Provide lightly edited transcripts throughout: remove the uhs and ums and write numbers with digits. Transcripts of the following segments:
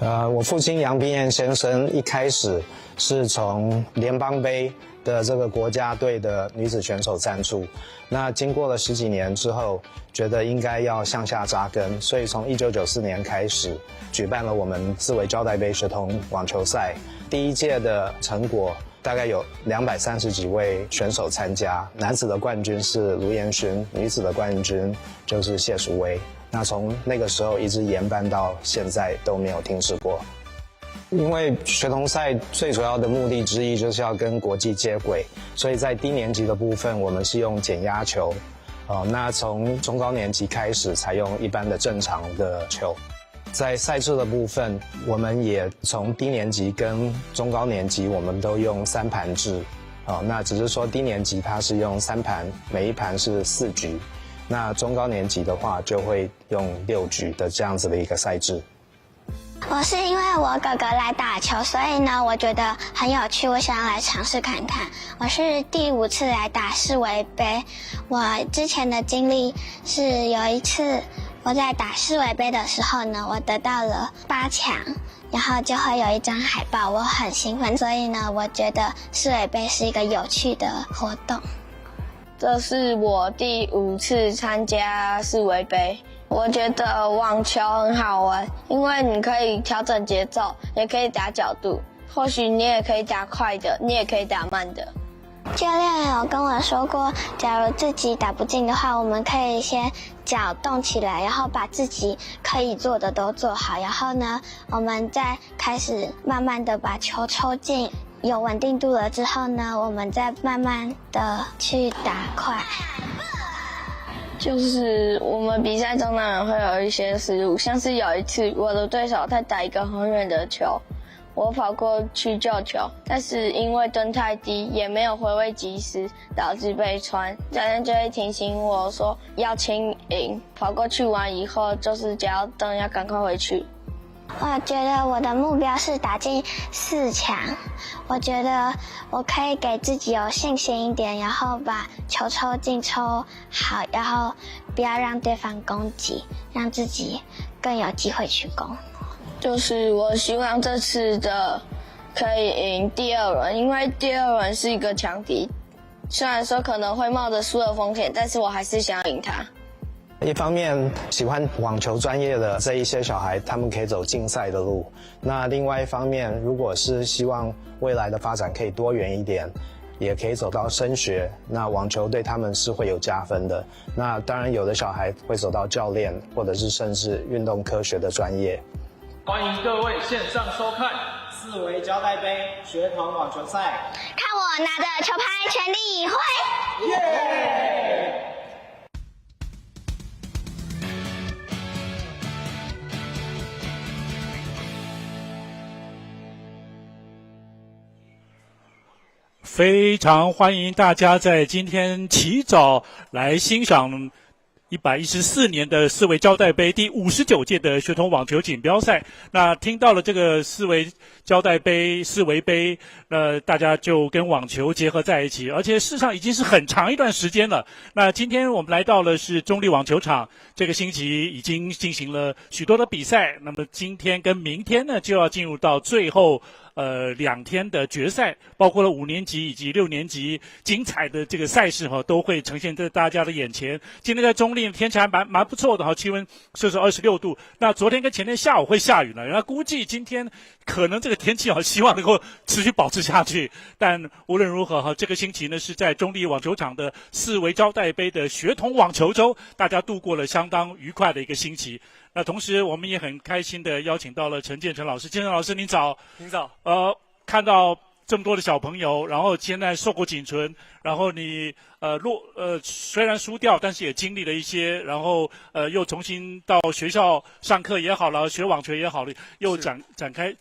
我父亲杨冰彦先生一开始是从联邦杯的这个国家队的女子选手赞助，那经过了10几年之后，觉得应该要向下扎根，所以从1994年开始举办了我们四维招待杯学童网球赛。第一届的成果大概有230几位选手参加，男子的冠军是卢彦勋，女子的冠军就是谢淑薇。那从那个时候一直延办到现在都没有停止过。因为学童赛最主要的目的之一就是要跟国际接轨，所以在低年级的部分我们是用减压球，那从中高年级开始采用一般的正常的球。在赛制的部分，我们也从低年级跟中高年级我们都用3盘制，那只是说低年级它是用3盘，每一盘是4局，那中高年级的话就会用6局的这样子的一个赛制。我是因为我哥哥来打球，所以呢我觉得很有趣，我想要来尝试看看。我是第5次来打世维杯，我之前的经历是有一次我在打世维杯的时候呢，我得到了8强，然后就会有一张海报，我很兴奋，所以呢我觉得世维杯是一个有趣的活动。这是我第5次参加世维杯，我觉得网球很好玩，因为你可以调整节奏，也可以打角度，或许你也可以打快的，你也可以打慢的。教练有跟我说过，假如自己打不进的话，我们可以先脚动起来，然后把自己可以做的都做好，然后呢我们再开始慢慢的把球抽进，有稳定度了之后呢，我们再慢慢的去打快。就是我们比赛中当然会有一些失误，像是有一次我的对手他打一个很远的球，我跑过去救球，但是因为蹲太低，也没有回位及时，导致被穿。教练就会提醒我说要轻盈，跑过去完以后就是只要蹲，要赶快回去。我觉得我的目标是打进4强，我觉得我可以给自己有信心一点，然后把球抽进抽好，然后不要让对方攻击，让自己更有机会去攻。就是我希望这次的可以赢第2轮，因为第2轮是一个强敌，虽然说可能会冒着输的风险，但是我还是想赢他。一方面喜欢网球专业的这一些小孩，他们可以走竞赛的路，那另外一方面如果是希望未来的发展可以多元一点，也可以走到升学，那网球对他们是会有加分的。那当然有的小孩会走到教练，或者是甚至运动科学的专业。欢迎各位线上收看四维招待杯学童网球赛，看我拿着球拍全力以挥！耶！非常欢迎大家在今天起早来欣赏114年的四维招待杯第59届的学童网球锦标赛。那听到了这个四维招待杯、四维杯，大家就跟网球结合在一起，而且事实上已经是很长一段时间了。那今天我们来到了是中立网球场，这个星期已经进行了许多的比赛。那么今天跟明天呢，就要进入到最后2天的决赛，包括了5年级以及6年级精彩的这个赛事都会呈现在大家的眼前。今天在中立天气还蛮不错的气温是26度。那昨天跟前天下午会下雨呢，那估计今天可能这个天气希望能够持续保持下去。但无论如何这个星期呢是在中立网球场的四维招待杯的学童网球周，大家度过了相当愉快的一个星期。那同时我们也很开心的邀请到了陈建成老师。建成老师您早。您早。看到这么多的小朋友，然后现在硕果仅存，然后你虽然输掉，但是也经历了一些，然后又重新到学校上课也好了，学网球也好了，又展开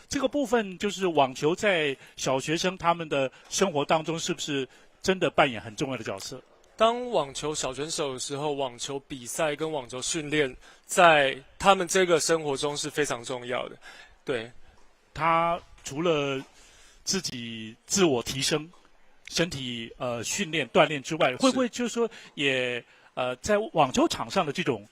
这个部分，就是网球在小学生他们的生活当中是不是真的扮演很重要的角色？当网球小选手的时候，网球比赛跟网球训练在他们这个生活中是非常重要的。对，他除了自己自我提升、身体训练锻炼之外，会不会就是说也在网球场上的这种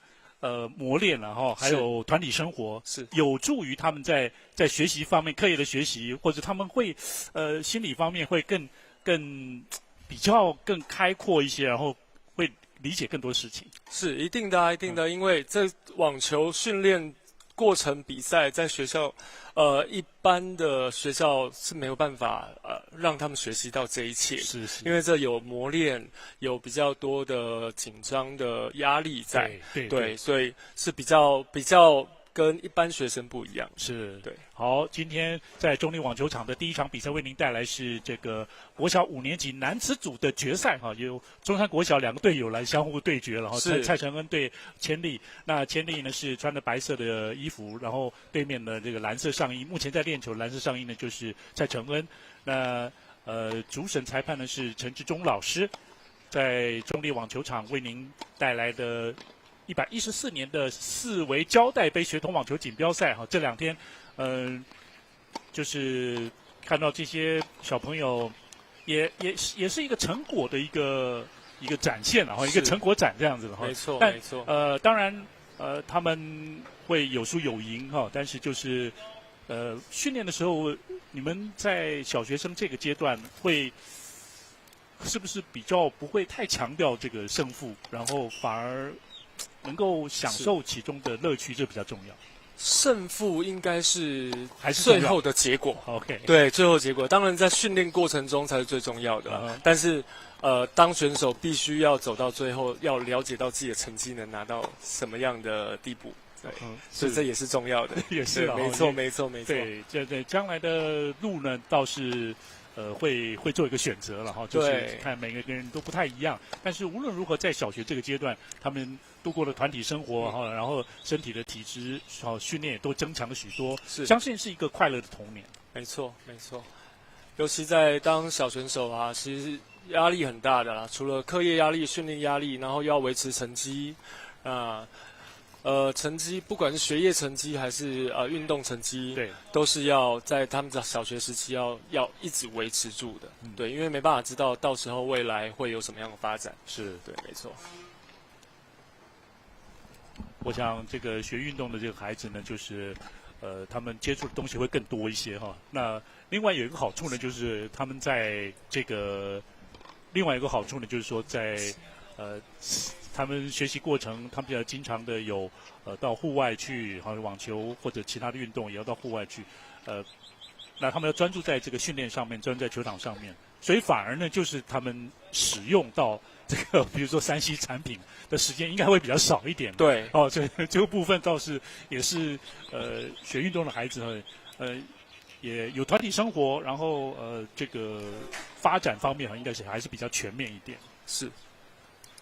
磨练了哈，还有团体生活，是有助于他们在学习方面、课业的学习，或者他们会心理方面会更比较更开阔一些，然后会理解更多事情。是一定的啊，一定的，因为这网球训练过程比赛在学校，一般的学校是没有办法让他们学习到这一切，是，因为这有磨练，有比较多的紧张的压力在，对，所以是比较跟一般学生不一样，是，对。好，今天在中立网球场的第一场比赛为您带来是这个国小5年级男子组的决赛哈，由中山国小2个队友来相互对决了哈，蔡承恩对千丽，那千丽呢是穿着白色的衣服，然后对面的这个蓝色上衣，目前在练球蓝色上衣呢就是蔡承恩，那主审裁判呢是陈志忠老师，在中立网球场为您带来的114年的4维胶带杯学童网球锦标赛哈，这2天，就是看到这些小朋友，也是一个成果的一个展现了哈，一个成果展这样子的哈。没错，没错。当然他们会有输有赢哈，但是就是训练的时候，你们在小学生这个阶段是不是比较不会太强调这个胜负，然后反而能够享受其中的乐趣，这比较重要。胜负应该是还是最后的结果。OK， 对，最后结果当然在训练过程中才是最重要的。但是当选手必须要走到最后，要了解到自己的成绩能拿到什么样的地步。对，所以这也是重要的。也是，没错，没错，没错。对，将来的路呢，倒是。会做一个选择了哈，就是看每个人都不太一样，但是无论如何，在小学这个阶段，他们度过了团体生活哈，然后身体的体质训练也都增强了许多，相信是一个快乐的童年。没错，没错。尤其在当小选手啊，其实压力很大的啦，除了课业压力、训练压力，然后要维持成绩啊。成绩不管是学业成绩还是运动成绩，对，都是要在他们的小学时期要一直维持住的，对，因为没办法知道到时候未来会有什么样的发展，是对，没错。我想这个学运动的这个孩子呢，就是他们接触的东西会更多一些哈。那另外有一个好处呢，就是他们在这个另外一个好处呢，就是说在他们学习过程，他们比较经常的有到户外去，好像网球或者其他的运动也要到户外去，那他们要专注在这个训练上面，专注在球场上面，所以反而呢，就是他们使用到这个比如说3C 产品的时间应该会比较少一点。对，所以这个部分倒是也是学运动的孩子也有团体生活，然后这个发展方面应该是还是比较全面一点。是。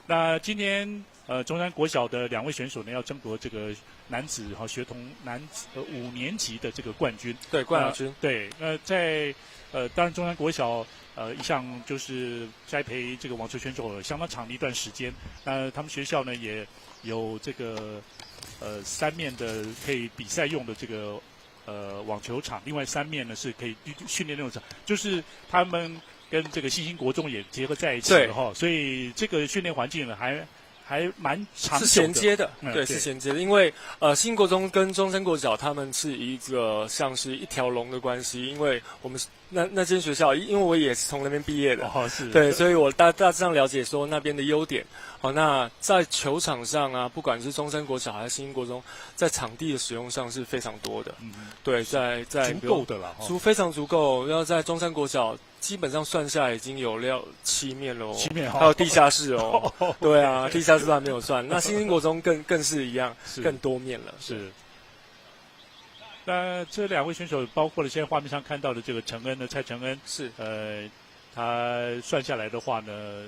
那今天中山国小的2位选手呢，要争夺这个男子学童男子5年级的这个冠军。对，冠亚军。对，在当然中山国小一向就是栽培这个网球选手相当长的一段时间。那他们学校呢也有这个3面的可以比赛用的这个网球场，另外3面呢是可以训练那种场，就是他们跟这个新兴国中也结合在一起了哈，所以这个训练环境呢还蛮长久的，是衔接的，对，是衔接的。因为新兴国中跟中山国小他们是一个像是一条龙的关系，因为我们那间学校，因为我也是从那边毕业的，是，对，所以我大致上了解说那边的优点。那在球场上啊，不管是中山国小还是新兴国中，在场地的使用上是非常多的，对，在足够的了，非常足够。要在中山国小，基本上算下来已经有7面了，7面，还有地下室哦，对啊，地下室都还没有算。那新兴国中更是一样，更多面了，是。那这2位选手包括了现在画面上看到的这个承恩的蔡承恩，是他算下来的话呢，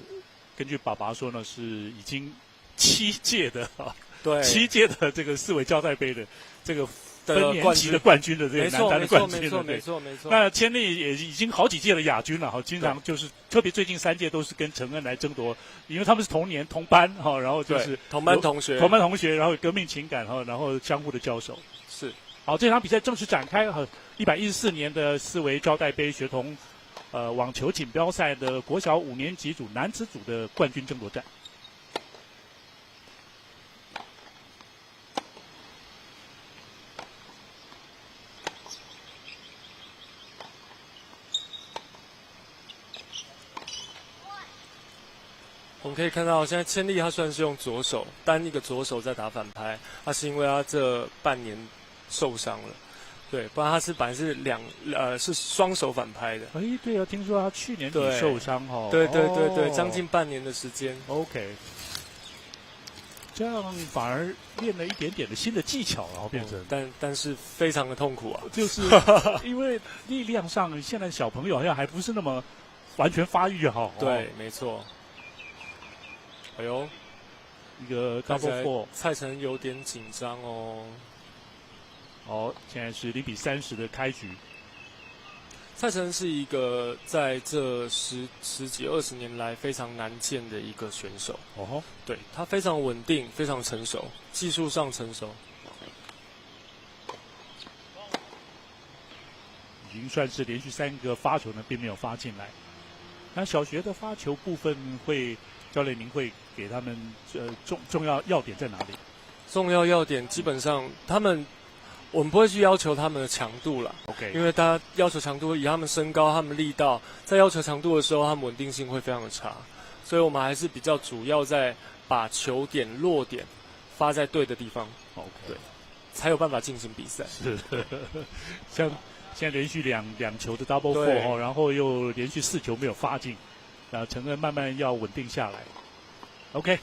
根据爸爸说呢，是已经7届的对7届的这个4维胶带杯的这个分年级的冠军的这个男单的冠军，没错。那千丽也已经好几届的亚军了，经常就是特别最近3届都是跟承恩来争夺，因为他们是同年同班然后就是同班同学，然后革命情感然后相互的交手。是。好，这场比赛正式展开，114年的4维胶带杯学童网球锦标赛的国小5年级组男子组的冠军争夺战。我们可以看到，现在千利他虽然是用左手单一个左手在打反拍，他是因为他这半年受伤了，对，不然他是本来是是双手反拍的。哎，对啊，听说他去年底受伤哦。对对对对，将近半年的时间。OK。这样反而练了一点点的新的技巧，然后变成，但是非常的痛苦啊，就是因为力量上，现在小朋友好像还不是那么完全发育好。对，没错。哎呦，一个 double four， 蔡成有点紧张哦。好，现在是0-30的开局。蔡成是一个在这十几20年来非常难见的一个选手。哦吼，对，他非常稳定，非常成熟，技术上成熟，已经算是连续3个发球呢，并没有发进来。那小学的发球部分教练您会给他们重要要点在哪里？重要要点基本上我们不会去要求他们的强度啦 ，OK， 因为大家要求强度，以他们身高、他们力道，在要求强度的时候，他们稳定性会非常的差，所以我们还是比较主要在把球点落点发在对的地方 ，OK， 对，才有办法进行比赛。是，像现在连续两球的 double four 哦，然后又连续4球没有发进，然后承恩慢慢要稳定下来 ，OK。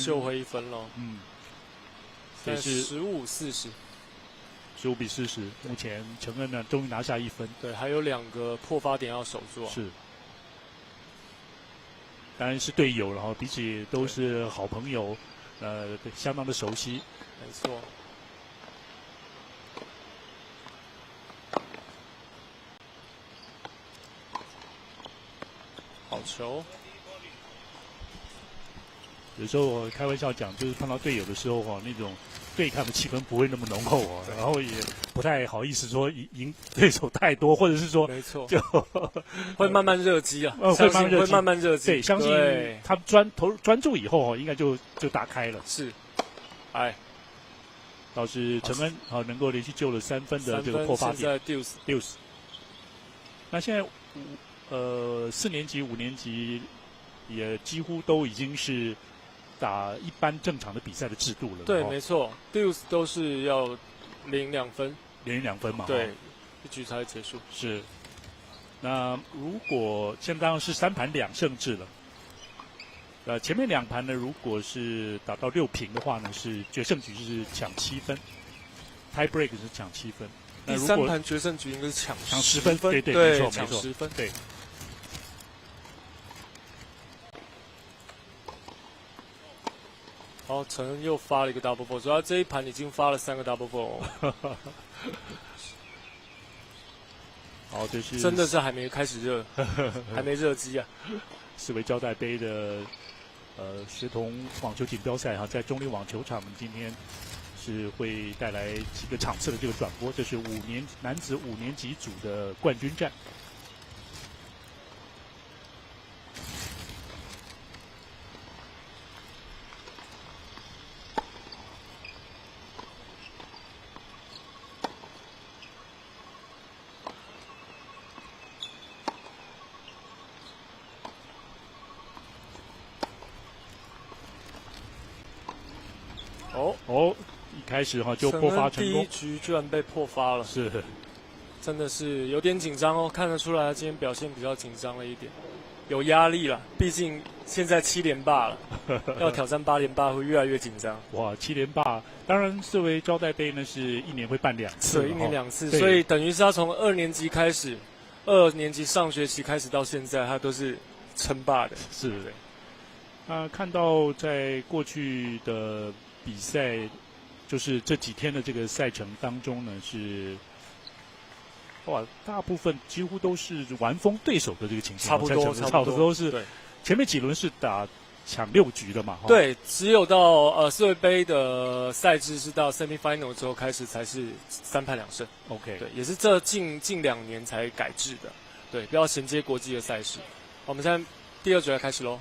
救回1分喽，也是15-40，15-40，目前承恩呢终于拿下1分，对，还有2个破发点要守住，是，当然是队友，然后彼此也都是好朋友，相当的熟悉，没错。好球。有时候我开玩笑讲，就是碰到队友的时候那种对抗的气氛不会那么浓厚然后也不太好意思说赢对手太多，或者是说没错，就会慢慢热机啊，会慢慢热机，对，相信他专注以后应该就打开了。是，倒是承恩能够连续救了3分的这个破发点，现在deuce。那现在4年级、5年级也几乎都已经是打一般正常的比赛的制度了。对，没错 ，deuce 都是要连2分，连2分嘛。对，一局才会结束。是。那如果现在当然是3盘2胜制了。前面2盘呢，如果是打到6平的话呢，是决胜局是抢7分 ，tie break 是抢7分。第3盘决胜局应该是抢10分，对，没错，抢10分，对。好，承恩又发了一个 double four， 主要这一盘已经发了3个 double four 好，这是真的是还没开始热，还没热机啊。世卫胶带杯的学童网球锦标赛在中立网球场今天是会带来几个场次的这个转播，这是男子5年级组的冠军战。一开始就破发成功，第1局居然被破发了，是，真的是有点紧张哦，看得出来他今天表现比较紧张了一点，有压力了，毕竟现在7连霸了，要挑战8连霸会越来越紧张。哇，7连霸，当然世卫招待杯呢是1年会办2次，对，1年2次，所以等于是他从2年级开始，2年级上学期开始到现在，他都是称霸的，是的。看到在过去的比赛，就是这几天的这个赛程当中呢，大部分几乎都是完封对手的这个情形，差不多都是。前面几轮是打抢6局的嘛？对，只有到世卫杯的赛制是到 semifinal 之后开始才是3盘2胜。OK， 对，也是这近2年才改制的，对，不要衔接国际的赛事。我们现在第2局要开始喽。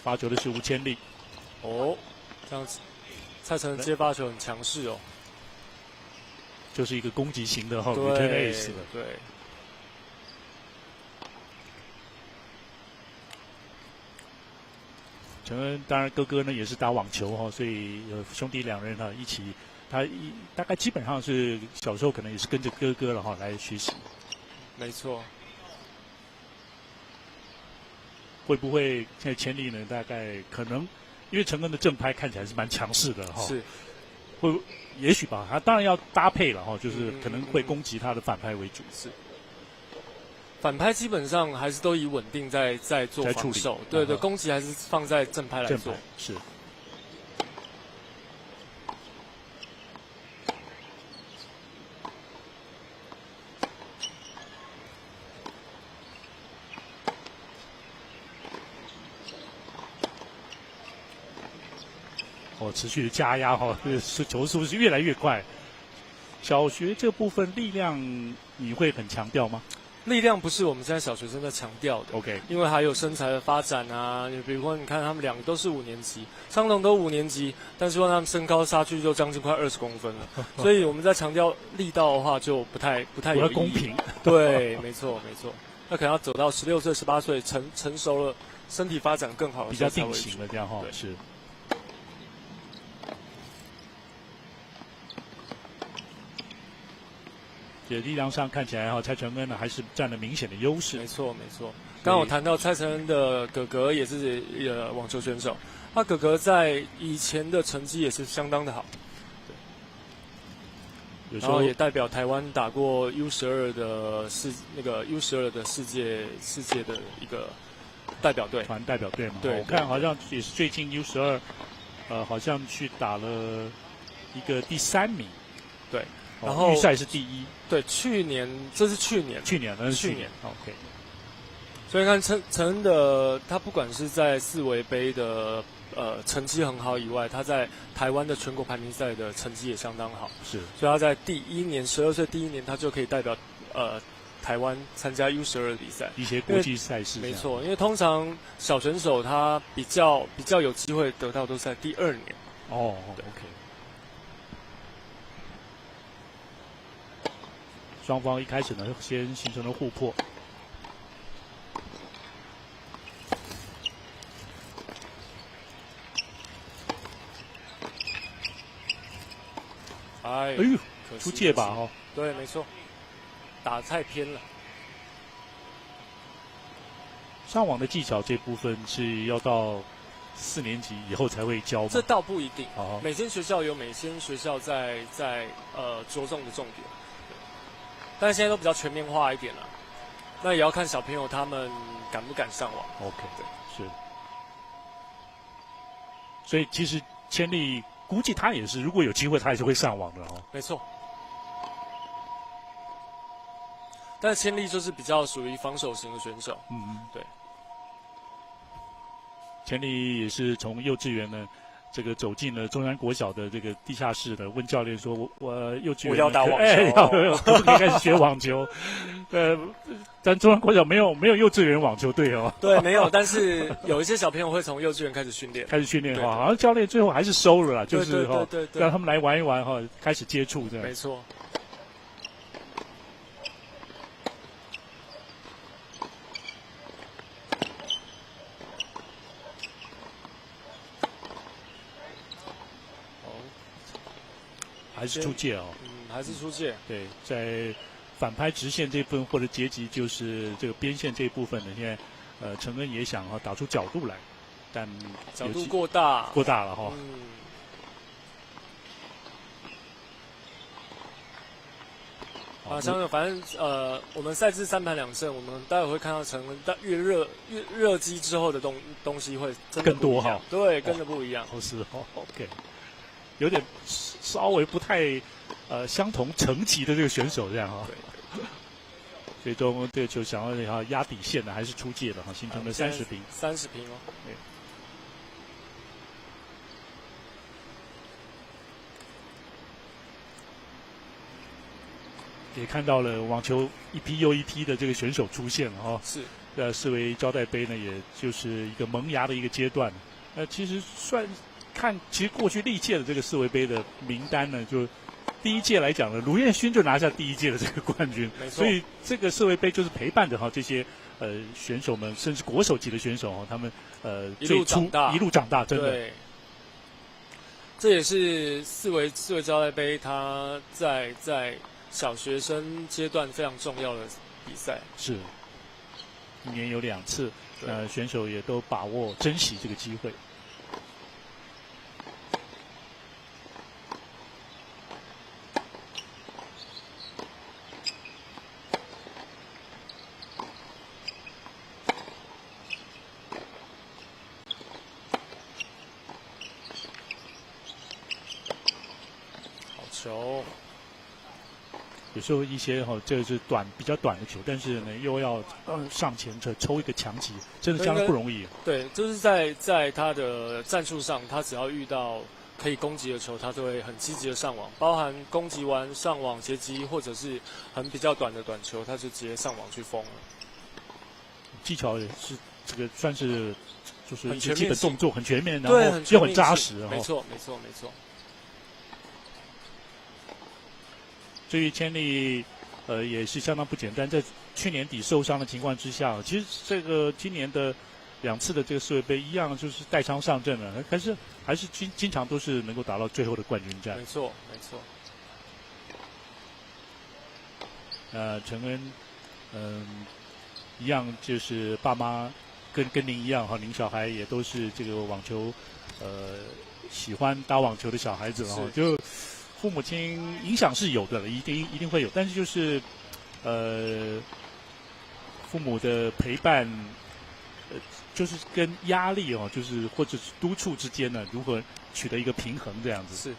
发球的是吴千丽。哦，这样子，蔡成接发球很强势哦。就是一个攻击型的哈 ，return ace 的。对。陈恩当然哥哥呢也是打网球哈，所以兄弟2人呢一起，大概基本上是小时候可能也是跟着哥哥了哈来学习。没错。会不会现在千丽呢？大概可能因为陈恩的正拍看起来是蛮强势的哈。是。也许吧，他当然要搭配了哈，就是可能会攻击他的反拍为主。是。反拍基本上还是都以稳定在做防守，对对，攻击还是放在正拍来做。是。持续的加压哈，是球速是越来越快。小学这部分力量你会很强调吗？力量不是我们现在小学生在强调的 ，OK， 因为还有身材的发展啊。你比如说，你看他们2个都是5年级，相同都5年级，但是他们身高差距就将近快20公分了，所以我们在强调力道的话，就不太有意义，公平。对，没错没错。那可能要走到16岁、18岁，成熟了，身体发展更好的比较定型了这样哈，是。力量上看起来哈，蔡成恩呢还是占了明显的优势。没错没错。刚刚我谈到蔡成恩的哥哥也是网球选手，他哥哥在以前的成绩也是相当的好，对。然后也代表台湾打过 U12 的U12的世界的一个代表队，团代表队嘛。对，我看好像也是最近 U12，好像去打了一个第3名。对。然后预赛是第1，对，这是去年 ，OK。所以看陈恩的，他不管是在四维杯的成绩很好以外，他在台湾的全国排名赛的成绩也相当好，是。所以他在12岁第1年，他就可以代表台湾参加 U12的比赛，一些国际赛事。没错，因为通常小选手他比较有机会得到都是在第2年。哦，对 ，OK。双方一开始呢，先形成了互破。哎呦，出界吧哦。对，没错，打太偏了。上网的技巧这部分是要到4年级以后才会教吗？这倒不一定。哦，每间学校有每间学校在着重的重点。但是现在都比较全面化一点了，那也要看小朋友他们敢不敢上网。OK， 对，是。所以其实千丽估计他也是，如果有机会，他也是会上网的哦。没错。但是千丽就是比较属于防守型的选手。对。千丽也是从幼稚园呢。这个走进了中央国小的这个地下室的，问教练说：“我幼稚园我要打网球，可不可以开始学网球？”但中央国小没有幼稚园网球队哦。对，没有。但是有一些小朋友会从幼稚园开始训练，哈，好像教练最后还是收了啦，就是哈，对，让他们来玩一玩哈，开始接触这样。没错。还是出界哦，还是出界。对，在反拍直线这部分或者截击就是这个边线这一部分呢，现在陈恩也想打出角度来，但角度过大了哈。相信反正我们赛制3盘2胜，我们待会会看到陈恩，但越热机之后的东西会真的更多哈，对，跟着不一样。是哦 ，OK。有点稍微不太相同层级的这个选手这样哈，最终这个球想要压底线的还是出界了哈，形成了30平，30平哦。对。也看到了网球一批又一批的这个选手出现了哦。是。世维招待杯呢，也就是一个萌芽的一个阶段。其实其实过去历届的这个世维杯的名单呢，就第一届来讲呢，卢彦勋就拿下第一届的这个冠军。没错。所以这个世维杯就是陪伴着这些选手们，甚至国手级的选手他们一路长大，真的。对。这也是世维招待杯，它在小学生阶段非常重要的比赛。是。一年有2次，选手也都把握珍惜这个机会。好球。有时候一些这是比较短的球，但是呢又要上前抽一个强击，真的相当不容易。对，就是在他的战术上，他只要遇到可以攻击的球，他都会很积极的上网，包含攻击完上网截击，或者是比较短的短球，他就直接上网去封了。技巧也是这个算是就是一些基本动作很全面，然后又很扎实。没错。至于千丽，也是相当不简单。在去年底受伤的情况之下，其实这个今年的2次的这个世卫杯一样，就是带伤上阵了，可是还是经常都是能够打到最后的冠军战。没错。陈恩，一样就是爸妈跟您一样您小孩也都是这个网球，喜欢打网球的小孩子就。父母亲影响是有的了，一定会有，但是就是，父母的陪伴，就是跟压力就是或者是督促之间呢，如何取得一个平衡这样子。是。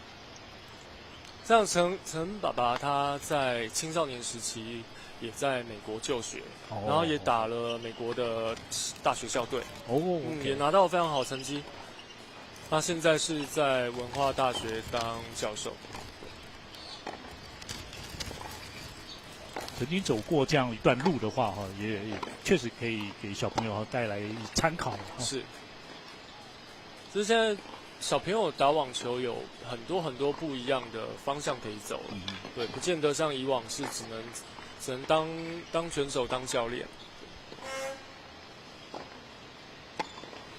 像陈爸爸他在青少年时期也在美国就学，然后也打了美国的大学校队，也拿到非常好成绩。他现在是在文化大学当教授。曾经走过这样一段路的话，也确实可以给小朋友带来参考。是，就是现在小朋友打网球有很多不一样的方向可以走，对，不见得像以往是只能当选手当教练。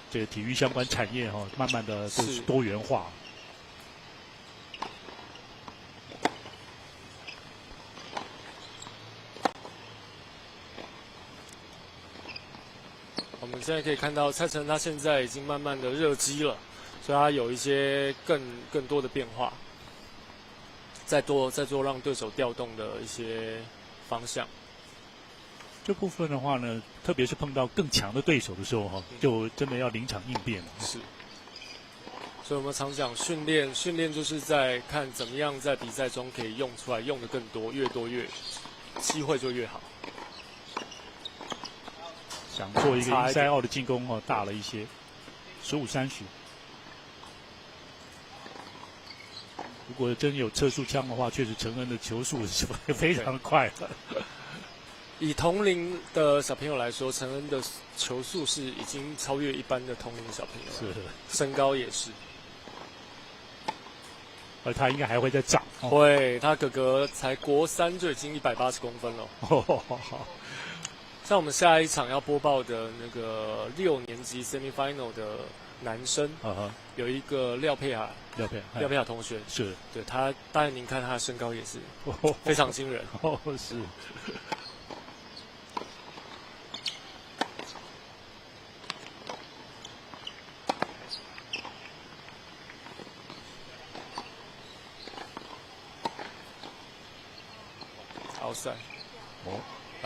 这个体育相关产业慢慢的都是多元化。我们现在可以看到蔡晨他现在已经慢慢的热机了，所以他有一些更多的变化，再做让对手调动的一些方向。这部分的话呢，特别是碰到更强的对手的时候就真的要临场应变了。是。所以我们常讲训练就是在看怎么样在比赛中可以用出来，用的更多，越多越机会就越好。想做一个inside out的进攻大了一些，15-30。如果真有测速枪的话，确实陈恩的球速是非常快的。以同龄的小朋友来说，陈恩的球速是已经超越一般的同龄小朋友了，是，身高也是。而他应该还会再长。会，他哥哥才国3就已经180公分了。像我们下一场要播报的那个6年级 semifinal 的男生，有一个廖佩雅同学，是，对他，当然您看他的身高也是非常惊人。是。奥赛。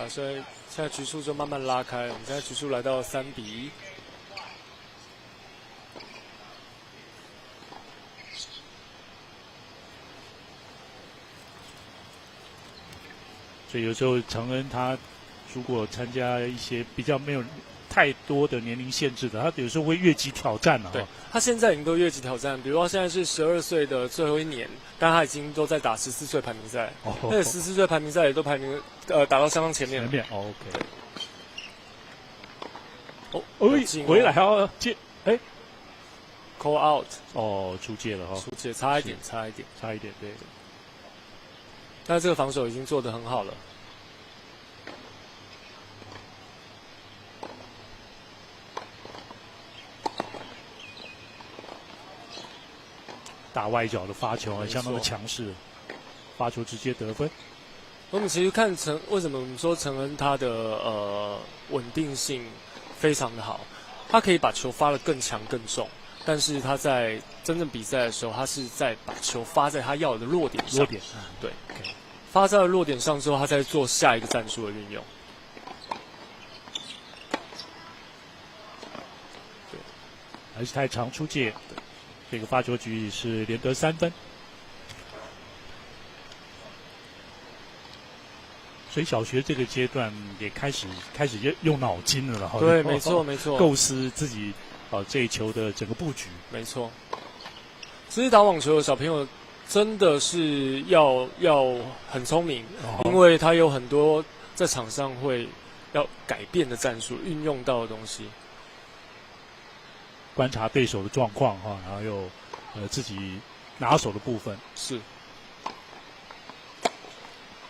所以现在局数就慢慢拉开，我们现在局数来到3-1。所以有时候承恩他如果参加一些比较没有太多的年龄限制的，他有时候会越级挑战了。对，他现在已经都越级挑战，比如说现在是12岁的最后一年，但他已经都在打14岁排名赛，而且14岁排名赛也都排名打到相当前面了。OK。回来还要接call out 出界了出界差一点，对。但这个防守已经做得很好了。大外角的发球相当的强势，发球直接得分。我们其实看为什么我们说陈恩他的稳定性非常的好，他可以把球发得更强更重，但是他在真正比赛的时候，他是在把球发在他要的落点上。对，发在了落点上之后，他再做下一个战术的运用。对，还是太长出界。这个发球局是连得3分。所以小学这个阶段也开始用脑筋了，对，没错，构思自己这一球的整个布局，没错。其实打网球的小朋友真的是要很聪明，因为他有很多在场上会要改变的战术，运用到的东西，观察对手的状况然后有自己拿手的部分是。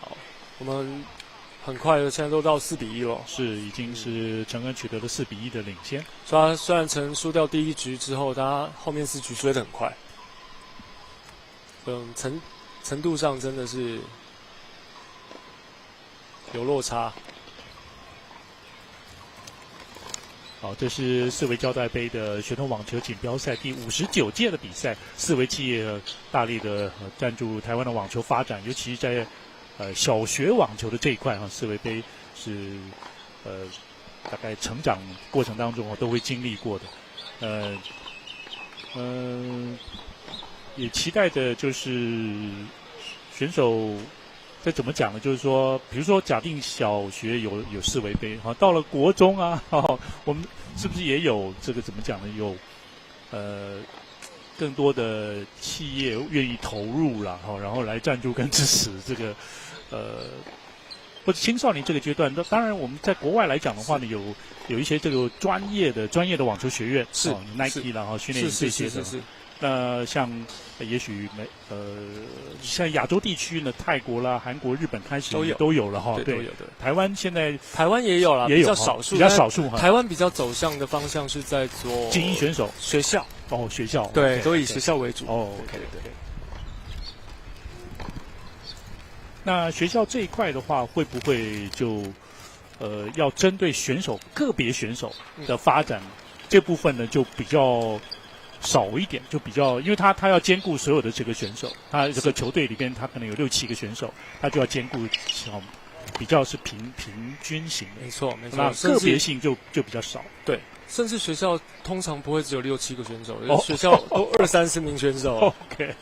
好，我们很快的，现在都到4-1了，已经是陈恩取得了4-1的领先。所以他虽然陈恩输掉第一局之后，他后面4局追得很快。程度上真的是有落差。好，这是四维胶带杯的学童网球锦标赛第59届的比赛，四维企业大力的赞助台湾的网球发展，尤其在小学网球的这一块四维杯是大概成长过程当中都会经历过的，也期待的就是选手。这怎么讲呢？就是说，比如说，假定小学有四维杯，到了国中我们是不是也有这个怎么讲呢？有更多的企业愿意投入了然后来赞助跟支持这个或者青少年这个阶段。那当然，我们在国外来讲的话呢，有一些这个专业的网球学院是Nike 啦训练营这些的。像也许像亚洲地区呢，泰国啦、韩国、日本开始都有了对，都有的。台湾现在也有了，比较少数。台湾比较走向的方向是在做精英选手学校学校对，都以学校为主。OK。那学校这一块的话，会不会就要针对个别选手的发展这部分呢，就比较少一点，就比较，因为他要兼顾所有的这个选手，他这个球队里边他可能有6-7个选手，他就要兼顾，比较是平均型的。没错，那个别性就比较少。对，甚至学校通常不会只有6-7个选手，学校都20-30名选手。OK。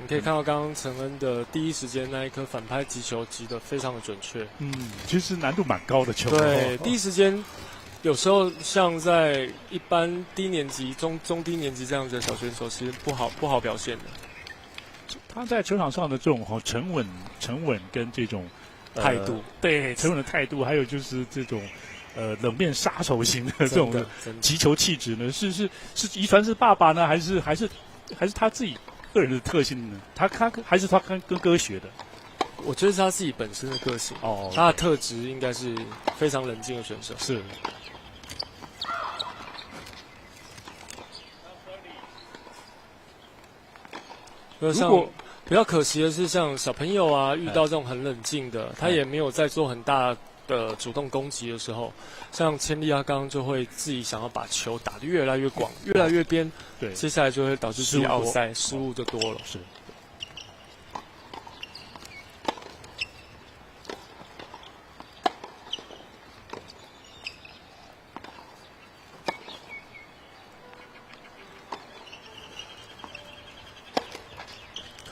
你可以看到刚刚陈恩的第一时间那一颗反拍击球击得非常的准确。其实难度蛮高的球。对，第一时间有时候像在一般低年级、中低年级这样子的小选手，其实不好表现的。他在球场上的这种沉稳跟这种态度，对沉稳的态度，还有就是这种冷面杀手型的这种击球气质呢，是遗传是爸爸呢，还是他自己个人的特性呢？他还是他跟哥学的？我觉得是他自己本身的个性他的特质应该是非常冷静的选手。是。像比较可惜的是，像小朋友啊，遇到这种很冷静的，他也没有在做很大的主动攻击的时候，像千利刚刚就会自己想要把球打得越来越广、越来越边，对，接下来就会导致自己奥赛失误就多了。是。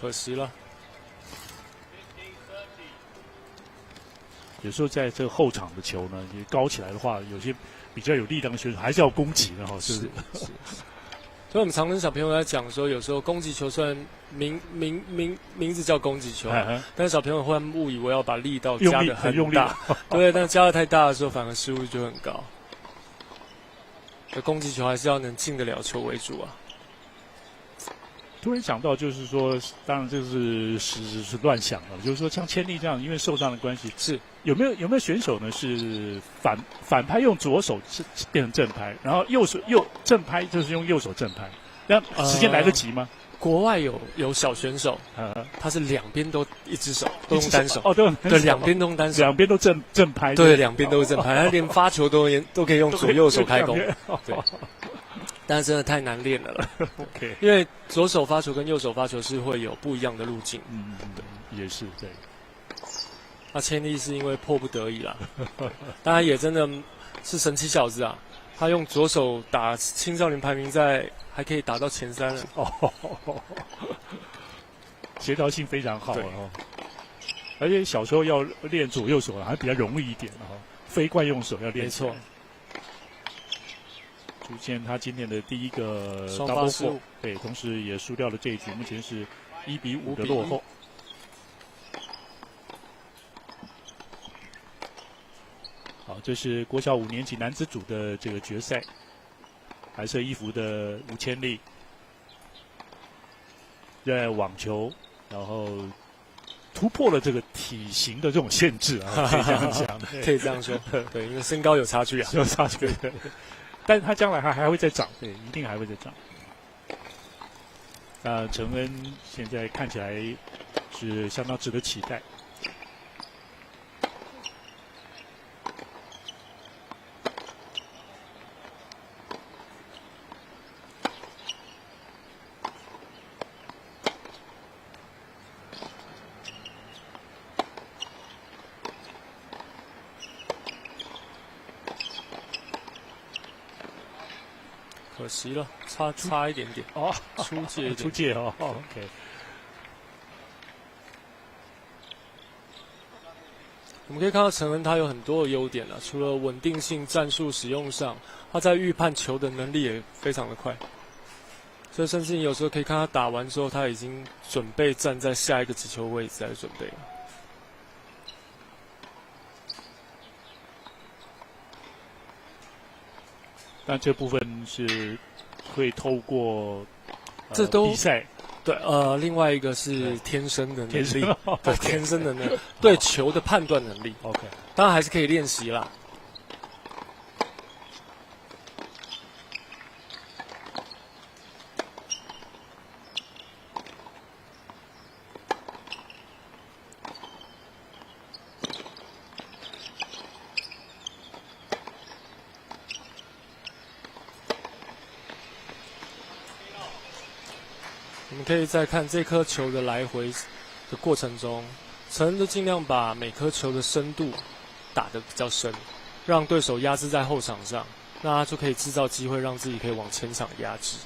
可惜了。有时候在这个后场的球呢，也高起来的话，有些比较有力量的选手还是要攻击的哈，是不是？所以我们常跟小朋友在讲说，有时候攻击球虽然名字叫攻击球，但是小朋友会误以为要把力道加得很用力大，对，但加得太大的时候，反而失误就很高。攻击球还是要能进得了球为主啊。突然想到，就是说，当然这是乱想了。就是说，像千丽这样，因为受伤的关系，是有没有选手呢？是反拍用左手是变成正拍，然后右正拍就是用右手正拍，那时间来得及吗？国外有小选手，他是两边都一只手，都用单手，对，两边都用单手，两边都正拍，对，两边都是正拍，他连发球都可以用左右手开弓，对。但是真的太难练了，OK， 因为左手发球跟右手发球是会有不一样的路径。对，也是对。那千丽是因为迫不得已啦，当然也真的是神奇小子啊！他用左手打青少年排名赛，还可以打到前3了。协调性非常好哦。而且小时候要练左右手还比较容易一点哦，非惯用手要练。没错。出现他今天的第一个双发失误，对，同时也输掉了这一局，目前是1-5的落后。好，这是国小5年级男子组的这个决赛，白色衣服的吴千丽，热爱网球，然后突破了这个体型的这种限制啊，可以这样讲，可以这样说，对，因为身高有差距啊，有差距。但是他将来还会再涨，对，一定还会再涨。陈恩现在看起来是相当值得期待。可惜了，差一点点哦，出界出界哦 ，OK。我们可以看到陈恩他有很多的优点啊，除了稳定性、战术使用上，他在预判球的能力也非常的快，所以甚至你有时候可以看他打完之后，他已经准备站在下一个击球位置来准备了。那这部分是会透过这都比赛，对，另外一个是天生的能力，对，天生的能力，哦对球的判断能力。OK， 当然还是可以练习啦。我们可以在看这颗球的来回的过程中，陈恩都尽量把每颗球的深度打得比较深，让对手压制在后场上，那他就可以制造机会让自己可以往前场压制。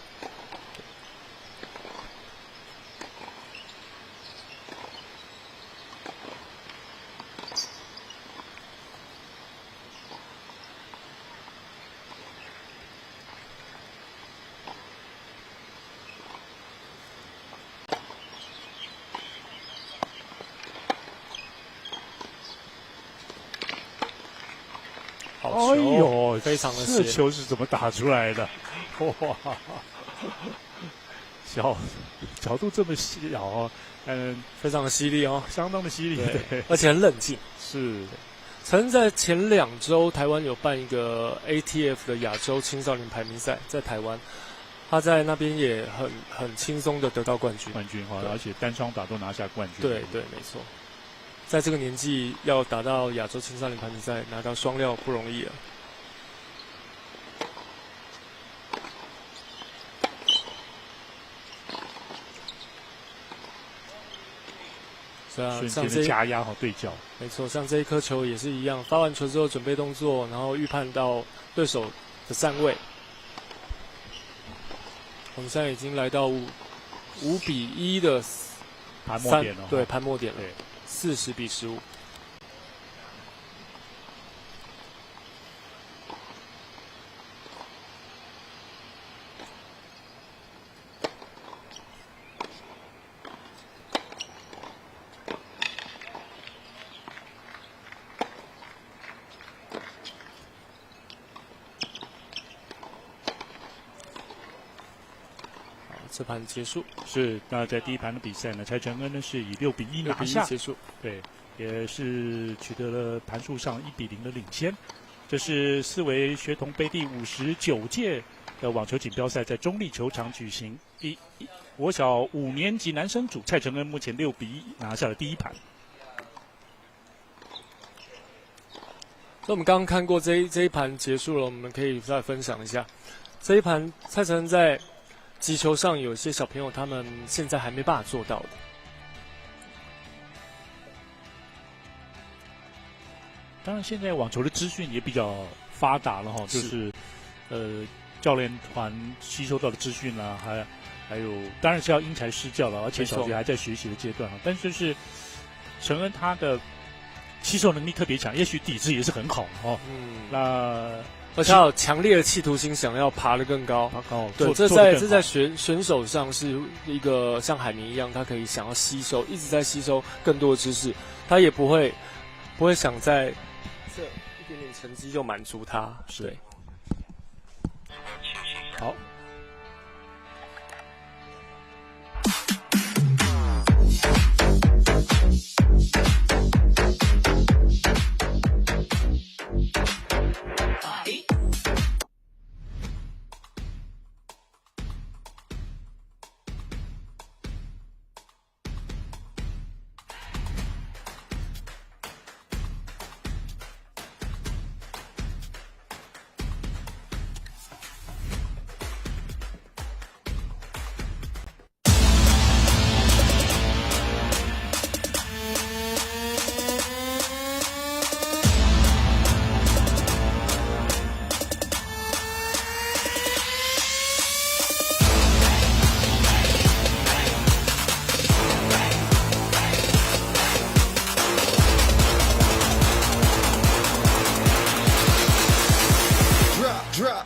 哎呦，非常的这球是怎么打出来的？哇，角度这么小哦，非常的犀利哦，相当的犀利，对，而且很冷静。是，陈恩在前2周台湾有办一个 ATF 的亚洲青少年排名赛，在台湾，他在那边也很轻松的得到冠军哈，而且单双打都拿下冠军。对，没错。在这个年纪要打到亚洲青少年排名赛拿到双料不容易了。瞬间的加压和对角，没错，像这一颗球也是一样，发完球之后准备动作，然后预判到对手的站位。我们现在已经来到5-1的盘末点了，对，盘末点了，40-15。这盘结束。是，那在第一盘的比赛呢，蔡成恩呢是以6-1拿下结束，对，也是取得了盘数上1-0的领先。这是四维学童杯第59届的网球锦标赛在中立球场举行。国小5年级男生组，蔡成恩目前6-1拿下了第一盘。那我们刚刚看过这一盘结束了，我们可以再分享一下这一盘蔡成恩在击球上有些小朋友他们现在还没办法做到的。当然，现在网球的资讯也比较发达了哈，就是教练团吸收到的资讯啦，还有当然是要因材施教了，而且小学还在学习的阶段了。但是就是承恩他的吸收能力特别强，也许底子也是很好哦。那而且他有强烈的企图心，想要爬得更高。对，这在选手上是一个像海绵一样，他可以想要吸收，一直在吸收更多的知识，他也不会想在这一点点成绩就满足他。对，好。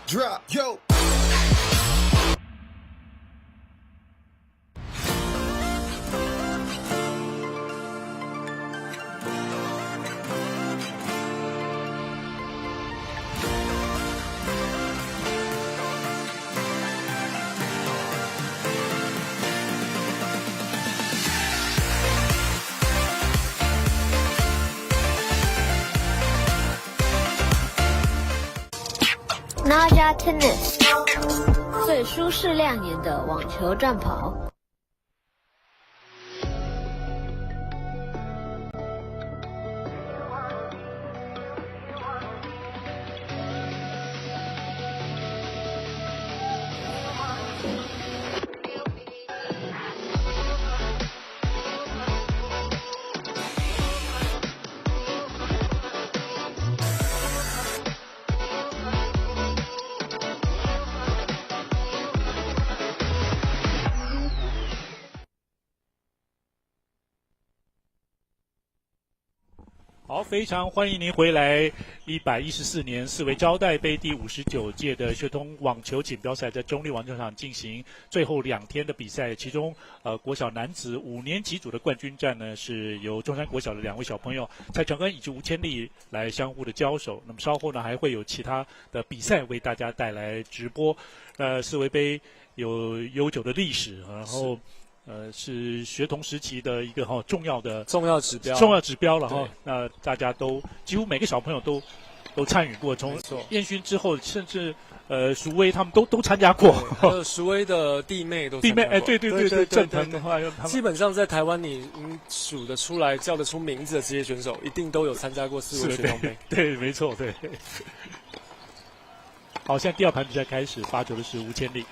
Drop, yo. ，Naja Tennis， 最舒适亮眼的网球战袍。好，非常欢迎您回来。114年四维招待杯第59届的学童网球锦标赛在中立网球场进行最后2天的比赛，其中国小男子5年级组的冠军战呢，是由中山国小的2位小朋友蔡成恩以及吴千丽来相互的交手。那么稍后呢，还会有其他的比赛为大家带来直播。四维杯有悠久的历史，然后是学童时期的一个重要指标了哈。那大家都几乎每个小朋友都参与过，从燕勋之后，甚至淑薇他们都参加过。还有淑薇的弟妹都参加过。对，郑腾的话，基本上在台湾你数得出来、叫得出名字的职业选手，一定都有参加过四维学童杯。对，没错，对。好，现在第2盘比赛开始，发球的是吴千丽。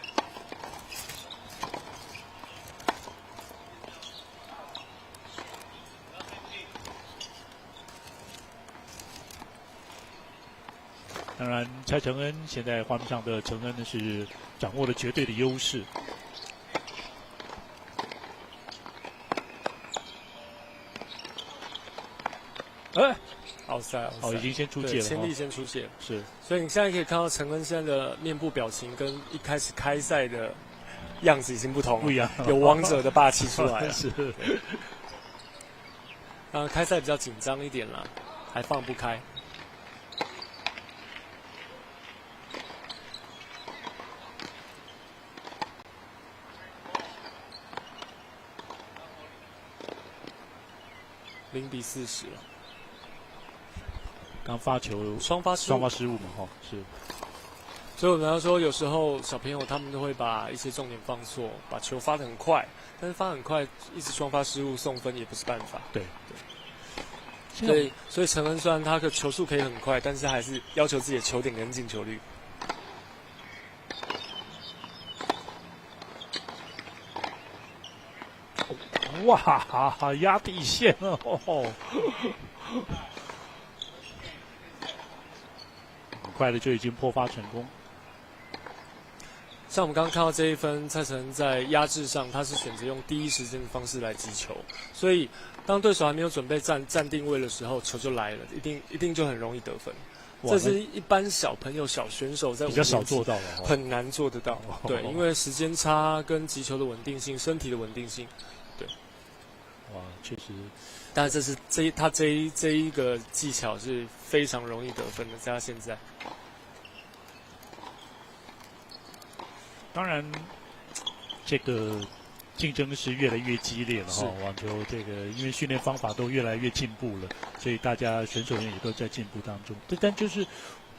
当然，蔡成恩现在画面上的成恩呢是掌握了绝对的优势。奥赛，已经先出界了，千丽先出界了，是。所以你现在可以看到成恩现在的面部表情跟一开始开赛的样子已经不同了，不一样，有王者的霸气出来了。是。开赛比较紧张一点啦，还放不开。0-40了。刚发球双发失误嘛，是。所以我们要说，有时候小朋友他们都会把一些重点放错，把球发得很快，但是发很快，一直双发失误送分也不是办法。对。所以陈恩虽然他的球速可以很快，但是还是要求自己的球点跟进球率。哇哈哈，压地线哦！很快的就已经破发成功。像我们刚刚看到这一分，蔡成在压制上，他是选择用第一时间的方式来击球，所以当对手还没有准备站定位的时候，球就来了，一定就很容易得分。这是一般小朋友、小选手在比较少做到的，很难做得到。对，因为时间差跟击球的稳定性、身体的稳定性，对。哇，确实。但这是他这一个技巧是非常容易得分的，在他现在。当然，这个竞争是越来越激烈了哈。网球这个因为训练方法都越来越进步了，所以大家选手也都在进步当中。但就是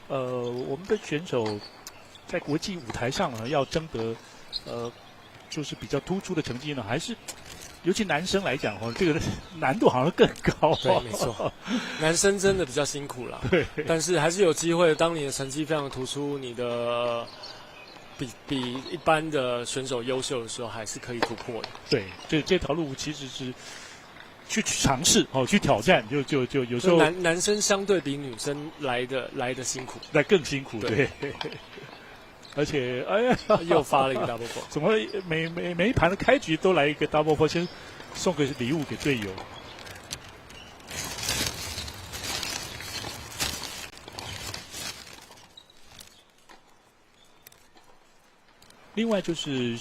我们的选手在国际舞台上呢，要争得就是比较突出的成绩呢，还是尤其男生来讲哦，这个难度好像更高。对，没错，男生真的比较辛苦啦。对，但是还是有机会。当你的成绩非常突出，你的比一般的选手优秀的时候，还是可以突破的。对，这条路其实是去尝试去挑战，就有时候男生相对比女生来的辛苦，更辛苦。对，而且哎呀，又发了一个 double ball， 怎么每一盘的开局都来一个 double ball， 先送个礼物给队友。另外就是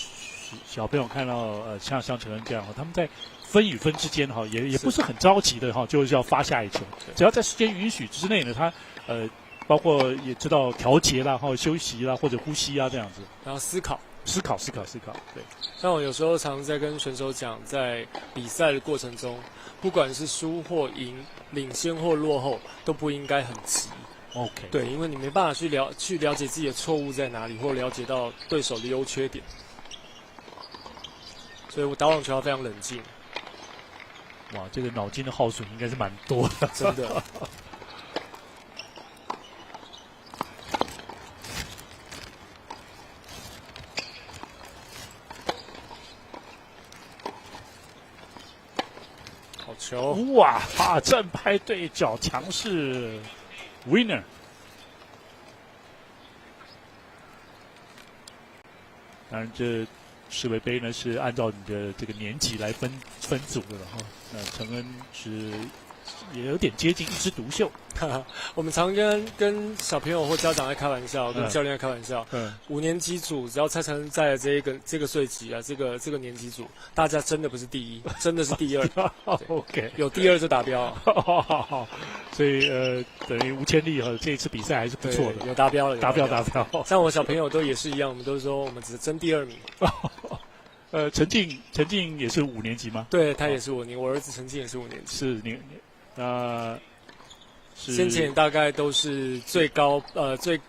小朋友看到像陈恩这样他们在分与分之间也不是很着急的就是要发下一球，只要在时间允许之内呢，他包括也知道调节啦、休息啦或者呼吸啊这样子，然后思考。对，像我有时候常在跟选手讲，在比赛的过程中，不管是输或赢、领先或落后，都不应该很急。OK， 对，因为你没办法去了解自己的错误在哪里，或了解到对手的优缺点，所以我打网球要非常冷静。哇，这个脑筋的耗损应该是蛮多的，真的。好球！哇，正拍对角，强势 winner。当然，这世卫杯呢是按照你的这个年级来分组的了哈。那陈恩是也有点接近一枝独秀。我们常跟小朋友或家长在开玩笑，跟教练在开玩笑。5年级组只要蔡成恩在这个岁级啊，这个年级组，大家真的不是第一，真的是第二。OK， 有第二就达标。好，所以等于吴千丽这一次比赛还是不错的，有达标了，达标。像我小朋友都也是一样，我们都说我们只是争第2名。陈静也是5年级吗？对，他也是5年，我儿子陈静也是5年级。是你先前大概都是最高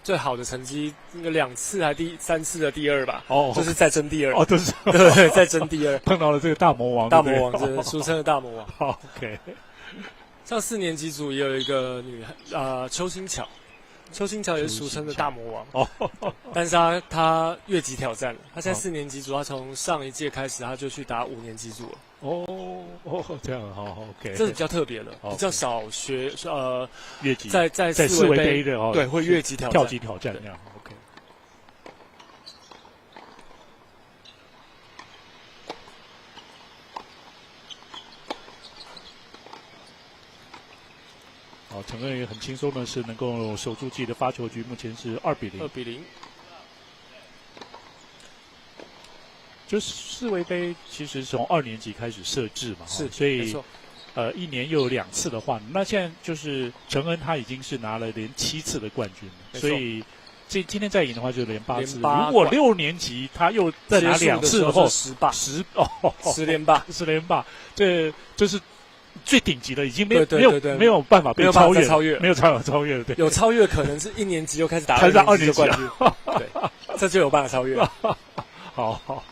最好的成绩，那个2次还3次的第2吧。就是在争第2。都是对，在争第2。碰到了这个大魔王，这俗称的大魔王。好 ，OK。像4年级组也有一个邱新巧。邱新巧也是俗称的大魔王但是他越级挑战了。他现在4年级组，他从上一届开始他就去打5年级组了。这样好 ，OK。这是比较特别的，比较少学越级在世卫杯的对，会越级挑战这样 OK。好，陈恩也很轻松的是能够守住自己的发球局，目前是2比0。2比0。就是世卫杯其实从2年级开始设置嘛，是，所以1年又有2次的话，那现在就是陈恩他已经是拿了连7次的冠军了，所以今天再赢的话就连8次。如果6年级他又再拿2次的话，10连霸，10连霸，这是最顶级的，已经对没有办法被没有办法超越，再超越没有办法超越，对，有超越可能是1年级就开始打开始打2年级的2冠军，对，这就有办法超越。好。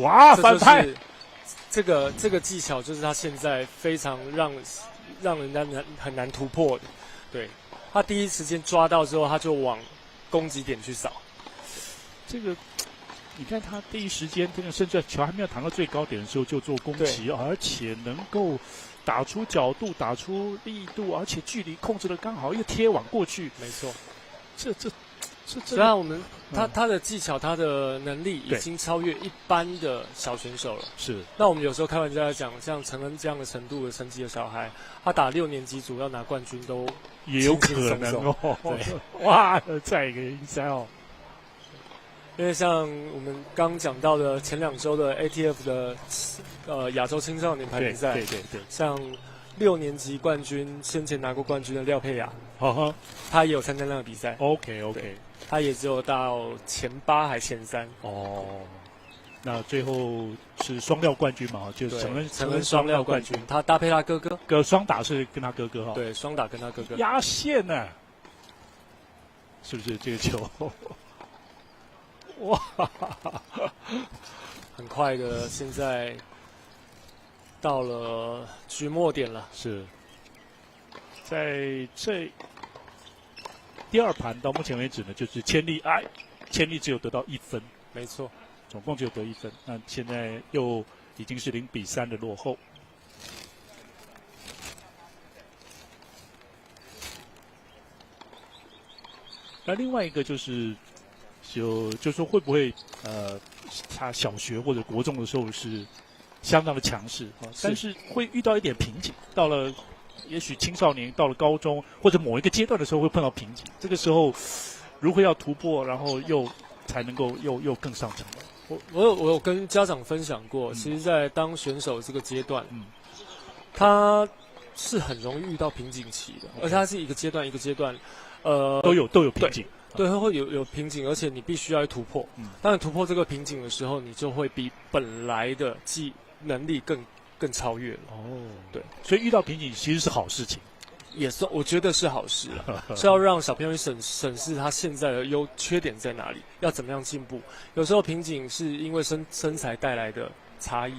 哇，反拍！这个技巧就是他现在非常让人家很难突破的。对，他第一时间抓到之后，他就往攻击点去扫。这个，你看他第一时间，这个甚至球还没有弹到最高点的时候就做攻击，而且能够打出角度、打出力度，而且距离控制的刚好，又贴网过去。没错，这。虽然我们他的技巧、他的能力已经超越一般的小选手了。是。那我们有时候开玩笑在讲，像陈恩这样的程度的成绩的小孩，他打6年级组要拿冠军都也有可能哦。对，哇，再一个赢赛哦。因为像我们刚讲到的前2周的 ATF 的亚洲青少年排名赛，对，像6年级冠军先前拿过冠军的廖佩雅，他也有参加那个比赛。OK。他也只有到前8还前3。哦，那最后是双料冠军嘛？就是陈恩双料冠军，他搭配他哥哥，双打是跟他哥哥哈。对，双打跟他哥哥。压线呢？是不是这个球？哇，很快的，现在到了局末点了。是，在这。第2盘到目前为止呢，就是千粒只有得到1分，没错，总共只有得1分。那现在又已经是0-3的落后。那另外一个就是，就说会不会他小学或者国中的时候是相当的强势啊，但是会遇到一点瓶颈，到了。也许青少年到了高中或者某一个阶段的时候会碰到瓶颈，这个时候如何要突破，然后又才能够又更上层？我有跟家长分享过，其实，在当选手这个阶段，他是很容易遇到瓶颈期的，而且他是一个阶段一个阶段，都有瓶颈，对，会有瓶颈，而且你必须要去突破。当你突破这个瓶颈的时候，你就会比本来的能力更超越了。对，所以遇到瓶颈其实是好事情，也是我觉得是好事是要让小朋友审视他现在的缺点在哪里，要怎么样进步。有时候瓶颈是因为身材带来的差异，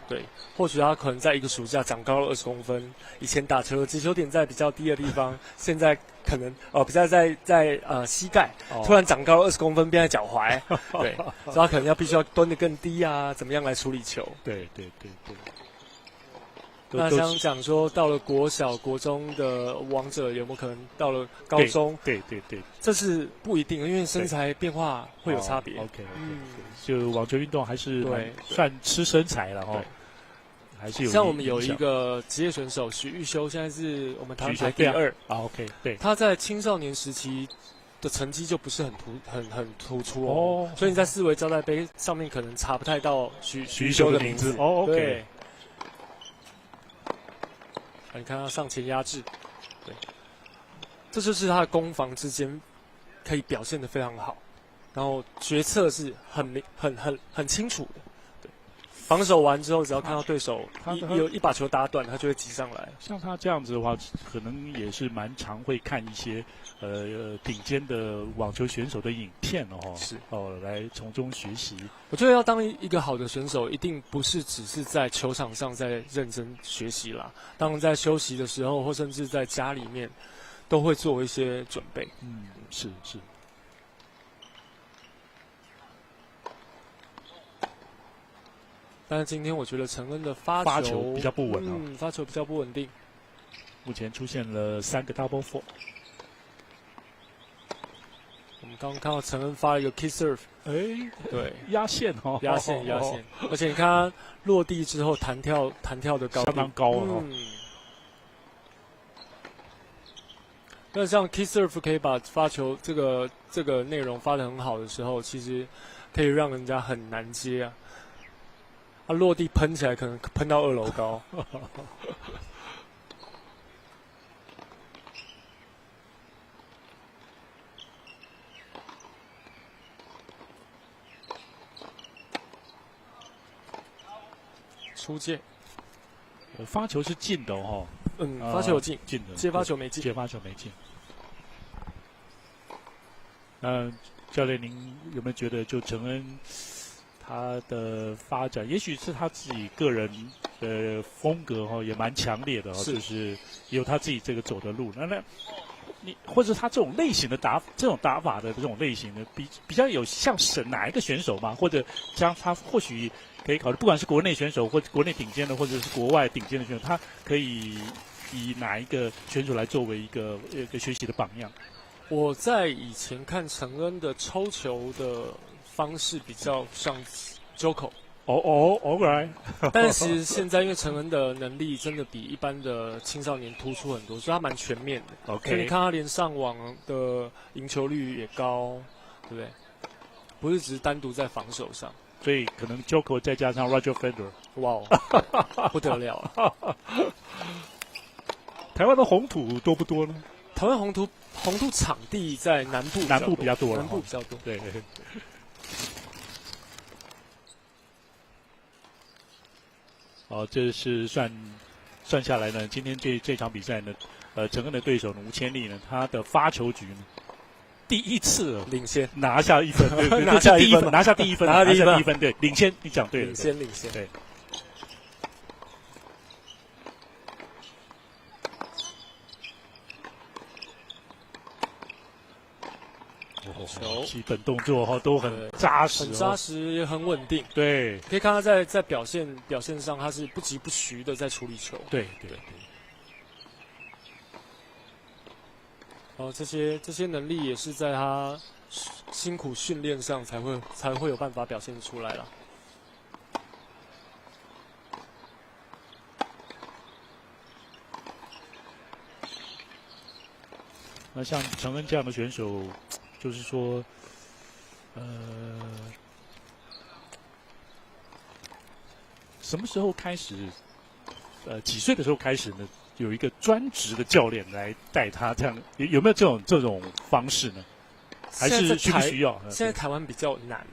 对，或许他可能在一个暑假长高了20公分，以前打球的击球点在比较低的地方，现在可能比较在膝盖，突然长高了20公分变在脚踝，对，所以他可能必须要蹲得更低啊，怎么样来处理球？对。那像讲说，到了国小、国中的王者，有没有可能到了高中？对，这是不一定，因为身材变化会有差别。OK，就网球运动还是算吃身材了哈，还是有。像我们有一个职业选手许玉修，现在是我们台湾排第2。OK， 对，他在青少年时期的成绩就不是很突出哦，所以你在四维招待杯上面可能查不太到许玉修的名字。OK。你看他上前压制，对，这就是他的攻防之间可以表现得非常好，然后决策是很清楚的，对，防守完之后，只要看到对手有一把球打短，他就会挤上来。像他这样子的话，可能也是蛮常会看一些顶尖的网球选手的影片来从中学习。我觉得要当一个好的选手，一定不是只是在球场上在认真学习啦，当然在休息的时候，或甚至在家里面，都会做一些准备。是。但是今天我觉得陈恩的发球比较不稳发球比较不稳定。目前出现了3个 double fault。我们刚刚看到陈恩发了一个 kiss serve， 对，压线压线，而且你看他落地之后弹跳的高度相当高那像 kiss serve 可以把发球这个内容发得很好的时候，其实可以让人家很难接啊。他落地喷起来可能喷到2楼高。出界。发球是进的哦。发球有进，进的，接发球没进，接发球没进。教练，您有没有觉得就陈恩他的发展，也许是他自己个人的风格也蛮强烈的就是也有他自己这个走的路。那你或者他这种类型的这种打法的这种类型的，比较有像是哪一个选手嘛？或者将他或许可以考虑，不管是国内选手或者国内顶尖的，或者是国外顶尖的选手，他可以以哪一个选手来作为一个学习的榜样？我在以前看陈恩的抽球的方式比较像 Joko。right 但是其实现在因为陈恩的能力真的比一般的青少年突出很多，所以他蛮全面的。OK， 所以你看他连上网的赢球率也高，对不对？不是只是单独在防守上。所以可能 Joko 再加上 Roger Federer， 哇，不得了了！台湾的红土多不多呢？台湾红土场地在南部比较多，南部比较多。对。这是算下来呢，今天这场比赛呢，陈恩的对手呢吴千丽呢，他的发球局呢，第一次领先拿下一分，对，拿下第一分，拿下第一分，对，领先，你讲对了，领先，对。球基本动作都很扎实，很扎实也很稳定。对，可以看他在表现上，他是不疾不徐的在处理球。对。这些能力也是在他辛苦训练上才会有办法表现出来了。那像陈恩这样的选手，就是说，什么时候开始？几岁的时候开始呢？有一个专职的教练来带他，这样有没有这种方式呢？还是需不需要？现在台湾比较难，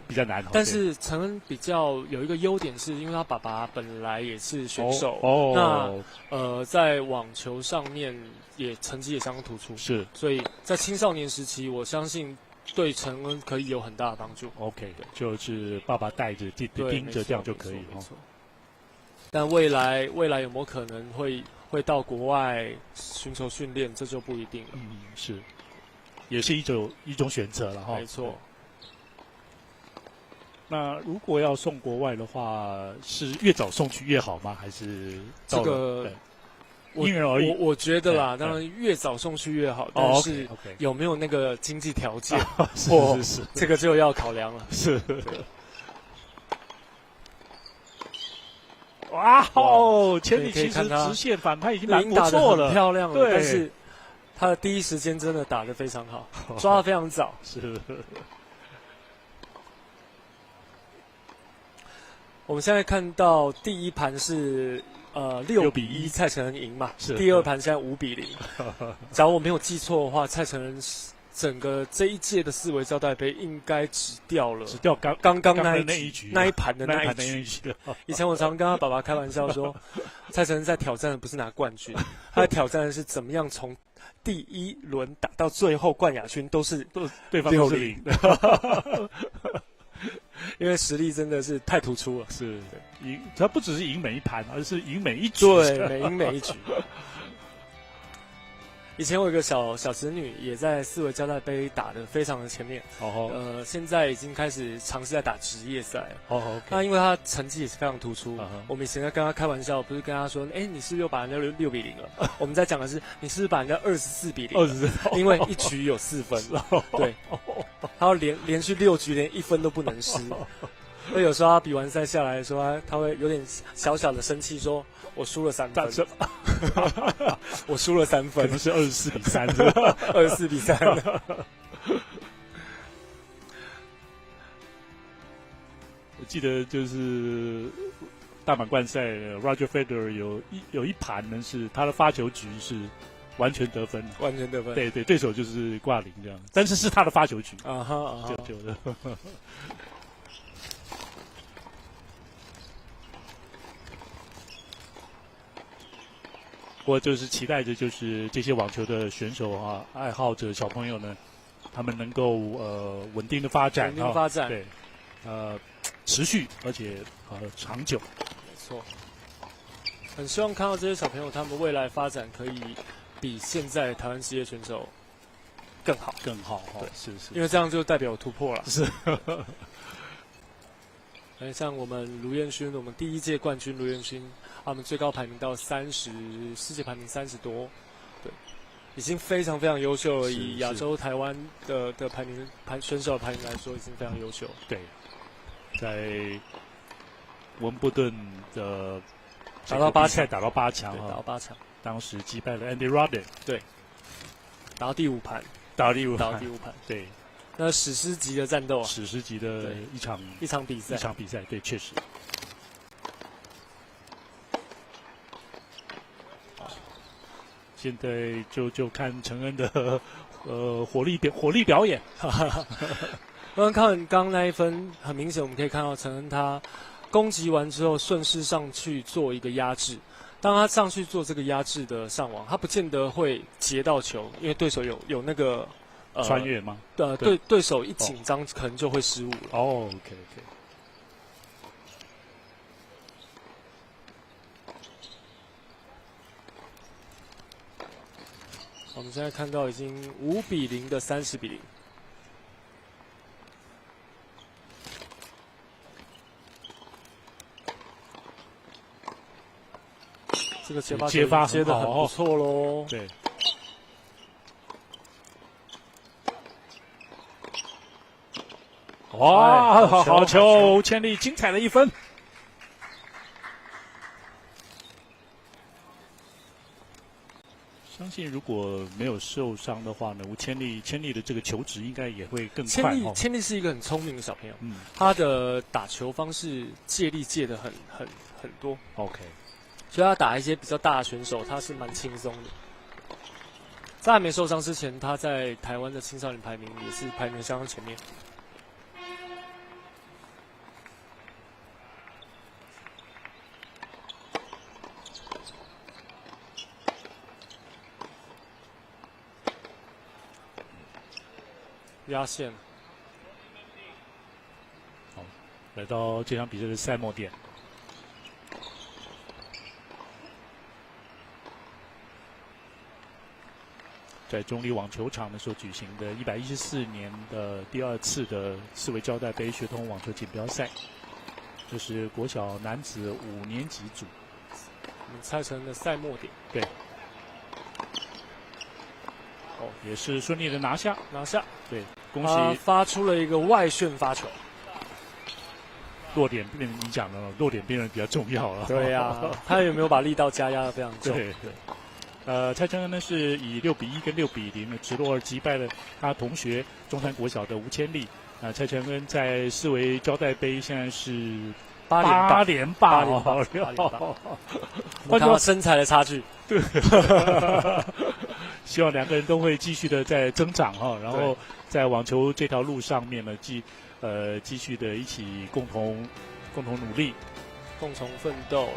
但是陈恩比较有一个优点，是因为他爸爸本来也是选手，那在网球上面也成绩也相当突出，是，所以在青少年时期，我相信对陈恩可以有很大的帮助。OK， 就是爸爸带着盯着，这样就可以。没错。但未来有没有可能会到国外寻求训练，这就不一定了。是。也是一种选择了哈，没错。那如果要送国外的话，是越早送去越好吗？还是这个因人而异？我觉得啦，当然越早送去越好，但是有没有那个经济条件？是，这个就要考量了。是。哇哦，千里其实直线反拍已经蛮不错了，很漂亮了，对，但是。他的第一时间真的打得非常好，抓得非常早。是。我们现在看到第一盘是6-1蔡成恩赢嘛，第二盘现在5-0。假如我没有记错的话，蔡成恩整个这一届的四维招待杯应该只掉刚刚那一局那一盘的那一局。以前我常跟他爸爸开玩笑说，蔡成恩在挑战的不是拿冠军，他在挑战的是怎么样从第一轮打到最后冠亚军都是对方都是0，因为实力真的是太突出了。是他不只是赢每一盘，而是赢每一局。对，赢每一局。以前我有一个小侄女也在四维招待杯打得非常的前面，现在已经开始尝试在打职业赛了。那因为她成绩也是非常突出，我们以前在跟她开玩笑，不是跟她说，你是不是又把人家6-0了？我们在讲的是，你是不是把人家24-0？因为一局有4分，对，她要连续6局连1分都不能失。所以有时候他比完赛下来说，他会有点小小的生气，说我输了3分，我输了3分，可能是24-3，24-3。我记得就是大满贯赛 ，Roger Federer 有一盘呢是他的发球局是完全得分，对，对手就是挂0这样，但是他的发球局就我就是期待着，就是这些网球的选手啊、爱好者、小朋友呢，他们能够稳定的发展，对，持续而且长久。没错，很希望看到这些小朋友他们未来发展可以比现在台湾职业选手更好，对，是，因为这样就代表有突破了。是。像我们卢彦勋，我们第一届冠军卢彦勋，他们最高排名到30，世界排名30多，对，已经非常非常优秀了。以亚洲台湾的选手的排名来说，已经非常优秀。对，在温布顿的打到8强，打到8强，打到8强，当时击败了 Andy Roddick， 对，打到第5盘，对。那史诗级的战斗，史诗级的一场比赛，对，确实。现在就看承恩的火力表演。刚刚那一分，很明显我们可以看到承恩他攻击完之后顺势上去做一个压制。当他上去做这个压制的上网，他不见得会截到球，因为对手有那个。穿越吗？对手一紧张，可能就会失误了。OK。我们现在看到已经5-0的30-0。这个接发接得很不错喽。对。哇，好球！吴千丽精彩的一分。相信如果没有受伤的话呢，吴千丽的这个球质应该也会更快。千丽是一个很聪明的小朋友，他的打球方式借力借得很多。OK， 所以他打一些比较大的选手，他是蛮轻松的。在还没受伤之前，他在台湾的青少年排名也是排名相当前面。压线。好，来到这场比赛的赛末点。在中立网球场的时候举行的114年的第2次的四维胶带杯学童网球锦标赛，这是国小男子5年级组。我们蔡成的赛末点。对。也是顺利的拿下。对，恭喜！发出了一个外旋发球。落点变你讲的落点变得比较重要了。对呀，他有没有把力道加压得非常重？对。蔡成恩呢是以6-1跟6-0的直落而击败了他同学中山国小的吴千丽。蔡成恩在四维胶带杯现在是8连霸。我看到身材的差距。对。希望两个人都会继续的在增长哈，然后在网球这条路上面呢，继续的一起共同努力，共同奋斗，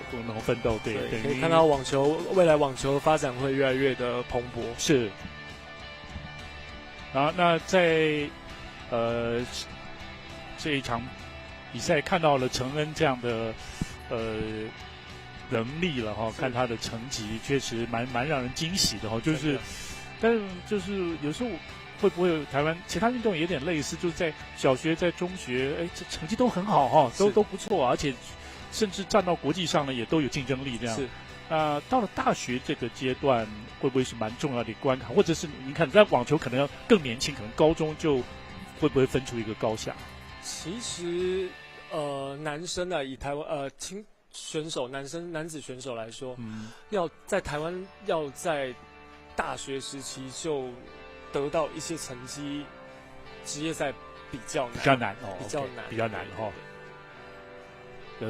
对，可以看到未来网球发展会越来越的蓬勃。是。然后那在这一场比赛看到了承恩这样的能力了哈，看他的成绩确实蛮让人惊喜的哈，但是就是有时候会不会台湾其他运动也有点类似，就是在小学在中学，这成绩都很好哈，都不错，而且甚至站到国际上呢也都有竞争力这样。是。到了大学这个阶段，会不会是蛮重要的关卡？或者是你看在网球可能要更年轻，可能高中就会不会分出一个高下？其实男生啊，以台湾男子选手来说，要在台湾要在大学时期就得到一些成绩，职业赛比较难哈。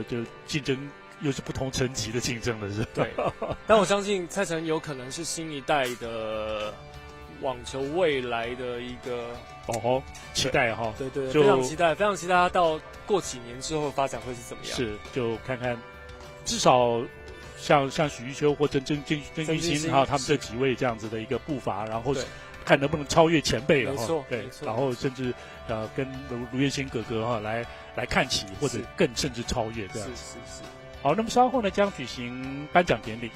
就竞争又是不同层级的竞争了，是。对。但我相信蔡成有可能是新一代的网球未来的一个期待哈。对，非常期待他到过几年之后发展会是怎么样。是，就看看。至少像许玉秋或曾玉欣哈他们这几位这样子的一个步伐，然后看能不能超越前辈了哈。对，然后甚至跟卢彦先哥哥哈来看齐，或者更甚至超越这样。是。好，那么稍后呢将举行颁奖典礼。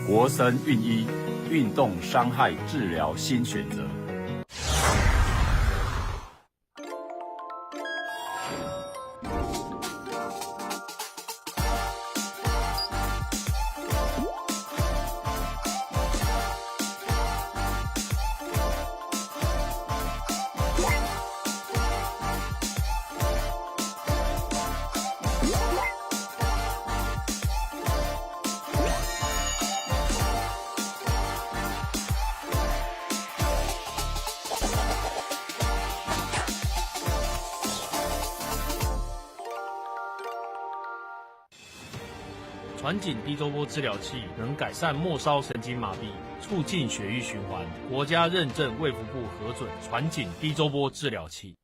国森运一运动伤害治疗新选择。传紧低周波治疗器能改善末梢神经麻痹，促进血液循环。国家认证卫福部核准传紧低周波治疗器。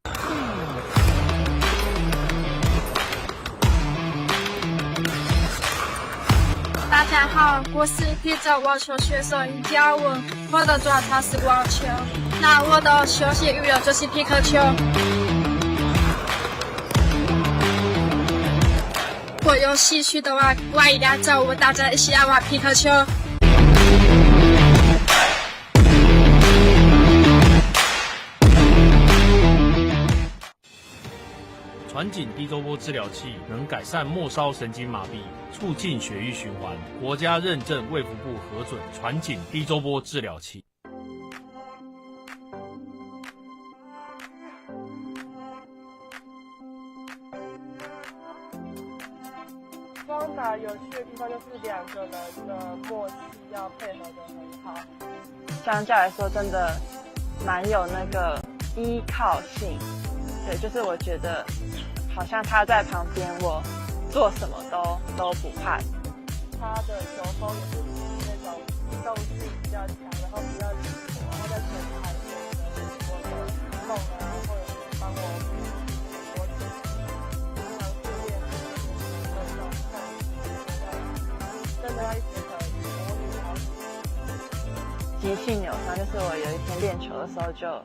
大家好，我是比较网球选手尹嘉文，我的专长是网球，那我的休闲娱乐就是皮克球。我有兴趣的话，我一定要找我们大家一起来玩皮克球。传紧低周波治疗器能改善末梢神经麻痹，促进血液循环。国家认证卫福部核准传紧低周波治疗器。双打有趣的地方就是两个人的默契要配合得很好，相较来说真的蛮有那个依靠性。对，就是我觉得好像他在旁边，我做什么都不怕。他的球风也是那种机动性比较强，然后比较灵活，然后在前台我的动啊，或者是帮我我经常训练的那种真的要一直很模拟好。急性扭伤就是我有一天练球的时候就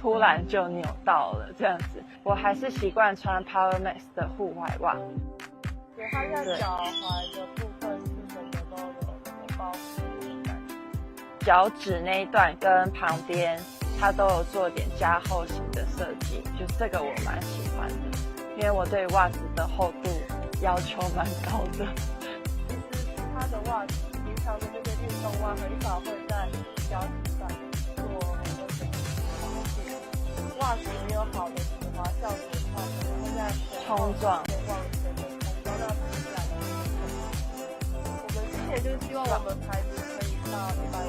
突然就扭到了这样子，我还是习惯穿 Power Max 的户外袜。对，它在脚踝的部分是整个都有包覆的感觉，脚趾那一段跟旁边它都有做点加厚型的设计，就这个我蛮喜欢的，因为我对袜子的厚度要求蛮高的。其实它的袜子平常的这些运动袜很少会在脚趾上做袜子没有好的止滑效果的话，可能会在冲撞往前的冲撞到自然的。我们今年就是希望我们牌子可以到150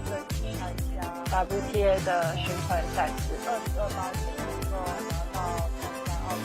争取参加 WTA 的巡回赛事，2028年能够拿到参加奥运。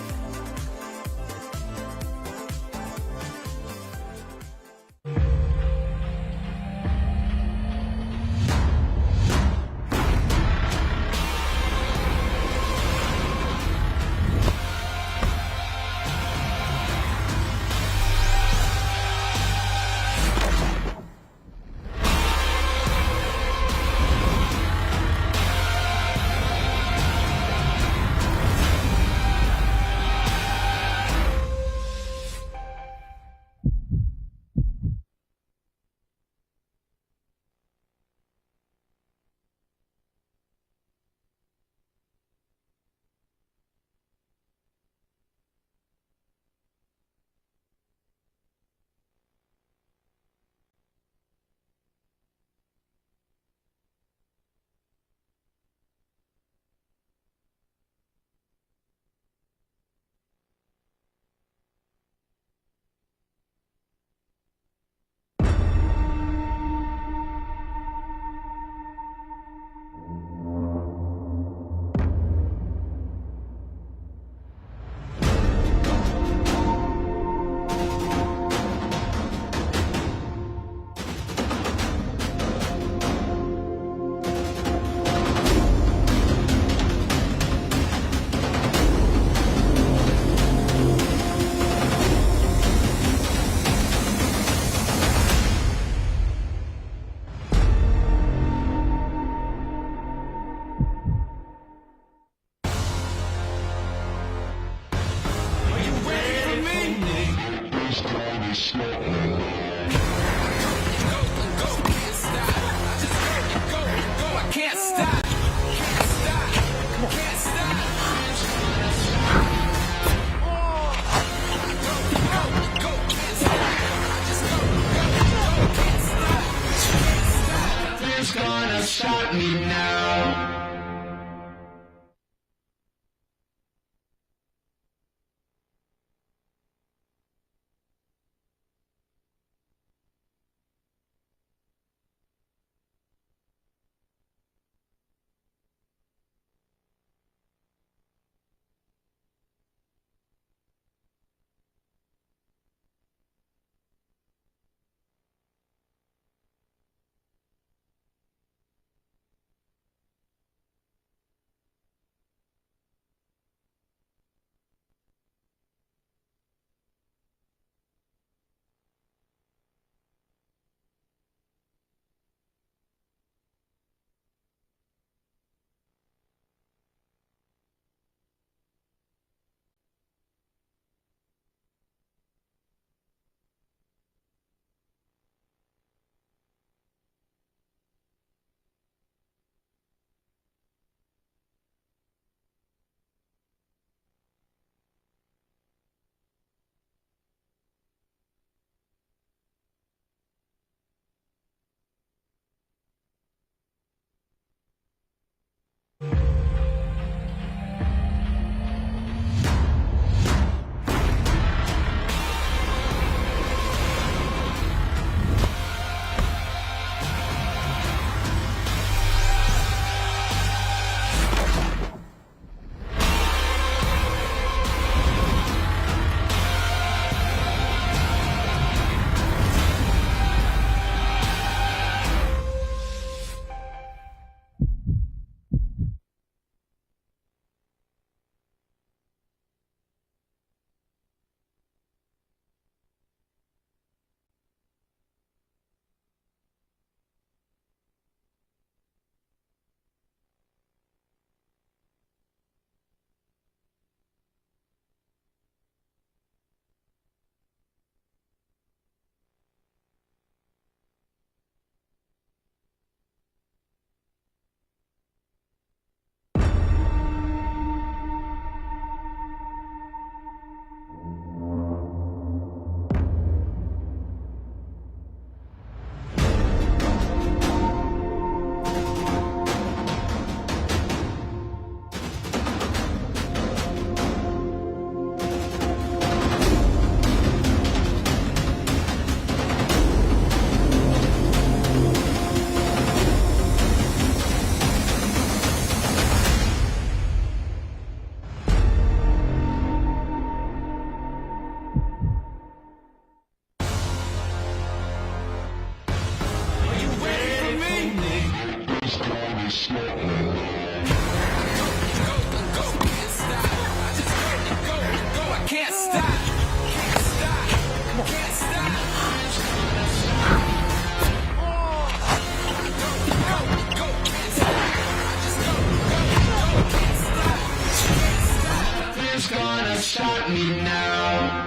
stop me now.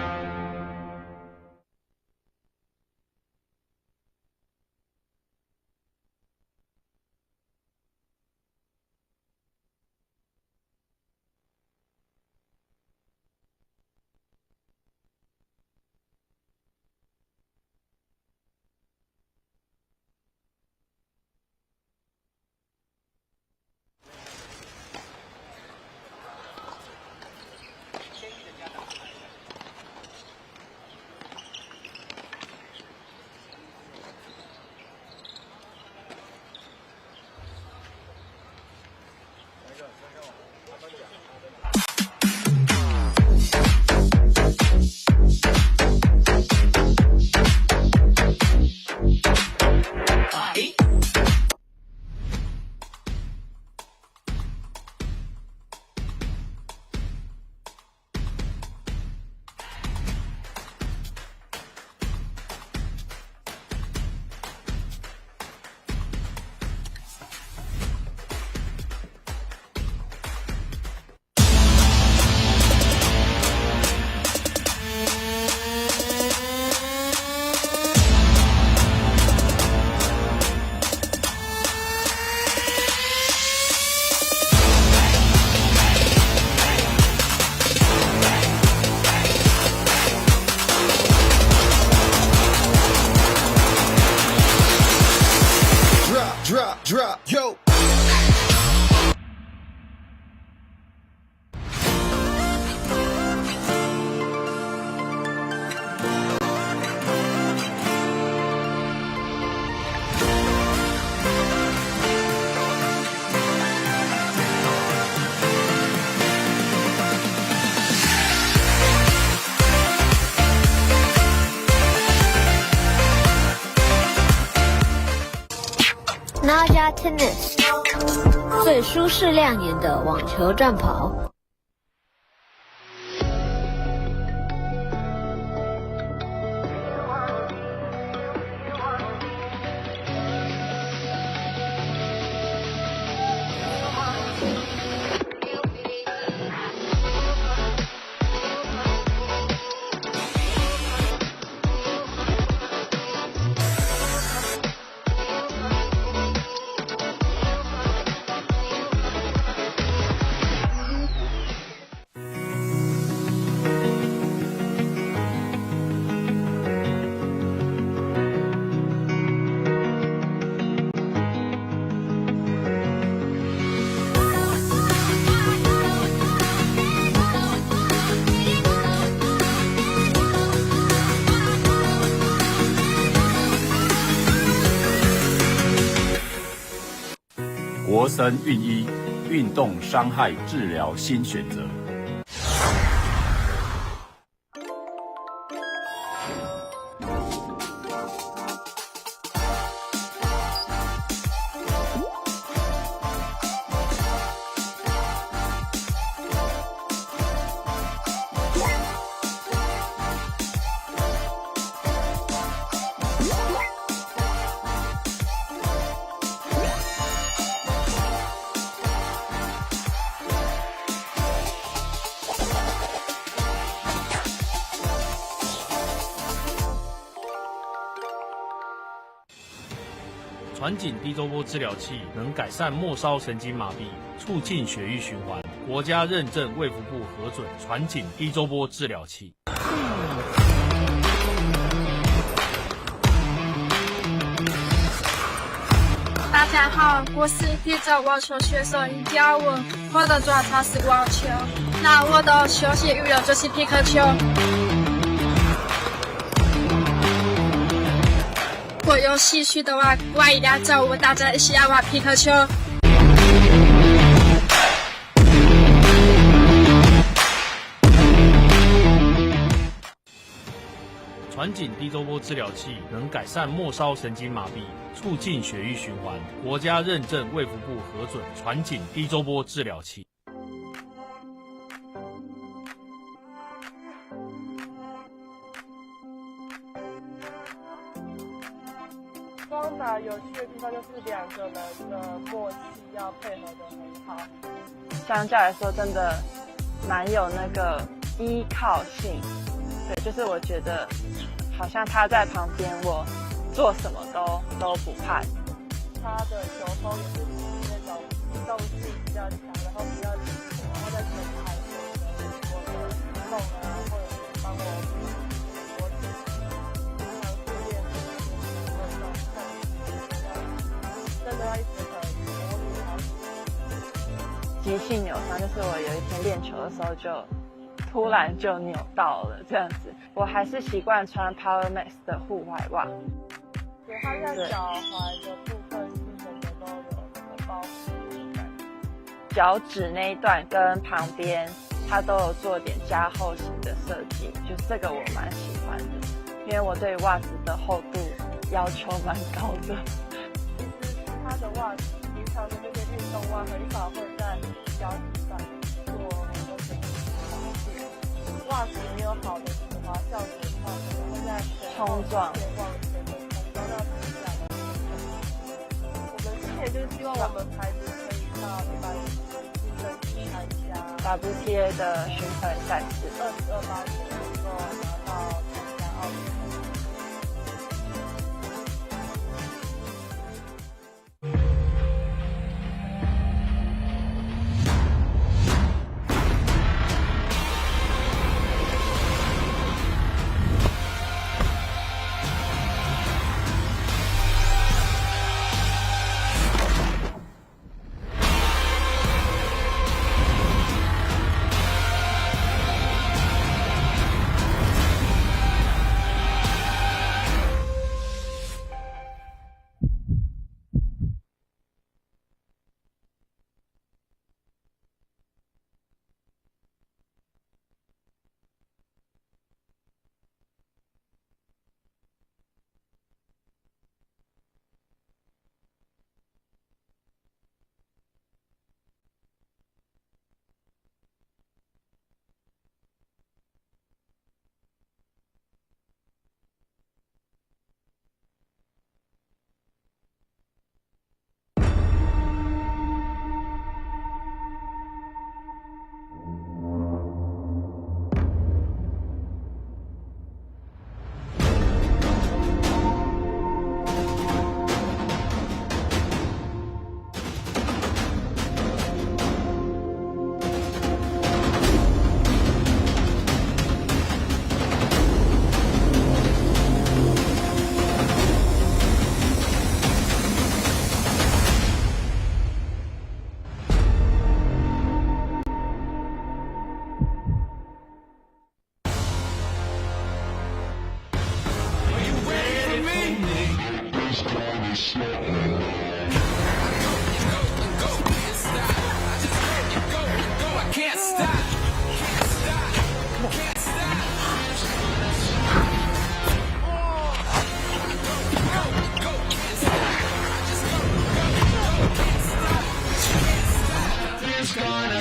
Drop, yo. 那家 Tennis 最舒适亮眼的网球战袍。国森运一，运动伤害治疗新选择。传紧低周波治疗器能改善末梢神经麻痹，促进血液循环。国家认证卫福部核准传紧低周波治疗器。大家好，我是低周网球选手尹嘉文，我的专长是网球，那我的休闲娱乐就是皮克球。我有兴趣的话，欢迎来找我，大家一起来玩皮克球。传紧低周波治疗器能改善末梢神经麻痹，促进血液循环。国家认证卫福部核准传紧低周波治疗器。双打有趣的地方就是两个人的默契要配合得很好，相较来说真的蛮有那个依靠性。对，就是我觉得好像他在旁边，我做什么都不怕。他的球风也是那种机动性比较强，然后比较灵活，然后在前排有我的动啊，或者是帮我经常训练的那种真的要一直很模拟好。急性扭伤就是我有一天练球的时候就突然就扭到了这样子，我还是习惯穿 Power Max 的户外袜。对，它在脚踝的部分是整个都有包覆感，脚趾那一段跟旁边它都有做点加厚型的设计，就这个我蛮喜欢的，因为我对袜子的厚度要求蛮高的。其实它的袜子平常的这些运动袜很少会在脚趾上做很多的袜子没有好的止滑效果的话，可能会在冲撞往前的冲撞到指甲的我们之前就是希望我们牌子可以到150竞争去参加 WTA 的巡回赛事，2028年能够拿到参加奥运。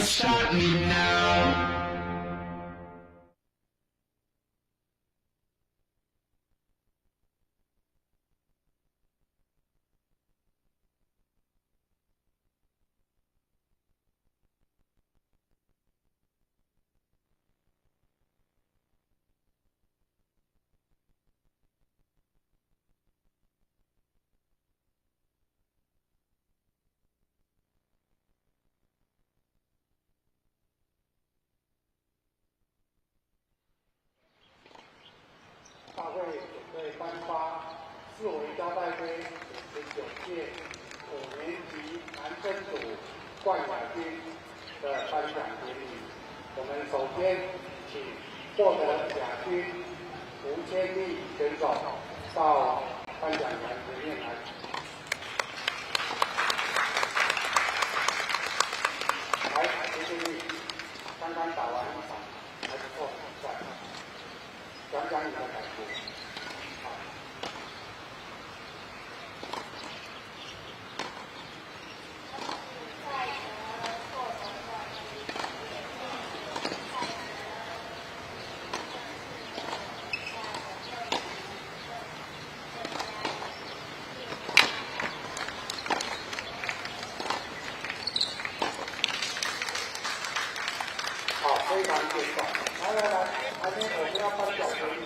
Stop me now. 大会准备颁发四维胶带杯19届5年级男生组冠亚军的颁奖典礼。我们首先请获得亚军吴千丽选手到颁奖台前面来。来，吴千丽，刚刚打完一场还不错比赛。讲讲你的感觉。好，所以非常简短。来，还没我们要颁奖给你。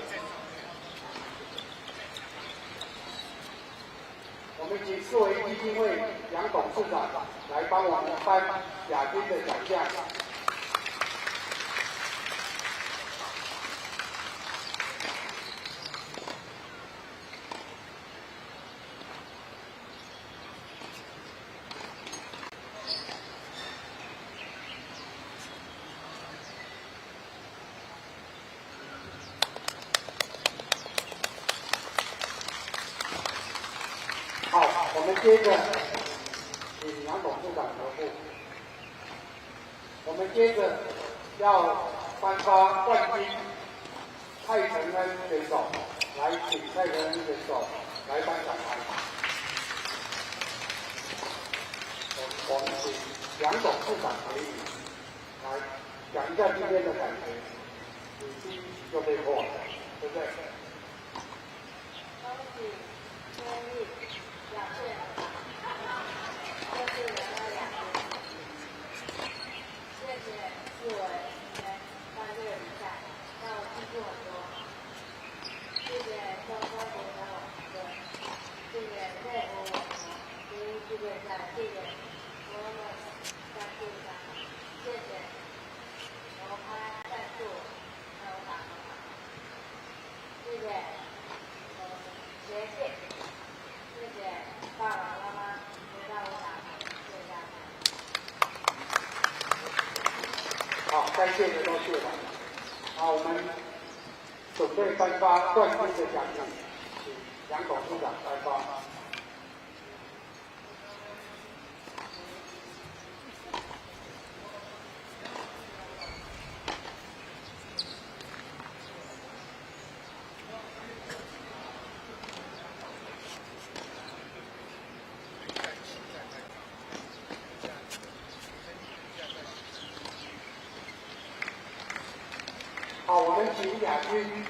我们请四维基金会杨董事长来帮我们颁亚军的奖项。好，我们接着请杨董事长回复。我们接着要颁发冠军蔡承恩选手，来请蔡承恩选手来颁奖牌。我们请杨董事长回应，来讲一下今天的感觉。你第一局就被破了，对不对？好，该谢的都谢了。好，我们准备颁发冠军的奖品，请杨董事长颁发。好，我们请亚军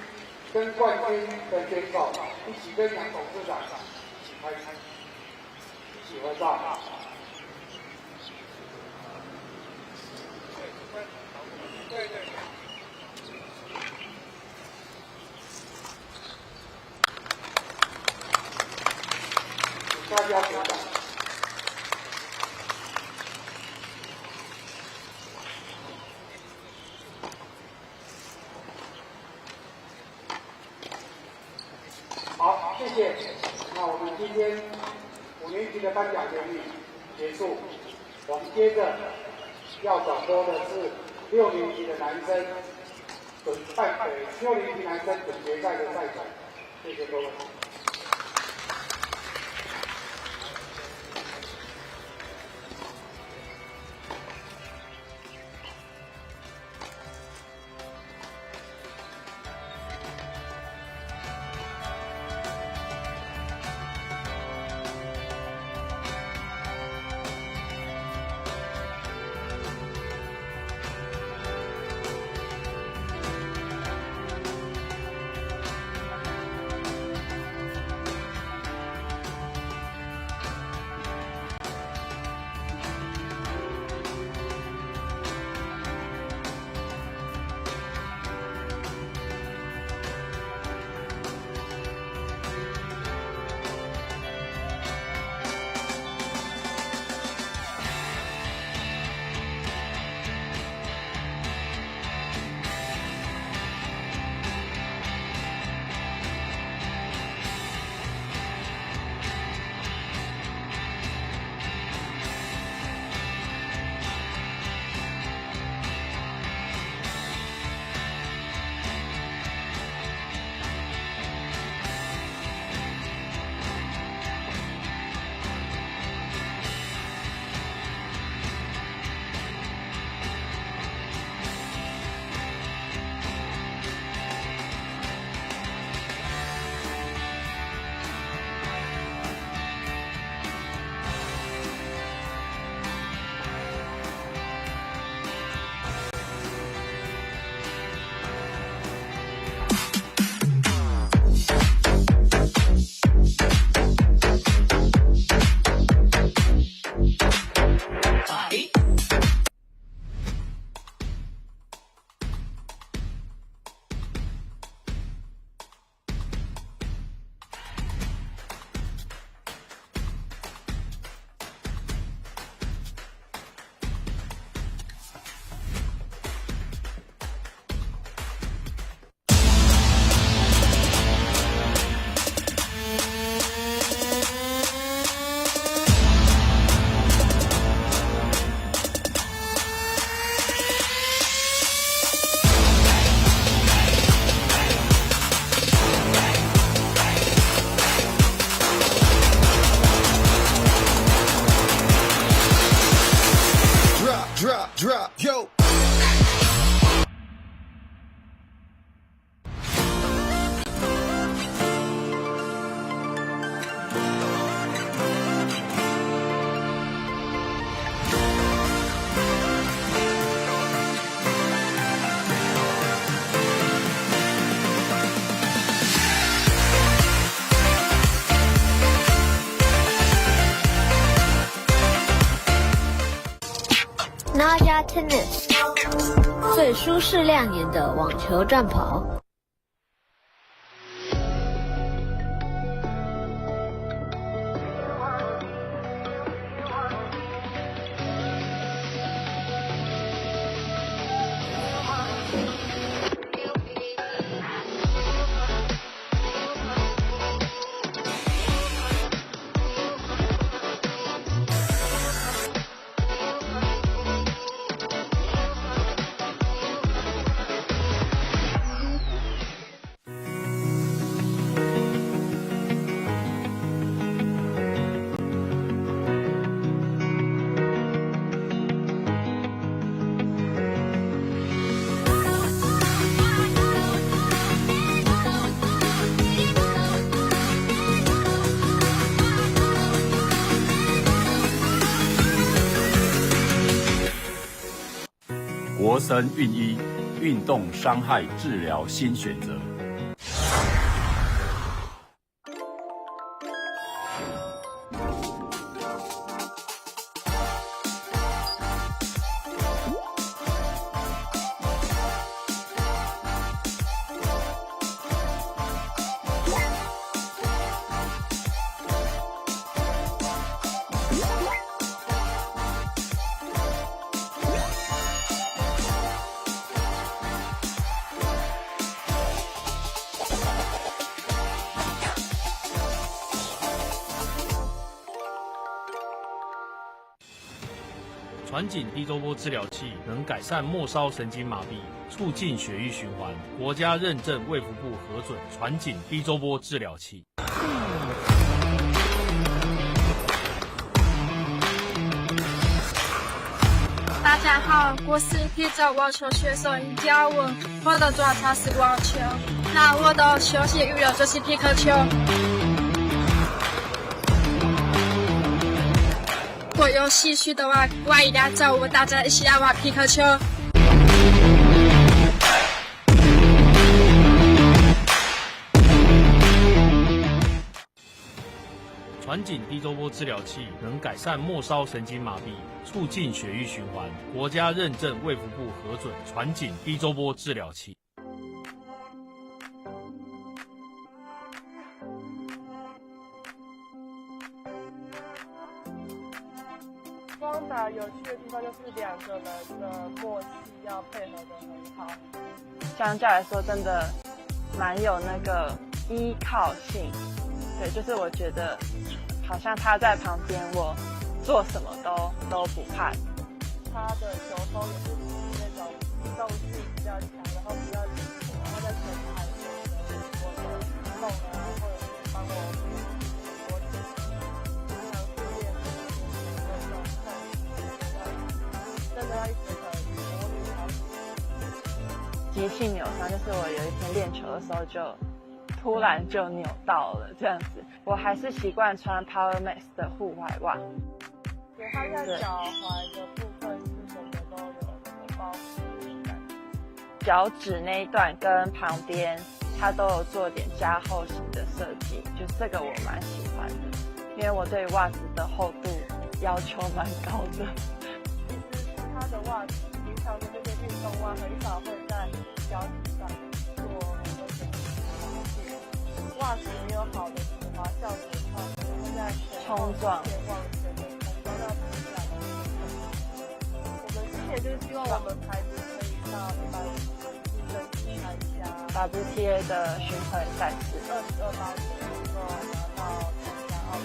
跟冠军的选手一起跟杨董事长一起拍拍，一起合照。对。请大家鼓掌。好，谢谢。那我们今天5年级的颁奖典礼结束，我们接着要转播的是6年级的男生6年级男生总决赛的赛程。谢谢各位。drop, yo. 那家 Tennis 最舒适亮眼的网球战袍。国森运一运动伤害治疗新选择。传紧低周波治疗器能改善末梢神经麻痹，促进血液循环。国家认证卫福部核准传紧低周波治疗器。大家好，我是皮特网球选手尹嘉文，我的专长是网球，那我的休闲娱乐就是皮克球。我有兴趣的话，欢迎来找我，大家一起来玩皮克球。传紧低周波治疗器能改善末梢神经麻痹，促进血液循环。国家认证卫福部核准传紧低周波治疗器。双打有趣的地方就是两个人的默契要配合得很好，相较来说真的蛮有那个依靠性。对，就是我觉得好像他在旁边，我做什么都不怕。他的球风也是属于那种机动性比较强，然后比较灵活，然后在前台我的梦啊，或者是帮我我经常训练那种真的要一直很模拟好。急性扭伤就是我有一天练球的时候就突然就扭到了这样子，我还是习惯穿 Power Max 的户外袜。对，它在脚踝的部分是什么都有包覆感，脚趾那一段跟旁边它都有做点加厚型的设计，就是这个我蛮喜欢的，因为我对袜子的厚度要求蛮高的。其实它的袜子平常的这些运动袜很少会在脚趾上做很多的袜子没有好的止滑效果的话，可能会在冲撞前往前的冲撞到比赛。我们之前就是希望我们牌子可以到150争取参加 WTA 的巡回赛事，22包能够拿到参加奥运。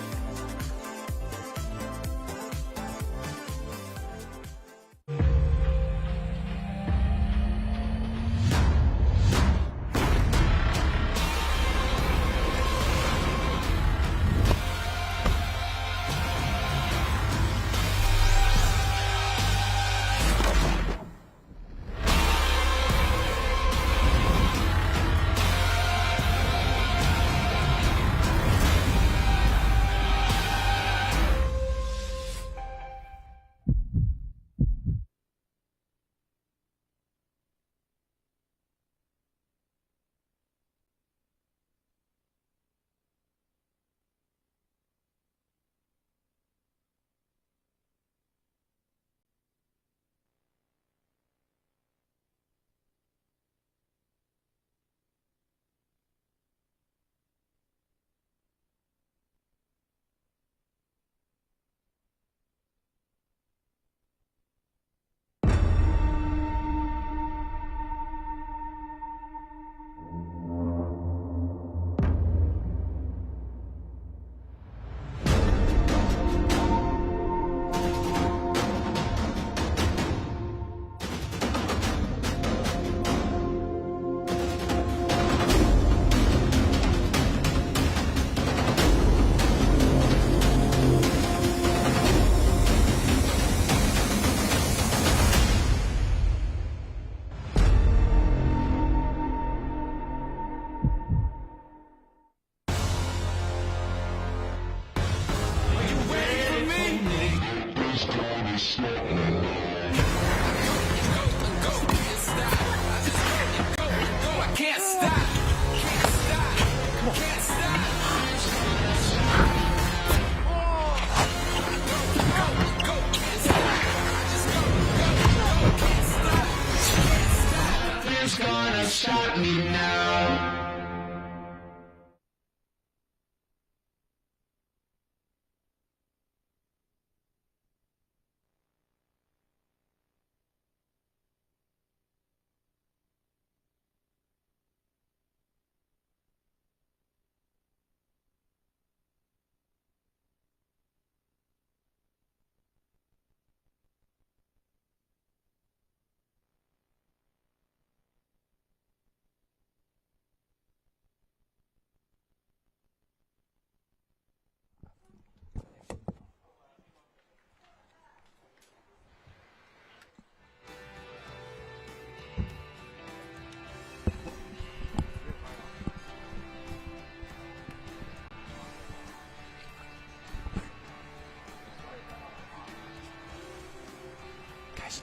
stop me now.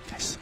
开始。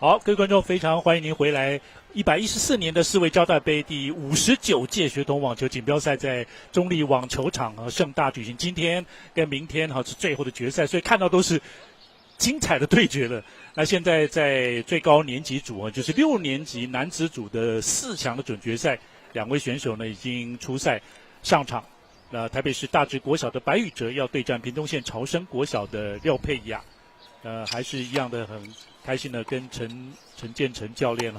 好，各位观众，非常欢迎您回来。114年的世卫交代杯第59届学童网球锦标赛在中立网球场盛大举行。今天跟明天是最后的决赛，所以看到都是精彩的对决了。那现在在最高年级组就是6年级男子组的4强的准决赛，2位选手呢已经出赛上场。台北市大直国小的白宇哲要对战屏东县朝生国小的廖佩雅。还是一样的很开心的跟陈建成教练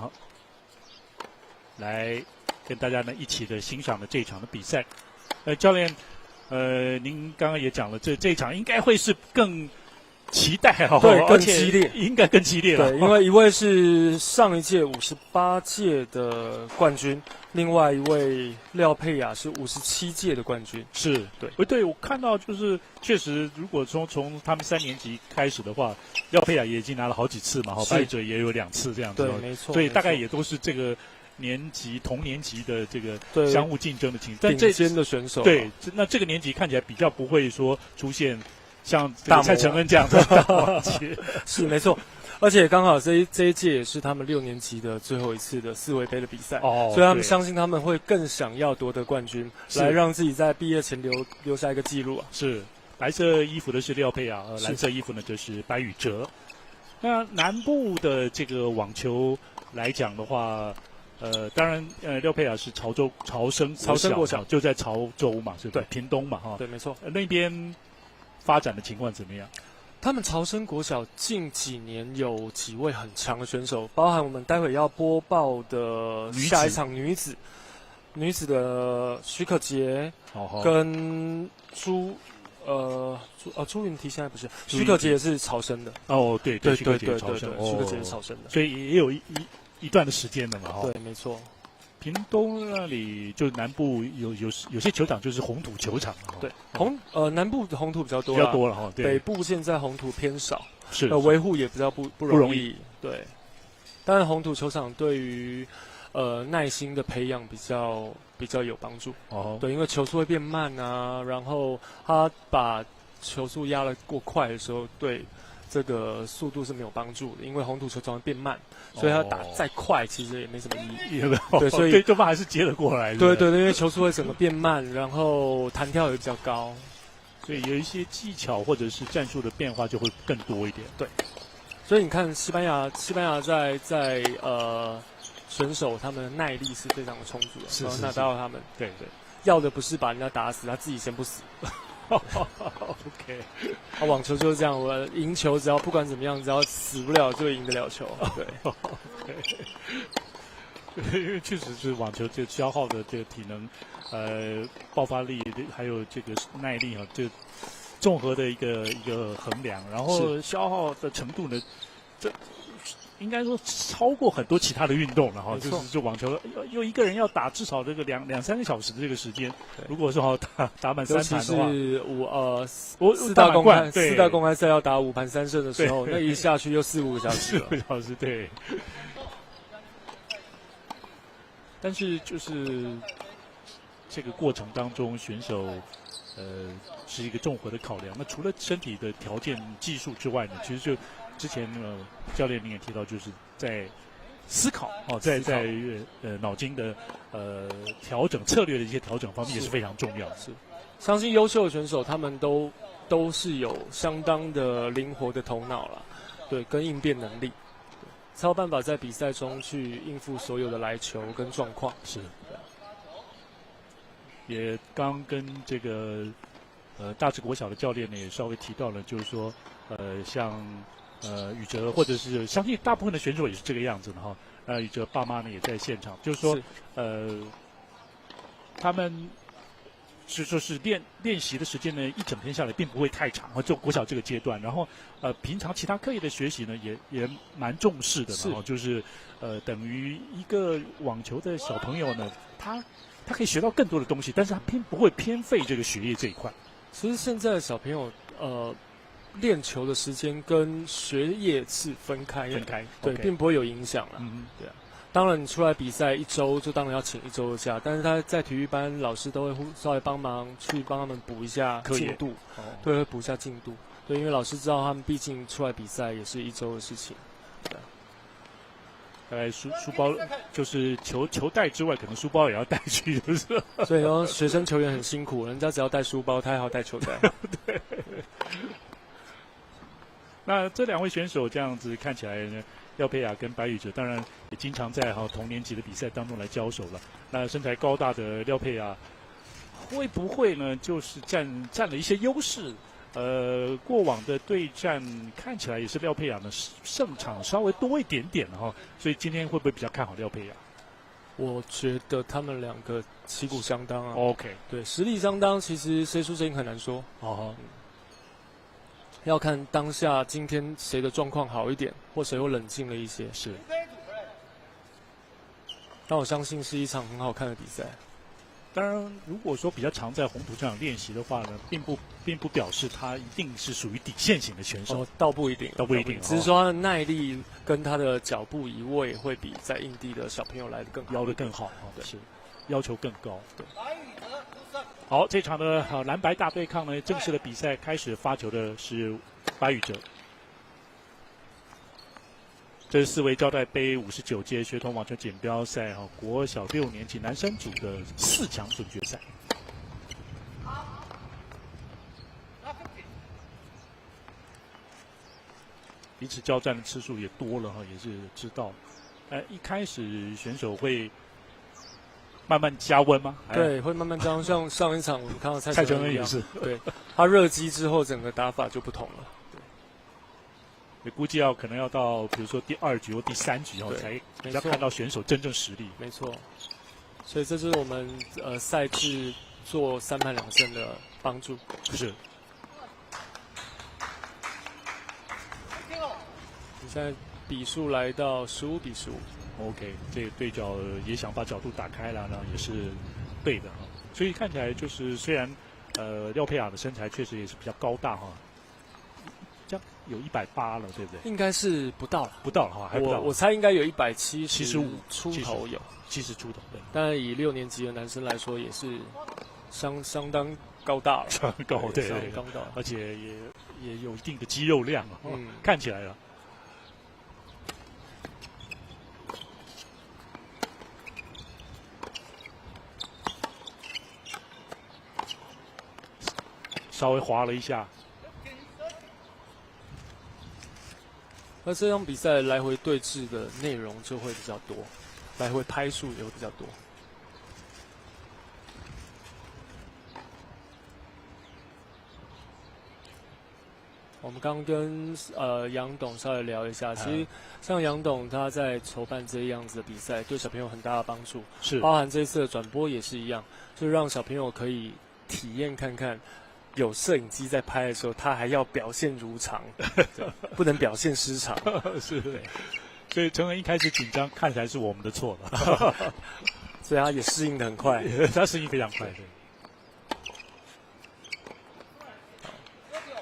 来跟大家呢一起的欣赏了这一场的比赛。教练，您刚刚也讲了，这一场应该会是更期待对，更激烈，应该更激烈了。对，因为一位是上一届58届的冠军，另外一位廖佩雅是57届的冠军。是，对，我看到就是确实，如果从他们3年级开始的话，廖佩雅也已经拿了好几次嘛，白宇哲也有2次这样子。对，没错。所以大概也都是这个同年级的这个相互竞争的情况。顶尖的选手。对，那这个年级看起来比较不会说出现像蔡承恩这样的大王节。是没错。而且刚好这一届也是他们6年级的最后一次的世卫杯的比赛，所以他们相信他们会更想要夺得冠军，来让自己在毕业前留下一个记录啊。是，白色衣服的是廖佩雅，蓝色衣服呢就是白宇哲。那南部的这个网球来讲的话，当然廖佩雅是潮生国小，就在潮州嘛，是吧？对，屏东嘛，对，没错。那边发展的情况怎么样？他们潮生国小近几年有几位很强的选手，包含我们待会要播报的下一场女子的许可杰跟朱云缇现在不是，许可杰也是潮生的。哦，对，许可杰潮生，许可杰是潮生的，所以也有一段的时间了嘛。对，没错。屏东那里就是南部有些球场就是红土球场，对，南部的红土比较多了哈，北部现在红土偏少，是维护也比较不容易，对。当然红土球场对于耐心的培养比较有帮助对，因为球速会变慢啊，然后他把球速压得过快的时候，对这个速度是没有帮助的，因为红土球场会变慢，所以他打再快其实也没什么意义。对，所以对方还是接得过来。对，因为球速会整个变慢，然后弹跳也比较高，所以有一些技巧或者是战术的变化就会更多一点。对，所以你看西班牙在选手他们的耐力是非常的充足的，是那到他们对，要的不是把人家打死，他自己先不死。OK， 网球就是这样，我赢球只要不管怎么样，只要死不了就赢得了球。对。因为确实是网球这消耗的这个体能，爆发力还有这个耐力啊，这综合的一个衡量，然后消耗的程度呢，这应该说超过很多其他的运动了哈。就是网球又一个人要打至少这个两三个小时的这个时间，如果说打满3盘的话，四大公开赛要打5盘3胜的时候，那一下去又4-5个小时了。4-5个小时，对。但是就是这个过程当中，选手是一个综合的考量。那除了身体的条件、技术之外呢，其实就之前教练您也提到，就是在思考在脑筋的调整策略的一些调整方面也是非常重要的。是，相信优秀的选手他们都是有相当的灵活的头脑了，对，跟应变能力。才有办法在比赛中去应付所有的来球跟状况。是，也刚跟这个大智国小的教练呢也稍微提到了，就是说像宇哲或者是相信大部分的选手也是这个样子的哈。宇哲爸妈呢也在现场，就是说他们。就是练习的时间呢，一整天下来并不会太长，就国小这个阶段。然后平常其他课业的学习呢，也蛮重视的。然后就是等于一个网球的小朋友呢，他可以学到更多的东西，但是他不会偏废这个学业这一块。其实现在的小朋友练球的时间跟学业是分开，对，并不会有影响了。对啊。当然，你出来比赛1周，就当然要请1周的假。但是他在体育班，老师都会稍微帮忙去帮他们补一下进度，对，会补一下进度。对，因为老师知道他们毕竟出来比赛也是1周的事情。大概书包就是球袋之外，可能书包也要带去，就是。所以说，学生球员很辛苦，人家只要带书包，他还要带球袋。对。那这2位选手这样子看起来呢？廖佩雅跟白宇哲当然也经常在同年级的比赛当中来交手了。那身材高大的廖佩雅会不会呢？就是占了一些优势。过往的对战看起来也是廖佩雅呢胜场稍微多一点点的哈。所以今天会不会比较看好廖佩雅？我觉得他们2个旗鼓相当啊。OK， 对，实力相当，其实谁输谁赢很难说。要看当下今天谁的状况好一点，或谁又冷静了一些。是，但我相信是一场很好看的比赛。当然，如果说比较常在红土这样练习的话呢，并不表示他一定是属于底线型的选手。倒不一定，只是说他的耐力跟他的脚步移位会比在硬地的小朋友来得更好，腰得更好，是要求更高。对。好，这场的蓝白大对抗呢，正式的比赛开始，发球的是白宇哲。这是4维胶带杯59届学童网球锦标赛国小6年级男生组的4强准决赛。彼此交战的次数也多了也是知道。一开始选手会慢慢加温吗？对，会慢慢加温。像上一场我们看到蔡成恩也是，对，他热机之后，整个打法就不同了。也估计可能要到比如说第2局或第3局才比较看到选手真正实力。没错，所以这就是我们赛制做3盘2胜的帮助。是。你现在比数来到15比15。OK， 这个对角也想把角度打开了，那也是对的所以看起来就是虽然廖佩雅的身材确实也是比较高大这样有180了，对不对？应该是不到了，还不到。我猜应该有175出头有，70出头。对，但以6年级的男生来说，也是相当高大了，相当高，对，高大，而且也有一定的肌肉量看起来了。稍微滑了一下，那这场比赛来回对峙的内容就会比较多，来回拍数也会比较多。我们刚跟杨董稍微聊一下，其实像杨董他在筹办这样子的比赛，对小朋友很大的帮助，是包含这一次的转播也是一样，就让小朋友可以体验看看，有摄影机在拍的时候，他还要表现如常，不能表现失常，是，所以陈恩一开始紧张，看起来是我们的错了，所以他也适应得很快，他适应非常快，对。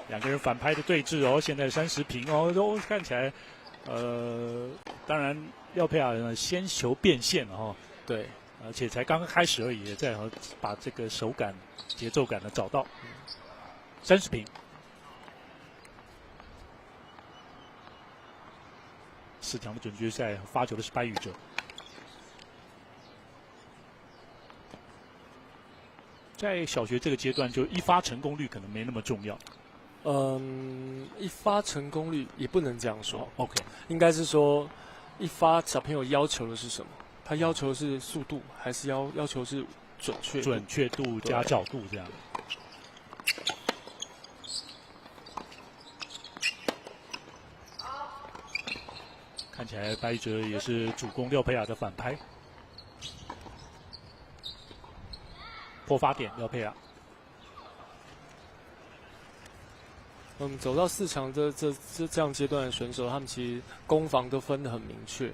两个人反拍的对峙哦，现在30平哦，都看起来，当然廖佩雅呢先求变现了哦，对，而且才刚刚开始而已，也在把这个手感、节奏感呢找到，30平。4强的准决赛发球的是白宇哲。在小学这个阶段，就一发成功率可能没那么重要。一发成功率也不能这样说。OK， 应该是说，一发小朋友要求的是什么？他要求的是速度，还是要求是准确度？准确度加角度这样。看起来白哲也是主攻廖佩雅的反拍，破发点廖佩雅。走到4强这样阶段的选手，他们其实攻防都分得很明确。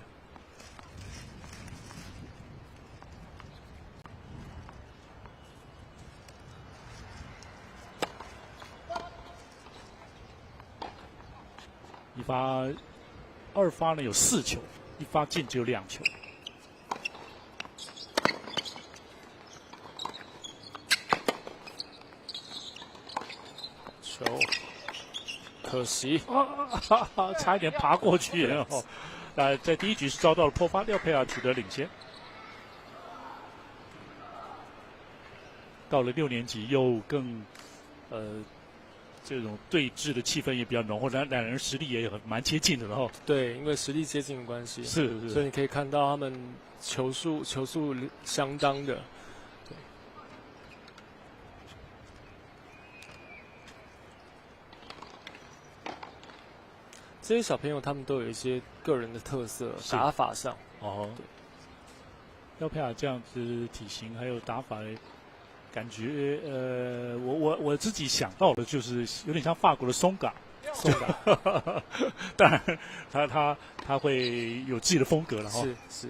一发2发呢有4球，一发进只有2球。球。可惜差一点爬过去哦。在第一局是遭到了破发，廖佩雅取得领先。到了6年级又更这种对峙的气氛也比较浓厚，两人实力也蛮接近的，然后对，因为实力接近的关系，是，所以你可以看到他们球速相当的。这些小朋友他们都有一些个人的特色，打法上。哦，廖佩雅这样子体型还有打法，感觉我自己想到的就是有点像法国的松嘎。当然他会有自己的风格了哈。是。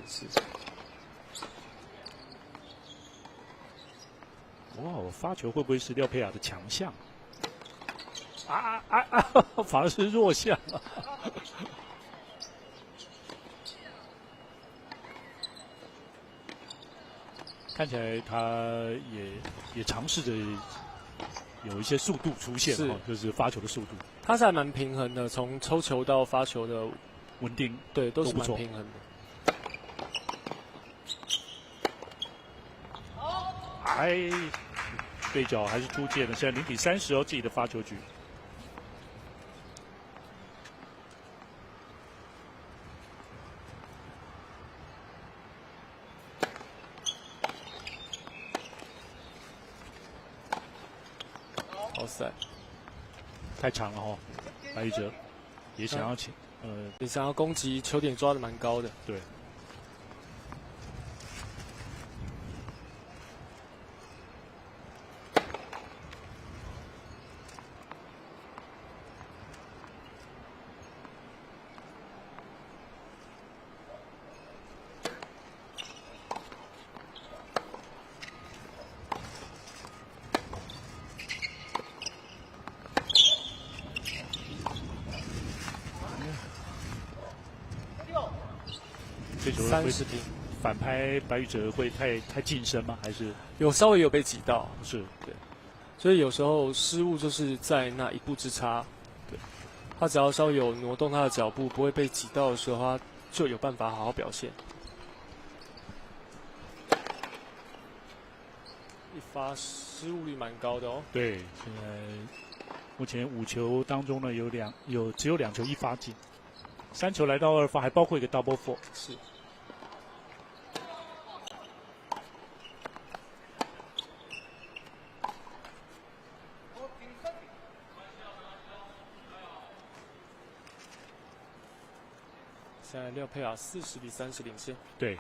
哇，发球会不会是廖佩雅的强项？反而是弱项。看起来他也尝试着有一些速度出现，就是发球的速度。他是还蛮平衡的，从抽球到发球的稳定，对，都是蛮平衡的。对角还是出界的，现在0比30哦，自己的发球局。好赛，太长了哦，白宇哲也想要也想要攻击，球点抓的蛮高的，对。30平，反拍白宇哲会太近身吗？还是稍微有被挤到？是，对。所以有时候失误就是在那一步之差。对，他只要稍微有挪动他的脚步，不会被挤到的时候，他就有办法好好表现。一发失误率蛮高的哦。对，现在目前5球当中呢，只有2球1发进，3球来到2发，还包括一个 double four。是。现在廖佩雅40-30领先。对。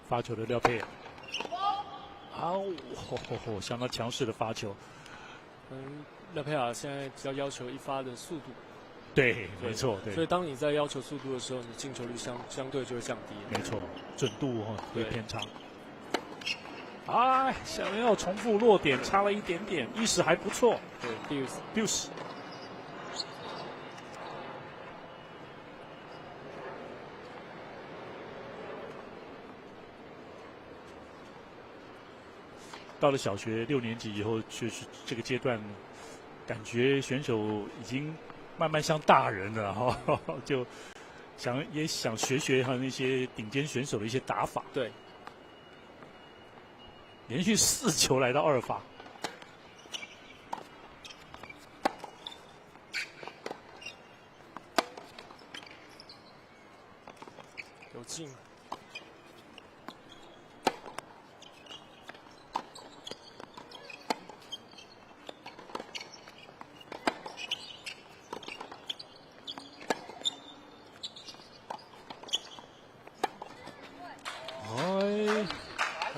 发球的廖佩雅，好，相当强势的发球。廖佩雅现在比较要求一发的速度。对，没错，对。所以当你在要求速度的时候，你进球率相对就会降低。没错，准度会偏差。哎，想要重复落点，差了一点点，意识还不错。对 ，Deuce。到了小学6年级以后，就是这个阶段，感觉选手已经慢慢像大人了哈，就也想学那些顶尖选手的一些打法。对，连续4球来到2发，有进。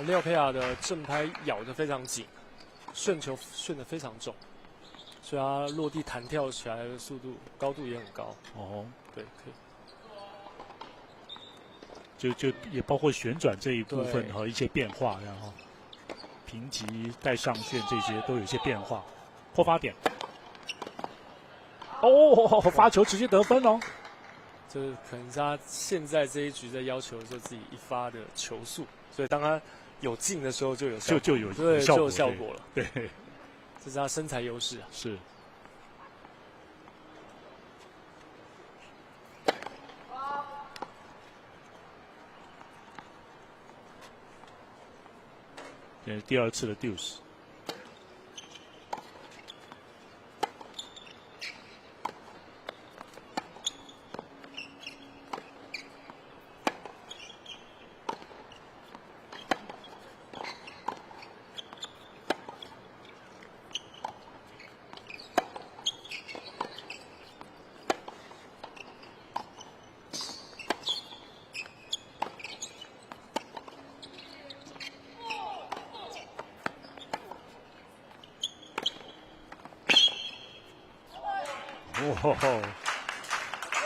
廖佩雅的正拍咬得非常紧，顺球顺得非常重，所以他落地弹跳起来的速度、高度也很高。哦，对，可以。就也包括旋转这一部分和一些变化，然后平击带上旋这些都有一些变化。破发点，哦，发球直接得分哦。这可能是他现在这一局在要求的时候自己一发的球速，所以当他有进的时候就有效果，就有效果了。对，这是他身材优势啊。是。这是第2次的 deuce。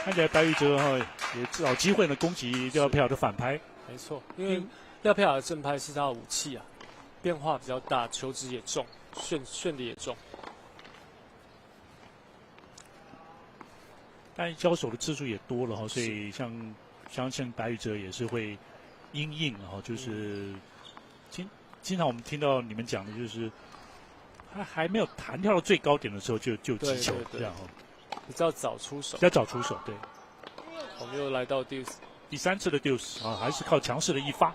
看起来白玉哲也找机会呢攻击廖佩雅的反拍。没错，因为廖佩雅的正拍是他的武器啊，变化比较大，球质也重，旋的也重。但交手的次数也多了哈，所以像白玉哲也是会因应哈，就是经常我们听到你们讲的就是他还没有弹跳到最高点的时候就击球这样哈。比较早出手，对。我们又来到第3次的 deuce 啊，还是靠强势的一发。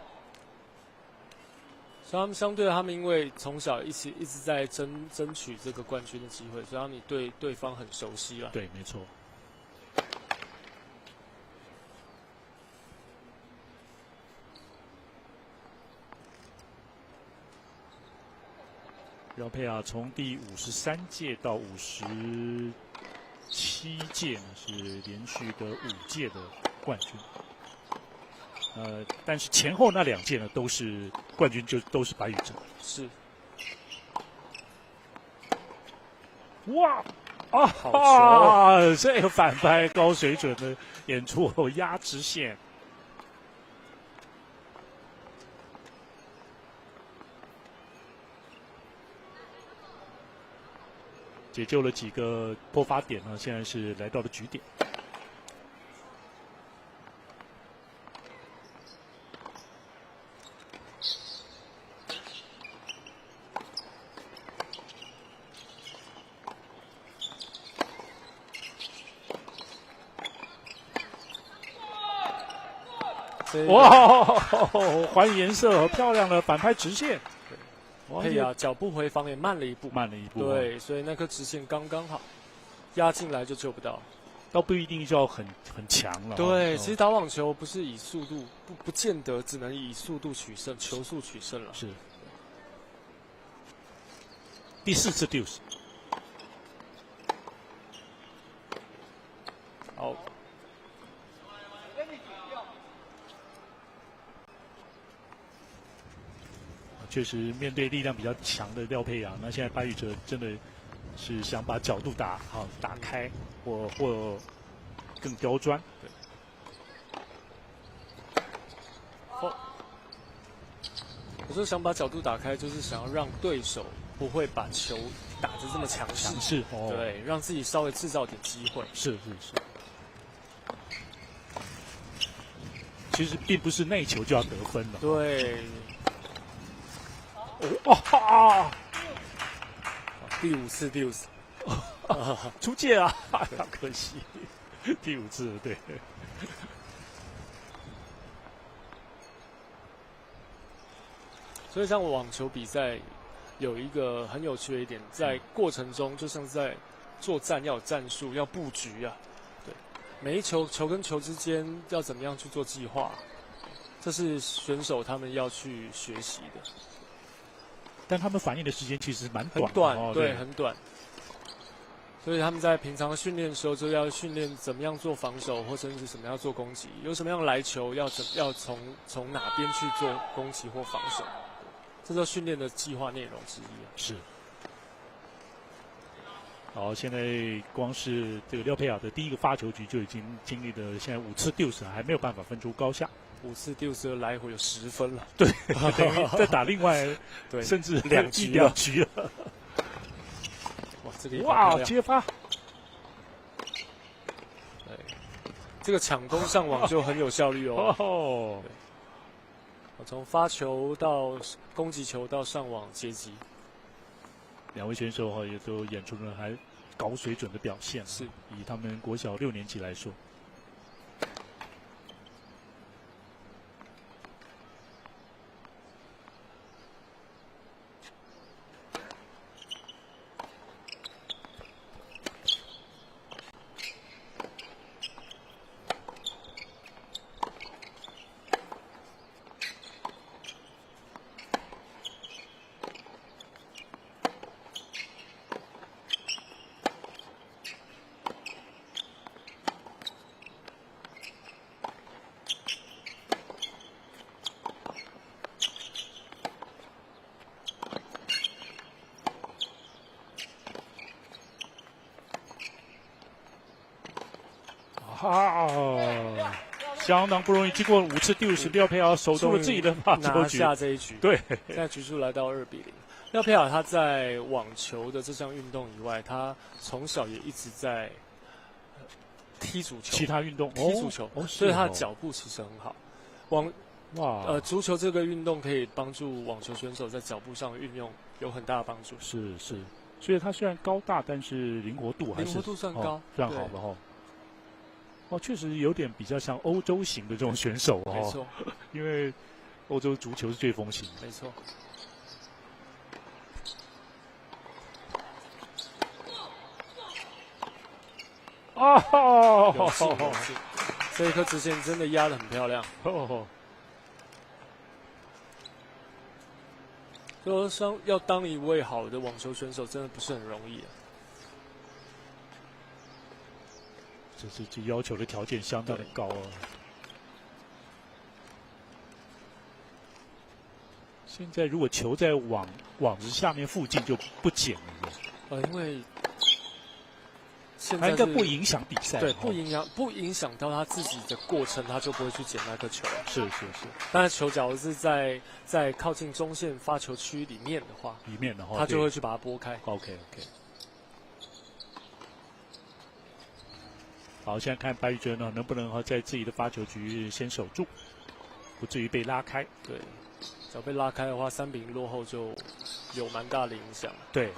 所以相对他们因为从小一直在争取这个冠军的机会，所以他们对方很熟悉了。对，没错。廖佩雅从第53届到57届呢，是连续得5届的冠军。但是前后那2届呢，都是冠军，都是白玉哲。是。哇！好球！这个反拍高水准的演出后压直线。解救了几个破发点呢，现在是来到了局点。哇，还颜色，漂亮的反拍直线。佩雅脚步回防也慢了一步，对，所以那颗直线刚刚好，压进来就救不到。倒不一定就要很强了。对，其实打网球不是以速度，不见得只能以速度取胜，球速取胜了。是。第4次 deuce。好。确实，面对力量比较强的廖佩阳，那现在白宇哲真的是想把角度打开，或更刁钻。对。我说想把角度打开，就是想要让对手不会把球打得这么强势，对，让自己稍微制造点机会。是。其实并不是内球就要得分了。对。第5次 deuce， 出界啊，可惜。第5次，对。所以像网球比赛有一个很有趣的一点，在过程中就像在作战要有战术，要布局啊。对，每一球跟球之间要怎么样去做计划，这是选手他们要去学习的。但他们反应的时间其实蛮短，很短，对，很短。所以他们在平常训练的时候就要训练怎么样做防守，或甚至什么样做攻击，有什么样来球要从哪边去做攻击或防守。这是训练的计划内容之一啊。是。好，现在光是这个廖佩雅的第一个发球局就已经经历了现在5次 deuce， 还没有办法分出高下。5次 deuce 来回有10分了。对，等于再打另外对甚至2局了。哇，这个哇，接发。对，这个抢攻上网就很有效率哦。从发球到攻击球到上网接击，两位选手也都演出了还高水准的表现。是以他们国小6年级来说。相当不容易，经过5次deuce，廖佩雅守住了自己的发球局，拿下这一局。对，现在局数来到2-0。廖佩雅他在网球的这项运动以外，他从小也一直在踢足球，其他运动踢足球，所以他的脚步其实很好。足球这个运动可以帮助网球选手在脚步上运用有很大的帮助。是，所以他虽然高大，但是灵活度算高，算好的哈。确实有点比较像欧洲型的这种选手没错，因为欧洲足球是最风行的。没错。有戏，这一颗直线真的压得很漂亮。说要当一位好的网球选手，真的不是很容易啊。这要求的条件相当的高啊！现在如果球在网子下面附近就不捡了，因为现在应该不影响比赛，对，不影响到他自己的过程，他就不会去捡那颗球。是。但是球假如是在靠近中线发球区里面的话，他就会去把它拨开。OK。好，现在看白宇哲呢，能不能在自己的发球局先守住，不至于被拉开。对，只要被拉开的话，3-0落后就有蛮大的影响。对。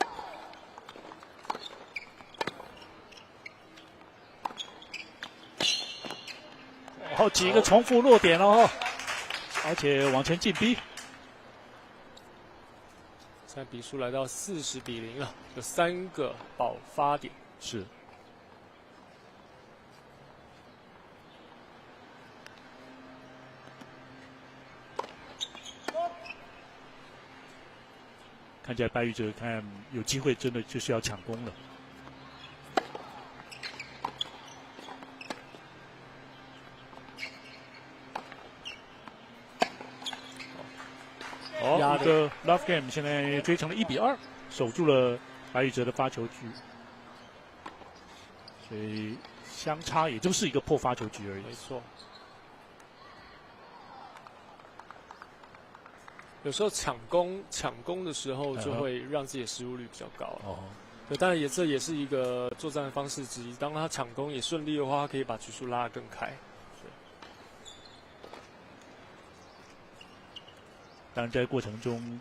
好几个重复落点了而且往前进逼。现在比数来到40-0了，有3个爆发点。是。看起来白宇哲看有机会，真的就是要抢攻了。哦，一个 love game 现在追成了1-2，守住了白宇哲的发球局，所以相差也就是一个破发球局而已。没错。有时候抢攻的时候，就会让自己的失误率比较高。哦，对，当然这也是一个作战的方式之一。当他抢攻也顺利的话，他可以把局数拉得更开。当然，在过程中，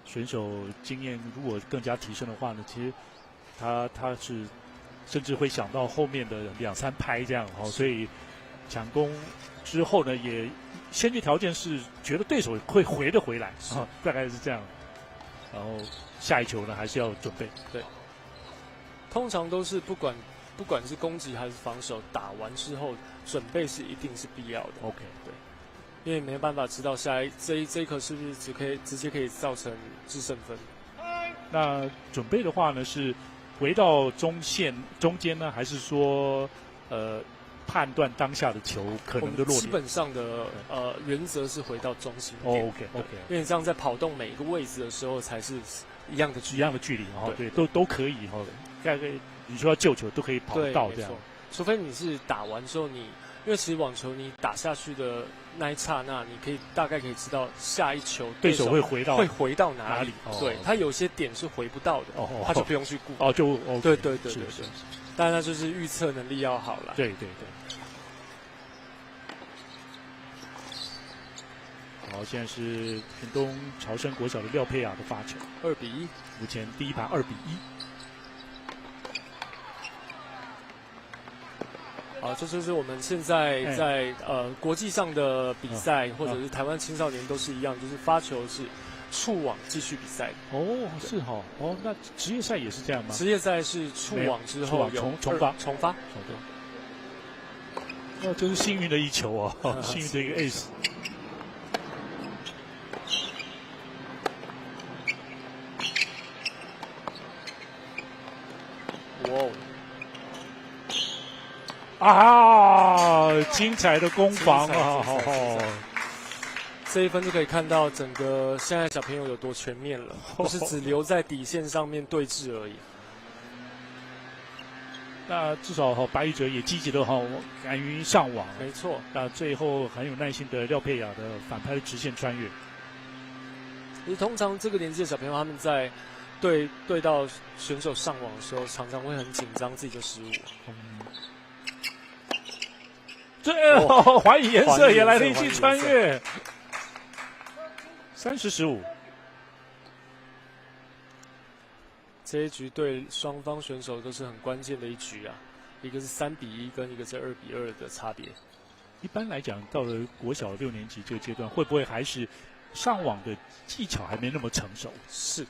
选手经验如果更加提升的话呢，其实他是甚至会想到后面的2-3拍这样所以抢攻之后呢，也先决条件是觉得对手会回得回来大概是这样。然后下一球呢，还是要准备。对，通常都是不管是攻击还是防守，打完之后准备是一定是必要的。OK， 对。因为没办法知道这一颗是不是直接可以造成制胜分。那准备的话呢，是回到中间呢，还是说判断当下的球可能的落点？基本上的原则是回到中心点。OK， 因为这样在跑动每一个位置的时候才是一样的距离对，都可以大概你说要救球都可以跑到这样。除非你是打完之后因为其实网球你打下去的那一刹那，你大概可以知道下一球对手会回到哪里。对，他有些点是回不到的，他就不用去顾。对。当然，那就是预测能力要好了。对。好，现在是屏东朝生国小的廖佩雅的发球，2-1，目前第一盘2-1。这就是我们现在在国际上的比赛，或者是台湾青少年都是一样，就是发球是触网继续比赛。是那职业赛也是这样吗？职业赛是触网之后有重发。真是幸运的一球幸运的一个 ace。精彩的攻防这一分就可以看到整个现在小朋友有多全面了，不是只留在底线上面对峙而已。那至少白宇哲也积极的敢于上网，没错。那最后很有耐心的廖佩雅的反拍直线穿越。其实通常这个年纪的小朋友，他们在对到选手上网的时候，常常会很紧张自己的失误。环宇颜色也来了一记穿越，30-15。这一局对双方选手都是很关键的一局啊，一个是3-1，跟一个是2-2的差别。一般来讲，到了国小6年级这个阶段，会不会还是上网的技巧还没那么成熟？是，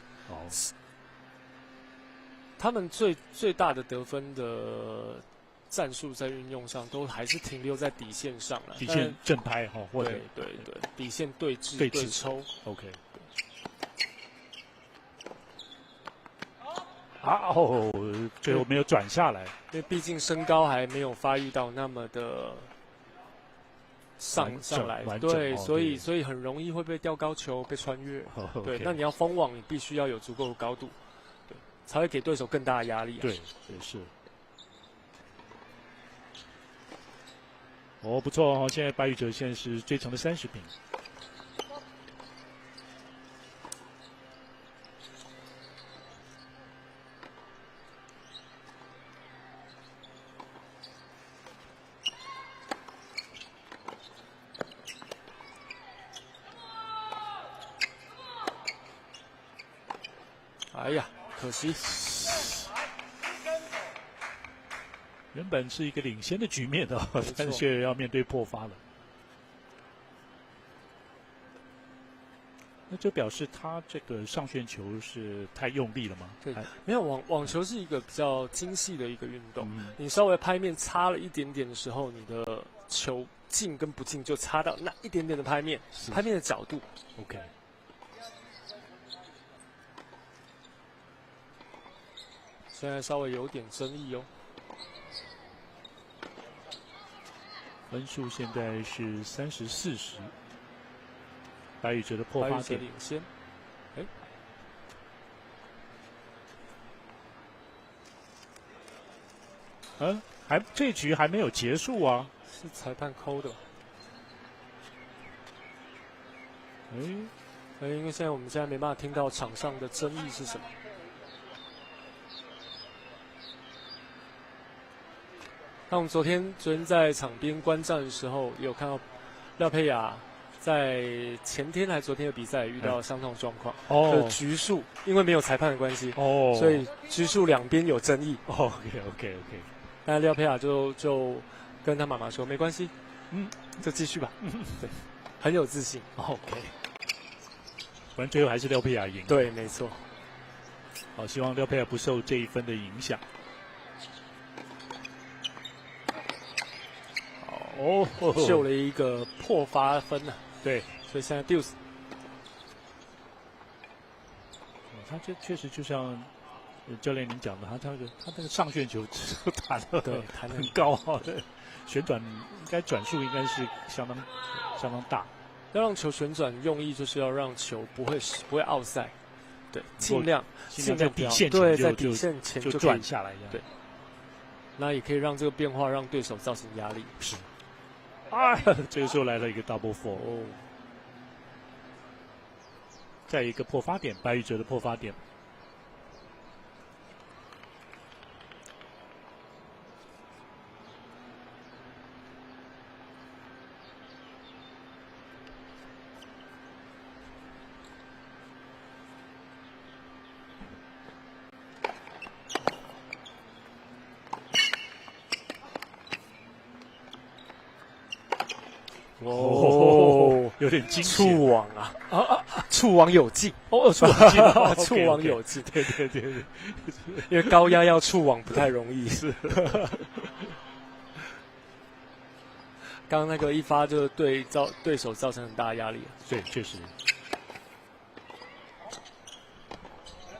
他们最大的得分的战术在运用上都还是停留在底线上了，底线正拍或者对，底线对峙对抽 ，OK。最后没有转下来，因为毕竟身高还没有发育到那么的上来，对，所以很容易会被吊高球被穿越，对，那你要封网，你必须要有足够的高度，对，才会给对手更大的压力。对，是。不错现在白宇哲现在是追成了30平。哎呀，可惜。原本是一个领先的局面的，但是却要面对破发了。那就表示他这个上旋球是太用力了吗？对，没有网球是一个比较精细的一个运动，你稍微拍面差了一点点的时候，你的球进跟不进就差到那一点点的拍面的角度。OK。现在稍微有点争议哦。分数现在是30-40，白宇哲的破发点领先。这局还没有结束啊，是裁判扣的吧？因为现在我们现在没办法听到场上的争议是什么。那我们昨天在场边观战的时候，也有看到廖佩雅在前天还昨天的比赛遇到相同状况，的局数因为没有裁判的关系，所以局数两边有争议。OK。那廖佩雅就跟他妈妈说没关系，就继续吧，对，很有自信。OK， 反正最后还是廖佩雅赢。对，没错。好，希望廖佩雅不受这一分的影响。秀了一个破发分啊！对，所以现在 deuce。他这确实就像教练您讲的，他那个上旋球弹得很高啊，旋转应该转速应该是相当大。要让球旋转，用意就是要让球不会 outside， 对，尽量在底线对，在底线前就转下来，对。那也可以让这个变化让对手造成压力。是。这个时候来了一个 double four， 再一个破发点，白宇哲的破发点。有点惊险，触网啊！触网有劲触网进了，触网有劲，对，因为高压要触网不太容易。是，刚刚那个一发就对手造成很大的压力。对，确实。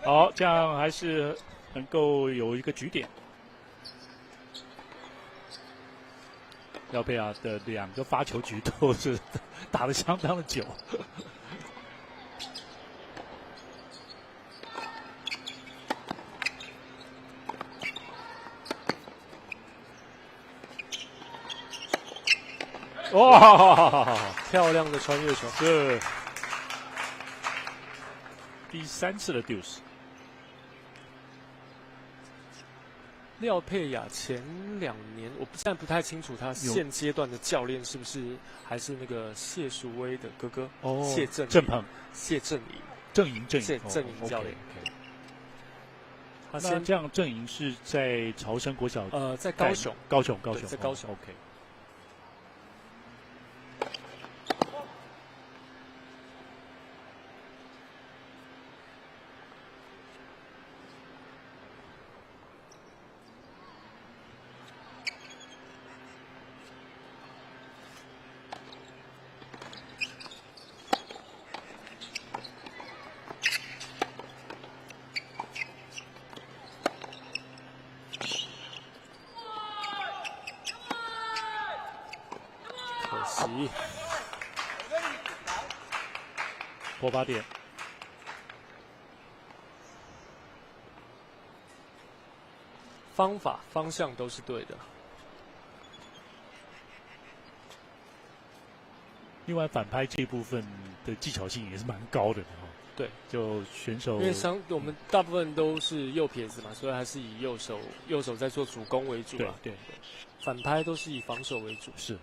好，这样还是能够有一个局点。廖佩雅的2个发球局都是打得相当的久。哇，漂亮的穿越球，是第3次的 deuce。廖佩雅前2年，我现在不太清楚他现阶段的教练是不是还是那个谢淑薇的哥哥谢正鹏、谢正莹、郑莹教练。那这样郑莹是在朝生国小，在高雄，在高雄。OK。破发点，方法方向都是对的。另外反拍这一部分的技巧性也是蛮高的对，就选手因为我们大部分都是右撇子嘛，所以还是以右手在做主攻为主啊。对，反拍都是以防守为主。是。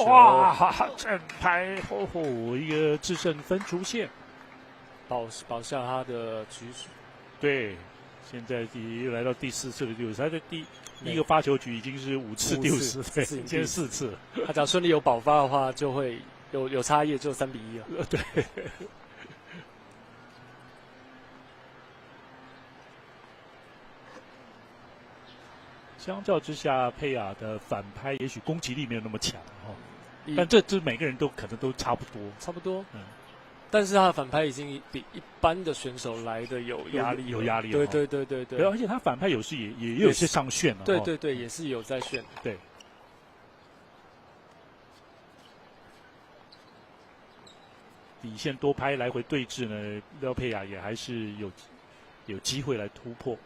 哇！正拍一个制胜分出现，保下他的局数。对，现在又来到第4次的丢失，他的第一个发球局已经是5次丢失，对，现在4次。他只要顺利有保发的话，就会有差异，就3比1了。对。相较之下，佩雅的反拍也许攻击力没有那么强但这每个人都可能都差不多，差不多。但是他的反拍已经比一般的选手来的有压力，有压力。对。而且他反拍有时也有些上旋了。对，也是有在旋。对。底线多拍来回对峙呢，廖佩雅也还是有机会来突破。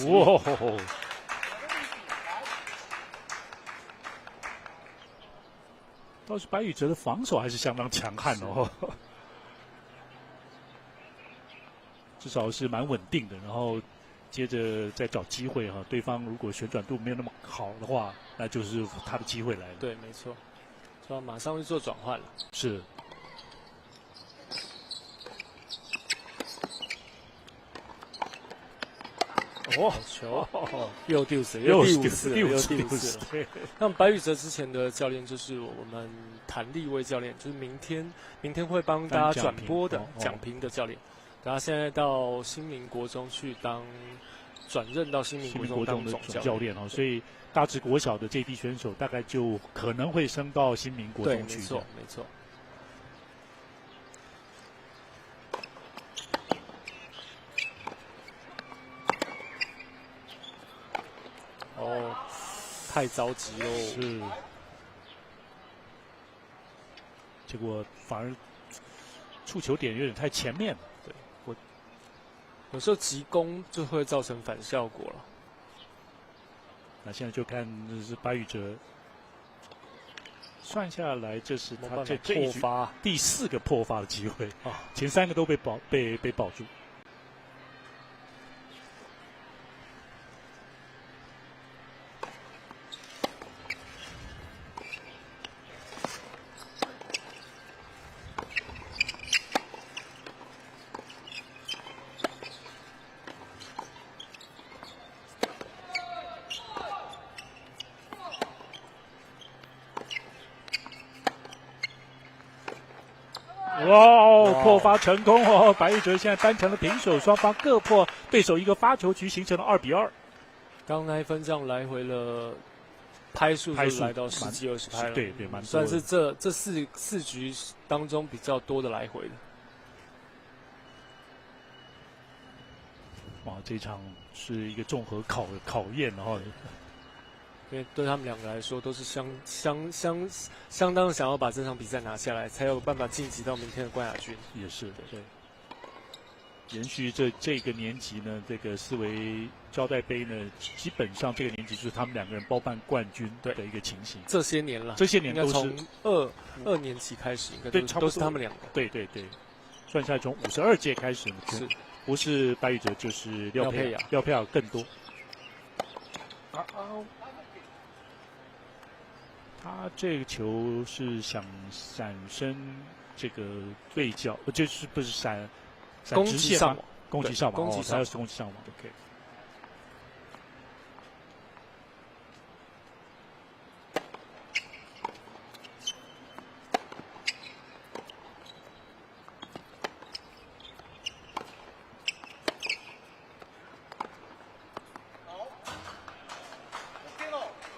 哇！倒是白宇哲的防守还是相当强悍哦，至少是蛮稳定的。然后接着再找机会哈，对方如果旋转度没有那么好的话，那就是他的机会来了。对，没错，就要马上去做转换了。是。球又丢死，又第5次。那白宇哲之前的教练就是我们谭立威教练，就是明天会帮大家转播的讲评的教练。然后现在到新民国中去转任到新民国中的总教练所以大直国小的这批选手大概就可能会升到新民国中去。没错。太着急喽！是，结果反而触球点有点太前面了。对，有时候急攻就会造成反效果了。那现在就看这是白宇哲算下来，这是他这一局第4个破发的机会啊，前3个都被保住。哇！破发成功哦！白宇哲现在扳成了平手，双方各破对手1个发球局，形成了2比2。刚那一分这样来回了，拍数就来到10几20拍了，对，蛮多的，算是这四局当中比较多的来回的。哇，这场是一个综合考验哈。因为对他们2个来说，都是相当想要把这场比赛拿下来，才有办法晋级到明天的冠亚军。也是的，对。延续这个年级呢，这个四维交代杯呢，基本上这个年级就是他们2个人包办冠军的一个情形。这些年都是从2年级开始，应该都是他们2个。对，算下来从52届开始，不是白宇哲就是廖佩雅更多。他这个球是想闪身这个对角，就是不是闪直线吗？攻击上网，他要是攻击上网 ，OK。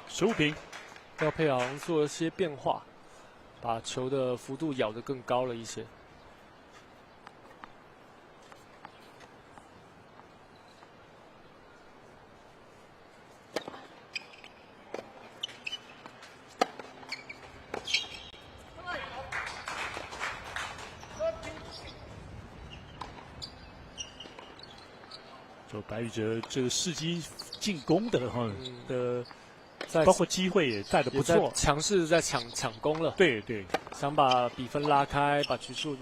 15平。廖佩瑶做了些变化，把球的幅度咬得更高了一些。就白宇哲这个伺机进攻的包括机会也带得不错，强势在抢攻了。对，想把比分拉开，把局数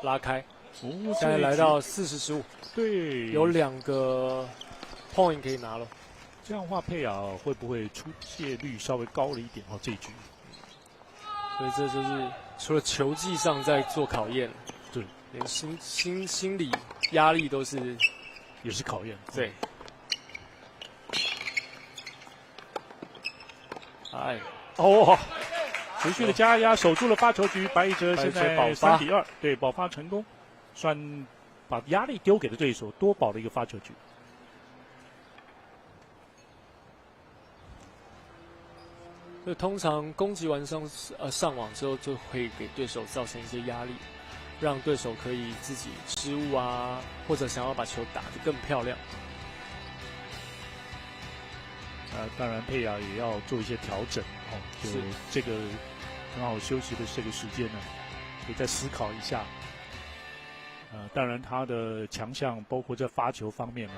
拉开。哦，现在来到40-15，对，有2个 point 可以拿了。这样的话，佩雅会不会出界率稍微高了一点？这一局，所以这就是除了球技上在做考验，对，连心理压力也是考验。对。哎，哦，持续的加压，守住了发球局，白一哲现在3-2，对，保发成功，算把压力丢给了对手，多保了一个发球局。所以通常攻击完上网之后，就会给对手造成一些压力，让对手可以自己失误啊，或者想要把球打得更漂亮。当然佩雅也要做一些调整就这个很好休息的这个时间呢，也再思考一下。当然他的强项包括在发球方面呢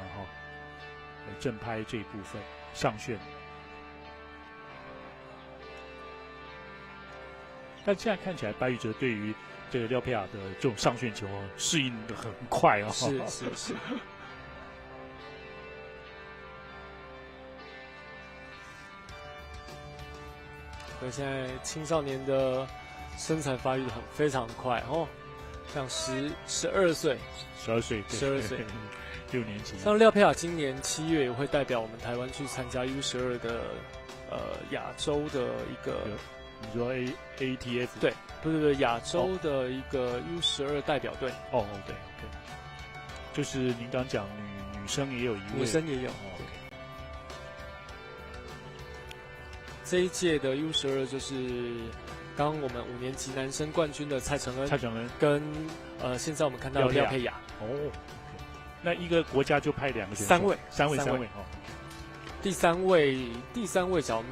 正拍这一部分上旋。但现在看起来，白玉哲对于这个廖佩雅的这种上旋球适应的很快是。所以现在青少年的身材发育非常快像12岁6年级。像廖佩雅今年7月也会代表我们台湾去参加 U12的亚洲的一个。你说 ATF 对，不是亚洲的一个 U12代表队。对，就是您刚讲女生也有一位，女生也有。这一届的 U12就是刚我们5年级男生冠军的蔡承恩，跟现在我们看到的廖佩雅。那一个国家就派2个选手，三位。第三位假如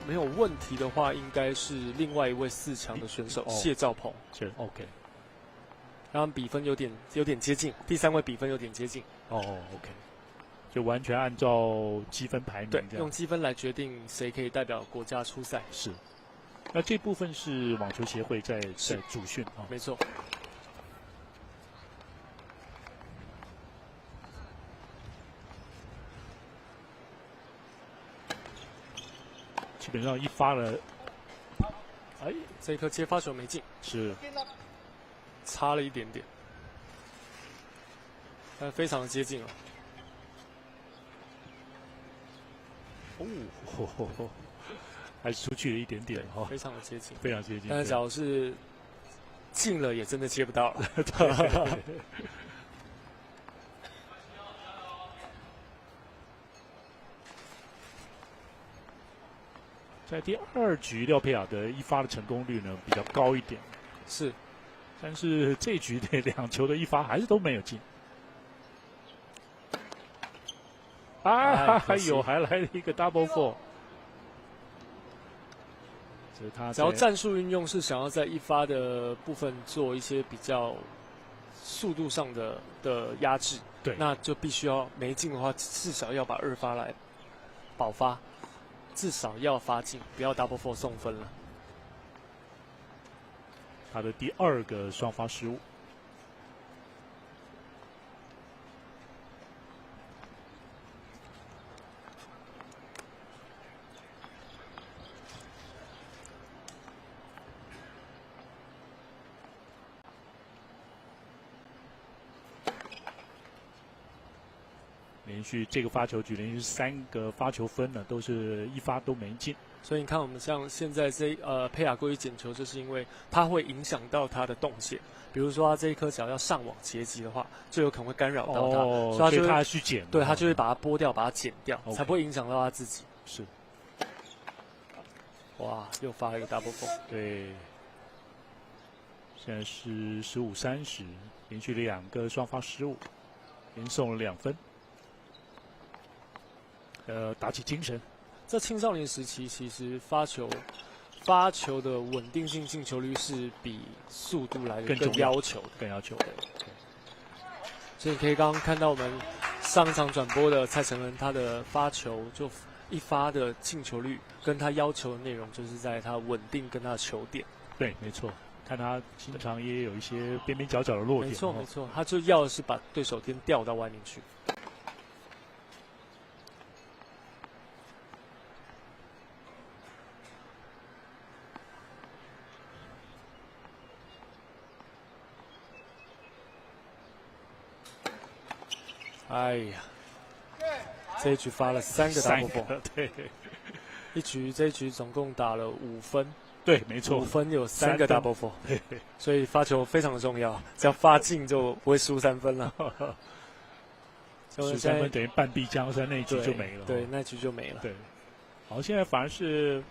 没有问题的话，应该是另外一位4强的选手谢兆鹏。OK， 然后比分有点接近，第3位比分有点接近。OK， 就完全按照积分排名，对，用积分来决定谁可以代表国家出赛。是，那这部分是网球协会在主训没错。基本上一发了，这一颗接发球没进，是差了一点点，但非常的接近了。还是出去了一点点非常的接近，非常接近。但是假如是进了，也真的接不到了。在第2局，廖佩雅的一发的成功率呢比较高一点，是，但是这一局的2球的一发还是都没有进。还来了一个 double four。这是他只要战术运用是想要在一发的部分做一些比较速度上的压制，对，那就必须要没进的话，至少要把2发来保发。至少要发进，不要 double four 送分了。他的第2个双发失误。连续这个发球局连续3个发球分呢，都是一发都没进。所以你看，我们像现在佩雅过于捡球，就是因为它会影响到他的动线。比如说，他这一颗脚要上网截击的话，就有可能会干扰到他，所以他去捡，对他就会把它拨掉，把它剪掉，才不会影响到他自己。是。哇，又发了一个 double four。对。现在是15-30，连续2个双发失误，连送了2分。打起精神。在青少年时期，其实发球的稳定性、进球率是比速度来的更要求的。所以你可以刚刚看到我们上一场转播的蔡承恩，他的发球就一发的进球率，跟他要求的内容就是在他稳定跟他的球点。对，没错。看他经常也有一些边边角角的弱点。没错没错，他就要的是把对手先吊到外面去。哎呀，这一局发了3个 double ball， 对，这一局总共打了5分，对，没错， 5分有3个 double ball， 所以发球非常的重要，只要发进就不会输3分了。输3分等于半壁江山，那一局就没了。对，那局就没了。对，好，现在反而是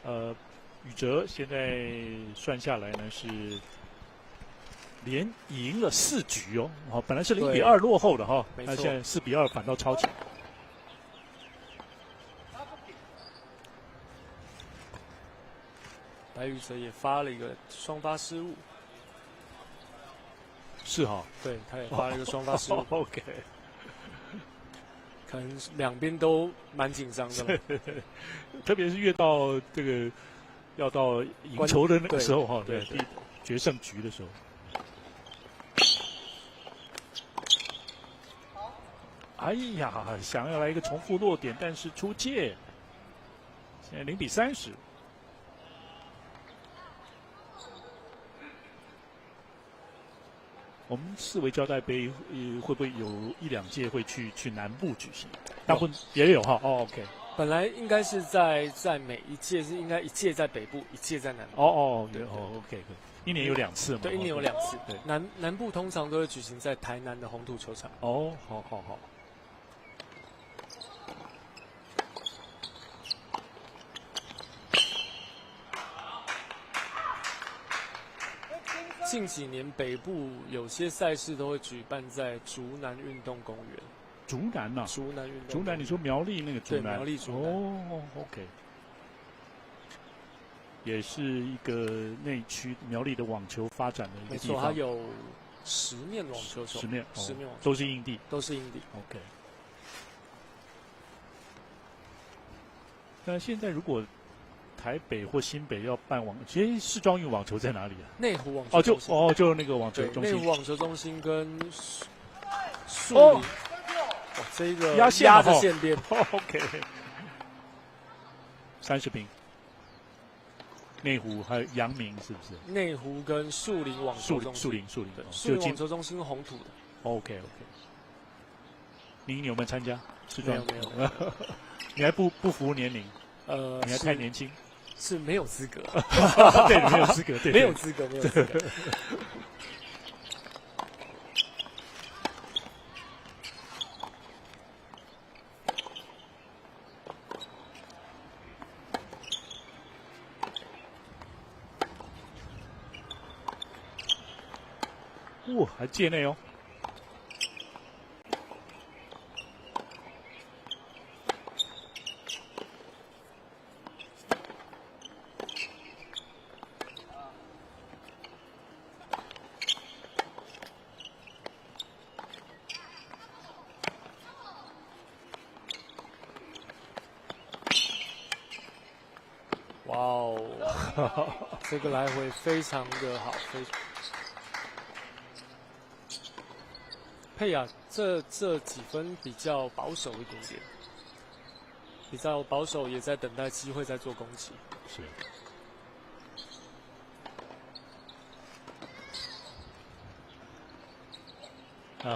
宇哲现在算下来呢是连赢了4局哦，好，本来是0比2落后的哈，那现在4比2反倒超前。白宇哲也发了一个双发失误，是哈，对，他也发了一个双发失误。OK， 可能两边都蛮紧张的，特别是越到这个要到赢球的那个时候哈，对，决胜局的时候。哎呀，想要来一个重复落点，但是出界。现在0比30。我们4维胶带杯会不会有1、2届会去南部举行？大部分也有哈。哦 ，OK。本来应该是在每一届是应该1届在北部，1届在南部。对，OK， 1年有2次嘛。对，1年有2次。对，南部通常都会举行在台南的红土球场。哦，好。近几年北部有些赛事都会举办在竹南运动公园。竹南呐，竹南运动。竹南，你说苗栗那个竹南？对，苗栗竹南。哦 ，OK。也是一个内区苗栗的网球发展的一个地方。没错，它有10面网球场。10面网球都是硬地。都是硬地。OK。那现在如果台北或新北要办其实世庄运网球在哪里啊？内湖网球中心。就那个网球中心。内湖网球中心跟树林。这个压着线边。OK。30平。内湖还有阳明是不是？内湖跟树林网球中心。树林对，树林网球中心红土的。OK。你有没有参加？没有。你还不符年龄？你还太年轻。是没有资格。对，没有资格，对，没有资格。还界内哦。哇哦，这个来回非常的好，佩雅这几分比较保守一点点，比较保守，也在等待机会在做攻击。是。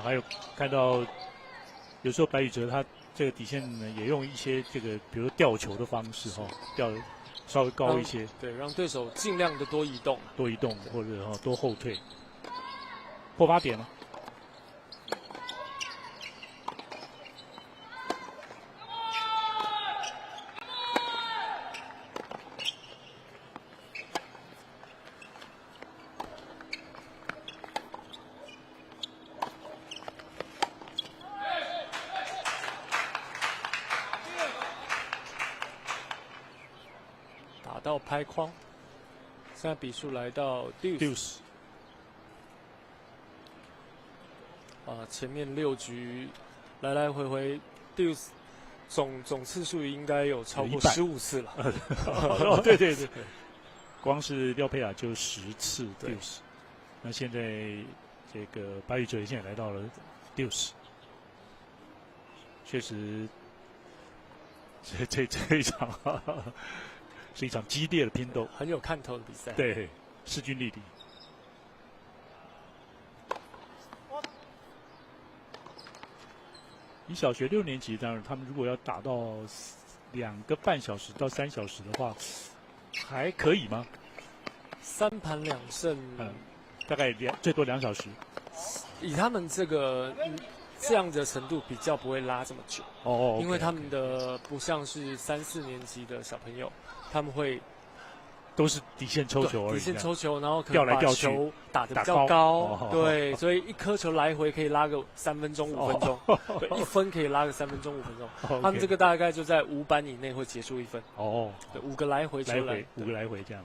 还有看到有时候白宇哲他这个底线呢，也用一些这个，比如吊球的方式吊稍微高一些，对，让对手尽量的多移动，或者多后退，破8点了。到拍框，现在比数来到 deuce。前面6局来来回回 deuce 总次数应该有超过15次了。对，光是廖佩雅就10次 deuce。那现在这个巴育哲现在来到了60，确实这一场是一场激烈的拼斗，很有看头的比赛。对，势均力敌。以小学6年级，当然他们如果要打到2个半小时到3小时的话，还可以吗？3盘2胜，大概最多2小时。以他们这样的程度，比较不会拉这么久。哦，因为他们的不像是3、4年级的小朋友，他们会都是底线抽球而已，底线抽球，然后可能把球打得比较高，对，所以一颗球来回可以拉个3分钟、5分钟，对，1分可以拉个3分钟、5分钟。他们这个大概就在5板以内会结束1分。哦，对，5个来回球5个来回这样。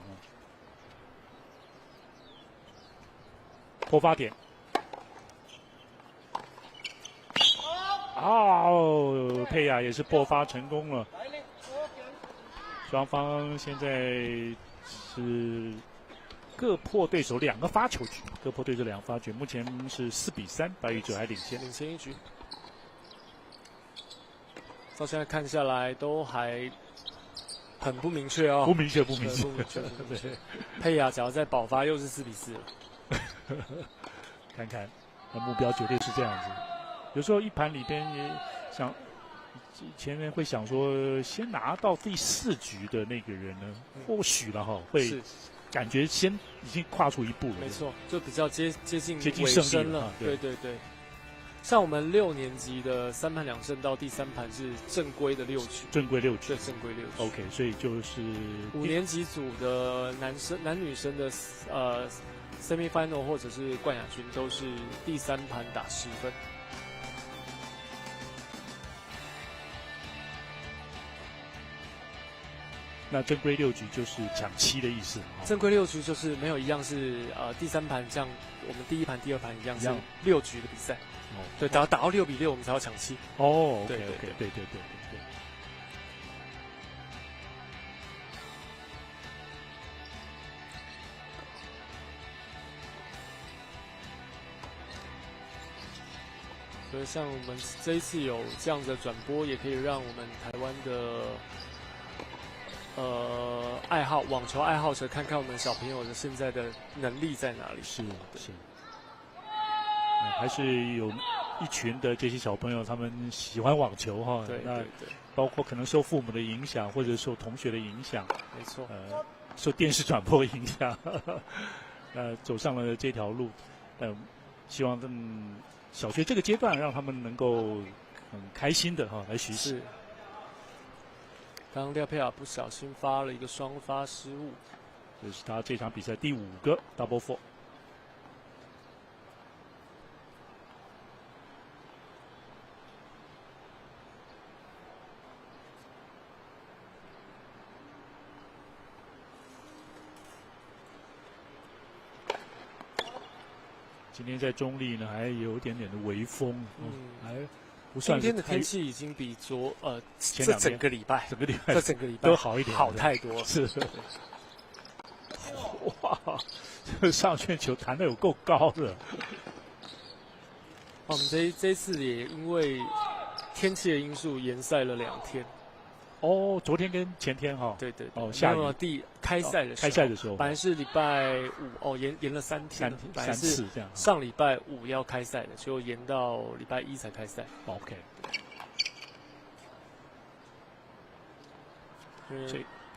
破发点。哦，佩雅也是破发成功了。双方现在是各破对手2个发球局，目前是4比3，巴育哲还领先1局。到现在看下来都还很不明确哦，不明确。对，佩雅只要再爆发又是4比4了。看看，那目标绝对是这样子。有时候一盘里边也想，前面会想说，先拿到第4局的那个人呢，或许了哈，会感觉先已经跨出一步了。没错，就比较接近尾胜声了。对。像我们6年级的3盘2胜到第3盘是正规的6局。正规6局。对，正规6局。OK， 所以就是5年级组的男女生的semi-final 或者是冠亚军都是第3盘打10分。那正规6局就是抢7的意思。正规6局就是没有一样是第3盘像我们第1盘、第2盘一样是6局的比赛。对，打到6比6，我们才要抢7。哦，对。所以像我们这一次有这样的转播，也可以让我们台湾的网球爱好者看看我们小朋友的现在的能力在哪里。是。还是有一群的这些小朋友，他们喜欢网球哈。对。包括可能受父母的影响，或者受同学的影响。没错。受电视转播影响，走上了这条路。希望小学这个阶段让他们能够很开心的来学习。是。刚刚廖佩雅不小心发了一个双发失误，这是他这场比赛第5个 double four。今天在中立呢，还有一点点的微风，还不算。今天的天气已经比这整个礼拜都好一点，好太多了。是。哇，这个上旋球弹得有够高的。我们这次也因为天气的因素延赛了2天。哦，昨天跟前天哈。对。哦，下雨。开赛的时候，本来是礼拜5，延了3天，本来是这样。上礼拜5要开赛的，结果延到礼拜1才开赛。OK。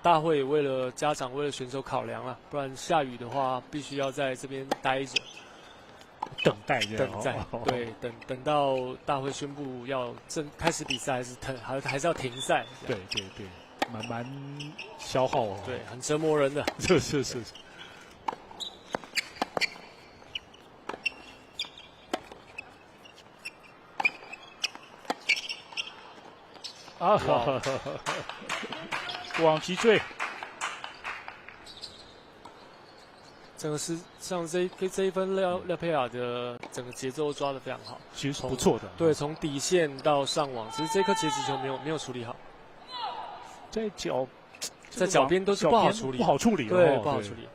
大会为了家长、为了选手考量啊，不然下雨的话，必须要在这边待着，等待。对，等到大会宣布要开始比赛，还是要停赛。对，蛮消耗哦。对，很折磨人的。是。不忘击坠。整个是像这一分廖佩雅的整个节奏抓得非常好，其实是不错的。对，从底线到上网，其实这颗截止球没有处理好，在脚边都是不好处理。对，不好处理。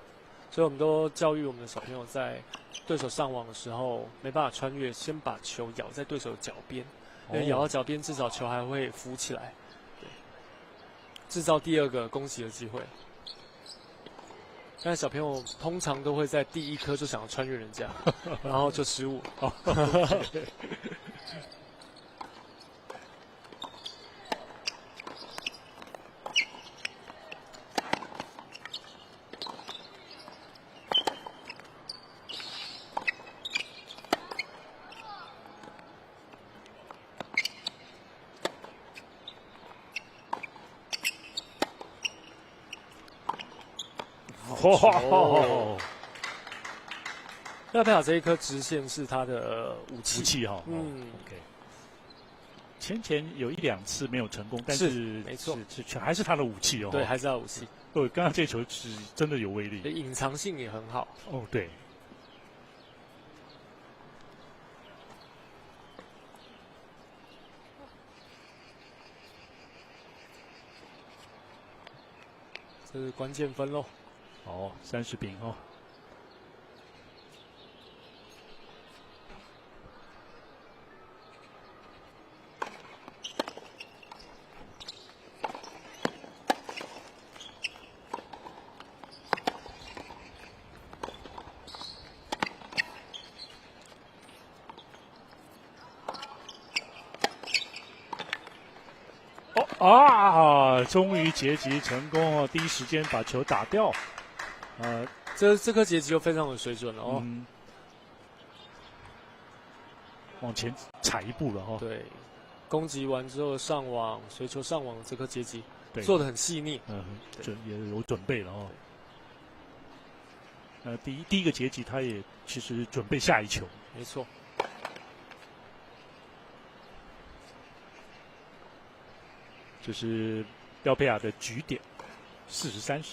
所以我们都教育我们的小朋友，在对手上网的时候没办法穿越，先把球咬在对手的脚边，因为咬到脚边，至少球还会浮起来，对，制造第二个攻击的机会。但是小朋友通常都会在第一颗就想要穿越人家，然后就失误。廖佩雅这一颗直线是他的武器哈。OK。前有1-2次没有成功，但是没错，还是他的武器哦。对，还是他的武器。对，刚刚这球是真的有威力，隐藏性也很好。哦，对。这是关键分喽。哦，30平哦。终于截击成功哦！第一时间把球打掉。这颗截击又非常有水准了哦。往前踩一步了哦。对，攻击完之后上网，随球上网这颗截击做得很细腻。也有准备了哦。第一个截击他也其实准备下一球。没错。这是廖佩雅的局点，40-30。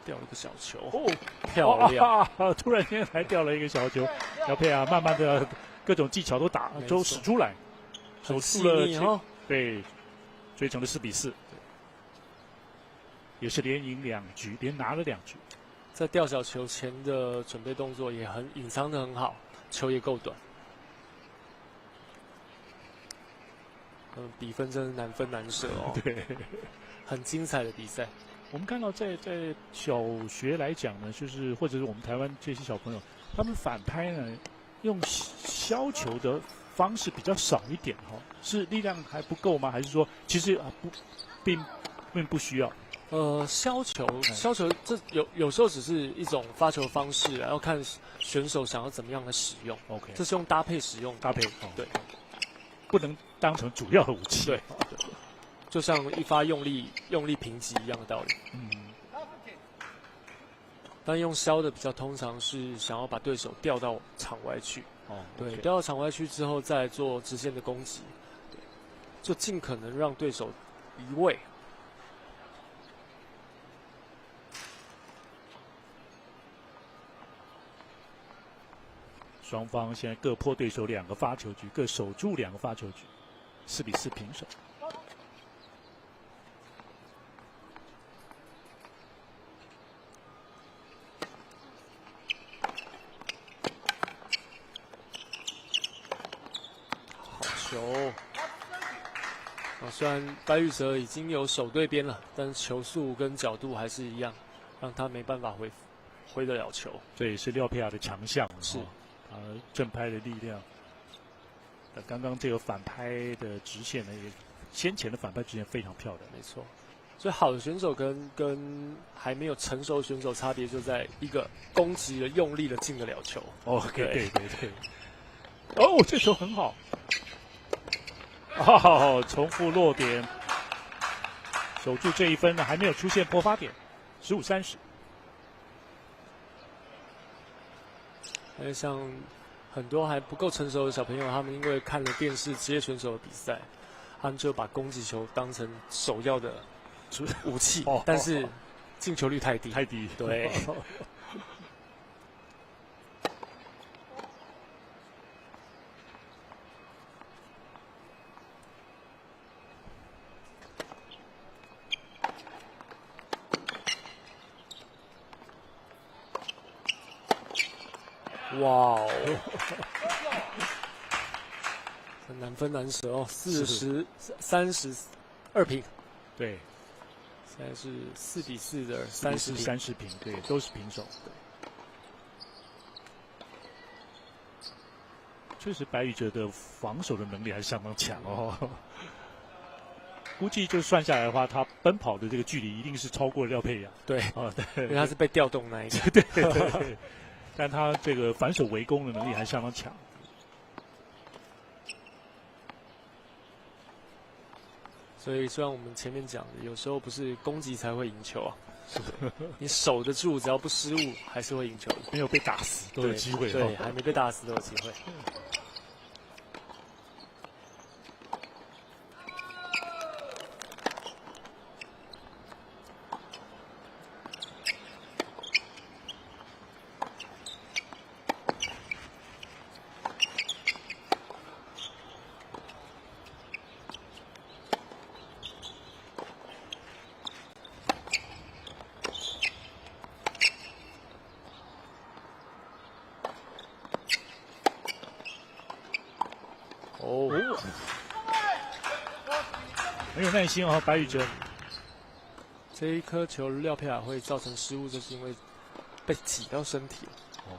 掉了一个小球，漂亮！突然间还掉了一个小球，廖佩雅慢慢的各种技巧都使出来，守住了对，追成了4-4，也是连赢2局，连拿了2局。在掉小球前的准备动作也很隐藏的很好，球也够短。比分真是难分难舍哦。对，很精彩的比赛。我们看到在小学来讲呢，就是或者是我们台湾这些小朋友，他们反拍呢，用削球的方式比较少一点哈，是力量还不够吗？还是说其实并不需要？削球这有时候只是一种发球方式，然后看选手想要怎么样的使用。OK， 这是用搭配使用。搭配对，不能当成主要的武器。对，就像一发用力平击一样的道理。但用削的比较通常是想要把对手调到场外去。对，调到场外去之后再做直线的攻击，就尽可能让对手移位。双方现在各破对手2个发球局，各守住2个发球局，4-4平手。好球！虽然白玉哲已经有守对边了，但是球速跟角度还是一样，让他没办法挥得了球。这也是廖佩雅的强项。是。正拍的力量，刚刚这个反拍的直线呢，也先前的反拍直线非常漂亮。没错，所以好的选手跟还没有成熟的选手差别就在一个攻击的用力的进得了球。对。这球很好。重复落点，守住这一分呢，还没有出现破发点，15-30。像很多还不够成熟的小朋友，他们因为看了电视职业选手的比赛，他们就把攻击球当成首要的武器，但是进球率太低。对。哇哦，很难分难舍哦，32平，对，现在是4-4的30平，对，都是平手。确实，白宇哲的防守的能力还是相当强哦。估计就算下来的话，他奔跑的这个距离一定是超过廖佩雅。对，哦，对，因为他是被调动那一个。对，但他这个反手围攻的能力还相当强。所以，虽然我们前面讲的，有时候不是攻击才会赢球啊，你守得住，只要不失误，还是会赢球的。没有被打死都有机会。对，还没被打死都有机会。很有耐心哦，白宇哲。这一颗球廖佩雅会造成失误，就是因为被挤到身体了。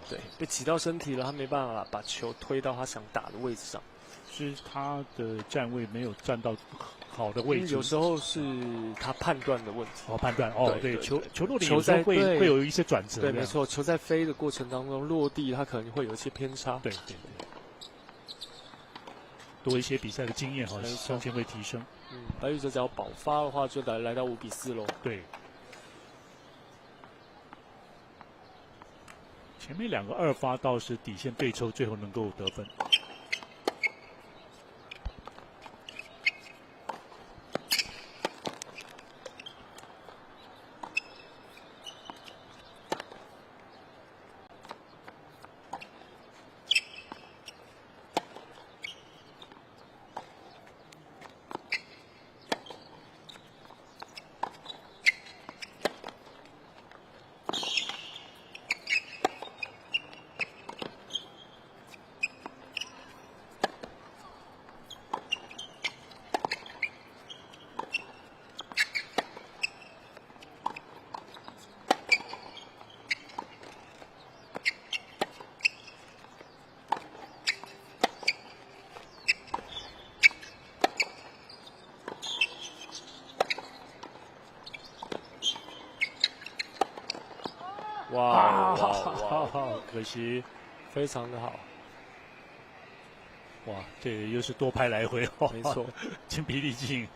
对，被挤到身体了，他没办法把球推到他想打的位置上。是他的站位没有站到好的位置。有时候是他判断的问题。判断对，球落地球在会有一些转折。对，没错，球在飞的过程当中落地，它可能会有一些偏差。对。多一些比赛的经验相信会提升。白宇哲只要保发的话，就来到5-4喽。对。前面2个2发倒是底线对抽，最后能够得分。哇，可惜，非常的好。哇，这个又是多拍来回没错，精疲力尽。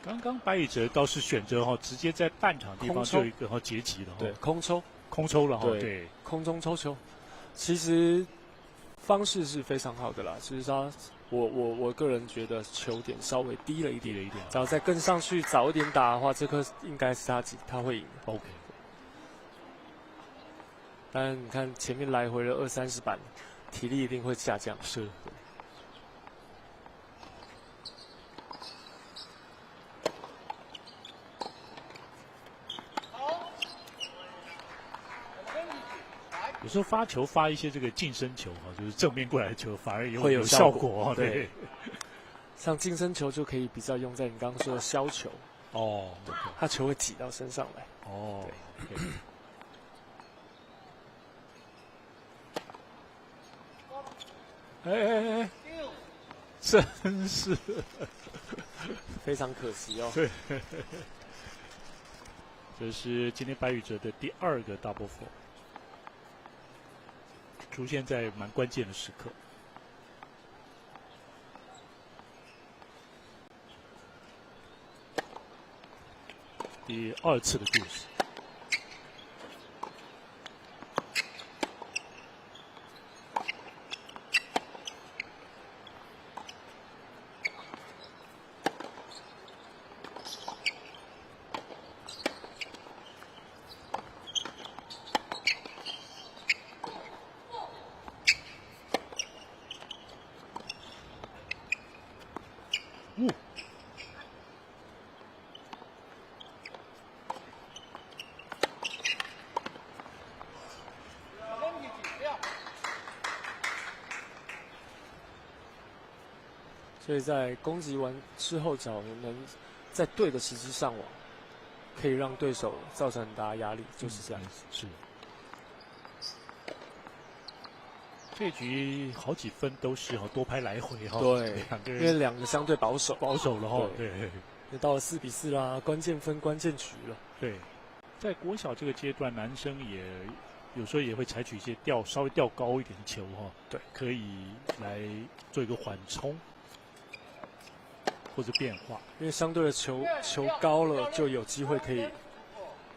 刚刚白宇哲倒是选择直接在半场地方就有一个截击了。对，空抽了对，空中抽球，其实方式是非常好的啦。其实他，我个人觉得球点稍微低了一点，只要再更上去早一点打的话，这颗应该是他会赢。OK。但你看前面来回了20-30板，体力一定会下降。是。有时候发球发一些这个近身球就是正面过来的球，反而也会有效果。对，像近身球就可以比较用在你刚刚说的削球。他球会挤到身上来。对。真是非常可惜哦。对，这是今天白宇哲的第2个 double four。出现在蛮关键的时刻。第2次的故事。所以在攻击完之后，只要能在对的时机上网，可以让对手造成很大的压力，就是这样子。是。这局好几分都是多拍来回哈。对，因为两个相对保守了哈。对。也到了4比4啦，关键分、关键局了。对，在国小这个阶段，男生也有时候也会采取一些稍微吊高一点的球哈。对，可以来做一个缓冲或者变化，因为相对的球高了，就有机会可以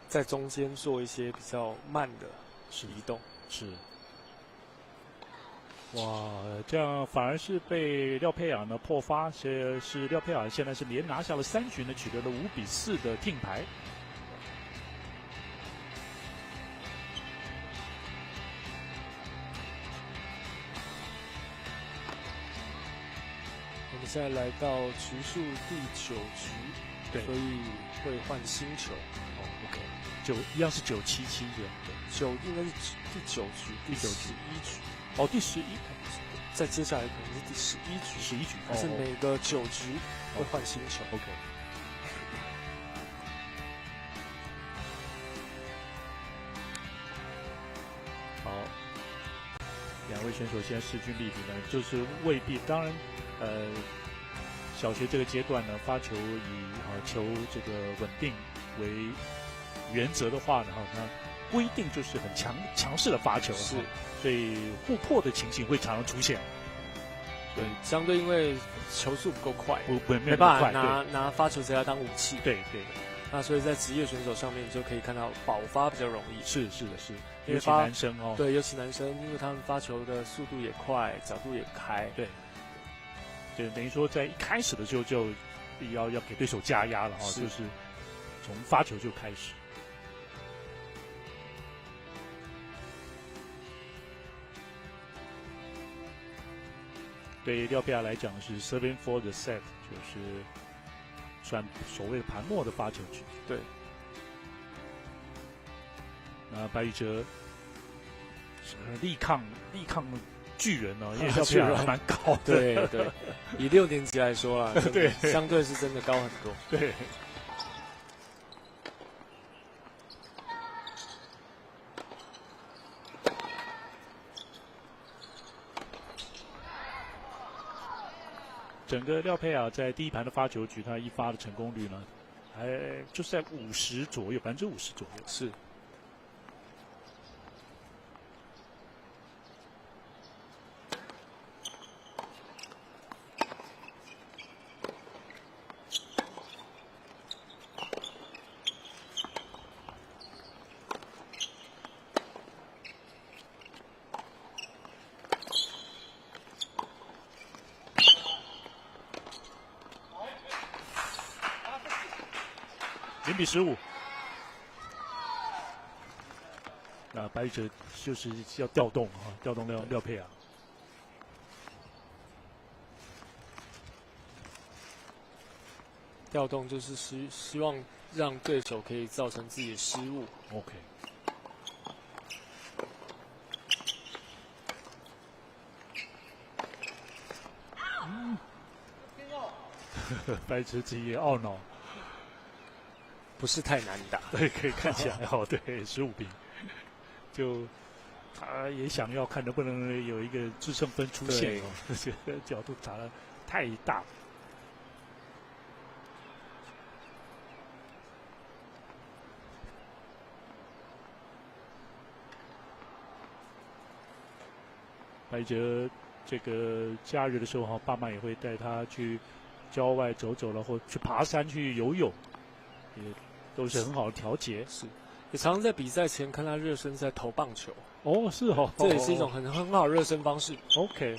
在中间做一些比较慢的移动。是。哇，这样反而是被廖佩雅呢破发，是廖佩雅现在是连拿下了3局呢，取得了5比4的听牌。我们现在来到局数第9局，对，所以会换新球。OK， 一样是9-7-7这样的。9应该是第9局，第11局。哦，第11，再接下来可能是第11局。11局，但是每个9局会换新球。OK。好，两位选手现在势均力敌呢，就是未必，当然，小学这个阶段呢，发球以球这个稳定为原则的话呢，那不一定就是很强势的发球，是，所以互破的情形会常常出现。对，相对因为球速不够快，没办法拿发球直接当武器。对。那所以在职业选手上面，你就可以看到保发比较容易。是，尤其男生哦。对，尤其男生，因为他们发球的速度也快，角度也开。对。就等于说，在一开始的时候就要给对手加压了哈，就是从发球就开始。对廖佩雅来讲是 serving for the set， 就是算所谓的盘末的发球局。对。那白宇哲力抗巨人哦，因为廖佩雅还蛮高的。对，以6年级来说啊，对，相对是真的高很多。对。整个廖佩雅在第一盘的发球局，他一发的成功率呢，还就是在50%左右，50%左右。是。0比15，那白宇哲就是要调动廖佩雅。调动就是希望让对手可以造成自己的失误。OK。白宇哲自己也懊恼。不是太难打，对，可以看起来哦，对，15比，就他也想要看能不能有一个制胜分出现哦，这个角度打得太大。白哲这个假日的时候哈，爸妈也会带他去郊外走走了，或去爬山、去游泳，也都是很好的调节。是，也常常在比赛前看他热身在投棒球。哦，是哦，这也是一种很好的热身方式。OK。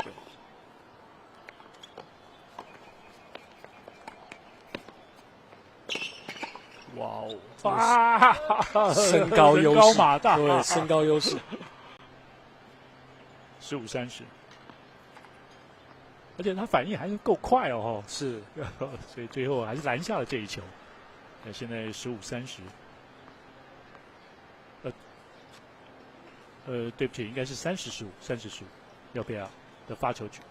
哇哦！啊，身高优势，人高马大，对，身高优势。15-30，而且他反应还是够快哦，是，所以最后还是拦下了这一球。那现在15-30，对不起，应该是30-15，廖佩雅的发球局。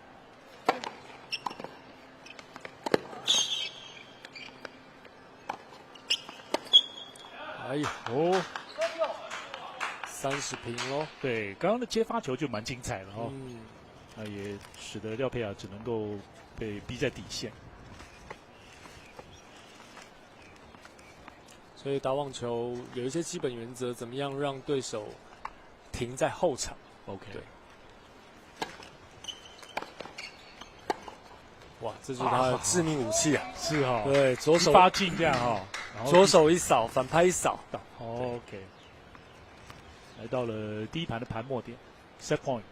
哎呀，30平喽。对，刚刚的接发球就蛮精彩了哦。那也使得廖佩雅只能够被逼在底线。所以打网球有一些基本原则，怎么样让对手停在后场 ？OK。对。哇，这就是他的致命武器啊！是哈。对，左手发劲这样哈，左手一扫，反拍一扫。OK。来到了第一盘的盘末点 ，set point。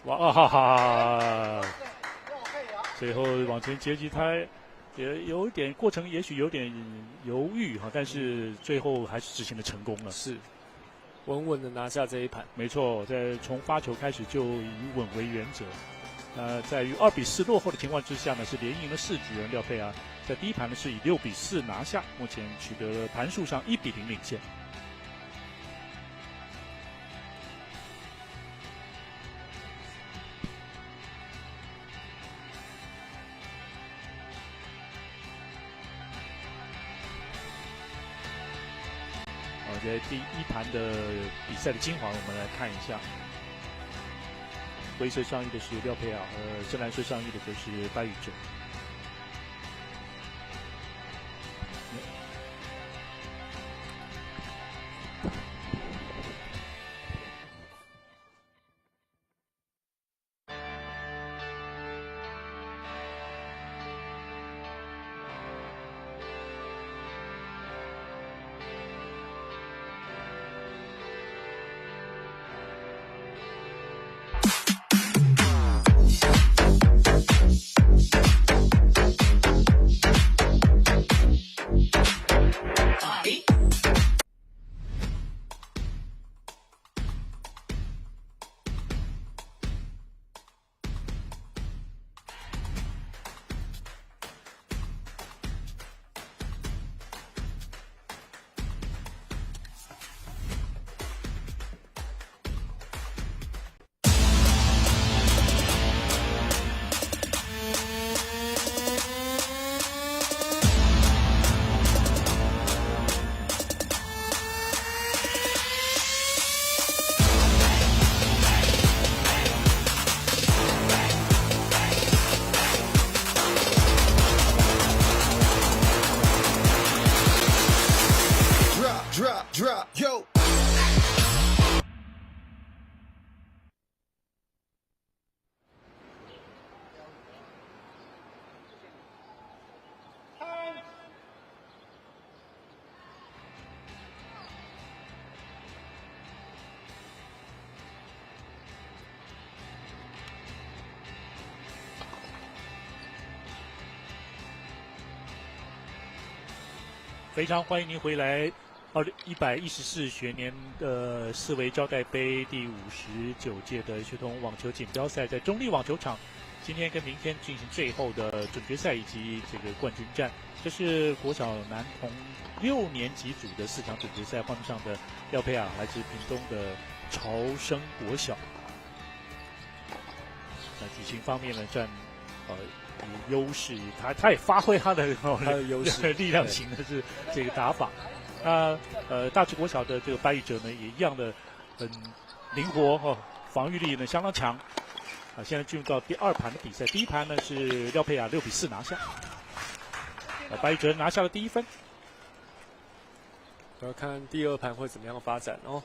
哇哈哈！最后往前接击，他也有一点过程，也许有点犹豫哈，但是最后还是执行的成功了。是，稳稳的拿下这一盘。没错，在从发球开始就以稳为原则。在于2比4落后的情况之下呢，是连赢了4局，廖佩雅在第一盘呢是以6比4拿下，目前取得了盘数上1比0领先。在第一盘的比赛的精华，我们来看一下。灰色上衣的是廖佩雅，深蓝色上衣的就是白宇哲。Drop, yo. 非常欢迎您回来。114学年的四维胶带杯第59届的学童网球锦标赛，在中立网球场，今天跟明天进行最后的准决赛以及这个冠军战。这是国小男童6年级组的4强准决赛，画面上的廖佩雅来自屏东的朝生国小。那举行方面呢，占有优势，他也发挥他的优势力量型的是这个打法。那大直国小的这个白宇哲呢，也一样的很灵活哦，防御力呢相当强。现在进入到第2盘的比赛，第一盘呢是廖佩雅6比4拿下，白宇哲拿下了第1分。要看第2盘会怎么样发展哦。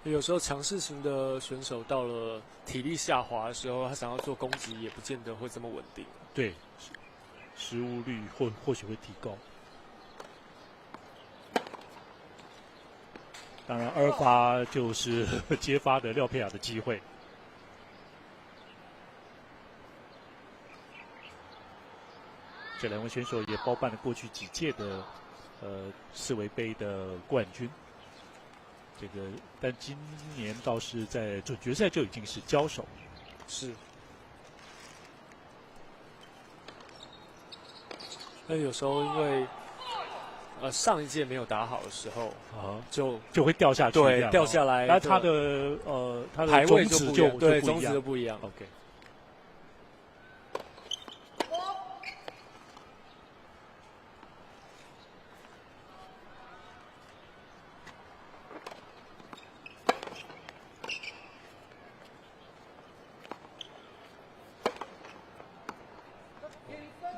有时候强势型的选手到了体力下滑的时候，他想要做攻击也不见得会这么稳定。对。失误率或许会提高，当然2发就是接发的廖佩雅的机会。这2位选手也包办了过去几届的世卫杯的冠军。这个，但今年倒是在准决赛就已经是交手。是。那有时候因为上一届没有打好的时候就会掉下去，对，掉下来。那他的排位就不一样，对，种子就不一样。OK。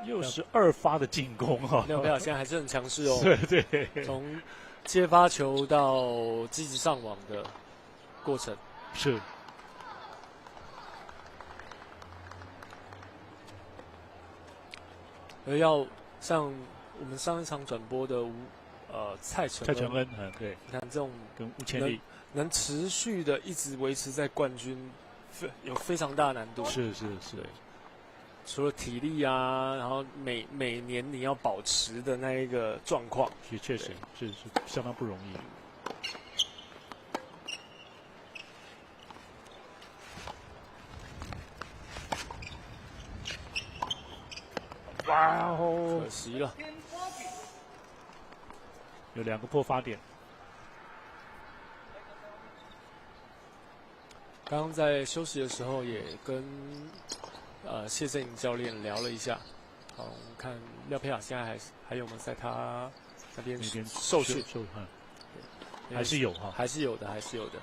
又是2发的进攻哈，廖佩雅现在还是很强势哦。对对，从接发球到积极上网的过程是。而要像我们上一场转播的蔡承恩，对，你看这种跟吴千丽能持续的一直维持在冠军，有非常大的难度。是。除了体力啊，然后每年你要保持的那一个状况，确实是相当不容易。哇哦，可惜了，有2个破发点。刚刚在休息的时候也跟谢振颖教练聊了一下，好，我们看廖佩雅现在还有没有在他那边受训？还是有哈，还是有的。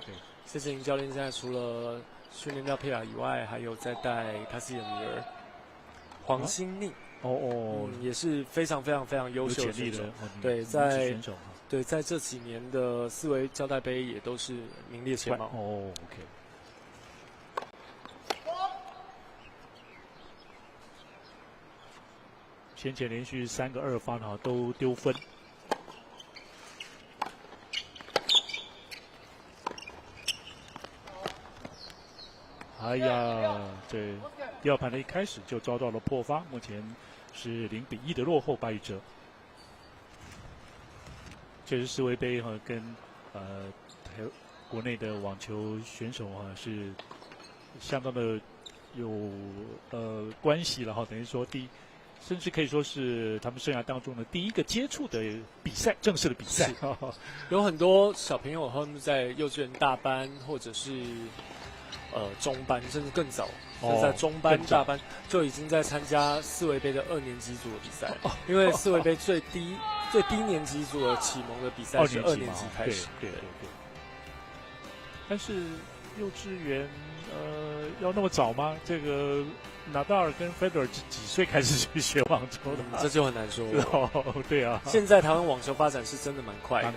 对，谢振颖教练现在除了训练廖佩雅以外，还有在带他自己的女儿黄心宁。也是非常优秀的选手。对，在这几年的四维胶带杯也都是名列前茅。OK。先前连续3个2发呢都丢分。哎呀，这第2盘的一开始就遭到了破发，目前是0-1的落后巴育哲。确实世卫杯跟国内的网球选手是相当的有关系了等于说甚至可以说是他们生涯当中的第一个接触的比赛，正式的比赛。有很多小朋友他们在幼稚园大班或者是中班，甚至更早，在中班、大班就已经在参加四维杯的2年级组的比赛。因为四维杯最低年级组的启蒙的比赛是2年级开始。对。但是幼稚园要那么早吗？这个纳达尔跟费德尔几岁开始去学网球的？这就很难说。对啊。现在台湾网球发展是真的蛮快的。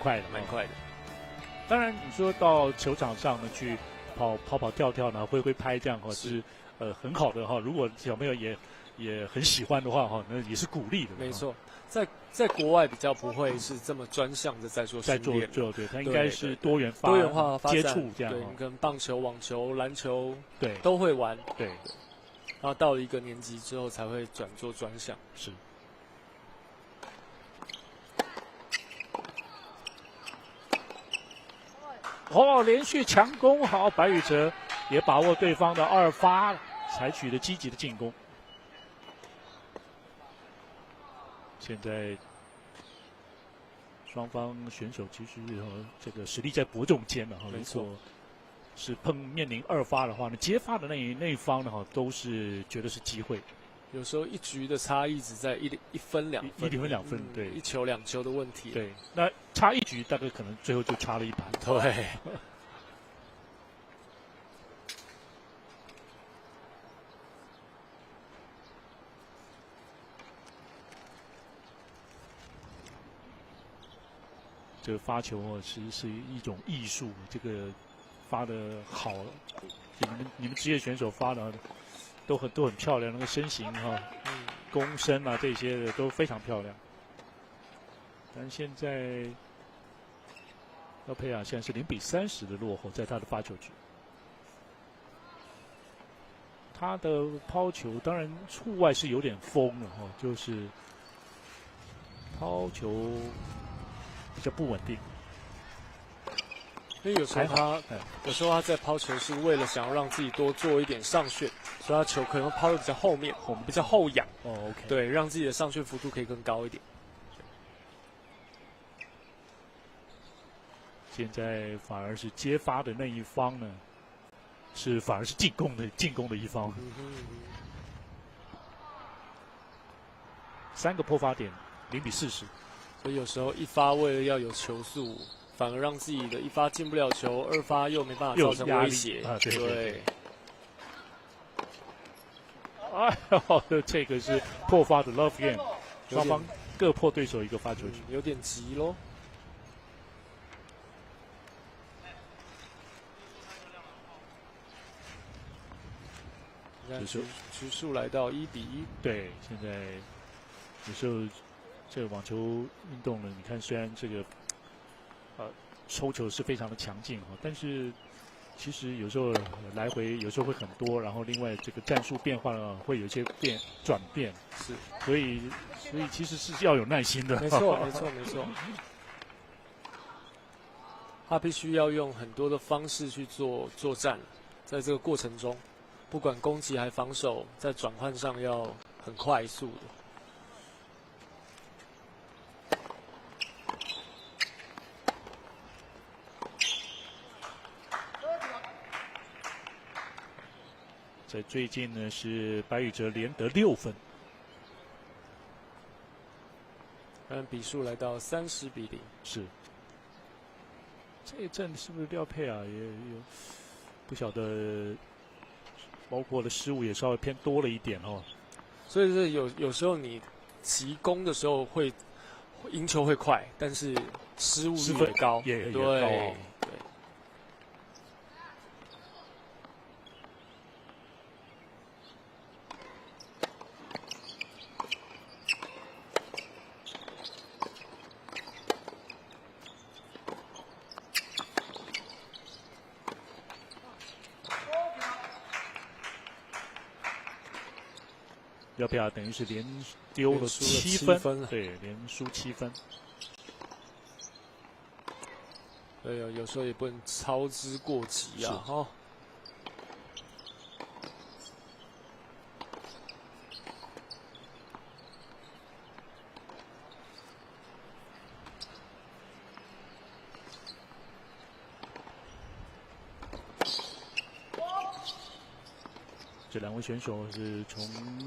当然，你说到球场上呢去跑跳呢，挥拍这样是很好的如果小朋友也很喜欢的话那也是鼓励的。没错，在国外比较不会是这么专项的在做训练，对，它应该是多元化接触这样。对，跟棒球、网球、篮球对都会玩。对。然后到了一个年级之后才会转做专项。是。连续强攻，好，白宇哲也把握对方的2发，采取了积极的进攻。现在双方选手其实这个实力在伯仲间了没错。是面临2发的话呢，接发的那一方呢都是觉得是机会。有时候一局的差异只在1分2分，1分2分，对，1球2球的问题。对，那差1局大概可能最后就差了1盘。对。这个发球其实是一种艺术，这个发的好，你们职业选手发的都很漂亮，那个身形弓身啊这些的都非常漂亮。但现在廖佩雅现在是0-30的落后，在他的发球局。他的抛球当然户外是有点风了就是抛球比较不稳定。因为有时候他在抛球是为了想要让自己多做一点上旋，所以他球可能会抛的比较后面，比较后仰。哦 ，OK， 对，让自己的上旋幅度可以更高一点。现在反而是接发的那一方呢，反而是进攻的一方。3个破发点，0-40。所以有时候一发为了要有球速，反而让自己的一发进不了球，2发又没办法造成威胁。对。哎呦，这个是破发的 love game， 双方各破对手一个发球权，有点急咯。局数来到1-1。对，现在有时候这个网球运动呢，你看虽然这个抽球是非常的强劲但是其实有时候来回有时候会很多，然后另外这个战术变化呢会有一些转变，是，所以其实是要有耐心的。没错。他必须要用很多的方式去作战，在这个过程中，不管攻击还防守，在转换上要很快速的。在最近呢，是白宇哲连得6分，比数来到30-0。是，这一阵是不是廖佩啊也有不晓得，包括的失误也稍微偏多了一点所以是有时候你急攻的时候会赢球会快，但是失误率也高，也对。廖佩亚等于是连丢了7分，对，连输7分。对，有时候也不能操之过急啊，这2位选手是从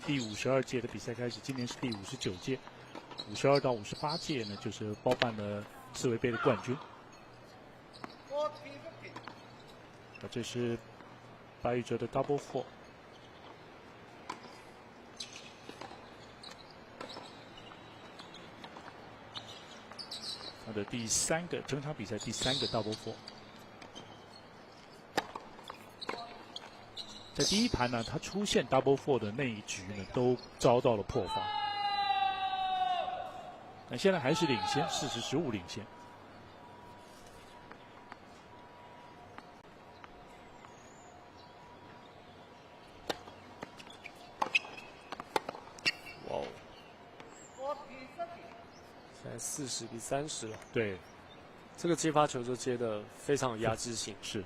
第52届的比赛开始，今年是第59届，52到58届呢，就是包办了刺猬杯的冠军。这是白宇哲的 double four， 他的整场比赛第3个 double four。在第一盘呢，他出现 double four 的那一局呢，都遭到了破发。那现在还是领先，40-15领先。哇哦！现在40-30了。对，这个接发球就接得非常有压制性。是。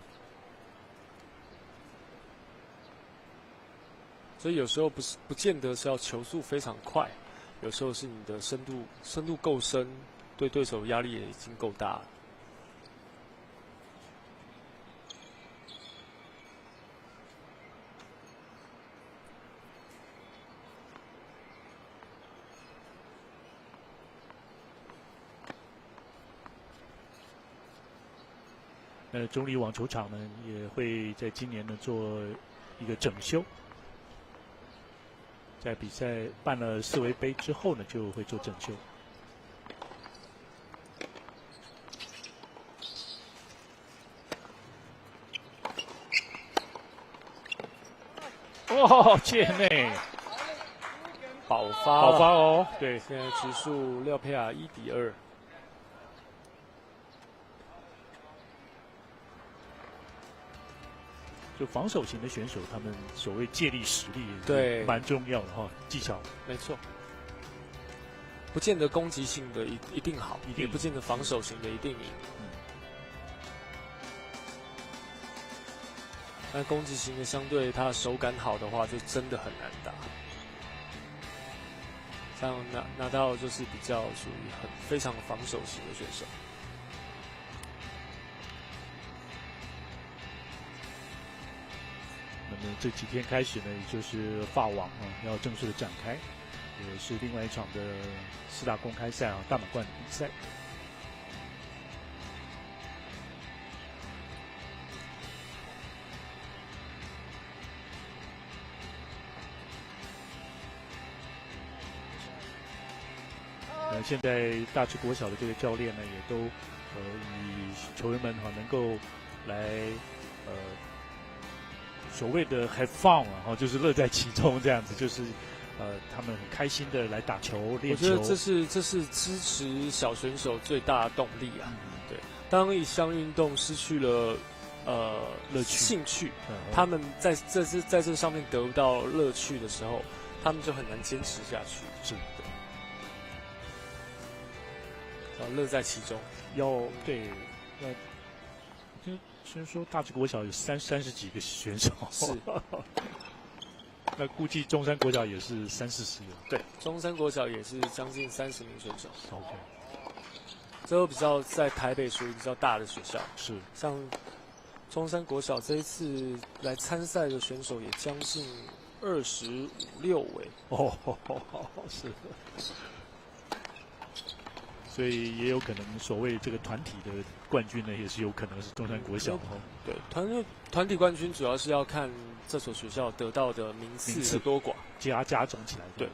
所以有时候不见得是要球速非常快，有时候是你的深度够深，对对手压力也已经够大了。中立网球场呢，也会在今年呢做一个整修。在比赛办了刺猬杯之后呢，就会做整修。哦，界内爆发哦！对，现在局数廖佩亚1-2。就防守型的选手，他们所谓借力使力，对，蛮重要的技巧。没错。不见得攻击性的一定好，也不见得防守型的一定赢。那攻击型的相对他的手感好的话，就真的很难打。像拿到就是比较属于非常防守型的选手。那么这几天开始呢，也就是法网要正式的展开，也是另外一场的4大公开赛大满贯的比赛。现在大直国小的这个教练呢，也都以球员们能够来所谓的 have fun 就是乐在其中这样子，就是他们很开心的来打球练球。我觉得这是支持小选手最大的动力啊。对，当一项运动失去了乐趣兴趣，他们在这上面得不到乐趣的时候，他们就很难坚持下去。是。乐在其中，对，就虽然说大直国小有30几个选手，是，那估计中山国小也是30-40个。对，中山国小也是将近30名选手。OK， 这都比较在台北属于比较大的学校。是，像中山国小这一次来参赛的选手也将近25、26位。是。所以也有可能，所谓这个团体的冠军呢，也是有可能是中山国小。对，团体冠军主要是要看这所学校得到的名次的多寡，加总起来。对。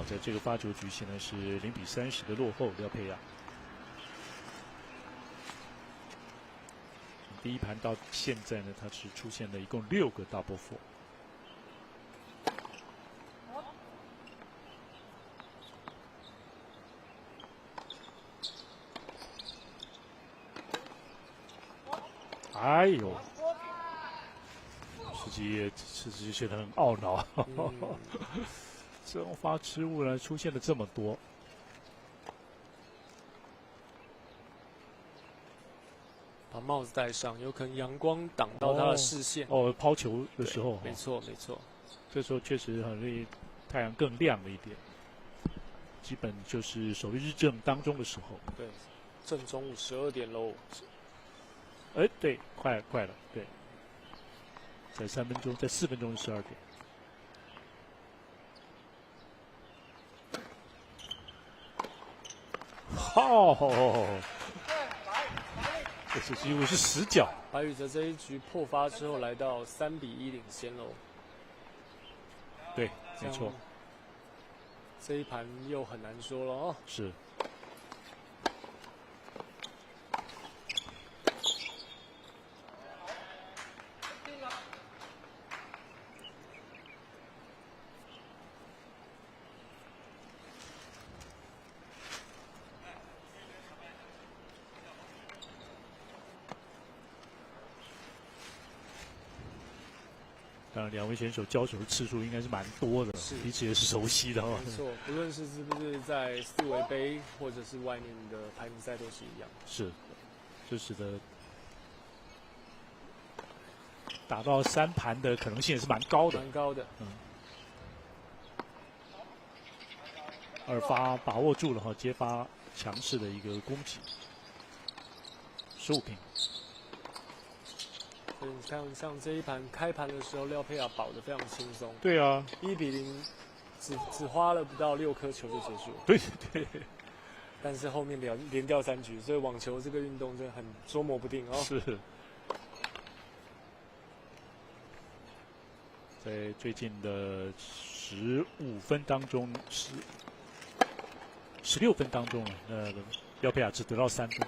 在这个发球局现在是0-30的落后廖佩雅。第一盘到现在呢，他是出现了一共6个 double four。哎呦，实际觉得很懊恼。这种发失误呢，出现了这么多。把帽子戴上，有可能阳光挡到他的视线。抛球的时候。没错。这时候确实很容易太阳更亮了一点，基本就是所谓日正当中的时候。对，正中午12点喽。对，快了，对，在4分钟12点。这几乎是死角。白宇哲这一局破发之后，来到3-1领先喽。对，没错。这一盘又很难说了哦。是。当然，2位选手交手的次数应该是蛮多的，彼此也是熟悉的。没错，不论是不是在四维杯或者是外面的排名赛都是一样。是，这使得打到3盘的可能性也是蛮高的。蛮高的。二发把握住了接发强势的一个攻击，15平。所以像这一盘开盘的时候，廖佩雅保得非常轻松。对啊，1-0，只花了不到6颗球就结束。对。但是后面连掉3局，所以网球这个运动真的很捉摸不定哦。是。在最近的15分当中，16分当中廖佩雅只得到3分。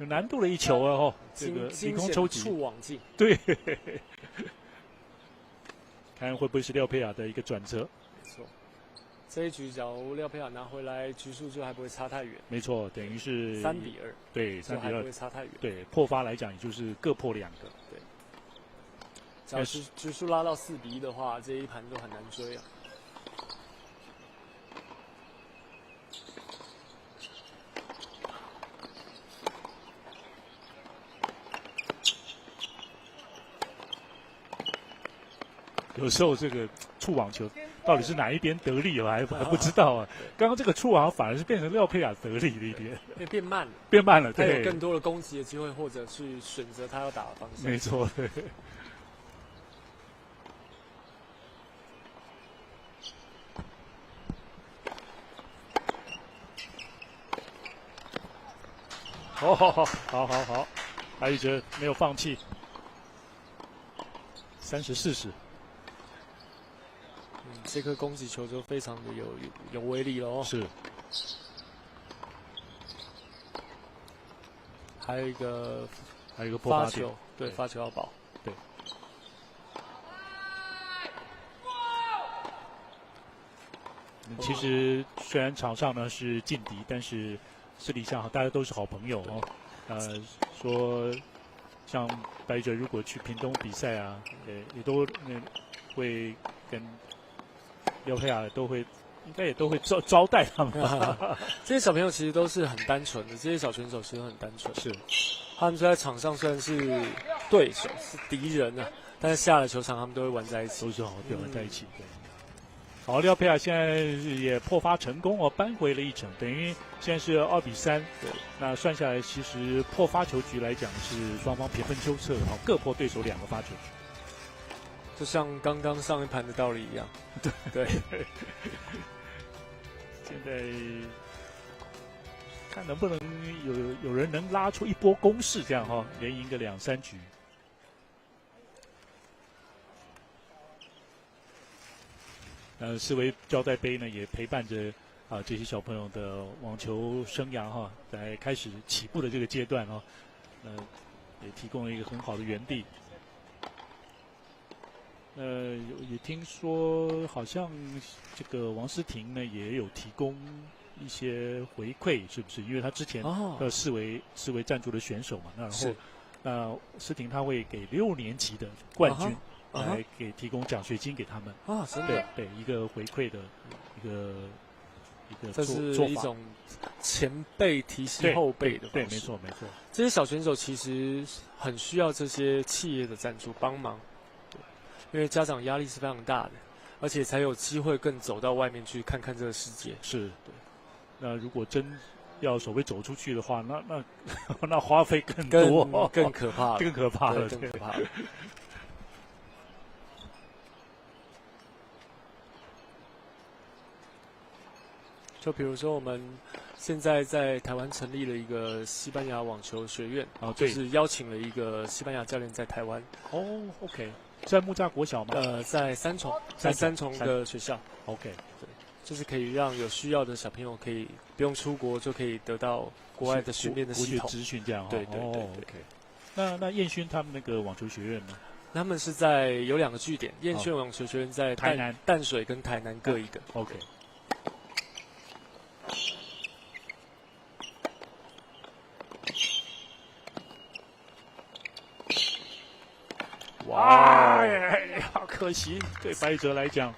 有难度的一球啊！哦，这个凌空抽击触网进，对，看会不会是廖佩雅的一个转折？没错，这一局假如廖佩雅拿回来，局数就还不会差太远。没错，等于是3-2，对，3-2，还不会差太远。对，破发来讲，也就是各破2个。对，假如是局数拉到4-1的话，这一盘都很难追啊。有时候这个触网球到底是哪一边得力，我还不知道啊。刚刚这个触网反而是变成廖佩雅得力了一点，变慢了，变慢了，他对，有更多的攻击的机会，或者去选择他要打的方向。没错，对。哦，好，白宇哲没有放弃，30-40。这颗攻击球就非常的有威力了哦。是。还有一个破发球，对，发球要保。对。其实虽然场上呢是劲敌，但是私底下大家都是好朋友哦。说像白宇哲如果去屏东比赛啊，也都会跟廖佩雅应该也都会招待他们。这些小朋友其实都是很单纯的，这些小选手其实都很单纯。是，他们在场上虽然是对手、是敌人啊，但是下了球场他们都会玩在一起，都是好朋友玩在一起。对。好，廖佩雅现在也破发成功哦，扳回了一城，等于现在是2-3。对，那算下来，其实破发球局来讲是双方平分秋色，好，各破对手2个发球局。就像刚刚上一盘的道理一样。对。现在看能不能有人能拉出一波攻势，这样哈，连赢个2-3局。世维胶带杯呢，也陪伴着这些小朋友的网球生涯哈，在开始起步的这个阶段哈，也提供了一个很好的园地。也听说好像这个王诗婷呢也有提供一些回馈，是不是？因为他之前视为赞助的选手嘛，那然后诗婷他会给6年级的冠军来提供奖学金给他们啊，真的对一个回馈的一个这是一种前辈提携后辈的方式。对，没错。这些小选手其实很需要这些企业的赞助帮忙。因为家长压力是非常大的，而且才有机会更走到外面去看看这个世界。是，对。那如果真要所谓走出去的话，那花费更多，更可怕了，更可怕了，更可怕了。就比如说，我们现在在台湾成立了一个西班牙网球学院，就是邀请了一个西班牙教练在台湾。哦 ，OK。在木栅国小吗？在三重的学校。OK， 对，就是可以让有需要的小朋友可以不用出国就可以得到国外的训练的系统资讯这样。对。OK。那彦勋他们那个网球学院呢？他们是有2个据点，彦勋网球学院在台南、淡水跟台南各一个。OK。哇，好可惜，对白宇哲来讲。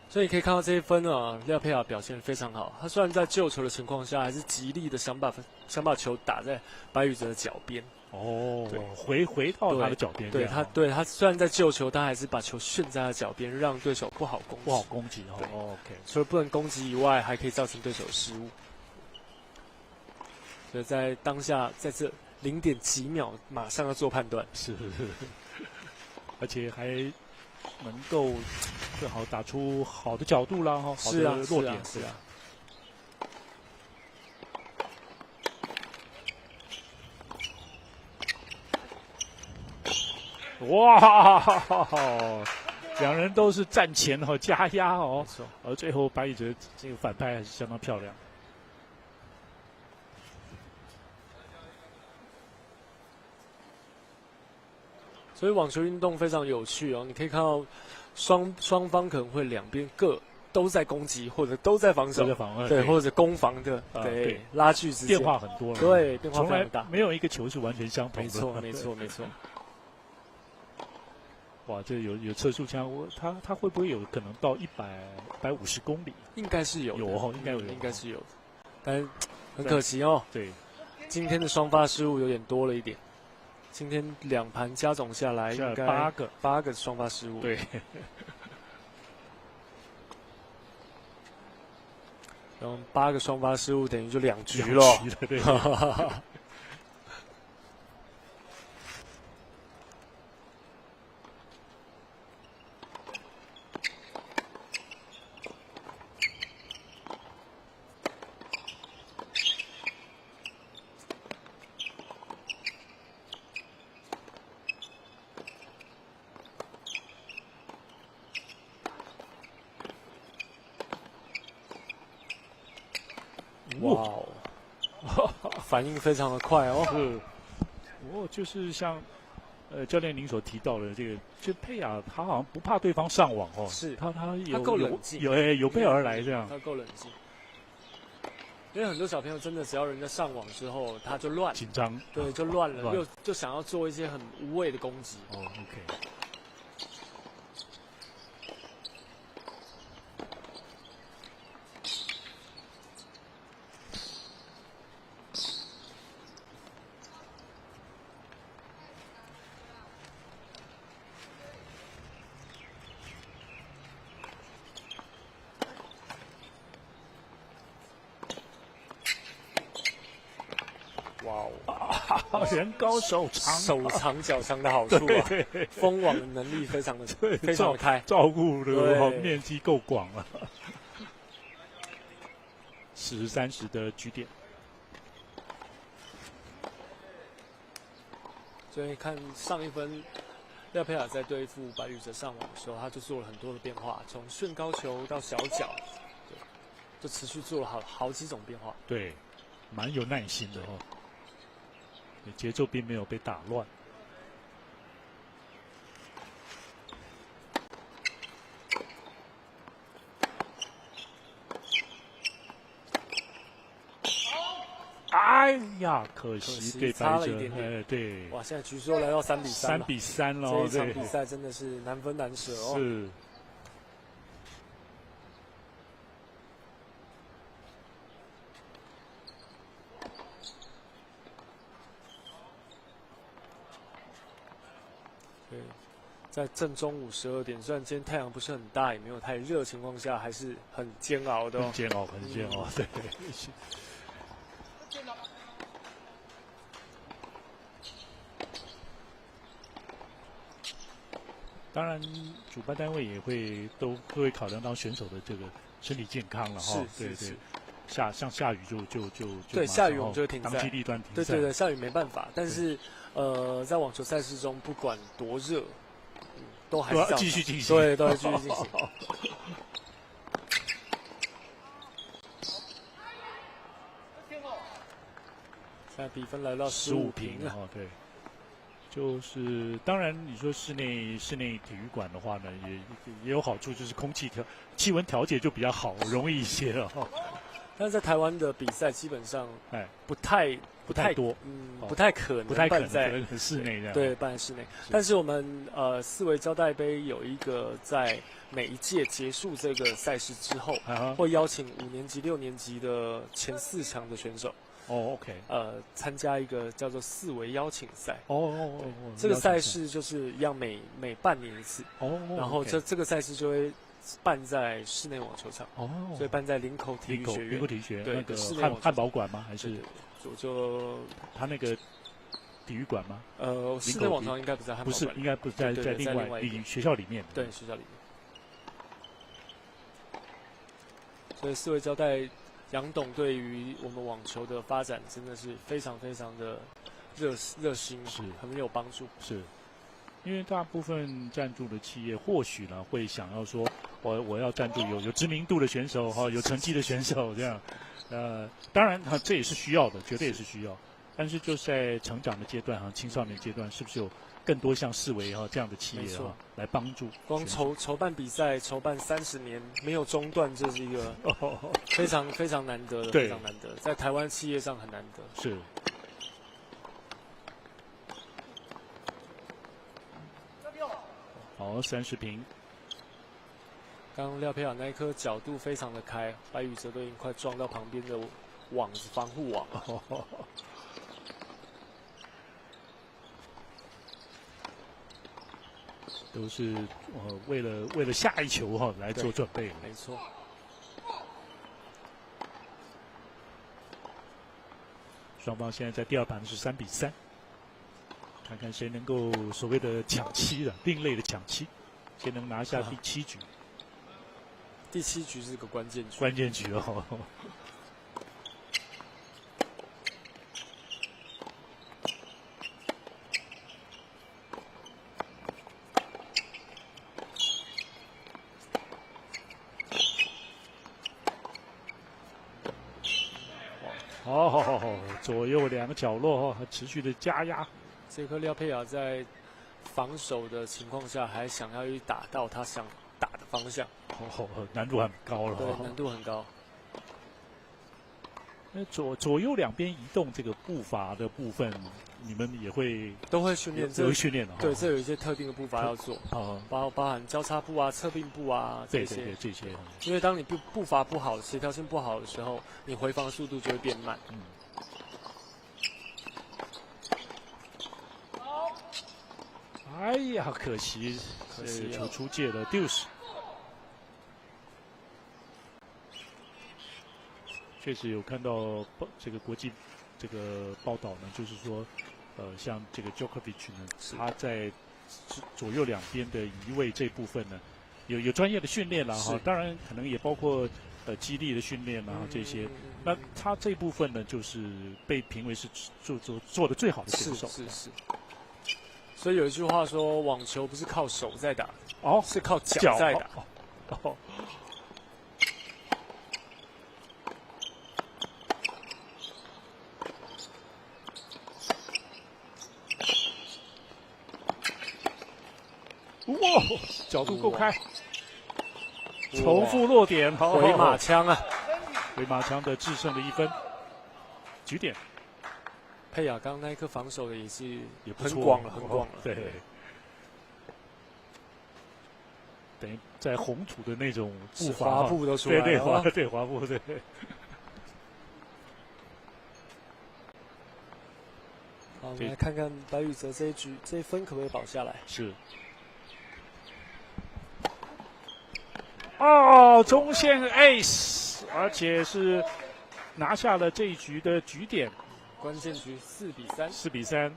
所以可以看到这一分啊，廖佩雅表现非常好。他虽然在救球的情况下，还是极力的想把球打在白宇哲的脚边。哦，回到他的脚边。他虽然在救球，他还是把球旋在他脚边，让对手不好攻击。哦 ，OK。除了不能攻击以外，还可以造成对手失误。所以在当下，在这0.几秒，马上要做判断。是。而且还能够更好打出好的角度啦，好的落点。是啊。哇，两人都是战前加压哦，而最后白宇哲这个反拍还是相当漂亮。所以网球运动非常有趣哦，你可以看到双方可能会两边各都在攻击，或者都在防守，对，或者攻防的，对，拉锯之间变化很多了，对，变化非常大，没有一个球是完全相同的，没错，没错，没错。哇，这有测速枪，它会不会有可能到150公里？应该是有，应该有，应该是有的，但很可惜哦，对，今天的双发失误有点多了一点。今天2盘加总下来，应该8个双发失误。对。然后8个双发失误等于就2局了。对。哇哦，反应非常的快哦。是，就是像教练您所提到的这佩雅，他好像不怕对方上网哦。是，他够冷静，有备而来这样。他够冷静。因为很多小朋友真的只要人家上网之后，他就乱紧张，对，就乱了，就想要做一些很无谓的攻击。哦 ，OK。哇哦，人高手长，手长脚长的好处啊！封网的能力非常的开，照顾的面积够广了。40-30的局点。所以看上一分，廖佩雅在对付白宇哲上网的时候，他就做了很多的变化，从顺高球到小脚，对，就持续做了好几种变化。对，蛮有耐心的哦。节奏并没有被打乱。哎呀，可惜被差了一点点。对。哇，现在局数又来到3比3。3比3了，这一场比赛真的是难分难舍哦。是。对，在正中午12点，虽然今天太阳不是很大，也没有太热的情况下，还是很煎熬的哦。很煎熬，很煎熬，对。当然，主办单位也都会考量到选手的这个身体健康了哈。对对。像下雨就对，下雨我们就会停赛，当机立断停赛。对，下雨没办法，但是在网球赛事中，不管多热，都还是要继续进行，对，都要继续进行。现在比分来到15平了，对。就是当然，你说室内体育馆的话呢，也有好处，就是气温调节就比较好，容易一些了。但是在台湾的比赛基本上，不太多，不太可能办在室内这样。对，办在室内。但是我们四维胶带杯有一个在每一届结束这个赛事之后，会邀请5年级、6年级的前4强的选手。OK，参加一个叫做四维邀请赛。这个邀请赛事就是一样每半年一次。然后这个赛事就会办在室内网球场。所以办在林口体育学院。林口体育学院对，那个汉堡馆吗？还是就他那个体育馆吗？室内网球应该不在汉堡馆。不是，应该不在另外学校里面。对，学校里面。所以四维胶带。杨董对于我们网球的发展真的是非常非常的热心，是很有帮助。是，因为大部分赞助的企业或许呢会想要说，我要赞助有知名度的选手哈，有成绩的选手这样。当然这也是需要的，绝对也是需要。但是就是在成长的阶段哈，青少年阶段，是不是有更多像世维哈这样的企业啊来帮助？光筹办比赛，筹办30年没有中断，这是一个非常非常难得的，非常难得，在台湾企业上很难得。是。好，30平。刚刚廖佩雅那一颗角度非常的开，白宇哲都已经快撞到旁边的网子防护网。都是为了下一球哈来做准备。没错。双方现在在第2盘是3比3，看看谁能够所谓的抢七的另类的抢七，谁能拿下第7局。第7局是个关键局。关键局哦。左右2个角落哈，持续的加压。这颗廖佩雅在防守的情况下，还想要去打到他想打的方向，难度很高了。对，难度很高。那左右2边移动这个步伐的部分，你们也会都会训练，都会训练的。对，这有一些特定的步伐要做，包含交叉步啊、侧并步啊这些。对这些。因为当你步伐不好、协调性不好的时候，你回防速度就会变慢。哎呀，可惜球出界了，deuce。确实有看到这个国际这个报道呢，就是说，像这个 Djokovic 呢，他在左右2边的移位这部分呢，有专业的训练啦哈，当然可能也包括肌力的训练啦这些。那他这部分呢，就是被评为是做的最好的选手。是。所以有一句话说，网球不是靠手在打，是靠脚在打。哇，角度够开，重复落点，回马枪啊！回马枪的制胜的1分，局点。佩雅刚那一颗防守的也不错，很广了。对，等于在红土的那种步伐，滑步都出来了。对，滑步对。好，我们来看看白宇哲这一分可不可以保下来？是。中线 ace， 而且是拿下了这一局的局点。关键局4比3。4比3。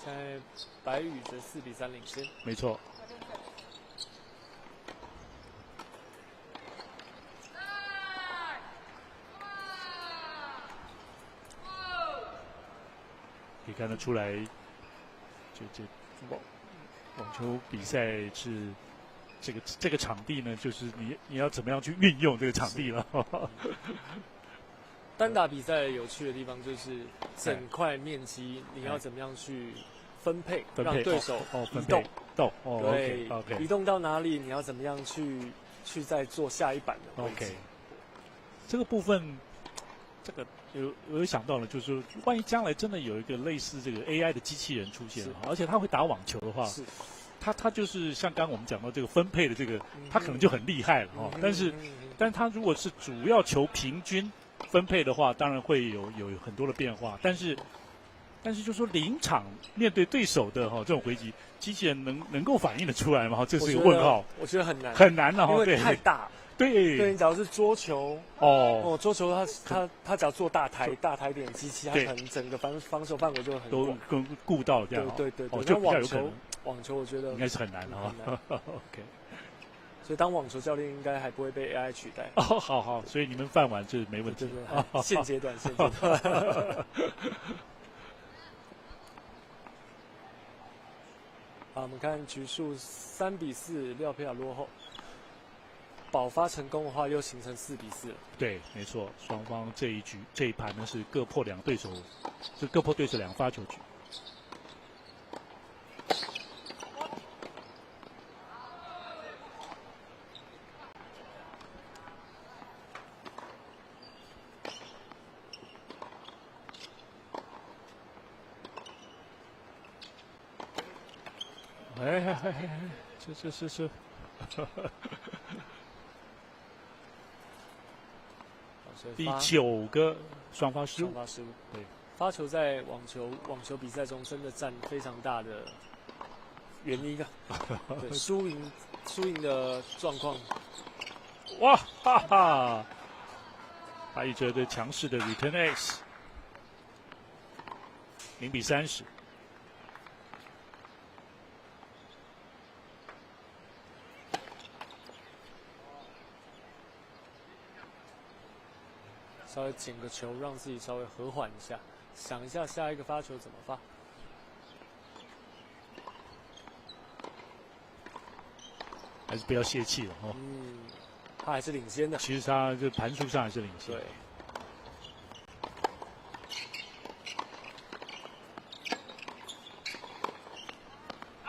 现在白宇哲4比3领先。没错。可以看得出来，这网球比赛是这个场地呢，就是你要怎么样去运用这个场地了。单打比赛有趣的地方就是整块面积你要怎么样去分配，让对手移动。对，移动到哪里，你要怎么样去再做下一板的位置。这个部分，这个有想到了，就是说，万一将来真的有一个类似这个 AI 的机器人出现，而且他会打网球的话，他就是像刚刚我们讲到这个分配的这个，他可能就很厉害了哦。但是他如果是主要球平均分配的话，当然会有很多的变化。但是就说临场面对对手的这种回击，机器人能够反应得出来吗？这是一个问号。我觉得很难，很难了哈，因为太大。对，你只要是桌球桌球他只要做大台点的机器，他可能整个防守范围就很广，都顾到这样。对，就比较有可能。网球我觉得应该是很难哈。OK。所以当网球教练应该还不会被 AI 取代。好，所以你们饭碗是没问题。现阶段。好，我们看局数3比4，廖佩雅落后。保发成功的话，又形成4比4了。对，没错，双方这一盘呢是各破2对手，是各破对手2个发球局。这。第9个双发失误。对，发球在网球比赛中真的占非常大的原因啊。对，输赢的状况。哇哈哈！白宇哲的强势的 return ace，0比30。稍微捡个球，让自己稍微和缓一下，想一下下一个发球怎么发。还是不要泄气了哦。他还是领先的。其实他这盘数上还是领先。对。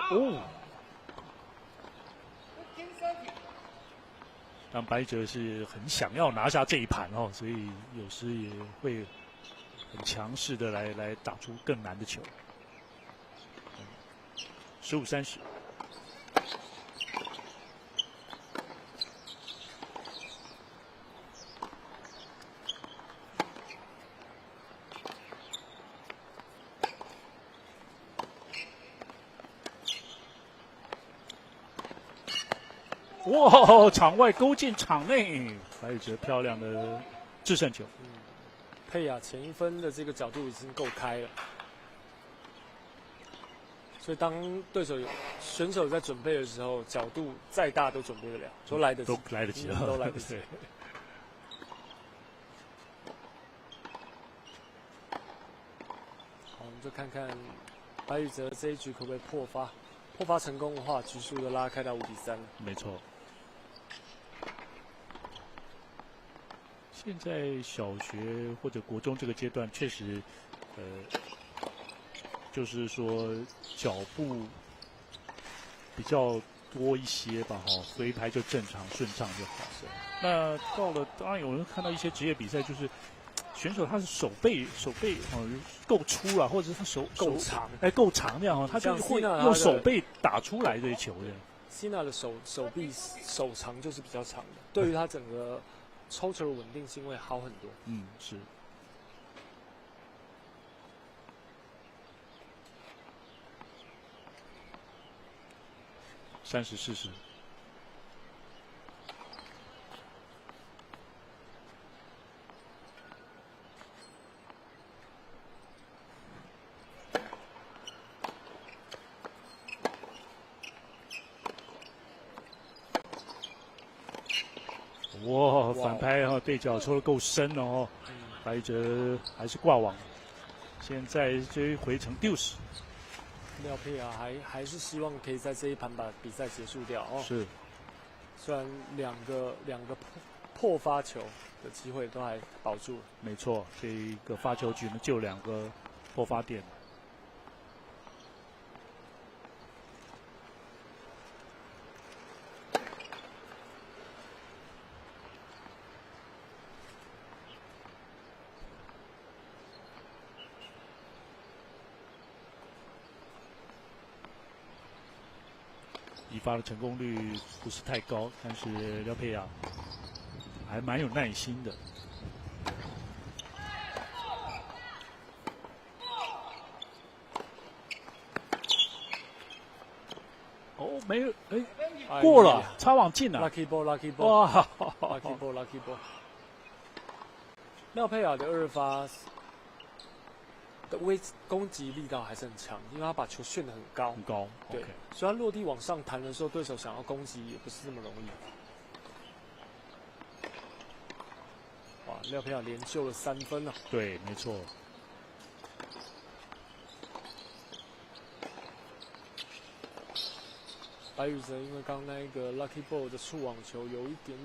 哦。但白哲是很想要拿下这一盘哦，所以有时也会很强势的来打出更难的球。15-30。哇！场外勾进场内，白宇哲漂亮的制胜球。佩雅前1分的这个角度已经够开了，所以当对手选手在准备的时候，角度再大都准备得了，都来得及，都来得及了，都来得及。好，我们就看看白宇哲这一局可不可以破发。破发成功的话，局数就拉开到5比3了。没错。现在小学或者国中这个阶段，确实，就是说脚步比较多一些吧，哈，挥拍就正常顺畅就好。那到了，当然有人看到一些职业比赛，就是选手他是手背够粗啊，或者是他手够长，够长这样，他就会用手背打出来这球的。希娜的手长就是比较长的，对于他整个抽球的稳定性会好很多。是。30-40。哇，反拍哈，对角抽的够深了哦，白宇哲还是挂网，现在追回成60。廖佩雅还是希望可以在这一盘把比赛结束掉哦。是，虽然两个破发球的机会都还保住了。没错，这一个发球局呢就2个破发点。一发的成功率不是太高，但是廖佩雅还蛮有耐心的。哦，没有，过了，擦网进了。Lucky ball， 哇 ，Lucky ball。廖佩雅的2发的攻击力道还是很强，因为他把球旋得很高，对，所以他落地往上弹的时候，对手想要攻击也不是那么容易。哇，廖佩雅连救了3分啊！对，没错。白宇哲因为刚那一个 lucky ball 的触网球有一点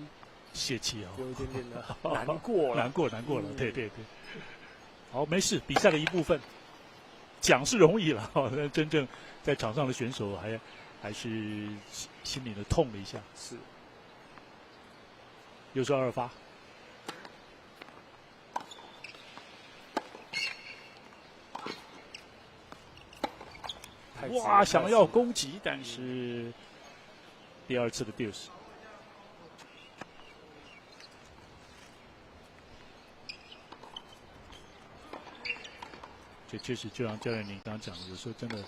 泄气哦，有一点点的难过了，难过了，对。好，没事，比赛的一部分，讲是容易了，但真正在场上的选手还是心里的痛了一下。是，又是2发。哇，想要攻击，但是第2次的 deuce。这确实就像教练您刚刚讲的，有时候真的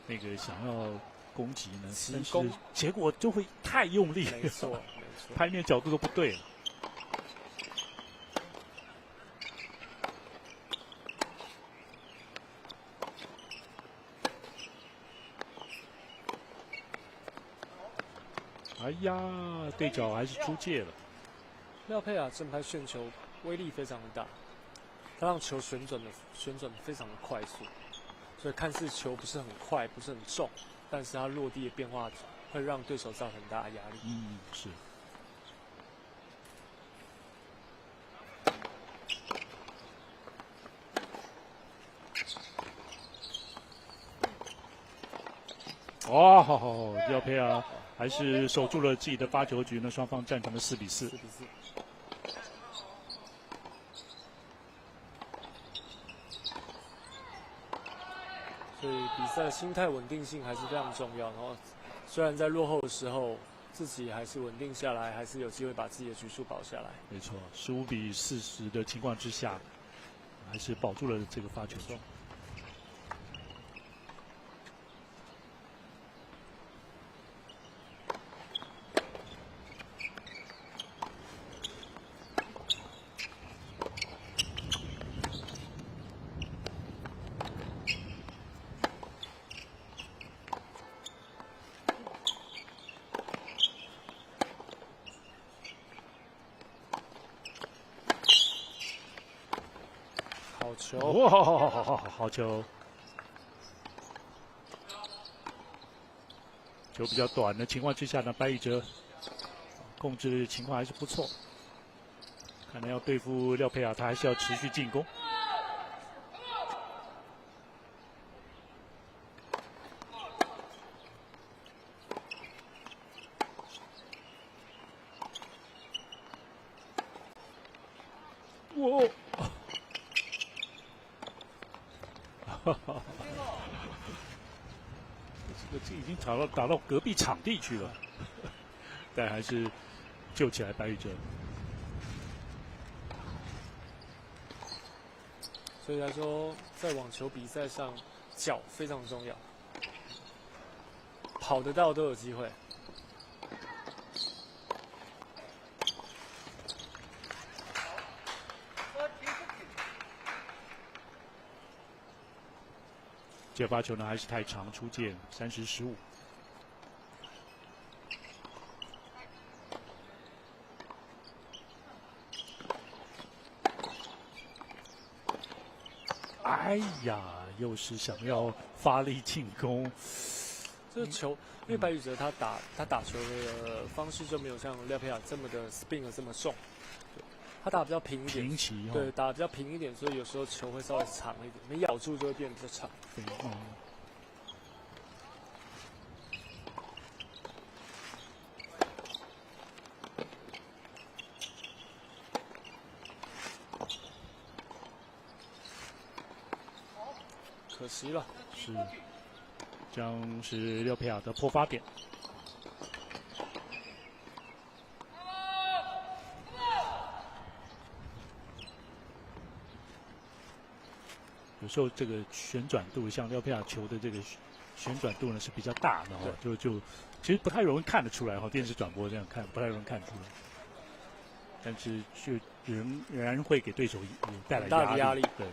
那个想要攻击呢，但是结果就会太用力，没错，拍面角度都不对了。哎呀，对角还是出界了。廖佩雅正拍旋球威力非常的大，他让球旋转非常的快速，所以看似球不是很快，不是很重，但是它落地的变化会让对手造成很大的压力。是。哦，廖佩雅还是守住了自己的发球局呢，双方战成了4比4。所以比赛的心态稳定性还是非常重要。然后虽然在落后的时候，自己还是稳定下来，还是有机会把自己的局数保下来。没错，15比40的情况之下，还是保住了这个发球局。哇，好球！球比较短的情况之下呢，白宇哲控制的情况还是不错。看来要对付廖佩雅，他还是要持续进攻。哇！这已经打到隔壁场地去了，但还是救起来白宇哲。所以来说，在网球比赛上，脚非常重要，跑得到都有机会。这发球呢还是太长，出界30-15。哎呀，又是想要发力进攻。这个球，因为白宇哲他打球的方式就没有像廖佩雅这么的 spin 的这么重，他打比较平一点，平齐哦，对，打得比较平一点，所以有时候球会稍微长一点，没咬住就会变得比较长。可惜了，是，将是廖佩雅的破发点。有时候这个旋转度，像廖佩雅球的这个旋转度呢是比较大的哈，就其实不太容易看得出来哈，电视转播这样看不太容易看出来，但是就仍然会给对手带来大的压力。对。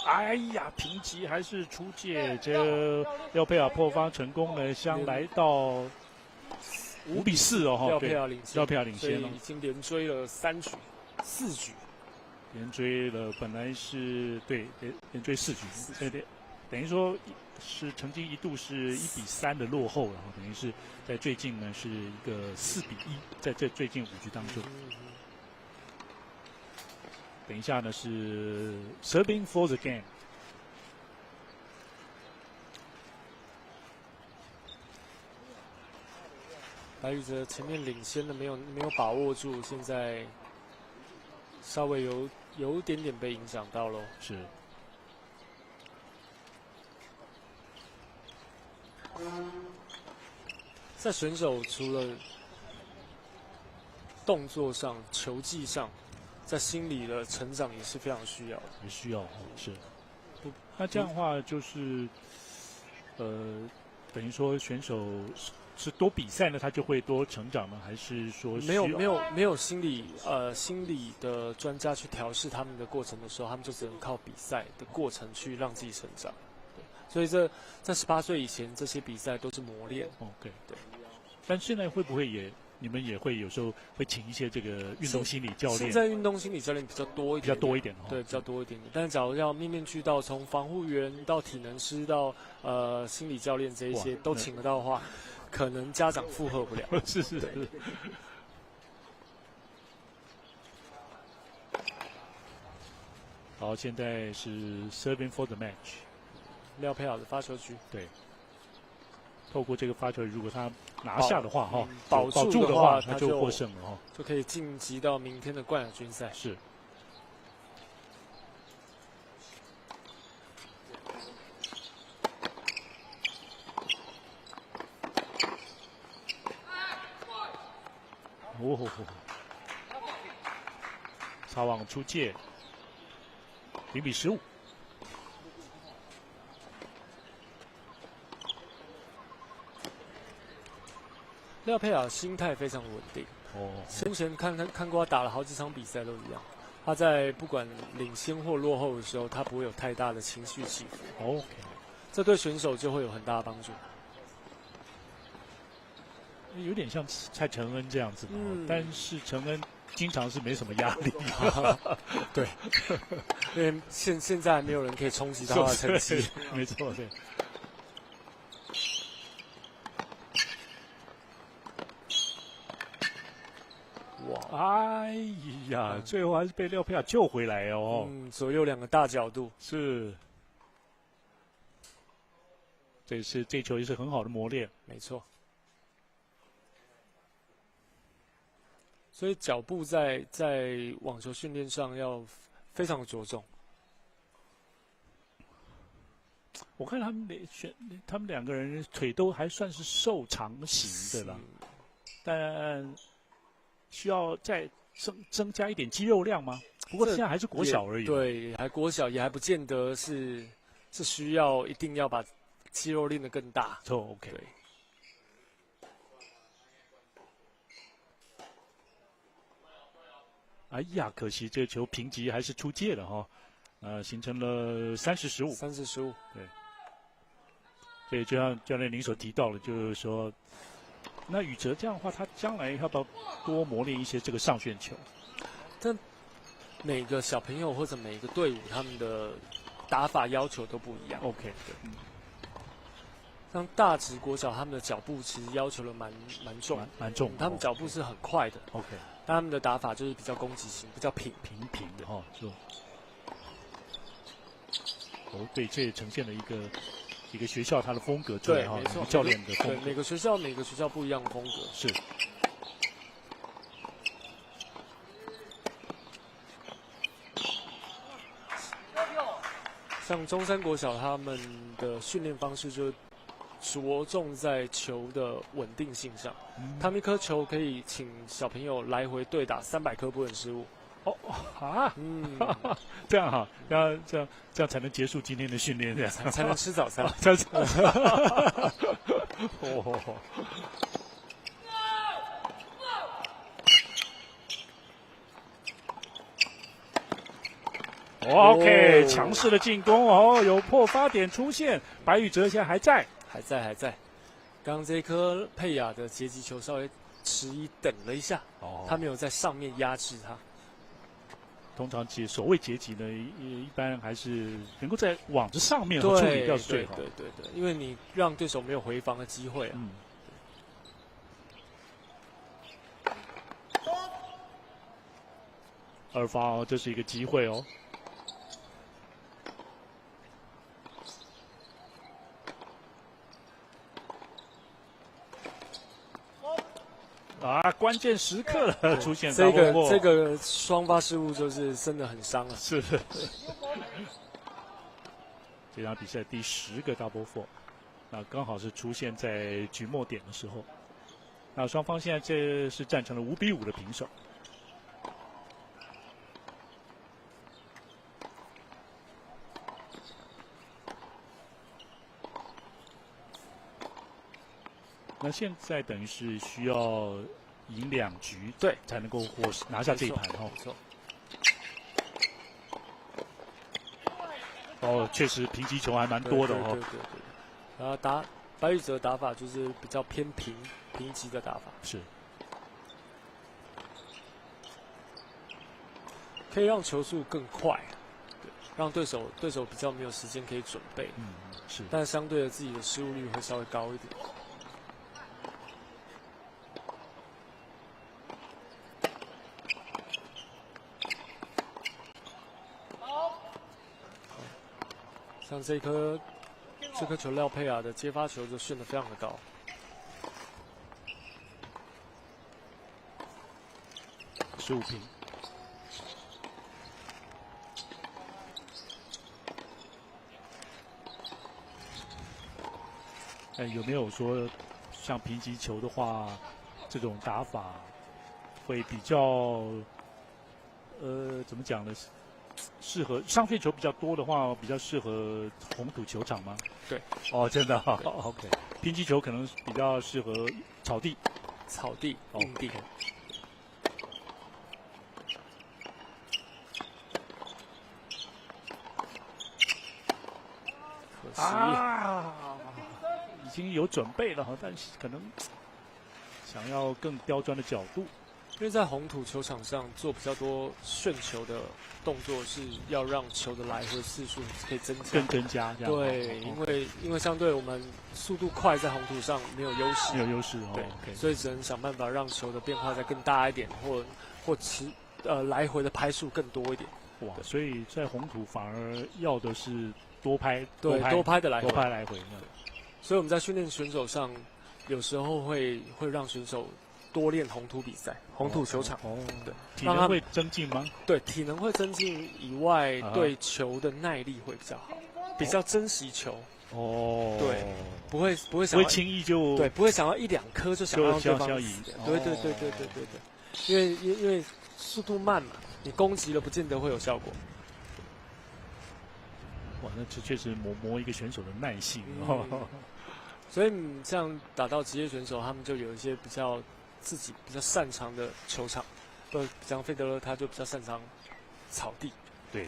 哎呀，平击还是出界，这廖佩雅破发成功呢，将来到5比4哦，廖佩雅领先，廖佩雅领先了，所以已经连追了4局。4局。所以来说，在网球比赛上，脚非常重要。跑得到都有机会。所以比赛的心态稳定性还是非常重要。所以来说，在落后的时候，自己还是稳定下来，还是有机会把自己的局数保下来。没错，是，这样是廖佩雅的破发点。连追了，本来是对连追4局，对，等于说是曾经一度是1-3的落后，然后等于是在最近呢是一个4-1，在这最近5局当中。等一下呢是 serving for the game。白宇哲前面领先的没有把握住，现在稍微有点点被影响到喽。是。在选手除了动作上、球技上，在心理的成长也是非常需要的。也需要是。那这样的话就是，等于说选手是多比赛呢，他就会多成长吗？还是说没有心理的专家去调试他们的过程的时候，他们就只能靠比赛的过程去让自己成长。所以在18岁以前，这些比赛都是磨练。OK， 对。但现在会不会你们也会有时候会请一些这个运动心理教练？现在运动心理教练比较多一点，对，比较多一点点。但是假如要面面俱到，从防护员到体能师到心理教练这一些都请得到的话，可能家长负荷不了。是。好，现在是 serving for the match。廖佩雅的发球局，对，透过这个发球，如果他拿下的话，保住的话，他就获胜了就可以晋级到明天的冠亚军赛。是。擦网出界，0-15。廖佩雅心态非常稳定。先前看过他打了好几场比赛都一样，他在不管领先或落后的时候，他不会有太大的情绪起伏。OK， 这对选手就会有很大的帮助。有点像蔡承恩这样子的，但是承恩经常是没什么压力。对，因为现在没有人可以冲击到他的成绩。没错，对。哎呀，最后还是被廖佩雅救回来哦。左右2个大角度是，这球也是很好的磨练。没错。所以脚步在网球训练上要非常着重。我看他们2个人腿都还算是瘦长型的啦，但需要再增加一点肌肉量吗？不过现在还是国小而已。对，还国小，也还不见得是需要一定要把肌肉练得更大。OK。对。哎呀，可惜这个球平击还是出界了哈，形成了30-15。30-15，对。所以就像教练您所提到了，就是说，那宇哲这样的话，他将来要不要多磨练一些这个上旋球？但每个小朋友或者每个队伍，他们的打法要求都不一样。OK， 对。像大直国小，他们的脚步其实要求的蛮重，他们脚步是很快的。OK。但他们的打法就是比较攻击性，比较平的哈，对，这也呈现了一个学校它的风格，对，没错，教练的风格，对，每个学校不一样的风格，是。像中山国小他们的训练方式就着重在球的稳定性上，他们一颗球可以请小朋友来回对打300颗不能失误。这样哈，这样才能结束今天的训练，这样才能吃早餐。OK， 强势的进攻有破发点出现，白宇哲现在还在。刚刚这一颗佩雅的截击球稍微迟疑等了一下，他没有在上面压制他。通常所谓截击呢，一般还是能够在网子上面处理掉是最好。对，因为你让对手没有回防的机会啊。二发哦，这是一个机会哦。关键时刻了出现这个双发失误就是真的很伤啊。是。这场比赛第10个 double four， 那刚好是出现在局末点的时候。那双方现在这是战成了5比5的平手。那现在等于是需要赢2局，对，才能够拿下这一盘哦。哦，确实平击球还蛮多的哦。对。然后白宇哲打法就是比较偏平击的打法，是可以让球速更快，对，让对手比较没有时间可以准备。是，但相对的自己的失误率会稍微高一点。像这颗球廖佩雅的接发球就旋得非常的高。15平。有没有说像平击球的话，这种打法会比较怎么讲呢？适合上旋球比较多的话，比较适合红土球场吗？对。哦，真的哈。OK。平击球可能比较适合草地。硬地。可惜已经有准备了哈，但是可能想要更刁钻的角度。因为在红土球场上做比较多旋球的动作，是要让球的来回次数可以增加。对，因为相对我们速度快，在红土上没有优势。对，所以只能想办法让球的变化再更大一点，或来回的拍数更多一点。哇，所以在红土反而要的是多拍的来回。所以我们在训练选手上，有时候会让选手多练红土比赛、红土球场。对，体能会增进吗？对，体能会增进以外，对球的耐力会比较好，比较珍惜球。对，不会轻易就对，不会想要1-2颗就想让对方赢。对，因为速度慢嘛，你攻击了不见得会有效果。哇，那这确实磨一个选手的耐性。所以像打到职业选手，他们就有一些自己比较擅长的球场，像费德勒他就比较擅长草地。对。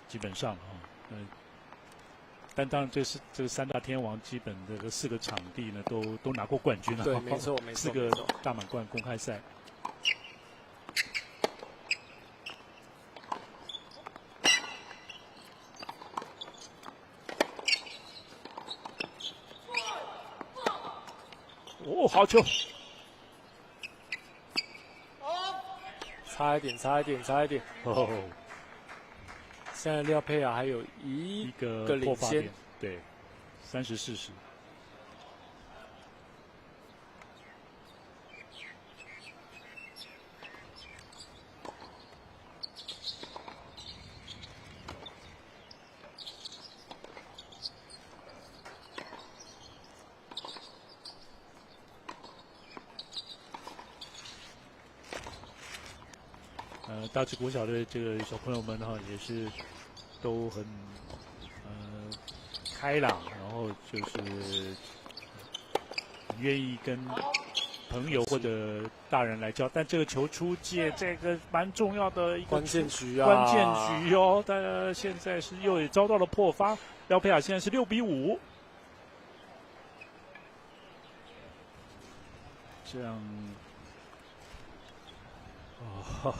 基本上但当然这个3大天王基本这个4个场地呢都拿过冠军了。对，没错。4个大满贯公开赛。哦，好球！差一点。哦。现在廖佩雅还有一个领先，对，30-40。大直国小的这个小朋友们哈，也是都很开朗，然后就是很愿意跟朋友或者大人来教。但这个球出界，这个蛮重要的一个关键局哦。但现在是又遭到了破发，廖佩雅现在是6比5。这样哦，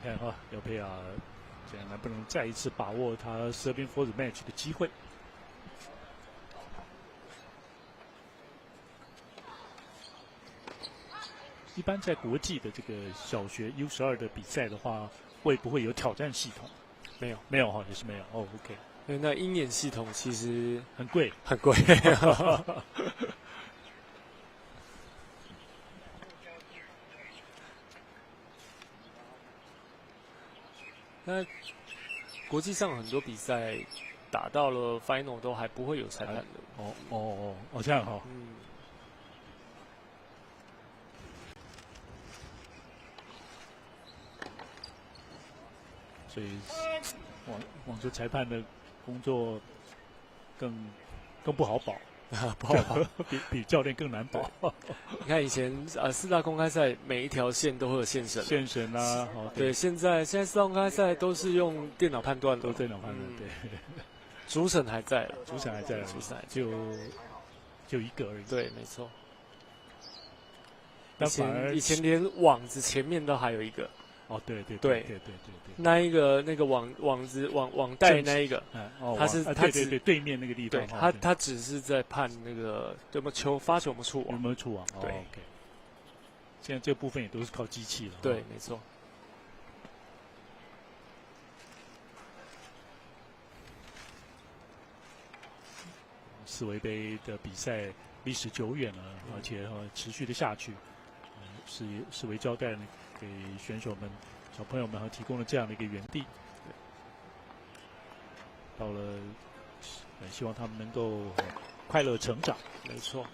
看看哈，廖佩雅这样能不能再一次把握他 serving for the match 的机会？一般在国际的这个小学 U12的比赛的话，会不会有挑战系统？没有，没有哈，也是没有。哦 ，OK。因为那鹰眼系统其实很贵，很贵。那国际上很多比赛打到了 final 都还不会有裁判的。这样哈。嗯。所以网球裁判的工作更不好保，不好保，比教练更难保。你看以前4大公开赛每一条线都会有线审，线审啊，对，现在4大公开赛都是用电脑判断的，都电脑判断，对。主审还在了，主审还在了，就一个而已。对，没错。以前连网子前面都还有一个。哦，对，那个网子网带那一个，他对对面那个地方，对，他只是在判那个有没有球发球有没有触网，有没有触网，对。OK。现在这部分也都是靠机器了，对，没错。世维杯的比赛历史久远了，而且持续的下去，世维交代呢，给选手们、小朋友们提供了这样的一个园地。到了，希望他们能够快乐成长。没错。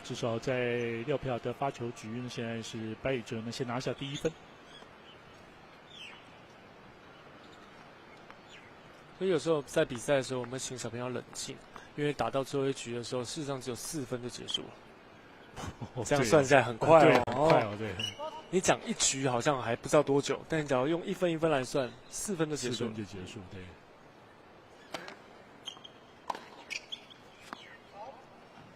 至少在廖佩雅的发球局呢，现在是白宇哲呢先拿下第1分。所以有时候在比赛的时候，我们请小朋友冷静，因为打到最后一局的时候，事实上只有4分就结束了。这样算下来很快哦，很快哦，对。你讲1局好像还不知道多久，但你只要用1分1分来算，4分就结束了。4分就结束，对。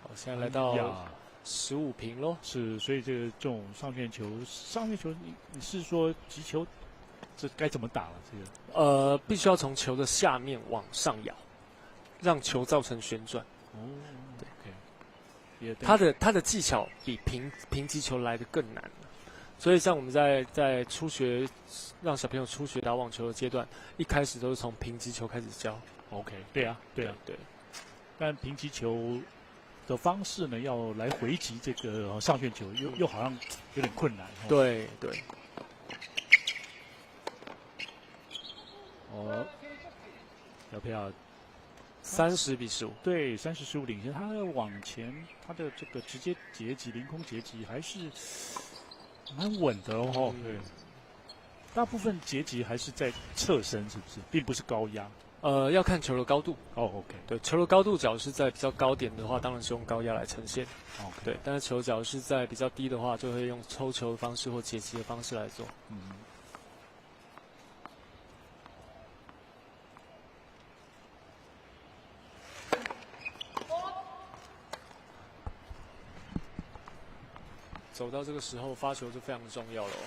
好，现在来到15平喽。是，所以这种上旋球，你是说击球？这该怎么打了？这个必须要从球的下面往上摇，让球造成旋转。哦，对，他的技巧比平击球来得更难。所以像我们在初学让小朋友初学打网球的阶段，一开始都是从平击球开始教。OK， 对啊。但平击球的方式呢，要来回击这个上旋球，又好像有点困难。对。廖佩雅30比15，对，30-15领先。他的往前，他的这个直接截击、凌空截击还是蛮稳的哦。对，大部分截击还是在侧身，是不是？并不是高压。要看球的高度。OK。对，球的高度角是在比较高点的话，当然是用高压来呈现。OK。对，但是球角是在比较低的话，就会用抽球的方式或截击的方式来做。走到这个时候，发球就非常重要了哦。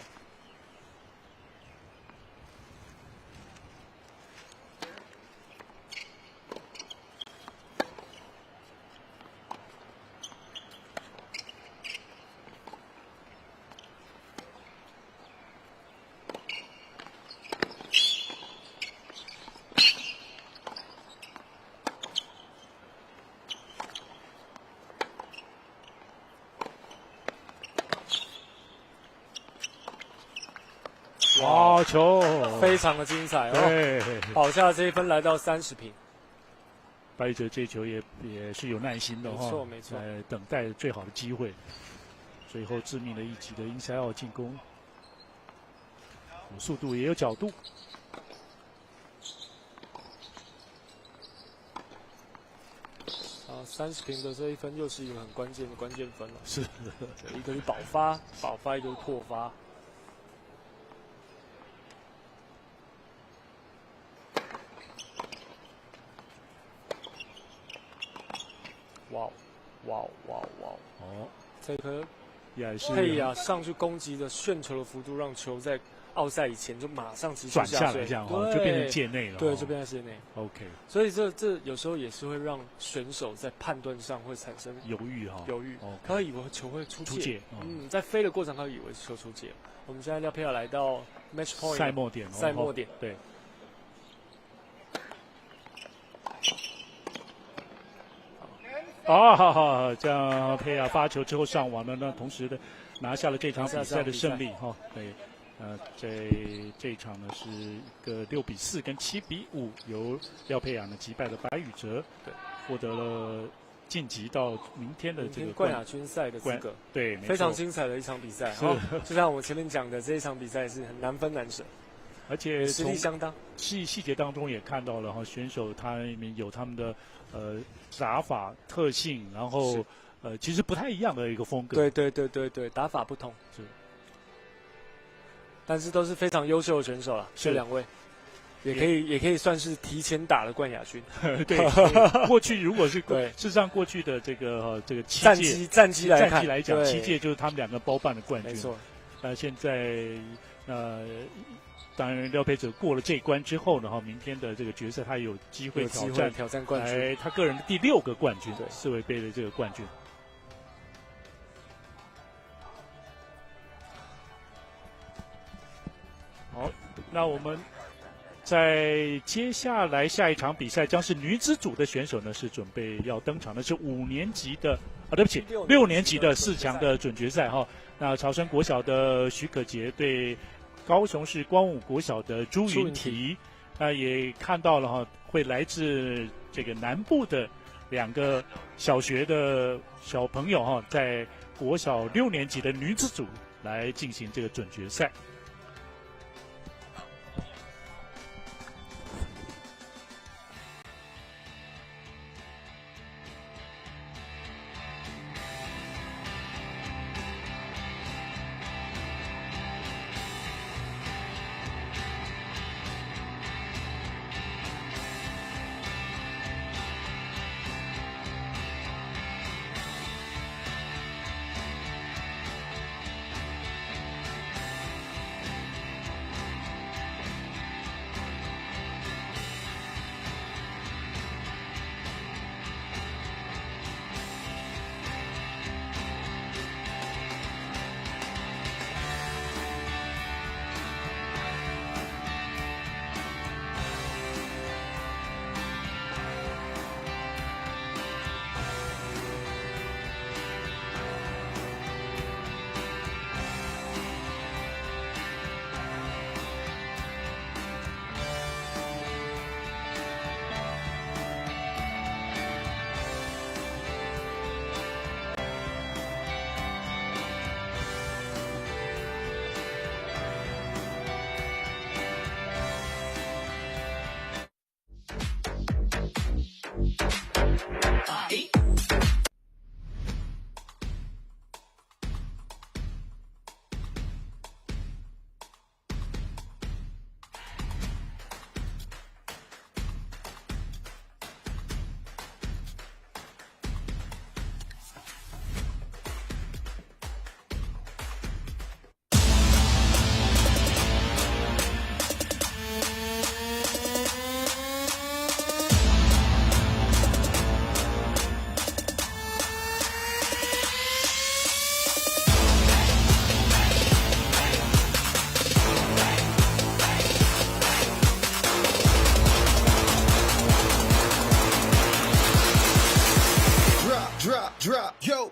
哇，球非常的精彩哦！对，跑下这一分来到30平。白宇哲这球也是有耐心的哈，没错，等待最好的机会，最后致命的一击的inside out进攻，有速度也有角度。30平的这一分又是一个很关键的关键分了。是，一个是保发，一个是破发。哇！哦，这颗也是佩雅上去攻击的旋球的幅度，让球在奥赛以前就马上急速转下来，这样就变成界内了。对，就变成界内。OK， 所以这有时候也是会让选手在判断上会产生犹豫哈，犹豫。 OK， 他会以为球会出界，在飞的过程他会以为球出界。我们现在廖佩雅来到 match point 赛末点，赛末点，对。好，这样佩雅发球之后上网了，那同时的拿下了这场比赛的胜利哈。对，这一场呢是一个6比4跟7比5，由廖佩雅呢击败了白宇哲，对，获得了晋级到明天的这个冠亚军赛的资格。对，非常精彩的一场比赛。就像我前面讲的，这一场比赛是很难分难舍。而且实力相当，细节当中也看到了哈，选手他们有他们的打法特性，然后其实不太一样的一个风格。对，打法不同是，但是都是非常优秀的选手了。这两位也可以算是提前打了冠亚军。对，过去如果是对，事实上过去的这个战绩来讲，7届就是他们2个包办的冠军。没错。现在当然，廖佩哲过了这一关之后呢，明天的这个决赛他有机会挑战冠军，他个人的第6个冠军，世卫杯的这个冠军。好，那我们在接下来下一场比赛将是女子组的选手呢，是准备要登场的是5年级的对不起，6年级的4强的准决赛哈。那朝生国小的许可杰对高雄市光武国小的朱云缇，也看到了哈，会来自这个南部的2个小学的小朋友哈，在国小6年级的女子组来进行这个准决赛。Drop, yo.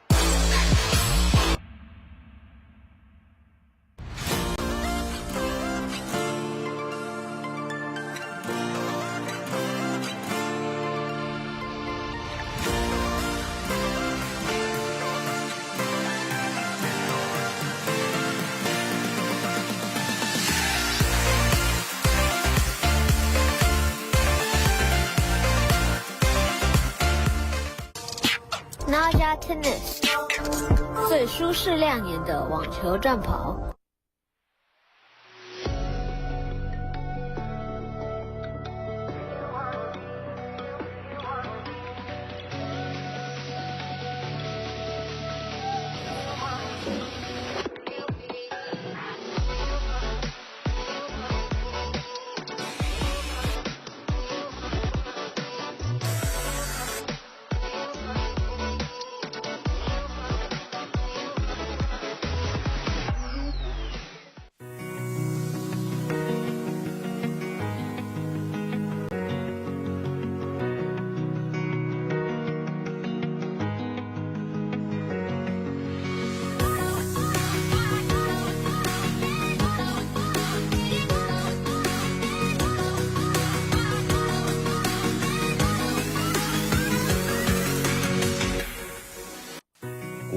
Naja Tennis 最舒适亮眼的网球战袍。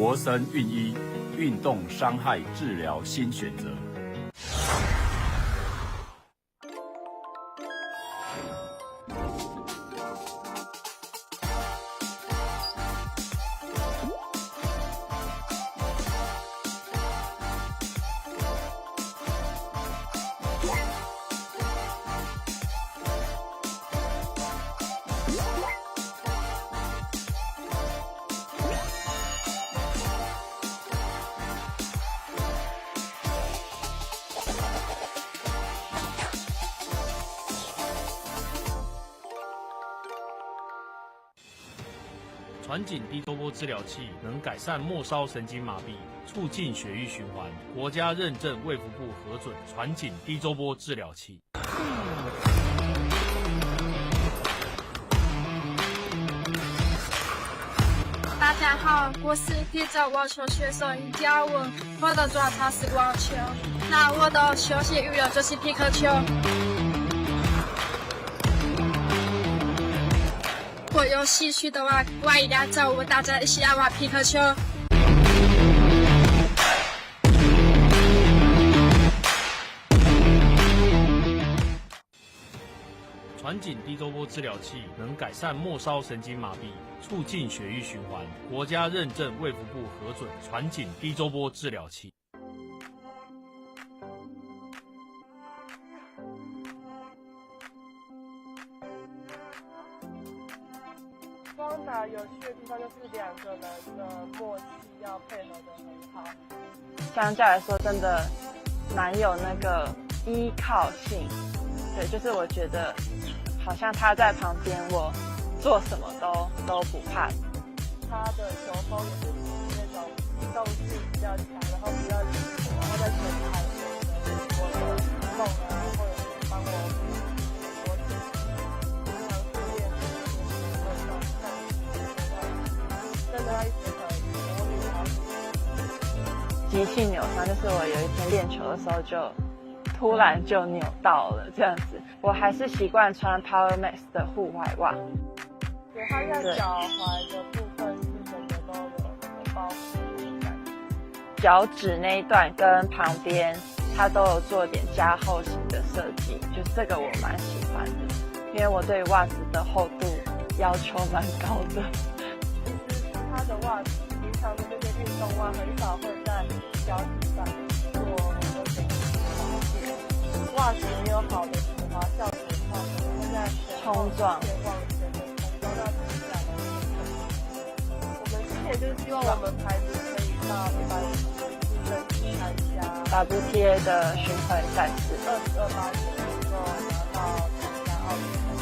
活神运医，运动伤害治疗新选择。传紧低周波治疗器能改善末梢神经麻痹，促进血液循环。国家认证卫福部核准传紧低周波治疗器。大家好，我是低周网球选手尹嘉文，我的专长是网球，那我的休闲娱乐就是皮克球。我有兴趣的话，我一定要找我大家一起来玩皮克球。传紧低周波治疗器能改善末梢神经麻痹，促进血液循环。国家认证卫福部核准传紧低周波治疗器。双打有趣的地方就是两个人的默契要配合得很好，相较来说真的蛮有那个依靠性。对，就是我觉得好像他在旁边，我做什么都不怕。他的球风也是那种机动性比较强，然后比较灵活，然后在球台有我的梦啊，或者是帮我急性扭伤，就是我有一天练球的时候就突然就扭到了这样子。我还是习惯穿 Power Max 的户外袜。对，它在脚踝的部分是整个都有包覆的感觉，脚趾那一段跟旁边它都有做点加厚型的设计，就是这个我蛮喜欢的，因为我对袜子的厚度要求蛮高的。其实它的袜子平常的这些运动袜很少会在脚趾上做很多的滑垫，袜子没有好的止滑效果的话，可能会在冲撞往前的冲撞到指甲的我们之前就是希望我们牌子可以到150争取参加 WTA 的巡回赛事，2028年能够拿到参加奥运会。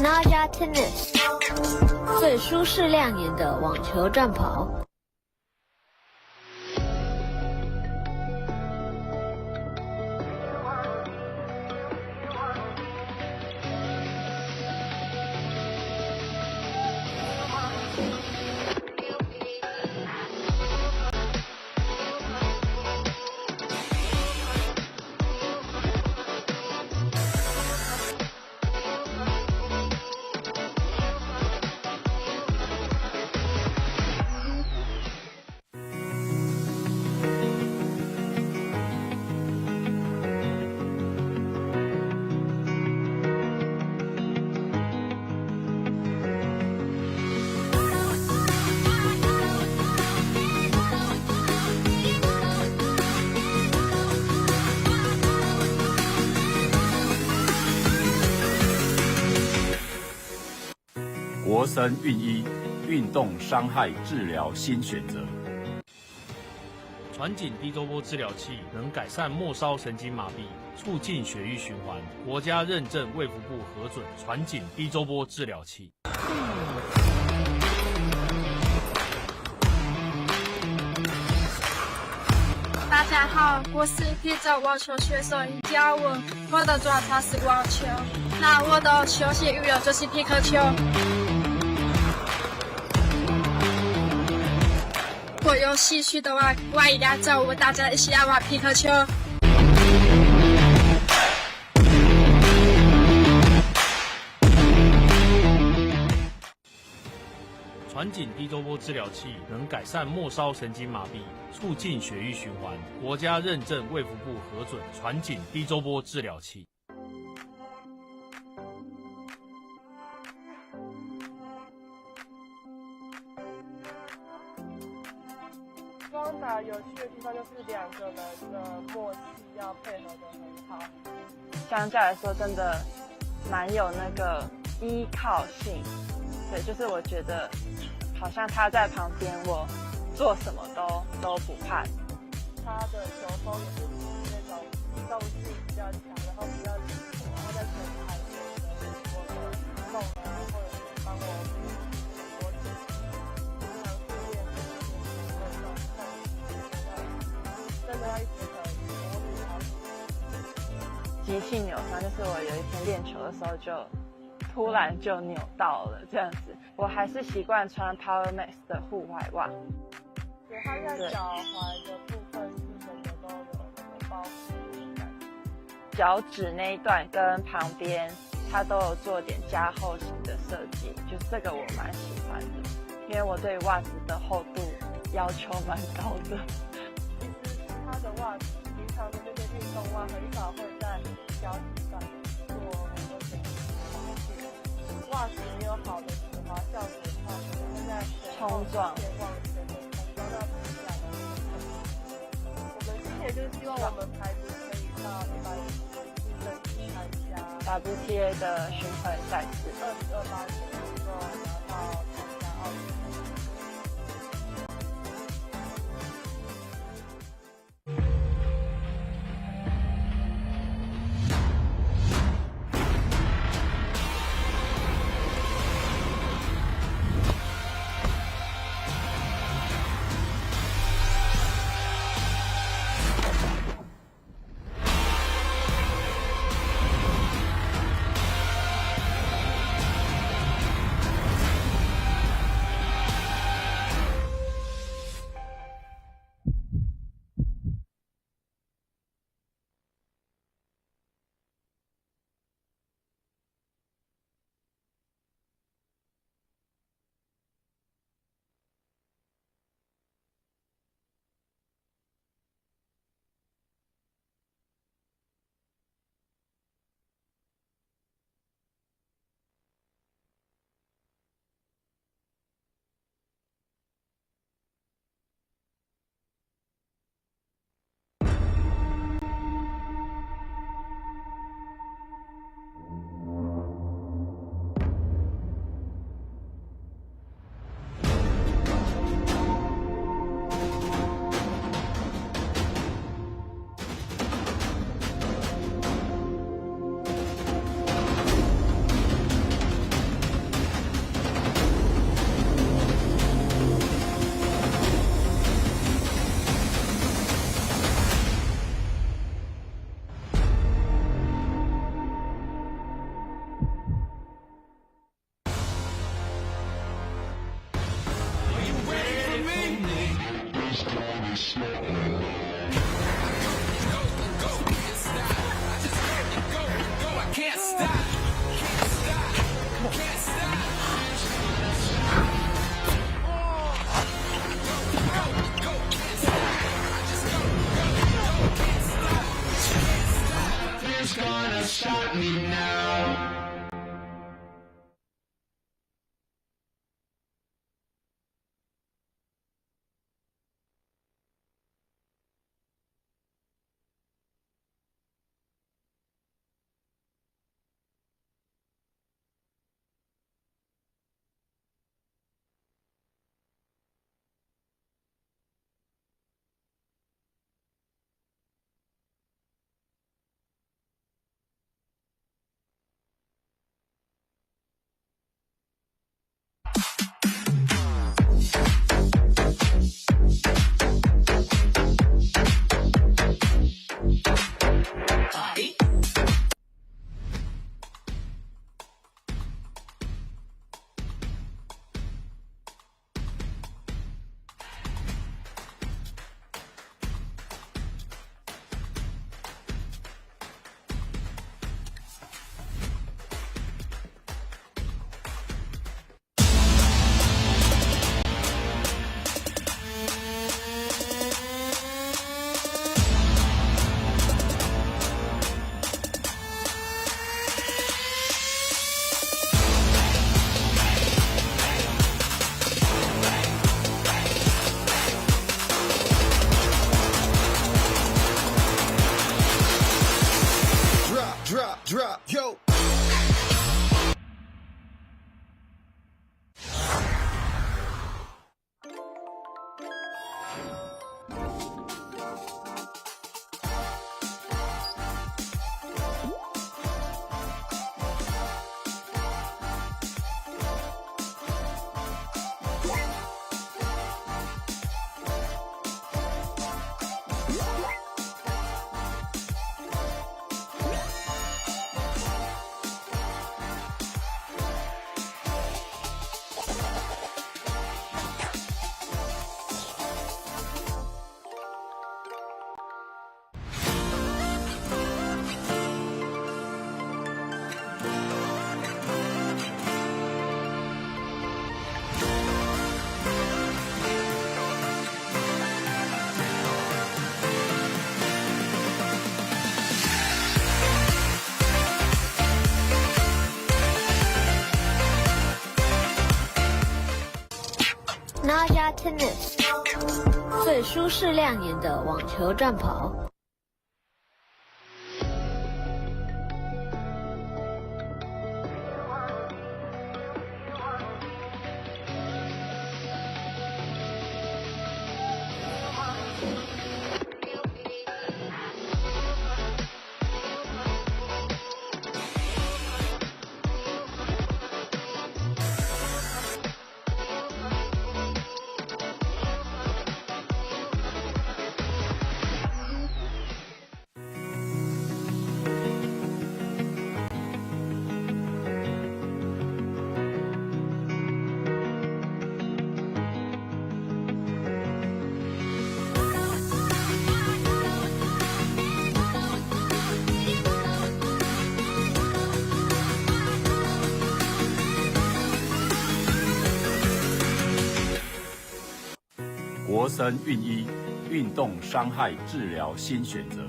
Naja Tennis 最舒适亮眼的网球战袍。国森运一运动伤害治疗新选择。传紧低周波治疗器能改善末梢神经麻痹，促进血液循环，国家认证卫福部核准传紧低周波治疗器。大家好，我是地州网球选手尹嘉文，我的专长是网球，那我的休闲娱乐就是皮克球。我有兴趣的话，欢迎来找我，大家一起来玩皮克球。传紧低周波治疗器能改善末梢神经麻痹，促进血液循环，国家认证卫福部核准传紧低周波治疗器。双打有趣的地方就是两个人的默契要配合得很好，相较来说真的蛮有那个依靠性。对，就是我觉得好像他在旁边，我做什么都不怕。他的球风也是那种机动性比较强，然后比较灵活，然后在前台有我的梦啊，或者是帮我真的要一直很急性扭伤，就是我有一天练球的时候就突然就扭到了这样子。我还是习惯穿 Power Max 的户外袜。对，它在脚踝的部分是整个都有包覆感，脚趾那一段跟旁边它都有做点加厚型的设计，就是这个我蛮喜欢的，因为我对袜子的厚度要求蛮高的。其实其他的袜子，平常的那些运动袜很少会在脚趾上做很多的袜子没有好的止滑效果的话，可能会在冲撞往前的冲撞到皮下的。我们今年就是希望我们牌子可以到150争取参加 WTA 的巡回赛事，2028年能够拿到参加奥运。Drop, yo. ，Naja Tennis， 最舒适亮眼的网球战袍。国森运一，运动伤害治疗新选择。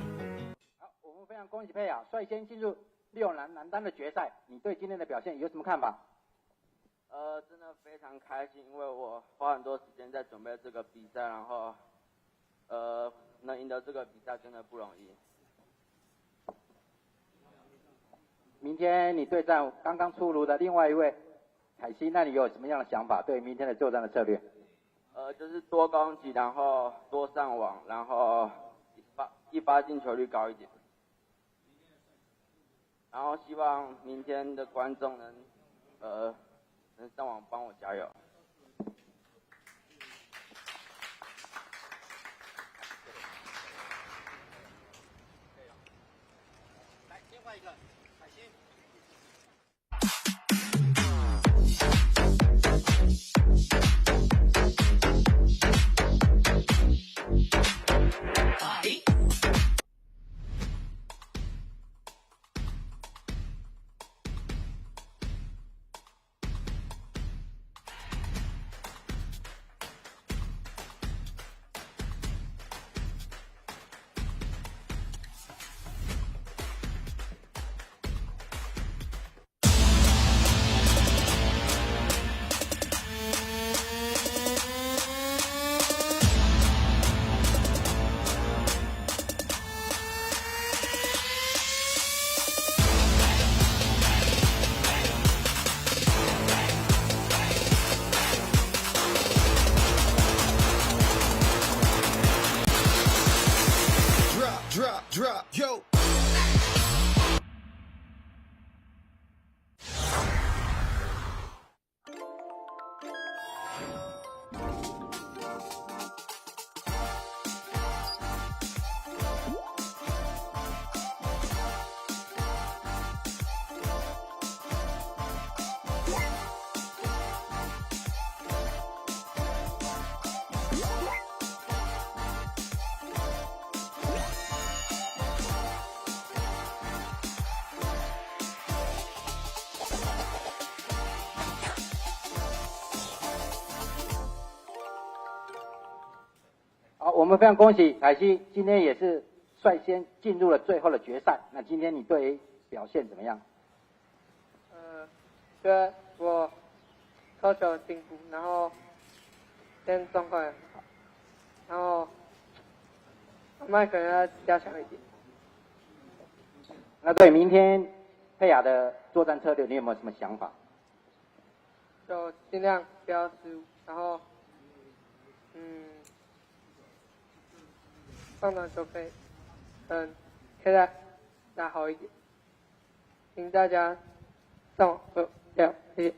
好，我们非常恭喜佩雅率先进入6男男单的决赛。你对今天的表现有什么看法？真的非常开心，因为我花很多时间在准备这个比赛，然后能赢得这个比赛真的不容易。明天你对战刚刚出炉的另外一位凯西，那你有什么样的想法？对明天的作战的策略？就是多攻击，然后多上网，然后一发进球率高一点。然后希望明天的观众能上网帮我加油。来，另外一个凯西。我们非常恭喜凯西，今天也是率先进入了最后的决赛。那今天你对于表现怎么样？觉得我投球进步，然后今天状况也很好，然后麦可能要加强一点。那对明天佩雅的作战策略，你有没有什么想法？就尽量不要失误，然后上场就可以可以打好一点，请大家上网加油，谢谢。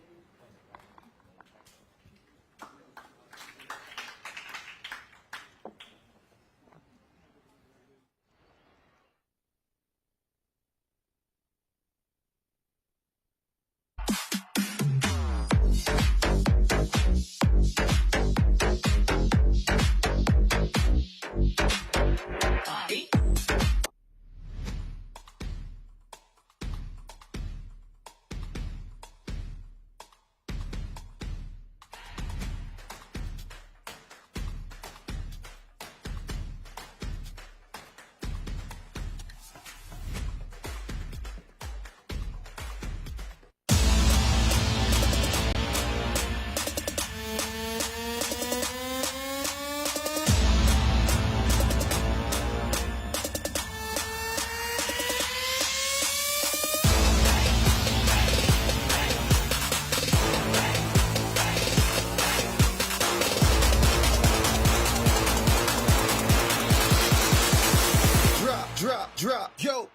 Drop, yo.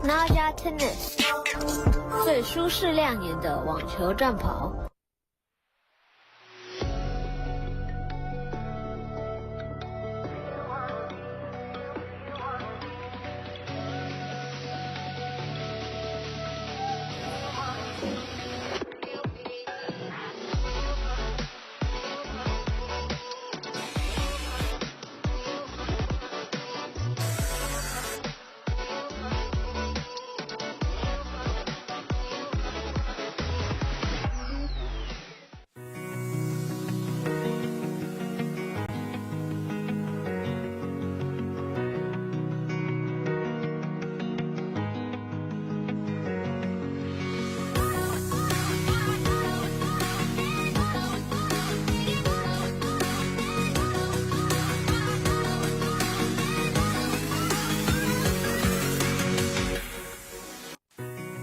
，Naja Tennis 最舒适亮眼的网球战袍。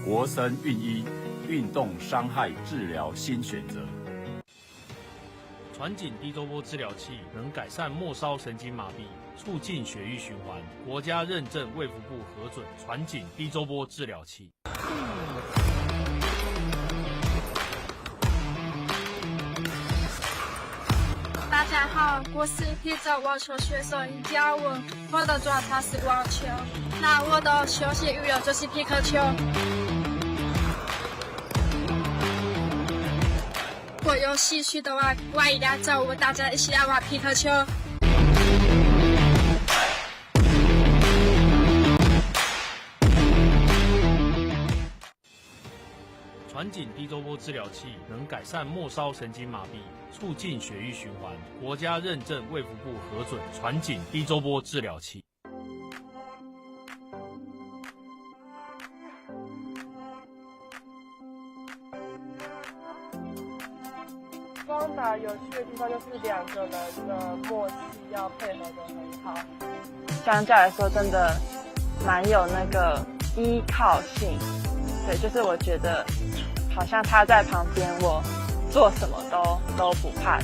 国森运一运动伤害治疗新选择。传紧低周波治疗器能改善末梢神经麻痹，促进血液循环，国家认证卫福部核准传紧低周波治疗器。大家好，我是皮特网球选手尹嘉文，我的专长是网球，那我的休闲娱乐就是皮克球。我有兴趣的话，欢迎来找我，大家一起来玩皮克球。传紧低周波治疗器能改善末梢神经麻痹，促进血液循环，国家认证卫福部核准传紧低周波治疗器。萨有趣的地方就是两个人的默契要配合得很好，相较来说真的蛮有那个依靠性。对，就是我觉得好像他在旁边，我做什么都不怕。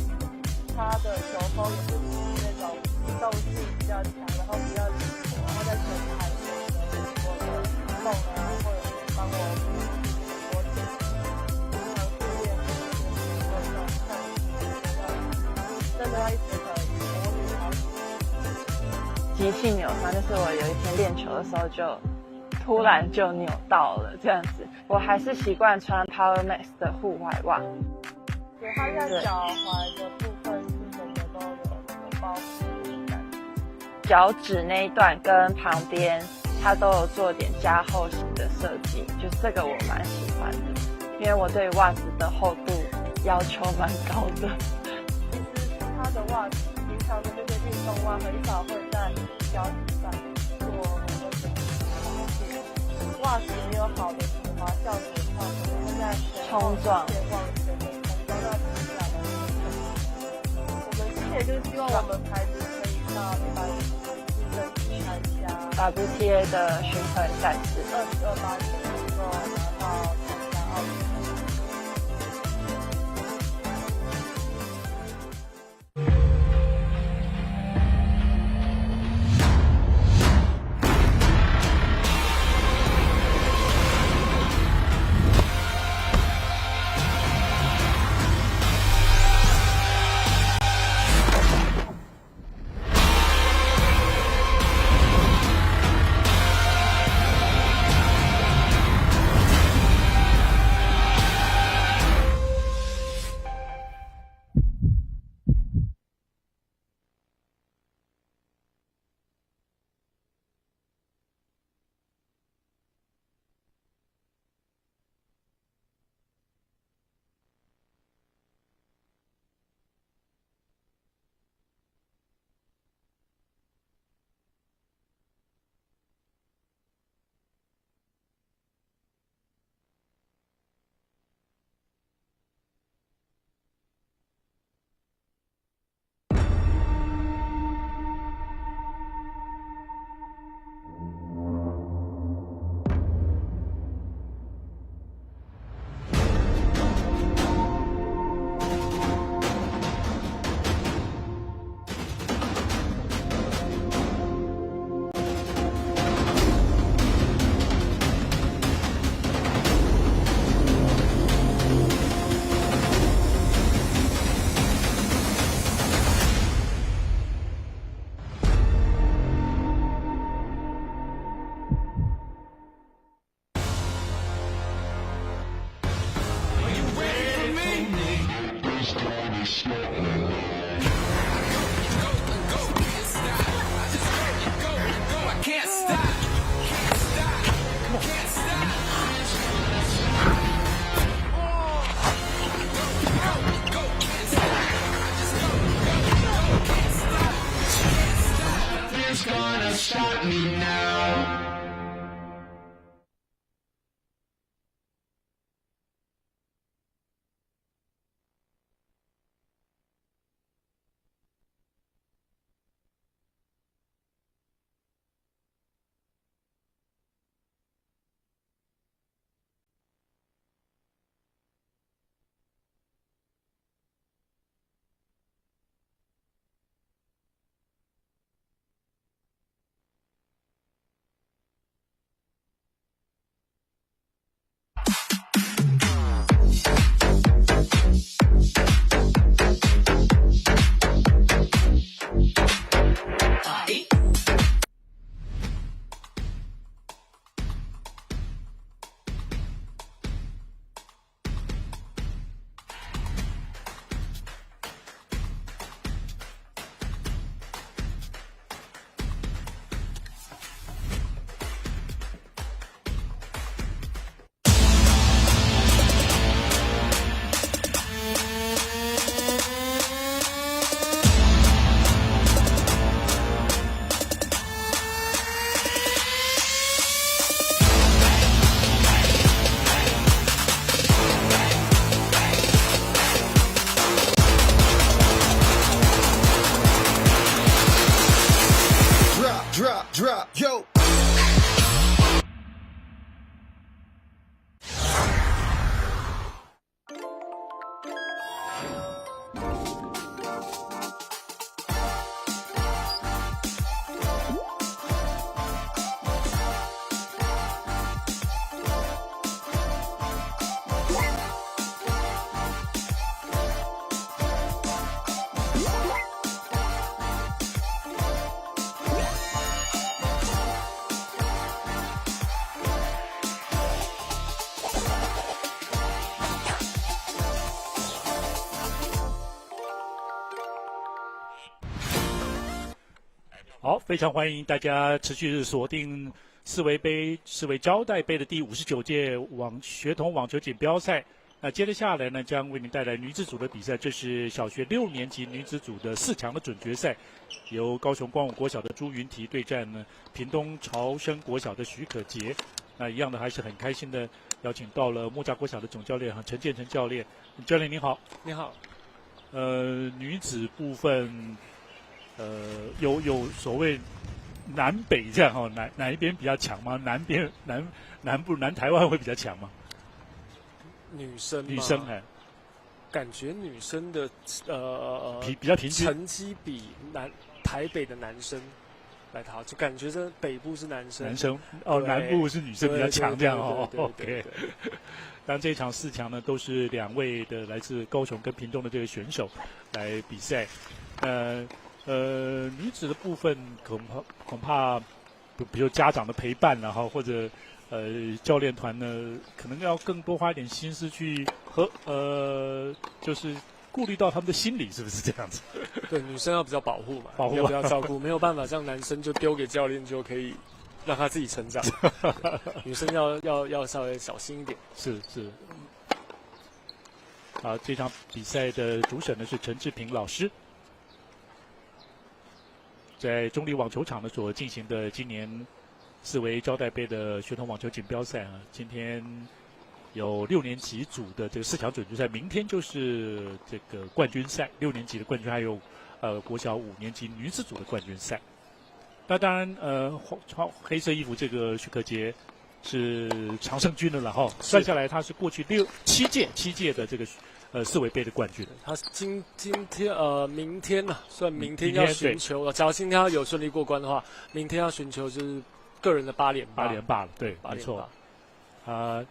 他的球风也是那种机动性比较强，然后比较灵活，然后在前台有我的梦啊，或者是帮我我平常训练或者真的要一直很模拟好。急性扭伤就是我有一天练球的时候就突然就扭到了这样子，我还是习惯穿 Power Max 的户外袜。对，它在脚踝的部分是整个都有包覆的感觉，脚趾那一段跟旁边它都有做点加厚型的设计，就这个我蛮喜欢的，因为我对袜子的厚度要求蛮高的。其实它的袜子，平常的这些运动袜很少会在脚趾上做很多的袜子没有好的平滑效果的话，可能会在冲撞往前的冲撞到皮下的。我们之前就是希望我们牌子可以到150争取参加 WTA 的巡回赛事，2028年能够拿到参加奥运。Stop me now. drop, drop, yo. 好，非常欢迎大家持续锁定世卫招待杯的第59届学童网球锦标赛。那接着下来呢，将为您带来女子组的比赛，这是小学6年级女子组的4强的准决赛，由高雄光武国小的朱云缇对战呢屏东朝生国小的许可杰。那一样的还是很开心的邀请到了木栅国小的总教练陈建成教练。教练您好。你好。女子部分。有所谓南北这样哈，哪一边比较强吗？南部南台湾会比较强吗？女生感觉女生的比较平均，成绩比台北的男生来好，就感觉这北部是男生南部是女生比较强这样哦。OK。当然这一场4强呢，都是2位的来自高雄跟屏东的这个选手来比赛，女子的部分恐怕，比如家长的陪伴然后或者教练团呢，可能要更多花一点心思去就是顾虑到他们的心理，是不是这样子？对，女生要比较保护嘛，要比较照顾，没有办法像男生就丢给教练就可以让他自己成长。女生要稍微小心一点。是。好，这场比赛的主审呢是陈志平老师。在中立网球场呢所进行的今年4维招待杯的学童网球锦标赛啊，今天有6年级组的这个4强准决赛，明天就是这个冠军赛，6年级的冠军，还有国小5年级女子组的冠军赛。那当然穿黑色衣服这个许可杰是常胜军了哈，算下来他是过去7届的这个4维杯的冠军。他今天明天呢，算明天要寻求，假如今天他有顺利过关的话，明天要寻求就是个人的8连霸了。对，没错。他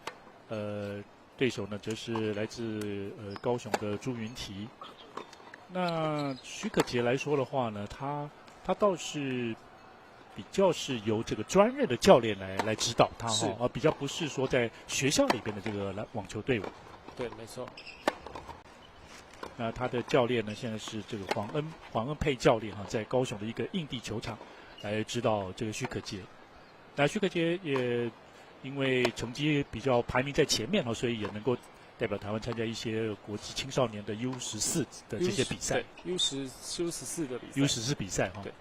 对手呢则是来自高雄的朱云缇。那许可杰来说的话呢，他倒是比较是由这个专任的教练来指导他哈，比较不是说在学校里边的这个网球队伍。对，没错。那他的教练呢，现在是这个黄恩佩教练哈，在高雄的一个硬地球场来指导这个许可杰。那许可杰也因为成绩比较排名在前面所以也能够代表台湾参加一些国际青少年的 U14的这些比赛。U14的比赛。U14比赛哈。对。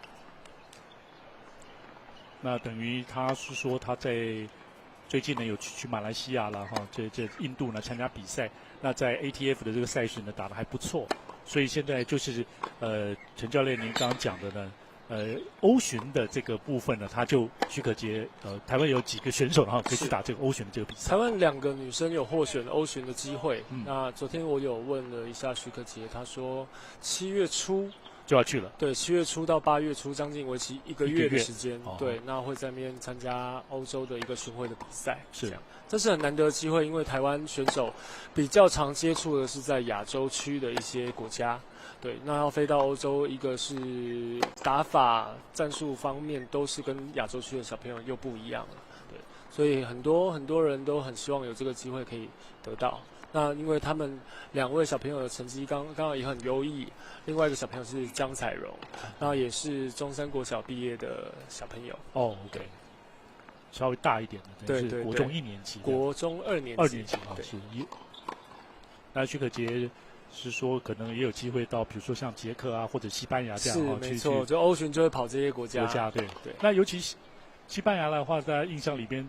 那等于他是说他在最近呢有去马来西亚了哈，这印度呢参加比赛。那在 ATF 的这个赛事呢打得还不错，所以现在就是陈教练您刚刚讲的呢，欧巡的这个部分呢，他就许可杰台湾有几个选手然后可以去打这个欧巡的这个比赛。台湾2个女生有获选欧巡的机会。那昨天我有问了一下许可杰，他说7月初就要去了。对，7月初到8月初，将近为期1个月的时间。对，那会在那边参加欧洲的一个巡回的比赛。是，这是很难得的机会，因为台湾选手比较常接触的是在亚洲区的一些国家。对，那要飞到欧洲，一个是打法、战术方面都是跟亚洲区的小朋友又不一样了。对，所以很多人都很希望有这个机会可以得到。那因为他们2位小朋友的成绩刚好也很优异，另外一个小朋友是江彩荣，那也是中山国小毕业的小朋友。OK， 稍微大一点的，对，是国中1年级，国中2年级是。那许可杰是说可能也有机会到，比如说像捷克啊或者西班牙这样是没错，就欧巡就会跑这些国家。对。那尤其西班牙的话，在印象里边。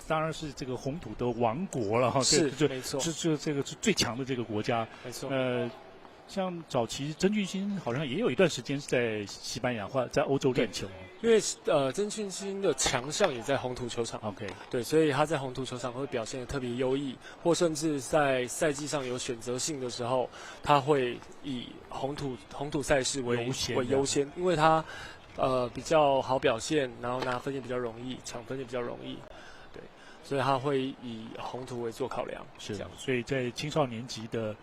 当然是这个红土的王国了哈，是没错，这个是最强的这个国家。没错。像早期曾俊欣好像也有一段时间是在西班牙或在欧洲练球。因为曾俊欣的强项也在红土球场 ，OK， 对，所以他在红土球场会表现得特别优异，或甚至在赛季上有选择性的时候，他会以红土赛事为优先，因为他比较好表现，然后拿分也比较容易，抢分也比较容易，对，所以他会以红土为做考量，是这样。所以在青少年级的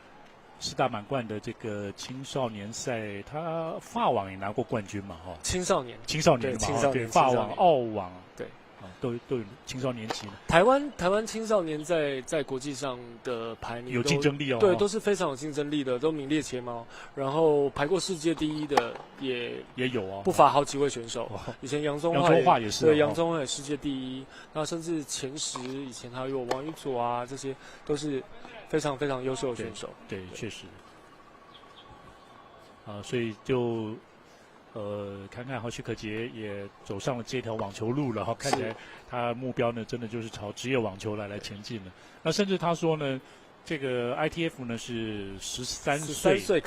四大满贯的这个青少年赛，他法网也拿过冠军嘛，哈。青少年嘛，对，法网、澳网，对，都有青少年级。台湾青少年在国际上的排名有竞争力哦，对，都是非常有竞争力的，都名列前茅。然后排过世界第一的也有哦，不乏好几位选手。以前杨宗桦也是，对，杨宗桦也世界第一，那甚至前10以前还有王宇佐啊，这些都是非常非常优秀的选手。对，确实。所以就看看许可杰也走上了这条网球路了哈，看起来他目标呢真的就是朝职业网球来前进了。那甚至他说呢，这个 ITF 呢是13岁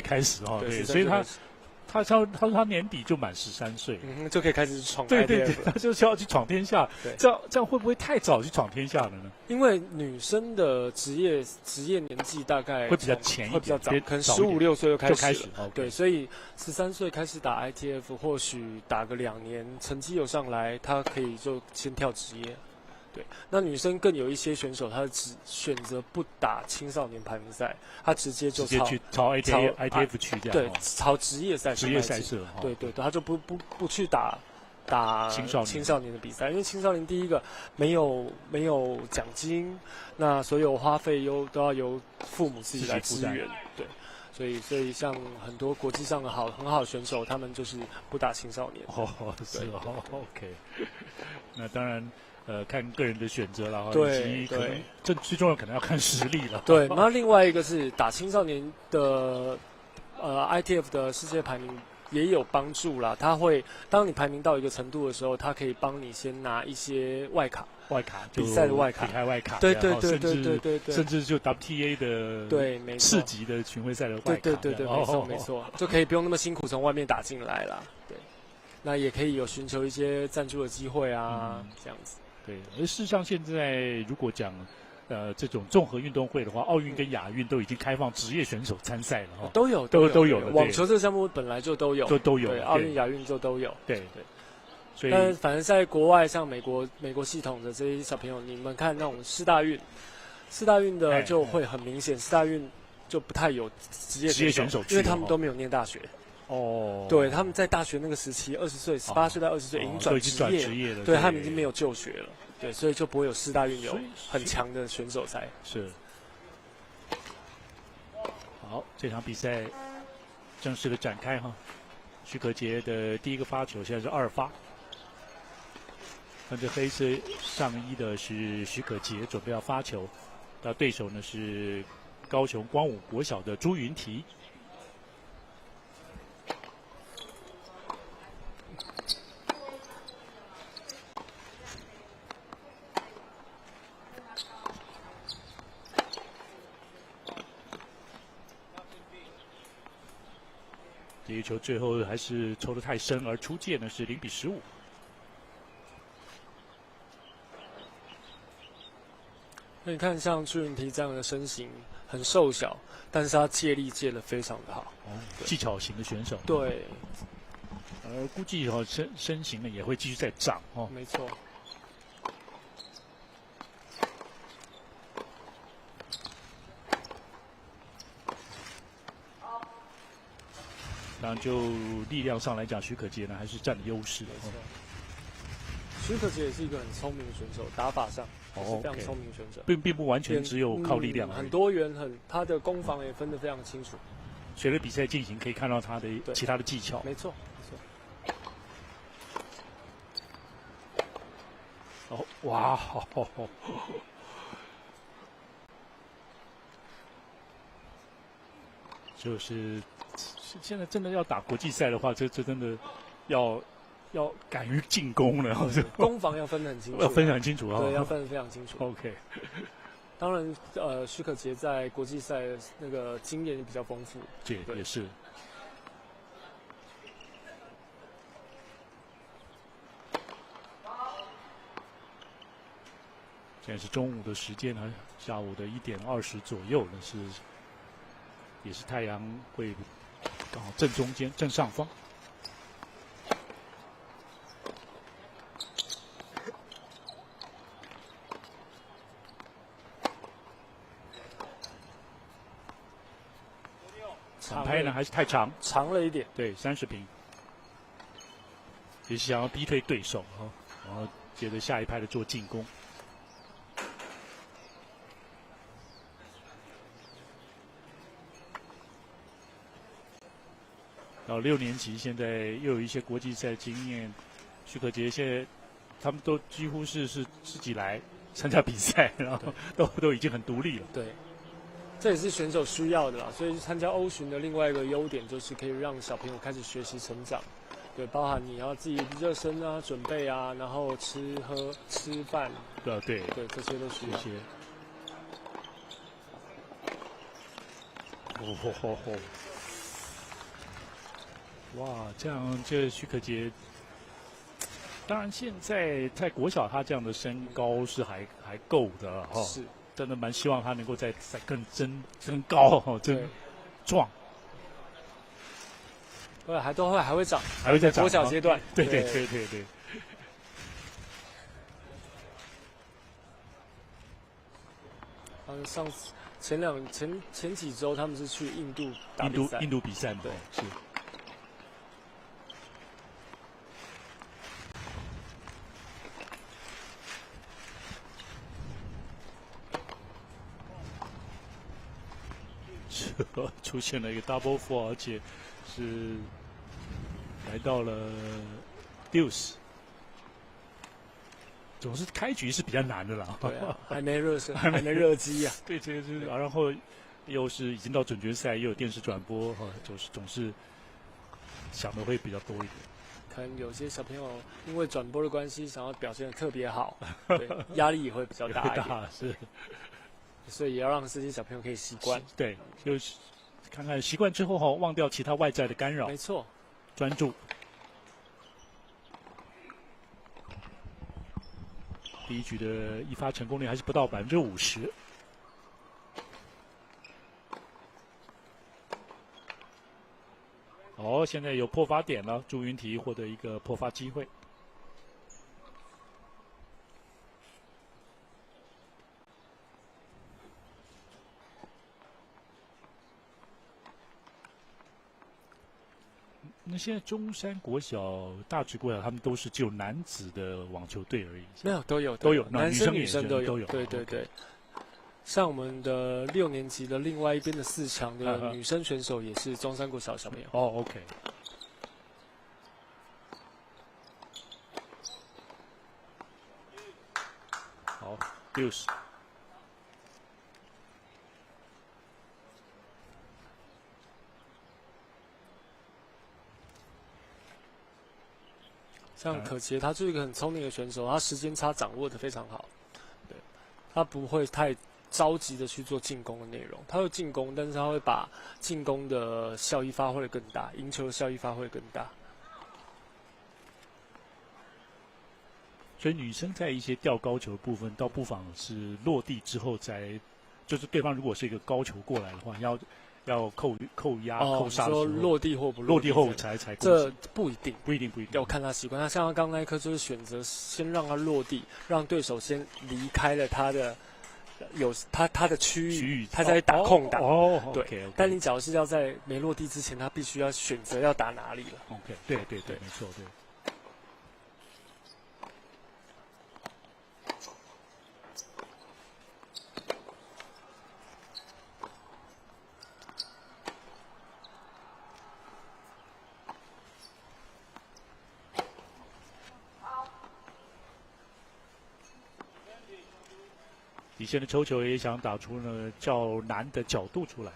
开始哈，对，所以他说他年底就满13岁，就可以开始闯 ITF 对，他就是要去闯天下。这样会不会太早去闯天下了呢？因为女生的职业年纪大概会比较前一点，会比较早，可能15、16岁就开始了。对，所以13岁开始打 ITF， 或许打个2年，成绩有上来，他可以就先跳职业。对，那女生更有一些选手，她只选择不打青少年排名赛，她直接就朝 ITF 去这样，对，朝职业赛事，对，她就不去打青少年的比赛，因为青少年第一个没有奖金，那所有花费都要由父母自己来支援，对。所以像很多国际上的很好的选手，他们就是不打青少年。是OK。那当然。看个人的选择了，对，可能最重要可能要看实力了。对，然后另外一个是打青少年的ITF 的世界排名也有帮助啦。他会当你排名到一个程度的时候，他可以帮你先拿一些外卡比赛的外卡，开外卡，对，甚至就 WTA 的对次级的巡回赛的外卡，对，没错，就可以不用那么辛苦从外面打进来啦。对，那也可以有寻求一些赞助的机会啊，这样子。对，而事实上现在如果讲这种综合运动会的话，奥运跟亚运都已经开放职业选手参赛了哈，都有了。网球这个项目本来就都有，对，奥运、亚运就都有。对。所以，但反正在国外，像美国系统的这些小朋友，你们看那种四大运的就会很明显，四大运就不太有职业选手，因为他们都没有念大学。对，他们在大学那个时期，20岁、18岁到20岁已经转职业了，对，他们已经没有就学了，对，所以就不会有四大运有很强的选手赛。是。好，这场比赛正式的展开哈。许可杰的第一个发球现在是2发，穿着黑色上衣的是许可杰，准备要发球，他对手呢是高雄光武国小的朱云缇。这一球最后还是抽得太深，而出界呢是0比15。那你看，像朱云缇这样的身形很瘦小，但是他借力借得非常的好，技巧型的选手。对，估计身形呢也会继续再长哦。没错。当然，就力量上来讲，许可杰呢还是占了优势。许可杰也是一个很聪明的选手，打法上是非常聪明的选手，并不完全只有靠力量，很多元，他的攻防也分得非常清楚。随着比赛进行，可以看到他的其他的技巧。没错。哇！就是现在真的要打国际赛的话，这真的要敢于进攻了。攻防要分得很清楚，要分得很清楚啊。对，要分得非常清楚。OK。当然，许可杰在国际赛那个经验比较丰富，这也是。现在是中午的时间呢，下午的1点20左右呢，也是太阳会刚好正中间正上方。反拍呢还是太长，长了一点。对，30平，也是想要逼退对手啊，然后接着下一拍的做进攻。到6年级，现在又有一些国际赛经验，许可杰现在他们都几乎是自己来参加比赛，然后都已经很独立了。对。这也是选手需要的啦，所以参加欧巡的另外一个优点就是可以让小朋友开始学习成长，对，包含你要自己热身啊、准备啊，然后吃饭，对，这些都需要。哇，这样这许可杰，当然现在在国小他这样的身高是还够的哈。是。真的蛮希望他能够再更增高哈，增壮。对，还会长，还会再长。国小阶段。对。上次前几周他们是去印度打比赛。印度比赛嘛，对，是。出现了一个 double four， 而且是来到了 deuce， 总是开局是比较难的啦。对啊，还没热身，还没热机啊。对，然后又是已经到准决赛，又有电视转播，就是总是想的会比较多一点。可能有些小朋友因为转播的关系，想要表现得特别好，对，压力也会比较大一点。是。所以也要让这些小朋友可以习惯，对，就是看看习惯之后忘掉其他外在的干扰，没错，专注。第一局的一发成功率还是不到50%。现在有破发点了，朱云缇获得一个破发机会。那现在中山国小、大直国小，他们都是只有男子的网球队而已。没有，都有，男生女生都有。对。像我们的6年级的另外一边的4强的女生选手也是中山国小小朋友。OK。好，60。像可杰，他就是一个很聪明的选手，他时间差掌握得非常好，对，他不会太着急的去做进攻的内容，他会进攻，但是他会把进攻的效益发挥得更大，赢球的效益发挥得更大。所以女生在一些吊高球的部分，倒不妨是落地之后再，就是对方如果是一个高球过来的话，要扣压、扣杀的时候，说落地或不落地后才这不一定，要看他习惯。他像他刚那一颗就是选择先让他落地，让对手先离开了他的他的区域，他才打空档。对。但你只要是要在没落地之前，他必须要选择要打哪里了。OK， 对，没错，对。底线的抽球也想打出呢较难的角度出来，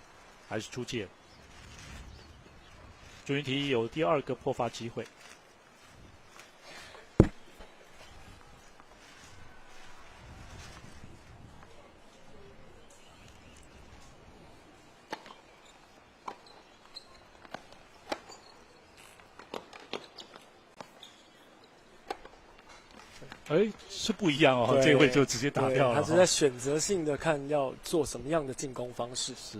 还是出界。朱云缇有第2个破发机会。哎，是不一样哦，这位就直接打掉了。他是在选择性的看要做什么样的进攻方式。是。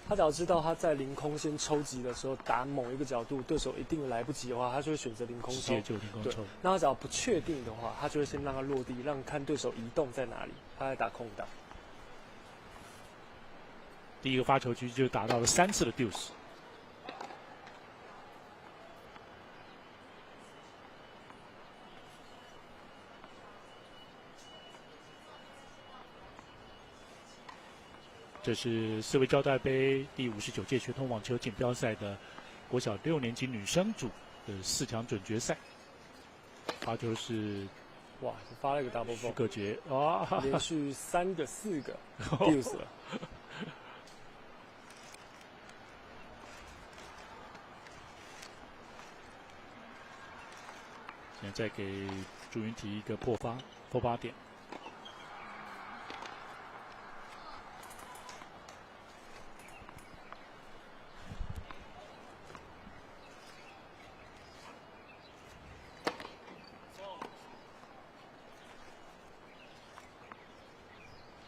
他只要知道他在凌空先抽击的时候打某一个角度，对手一定来不及的话，他就会选择凌空抽。直接就凌空抽。那他只要不确定的话，他就会先让他落地，让看对手移动在哪里，他在打空档。第一个发球局就打到了3次的 deuce。这是四维胶带杯第59届学童网球锦标赛的国小6年级女生组的4强准决赛。发球是，哇，发了一个 double ball， 徐可杰，哇，连续3个4个 deuce 了。现在给朱云提一个破发点。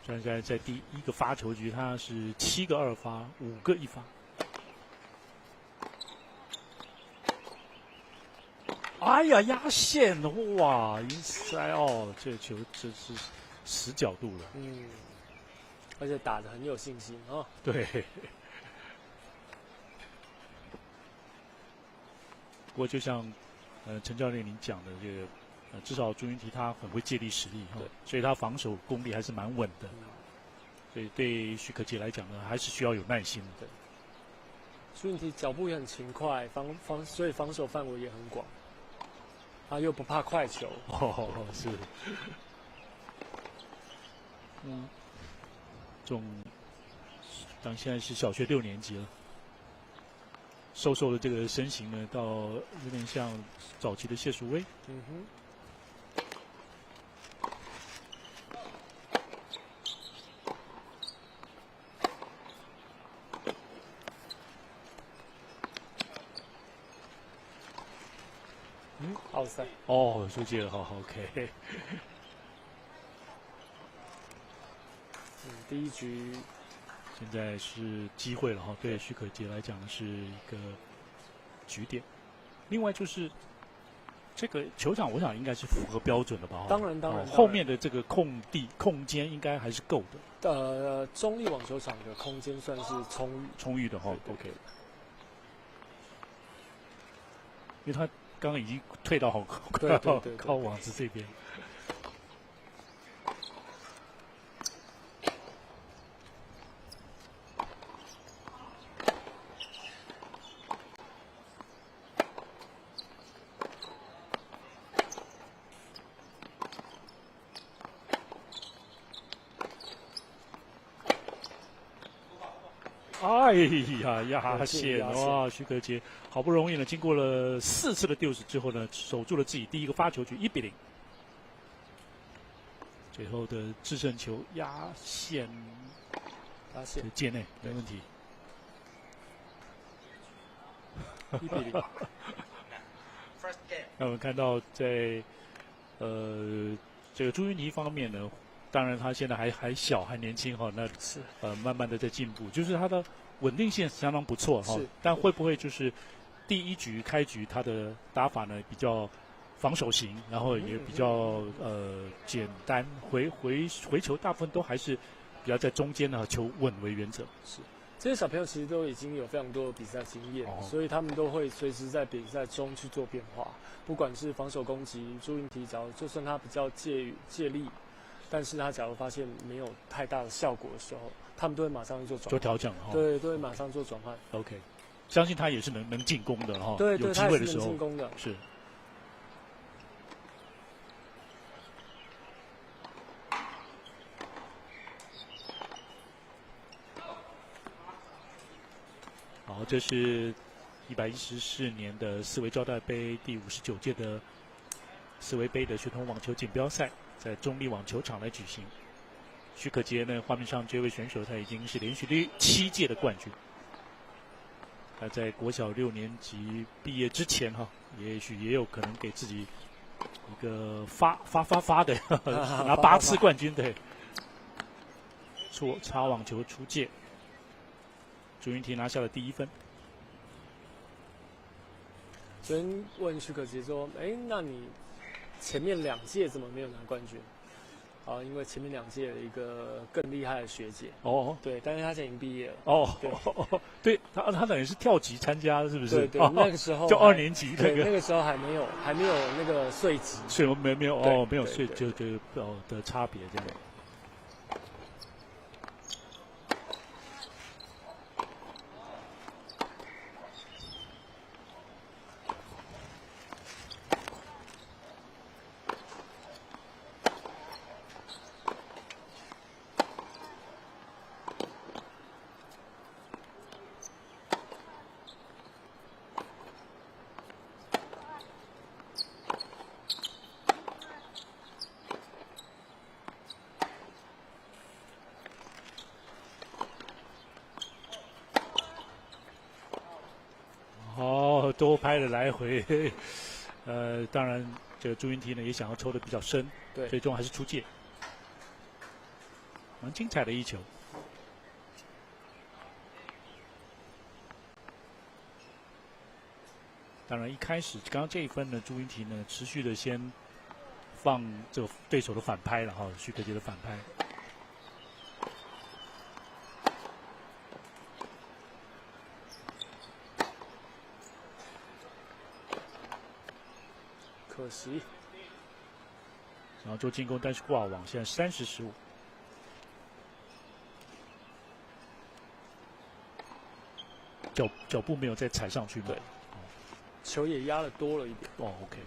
现在在第一个发球局，他是7个2发，5个1发。哎呀，压线！哇，inside 哦，这球这是死角度了。而且打得很有信心啊。对。不过就像陈教练您讲的这个。至少朱云提他很会借力使力，所以他防守功力还是蛮稳的。所以对徐可杰来讲呢，还是需要有耐心的。朱云提脚步也很勤快，所以防守范围也很广。他又不怕快球。是。当现在是小学6年级了，瘦瘦的这个身形呢，到有点像早期的谢淑薇。奥赛哦，出界了，好 ，OK。第一局现在是机会了哈，对徐可杰来讲是一个局点。另外就是这个球场，我想应该是符合标准的吧？当然。后面的这个空间应该还是够的。中立网球场的空间算是充裕的哈 ，OK。因为他刚刚已经退到快到靠网子这边。哎呀，压线哇！徐可杰好不容易呢，经过了4次的deuce之后呢，守住了自己第一个发球局1比0。最后的制胜球压线界内没问题。1比0。那我们看到在这个朱云提方面呢。当然，他现在还小，还年轻哈。那是慢慢的在进步，就是他的稳定性相当不错哈。但会不会就是第一局开局他的打法呢比较防守型，然后也比较简单，回球大部分都还是比较在中间呢，求稳为原则。是这些小朋友其实都已经有非常多的比赛经验，所以他们都会随时在比赛中去做变化，不管是防守攻击、朱云提脚，就算他比较借力。但是他假如发现没有太大的效果的时候，他们都会马上做转换，做调整哈。对，都会马上做转换。OK， 相信他也是能进攻的哈。对，有机会的时候他也是能进攻的。是。好，这是114年的四维胶带杯第59届的四维杯的学童网球锦标赛。在中立网球场来举行。徐可杰呢，画面上这位选手他已经是连续7届的冠军。他在国小6年级毕业之前哈，也许也有可能给自己一个发的拿8次冠军，对，擦网球出界，朱云缇拿下了第1分。昨天问许可杰说：“哎，那你前面2届怎么没有拿冠军？”因为前面2届有一个更厉害的学姐。哦，对，但是她现在已经毕业了。对，他等于是跳级参加，是不是？对，那个时候就2年级那个时候还没有那个岁级。是没有没有岁就的差别这样。多拍了来回，当然这个朱云缇呢也想要抽的比较深，对，最终还是出界，蛮精彩的一球。当然一开始刚刚这一分呢，朱云缇呢持续的先放这个对手的反拍了哈，许可杰的反拍。可惜，然后做进攻，但是挂网，现在30-15。脚步没有再踩上去，对，球也压得多了一点。OK。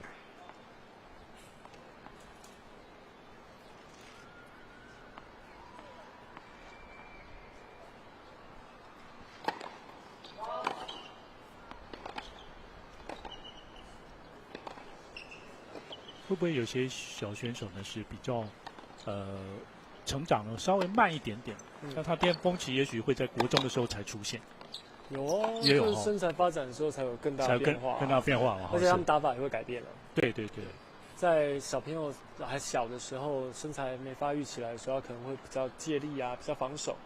会不会有些小选手呢是比较，成长呢稍微慢一点点，像他巅峰期也许会在国中的时候才出现。有哦，也有就是身材发展的时候才有更大的变化，更大的变化，而且他们打法也会改变了。对，在小朋友还小的时候，身材没发育起来的时候，他可能会比较借力啊，比较防守，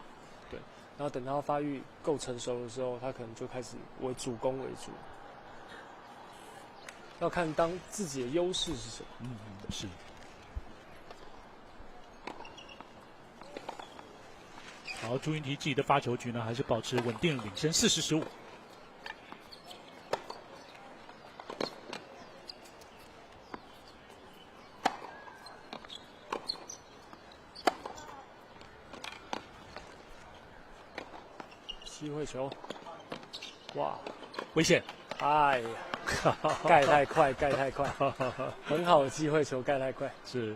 对。然后等到发育够成熟的时候，他可能就开始为主攻为主。要看当自己的优势是什么。是。好，朱云缇自己的发球局呢，还是保持稳定领先40-15。机会球，哇，危险！哎呀，盖太快，很好的机会球，盖太快。是。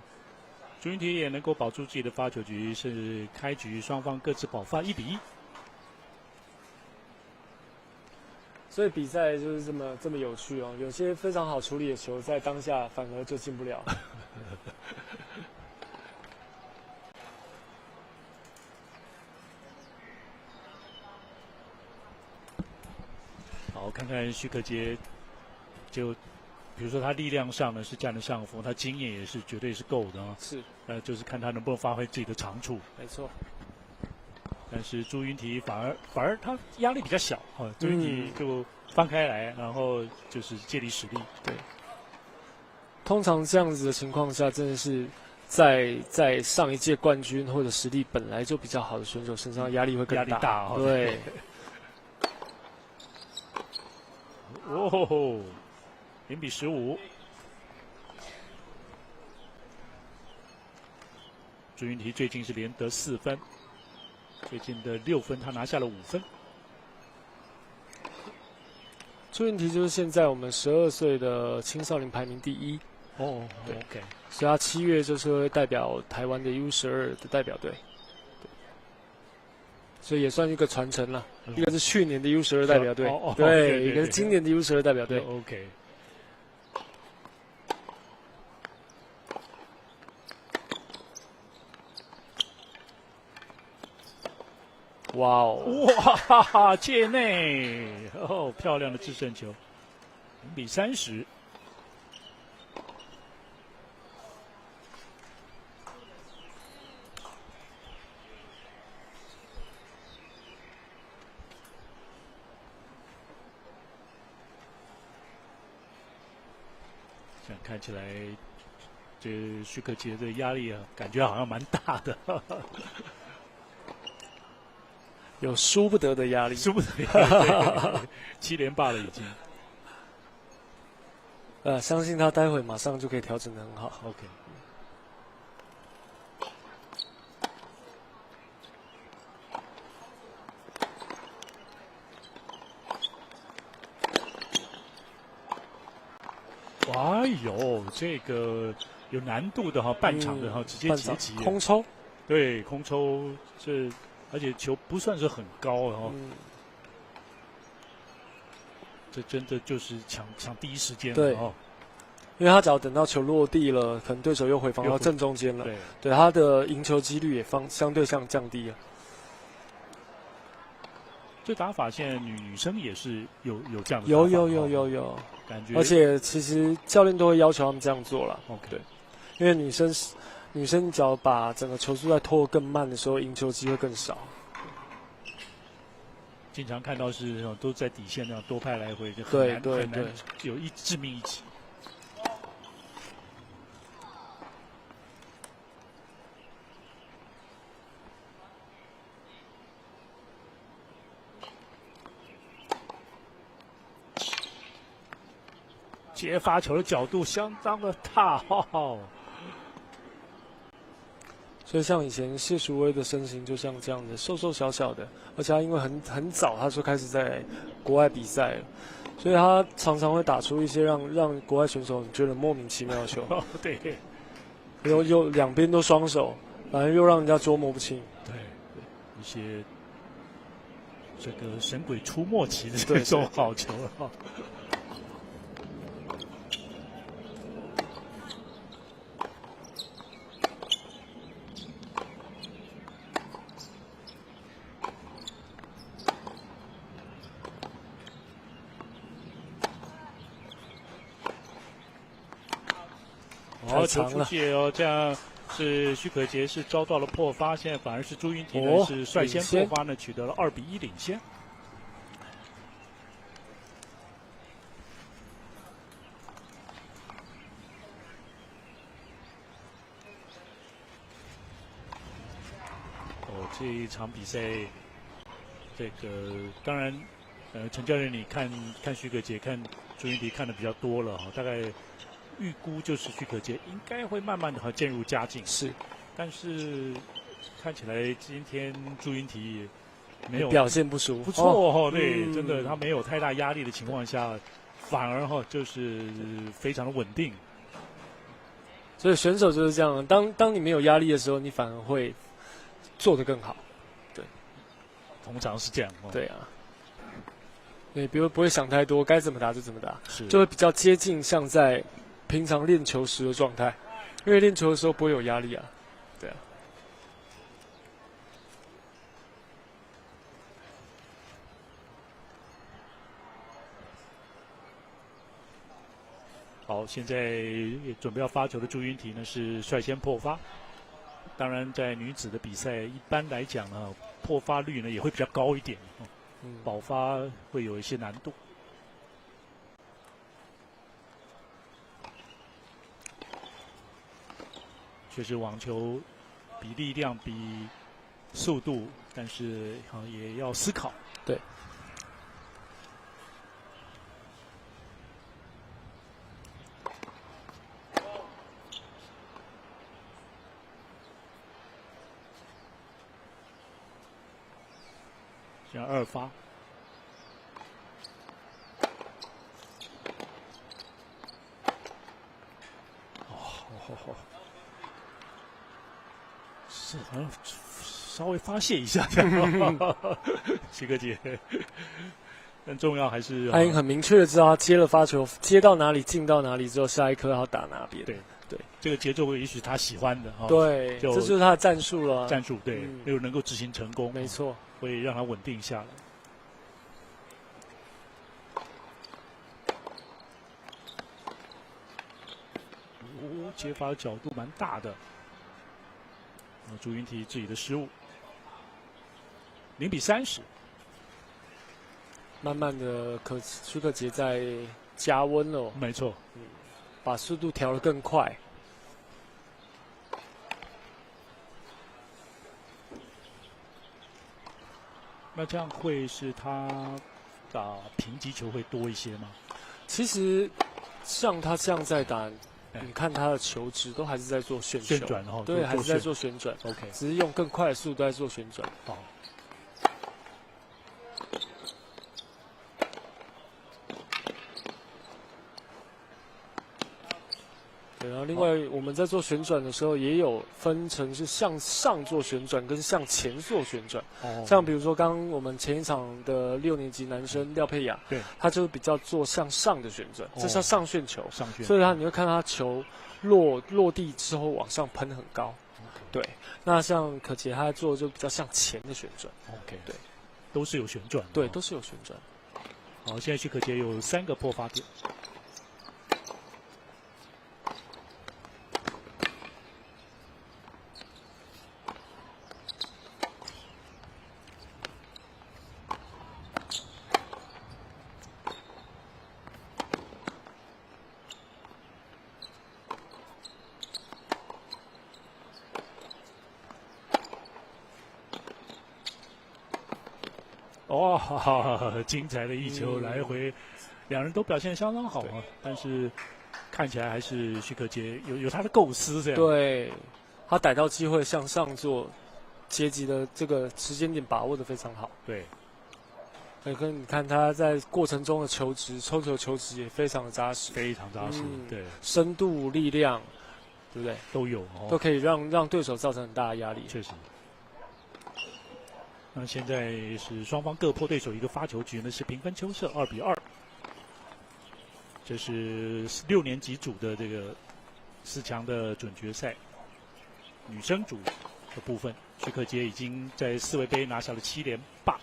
朱云缇也能够保住自己的发球局，是开局双方各自保发1-1。所以比赛就是这么有趣哦，有些非常好处理的球，在当下反而就进不了。好，看看许可杰，就比如说他力量上呢是占了上风，他经验也是绝对是够的啊。是，就是看他能不能发挥自己的长处。没错。但是朱云缇反而他压力比较小啊，朱云缇就放开来，然后就是借力使力。对。通常这样子的情况下，真的是在上一届冠军或者实力本来就比较好的选手身上压力会更大。压力大哦。对。哦，0-15。朱云缇最近是连得4分，最近的6分他拿下了5分。朱云缇就是现在我们12岁的青少年排名第1。哦，对 ，OK。所以他7月就是会代表台湾的 U12的代表队。所以也算一个传承了，一个是去年的 U12代表队，对，一个是今年的 U12代表队。OK。哇哦！哇哈哈，界内漂亮的制胜球，0-30。这样看起来，这徐可杰的压力啊，感觉好像蛮大的。有输不得的压力，输不得的压力，7连霸了已经。相信他待会马上就可以调整得很好。OK。哎呦，这个有难度的哈，半场的哈，直接截击空抽，对，空抽这，而且球不算是很高哈，这真的就是抢第一时间了哦。因为他只要等到球落地了，可能对手又回防到正中间了，对他的赢球几率也相对降低了。这打法现在女生也是有这样的有感觉，而且其实教练都会要求他们这样做了。对，因为女生只要把整个球速再拖得更慢的时候，赢球机会更少。经常看到是都在底线那样多拍来回，就很难有致命一击。接发球的角度相当的大哦，所以像以前谢淑薇的身形就像这样的瘦瘦小小的，而且他因为很早他就开始在国外比赛了，所以他常常会打出一些让国外选手觉得莫名其妙的球。对，又两边都双手，反正又让人家捉摸不清。对，一些这个神鬼出没期的这种好球了。球出界哦，这样是徐可杰是遭到了破发，现在反而是朱云婷呢是率先破发呢，取得了2-1领先。这一场比赛，这个当然，陈教练你看徐可杰看朱云婷看的比较多了哈，大概。预估就是徐可杰应该会慢慢的渐入佳境，是，但是看起来今天朱云婷没有表现不错哦，对，真的他没有太大压力的情况下，反而就是非常的稳定。所以选手就是这样，当你没有压力的时候，你反而会做得更好。对，通常是这样。对啊。对，比如不会想太多，该怎么打就怎么打，是就会比较接近像在平常练球时的状态，因为练球的时候不会有压力啊，对啊。好，现在准备要发球的朱云婷呢是率先破发，当然在女子的比赛一般来讲呢，破发率呢也会比较高一点。保发会有一些难度。确实，网球比力量、比速度，但是也要思考。对。这样2发。是好像稍微发泄一下，徐可杰。但重要还是他已经很明确的知道他接了发球，接到哪里进到哪里之后，下一颗要打哪边。对，这个节奏也许他喜欢的哈。对，这就是他的战术了。战术对，又能够执行成功，没错，会让他稳定下来。接发的角度蛮大的，朱云婷自己的失误，0-30。慢慢的，徐可杰在加温了。没错，把速度调得更快。那这样会是他打平击球会多一些吗？其实像他这样在打，你看他的球质都还是在做旋转哦，对，还是在做旋转。OK， 只是用更快的速度在做旋转。好。对，然后另外我们在做旋转的时候，也有分成是向上做旋转跟向前做旋转。像比如说刚我们前一场的6年级男生廖佩雅，对，他就比较做向上的旋转，这叫上旋球。上旋，所以你会看到他球落地之后往上喷很高。对，那像可杰他做就比较向前的旋转。OK， 对，都是有旋转。对，都是有旋转。好，现在许可杰有3个破发点。哇，精彩的一球来回，两人都表现相当好啊。但是看起来还是许可杰有他的构思这样。对，他逮到机会向上做阶级的这个时间点把握的非常好。对，跟你看他在过程中的球质、抽球球质也非常的扎实，非常扎实。对，深度、力量，对不对？都有都可以让对手造成很大的压力。确实。那现在是双方各破对手一个发球局呢，是平分秋色2-2。这是6年级组的这个4强的准决赛，女生组的部分，许可杰已经在4维杯拿下了7连霸。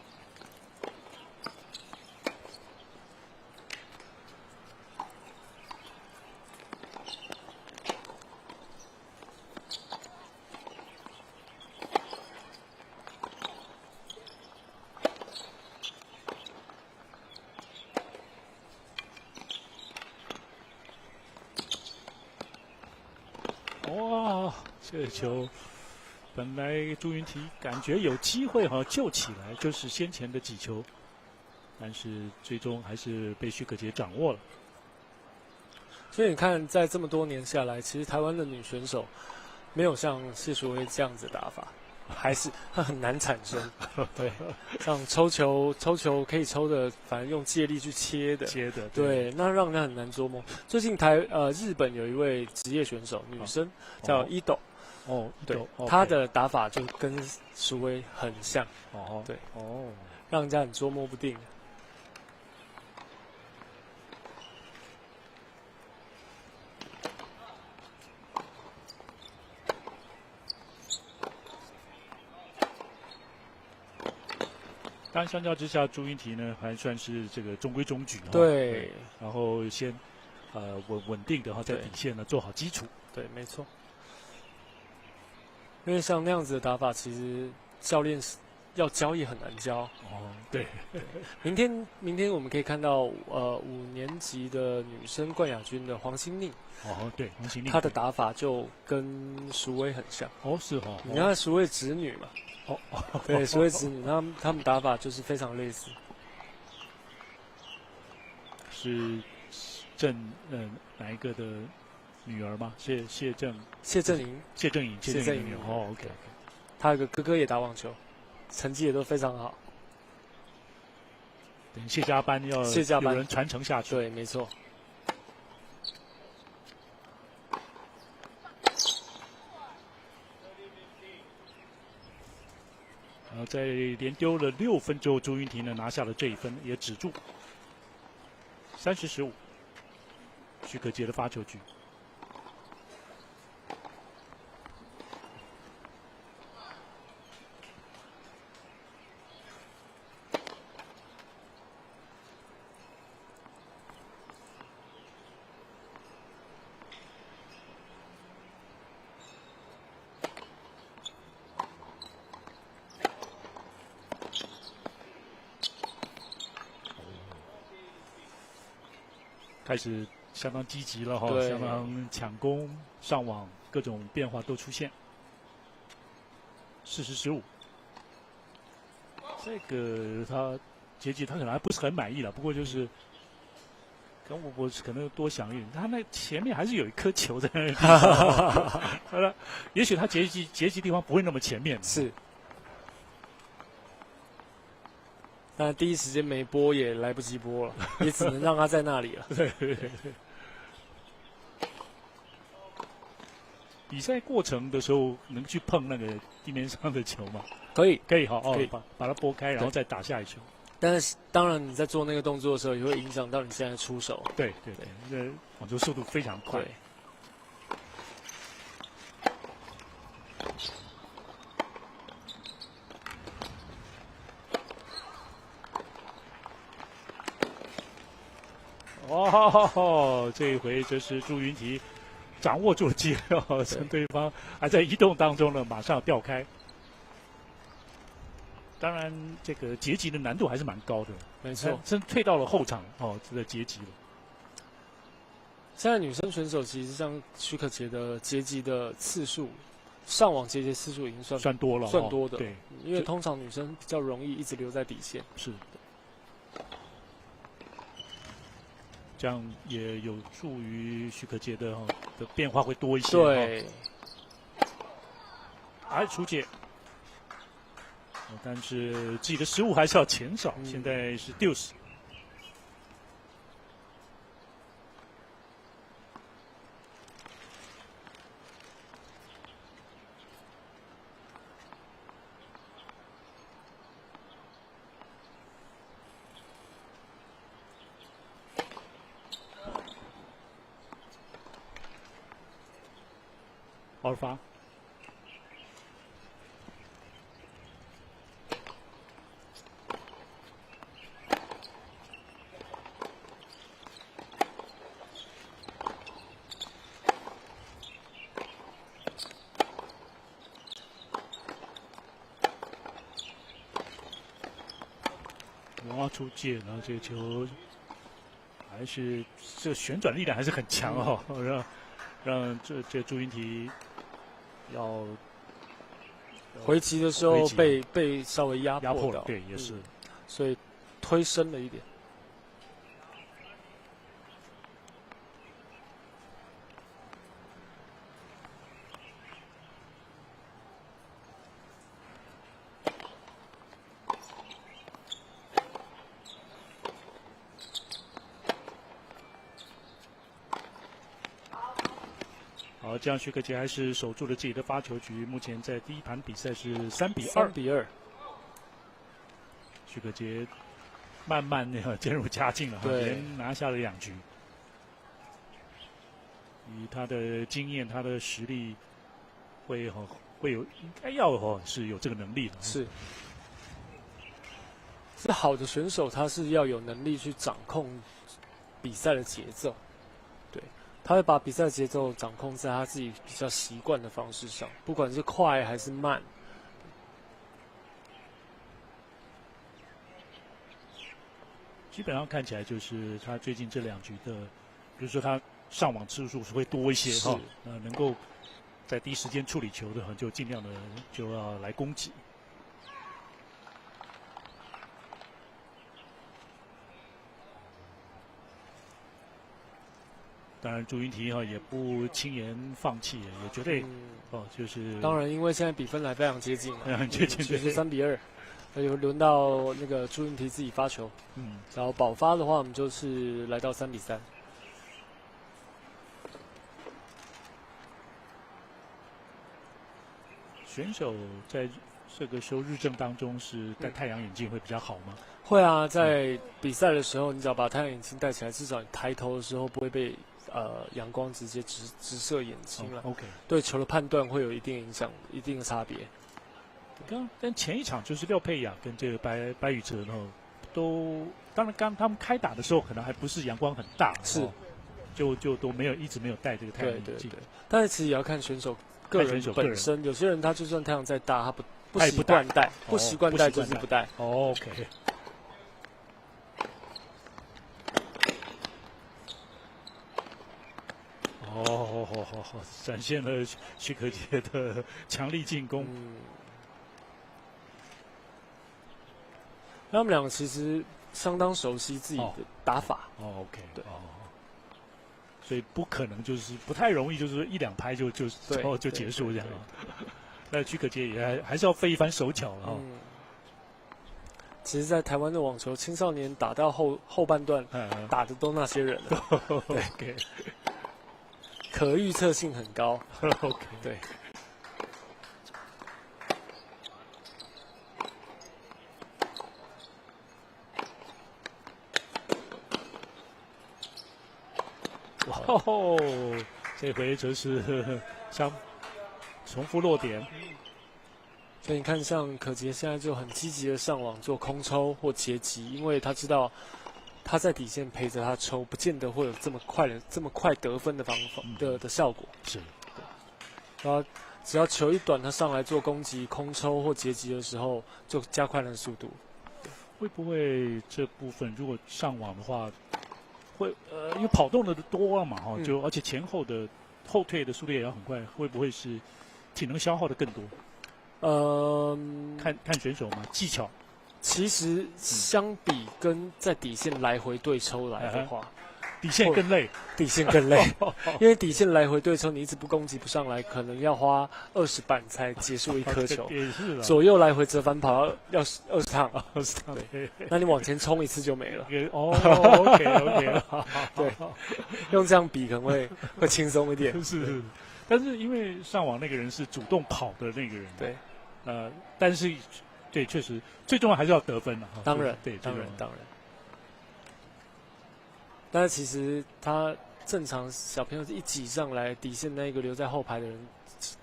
哇，这球本来朱云提感觉有机会救起来，就是先前的几球，但是最终还是被许可杰掌握了。所以你看，在这么多年下来，其实台湾的女选手没有像谢淑薇这样子的打法，还是很难产生。对，像抽球可以抽的，反正用借力去切的，对，那让人很难捉摸。最近日本有一位职业选手，女生叫伊斗。对，她的打法就跟淑薇很像。对，让人家很捉摸不定。当然，相较之下，朱云提呢还算是这个中规中矩。对，然后先稳定的在底线呢做好基础。对，没错。因为像那样子的打法，其实教练要教也很难教。对。明天我们可以看到5年级的女生冠亚军的黄心宁。对，黄心宁。她的打法就跟淑薇很像。是你看淑薇侄女嘛。对，淑薇侄女，他们打法就是非常类似。是哪一个的女儿吗？谢正颖女儿。OK。他有个哥哥也打网球，成绩也都非常好。等谢家班有人传承下去。对，没错。然后在连丢了6分之后，朱云提呢拿下了这一分，也止住。30-15，许可杰的发球局。开始相当积极了哈，对相当抢攻、上网，各种变化都出现。40-15，这个他结局他可能还不是很满意了，不过就是跟我可能多想一点，他那前面还是有一颗球在那里。好了，也许他结局地方不会那么前面。是。但第一时间没播也来不及播了，也只能让他在那里了。对。比赛过程的时候能去碰那个地面上的球吗？可以，好哦，可以把它拨开，然后再打下一球。但是当然你在做那个动作的时候，也会影响到你现在出手。对，那个网球速度非常快。哦，这一回这是朱云缇掌握住了机会，趁对方还在移动当中呢，马上调开。当然，这个截击的难度还是蛮高的，没错，真退到了后场这个截击了。现在女生选手其实像许可杰的截击的次数，上网截击次数已经算多了，算多的。对，因为通常女生比较容易一直留在底线。是。这样也有助于许可杰的变化会多一些。对，还出界，但是自己的失误还是要减少。现在是60。爆发，哇，出界了，这个球还是这个旋转力量还是很强让这朱云缇要回击的时候被稍微压迫到，对，也是，所以推深了一点。好，这样许可杰还是守住了自己的发球局。目前在第一盘比赛是3-2。3-2。许可杰慢慢的渐入佳境了，连拿下了2局。以他的经验，他的实力，会有应该是有这个能力的。是好的选手，他是要有能力去掌控比赛的节奏。他会把比赛节奏掌控在他自己比较习惯的方式上，不管是快还是慢。基本上看起来就是他最近这2局的，比如说他上网次数是会多一些能够在第一时间处理球的就尽量的就要来攻击。当然，朱云缇也不轻言放弃，也绝对就是当然，因为现在比分还非常接近，很接近，就是3-2，那就轮到那个朱云缇自己发球，然后保发的话，我们就是来到3-3。选手在这个时候日正当中是戴太阳眼镜会比较好吗？会啊，在比赛的时候，你只要把太阳眼镜戴起来，至少你抬头的时候不会被阳光直接直射眼睛了。OK， 对球的判断会有一定影响，一定的差别。跟前一场就是廖佩雅跟这个白宇哲都，当然刚他们开打的时候可能还不是阳光很大，是，就都一直没有戴这个太阳眼镜。对，但是其实也要看选手个人本身，有些人他就算太阳再大，他不习惯戴，不习惯戴就是不戴。OK。展现了许可杰的强力进攻。他们两个其实相当熟悉自己的打法。OK， 对。所以不可能就是不太容易，就是一两拍就结束这样。那许可杰也还是要费一番手脚了哈。其实，在台湾的网球青少年打到后半段，打的都那些人了。对，可预测性很高。OK， 对。这回则是重复落点。所以你看，像可杰现在就很积极的上网做空抽或截击，因为他知道他在底线陪着他抽，不见得会有这么快得分的的效果。是，然后只要球一短，他上来做攻击、空抽或截击的时候，就加快了速度。会不会这部分如果上网的话，会因为跑动的多了嘛就而且前后的后退的速度也要很快，会不会是体能消耗的更多？看选手嘛，技巧。其实相比跟在底线来回对抽来的话，底线更累，因为底线来回对抽，你一直不攻击不上来，可能要花20板才结束一颗球。也是左右来回折返跑要20趟，20趟。对，那你往前冲一次就没了。OK， 对，用这样比可能会轻松一点。是，但是因为上网那个人是主动跑的那个人，对，但是对，确实最重要还是要得分了。当然，对，当然。但是其实他正常小朋友一挤上来，底线那一个留在后排的人，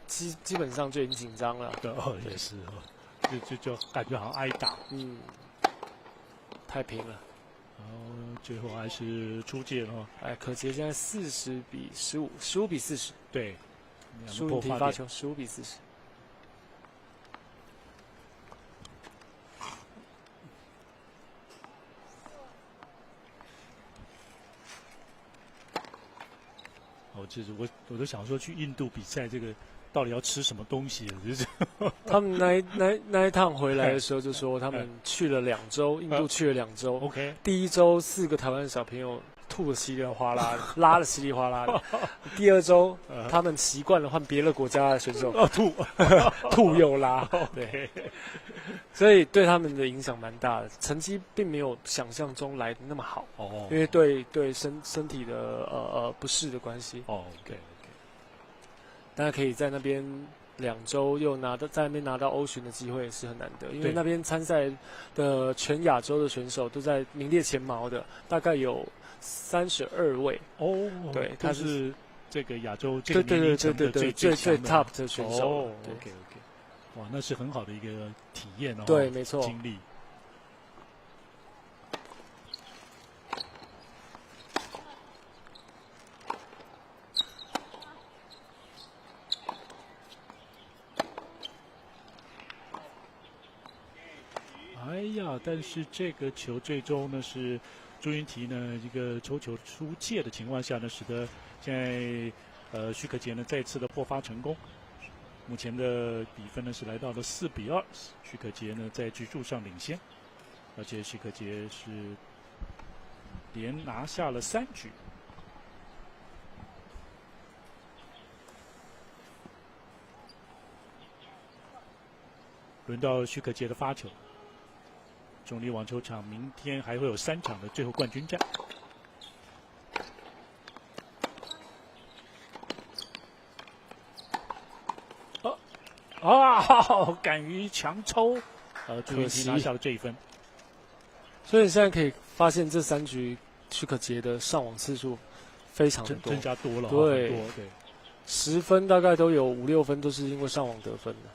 基本上就已经紧张了。对，也是就感觉好像挨打。太平了。然后最后还是出界了。可杰现在40比15，15比40。对，输赢题发球15比40。就是我都想说去印度比赛，这个到底要吃什么东西？就是他们那一趟回来的时候就说，他们去了2周，印度去了2周。OK， 第一周4个台湾小朋友吐得稀里哗啦的，拉得稀里哗啦的。第2周他们习惯了换别的国家的选手吐又拉，对，所以对他们的影响蛮大的，成绩并没有想象中来的那么好。因为对身体的不适的关系。OK， 大家可以在那边2周又在那边拿到欧巡的机会也是很难得，因为那边参赛的全亚洲的选手都在名列前茅的，大概有32位。对，他是这个亚洲这个年龄层的最 top 的选手。OK， 哇，那是很好的一个体验哦。对，没错，经历。哎呀，但是这个球最终呢是朱云缇呢一个抽球出界的情况下呢，使得现在许可杰呢再次的破发成功。目前的比分呢是来到了4比2，许可杰呢在局数上领先，而且许可杰是连拿下了3局。轮到许可杰的发球。中立网球场明天还会有3场的最后冠军战。敢于强抽，朱云缇拿下了这一分。所以你现在可以发现这3局许可杰的上网次数非常的多，增加多了。对，10分大概都有5、6分都是因为上网得分的。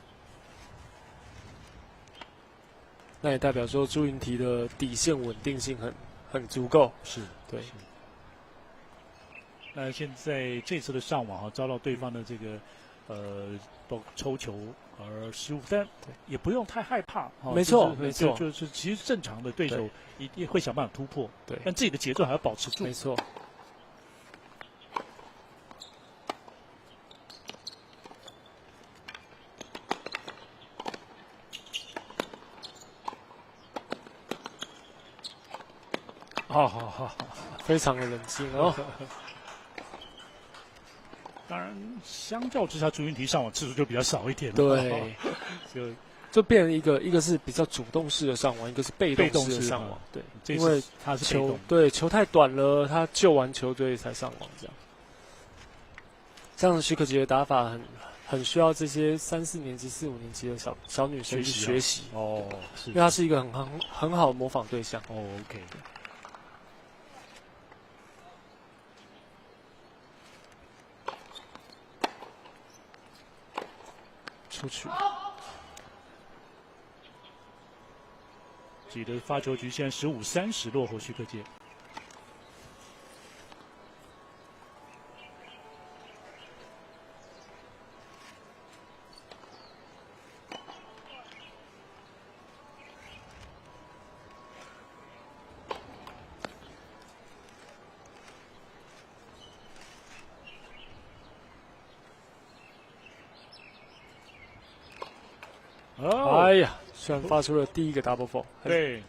那也代表说朱云缇的底线稳定性很足够。是，对。那现在这次的上网遭到对方的这个抽球而失误，但也不用太害怕。没错，没错，就是其实正常的对手一定会想办法突破，对，但自己的节奏还要保持住。没错。好，非常的冷静哦。当然，相较之下，朱云缇上网次数就比较少一点。对，就变成一个是比较主动式的上网，一个是被动式的上网。对，因为他是球太短了，他救完球队才上网这样。这样许可杰的打法很需要这些3、4年级、4、5年级的小女生去学习哦，因为她是一个很好的模仿对象。哦 ，OK。出去。自己的发球局现在15-30落后许可杰。哎呀，虽然发出了第一个 double fault， 对，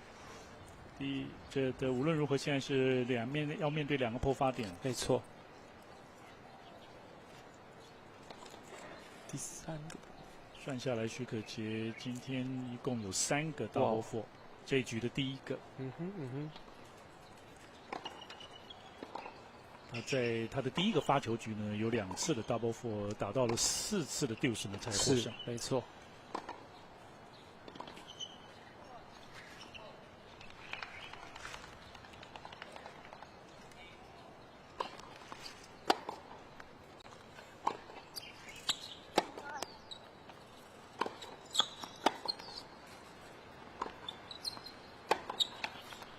无论如何，现在是要面对2个破发点，没错。第3个，算下来，许可杰今天一共有3个 double fault， 这一局的第1个。那在他的第1个发球局呢，有2次的 double fault， 打到了4次的deuce呢才获胜。没错。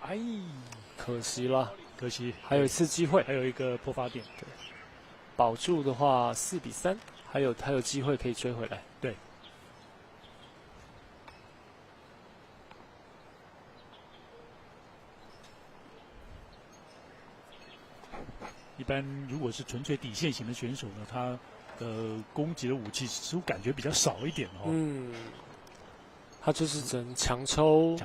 哎，可惜了，可惜，还有一次机会，还有一个破发点，对，保住的话4-3，还有机会可以追回来，对。一般如果是纯粹底线型的选手呢，他攻击的武器似乎感觉比较少一点哦。他就是只能强抽，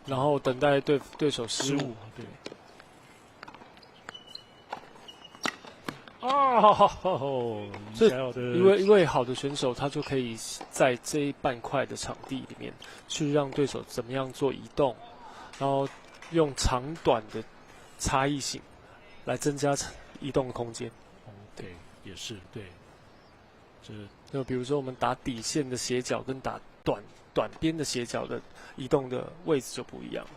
然后等待对手失误。对。哦，所以一位好的选手，他就可以在这一半块的场地里面，去让对手怎么样做移动，然后用长短的差异性来增加移动的空间。对，也是对。就比如说我们打底线的斜角跟打短边的斜角的移动的位置就不一样。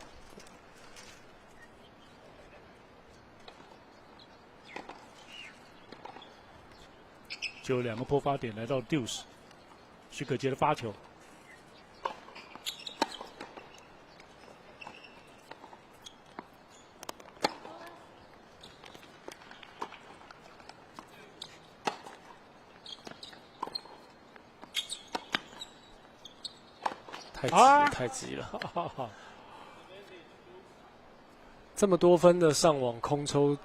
就2个破发点来到deuce，许可杰的发球。太急了！这么多分的上网空抽，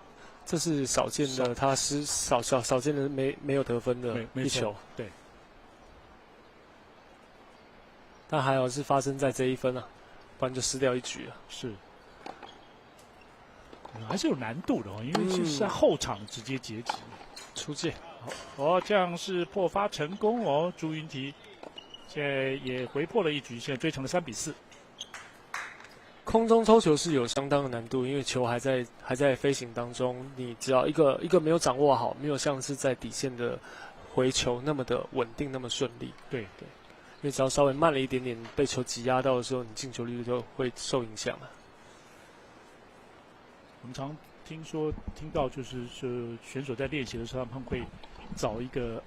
这是少见的，他是少见的没有得分的一球。对，但还好是发生在这一分啊，不然就失掉一局了。是，还是有难度的哦，因为是在后场直接截击出界。哦，这样是破发成功哦，朱云缇。现在也回破了一局，现在追成了3-4。空中抽球是有相当的难度，因为球还在飞行当中，你只要一个没有掌握好，没有像是在底线的回球那么的稳定，那么顺利。对，因为只要稍微慢了一点点，被球挤压到的时候，你进球率就会受影响了。我们常听到就是选手在练习的时候，他们会找一个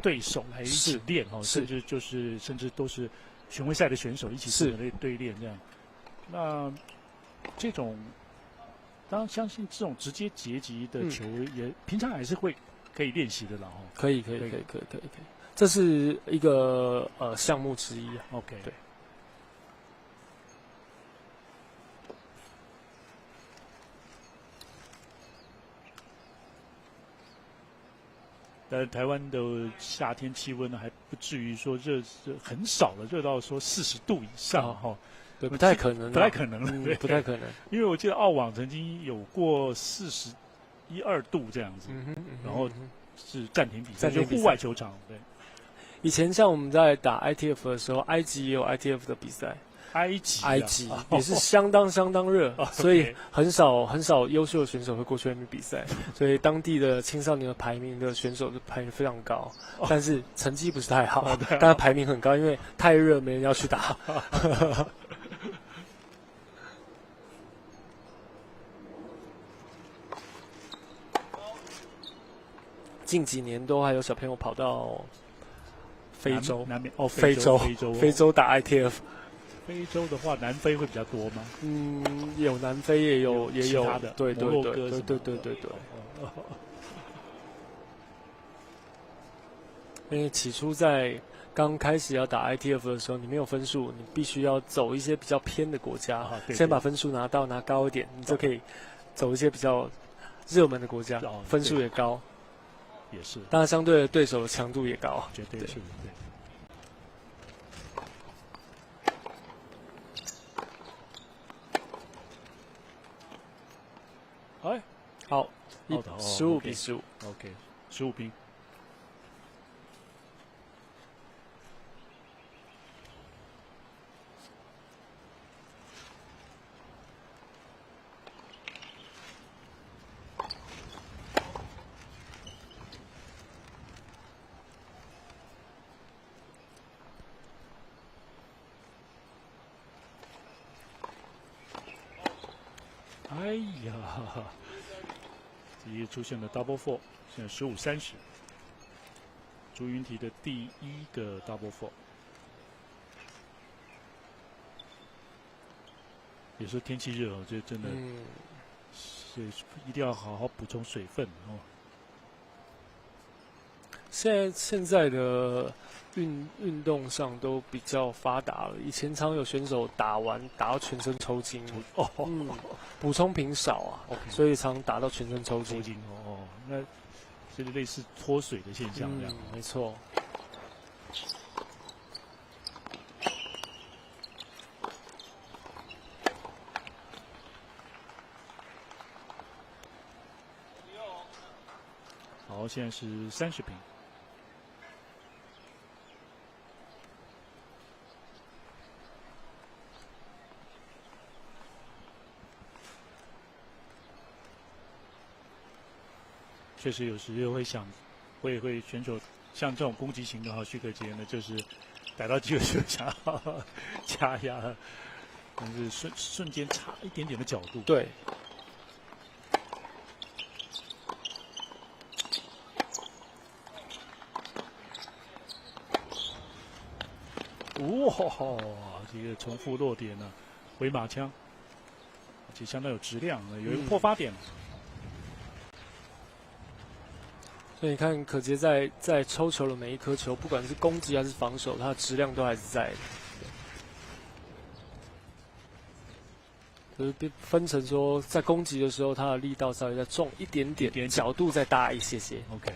对手来一起练哦，甚至都是巡回赛的选手一起对练这样。那这种，当然相信这种直接截击的球也平常还是可以练习的啦哦。可以，这是一个项目之一啊。OK， 对。但是台湾的夏天气温呢，还不至于说热很少了，热到说40度以上哈。对，不太可能，不太可能，对，不太可能。因为我记得澳网曾经有过41、2度这样子，然后是暂停比赛，就户外球场。对，以前像我们在打 ITF 的时候，埃及也有 ITF 的比赛。埃及也是相当热，所以很少优秀的选手会过去那边比赛，所以当地的青少年的排名的选手就排名非常高，但是成绩不是太好，但是排名很高，因为太热没人要去打。近几年都还有小朋友跑到非洲，南边非洲打 ITF。非洲的话，南非会比较多吗？有南非也有其他的，对。因为起初在刚开始要打 ITF 的时候，你没有分数，你必须要走一些比较偏的国家，先把分数拿高一点，你就可以走一些比较热门的国家，分数也高。也是，当然相对的对手的强度也高，绝对是，对。哎，好，15比15 ，OK， 15平。哎呀，这也出现了 double four， 现在15-30，朱云提的第一个 double four， 也是天气热哦，这真的是一定要好好补充水分哦。现在的运动上都比较发达了，以前常有选手打到全身抽筋，补充品少啊，所以常打到全身抽筋。那这是类似脱水的现象，这样没错。好，现在是30平。确实有时又会想，会选手像这种攻击型的哈，许可杰呢就是逮到机会就想要加压，但是瞬间差一点点的角度。对。哇，这个重复落点呢，回马枪，而且相当有质量，有一个破发点。所以你看，可杰在抽球的每一颗球，不管是攻击还是防守，它的质量都还是在的。就是分成说，在攻击的时候，它的力道稍微再重一点点，角度再大一些些。OK。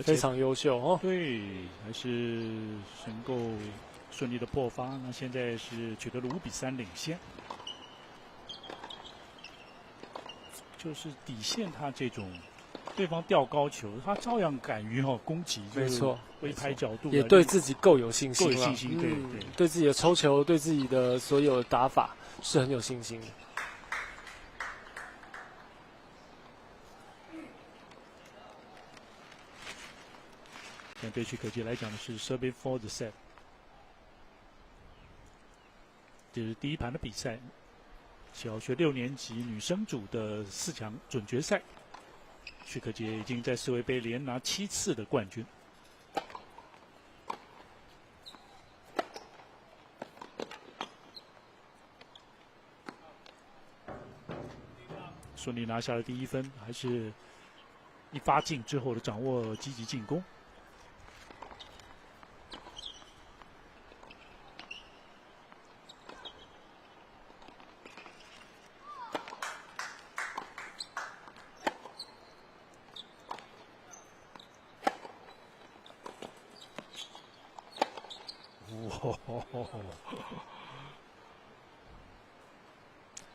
非常优秀哦，对，还是能够顺利的破发。那现在是取得了5比3领先，就是底线他这种对方吊高球，他照样敢于攻击，没错，微拍角度也对自己够有信心，够有信心，对，对自己的抽球，对自己的所有的打法是很有信心的。但对许可杰来讲的是 serving for the set， 这是第一盘的比赛，小学6年级女生组的4强准决赛，许可杰已经在世卫杯连拿7次的冠军。顺利拿下了第1分，还是一发进之后的掌握积极进攻。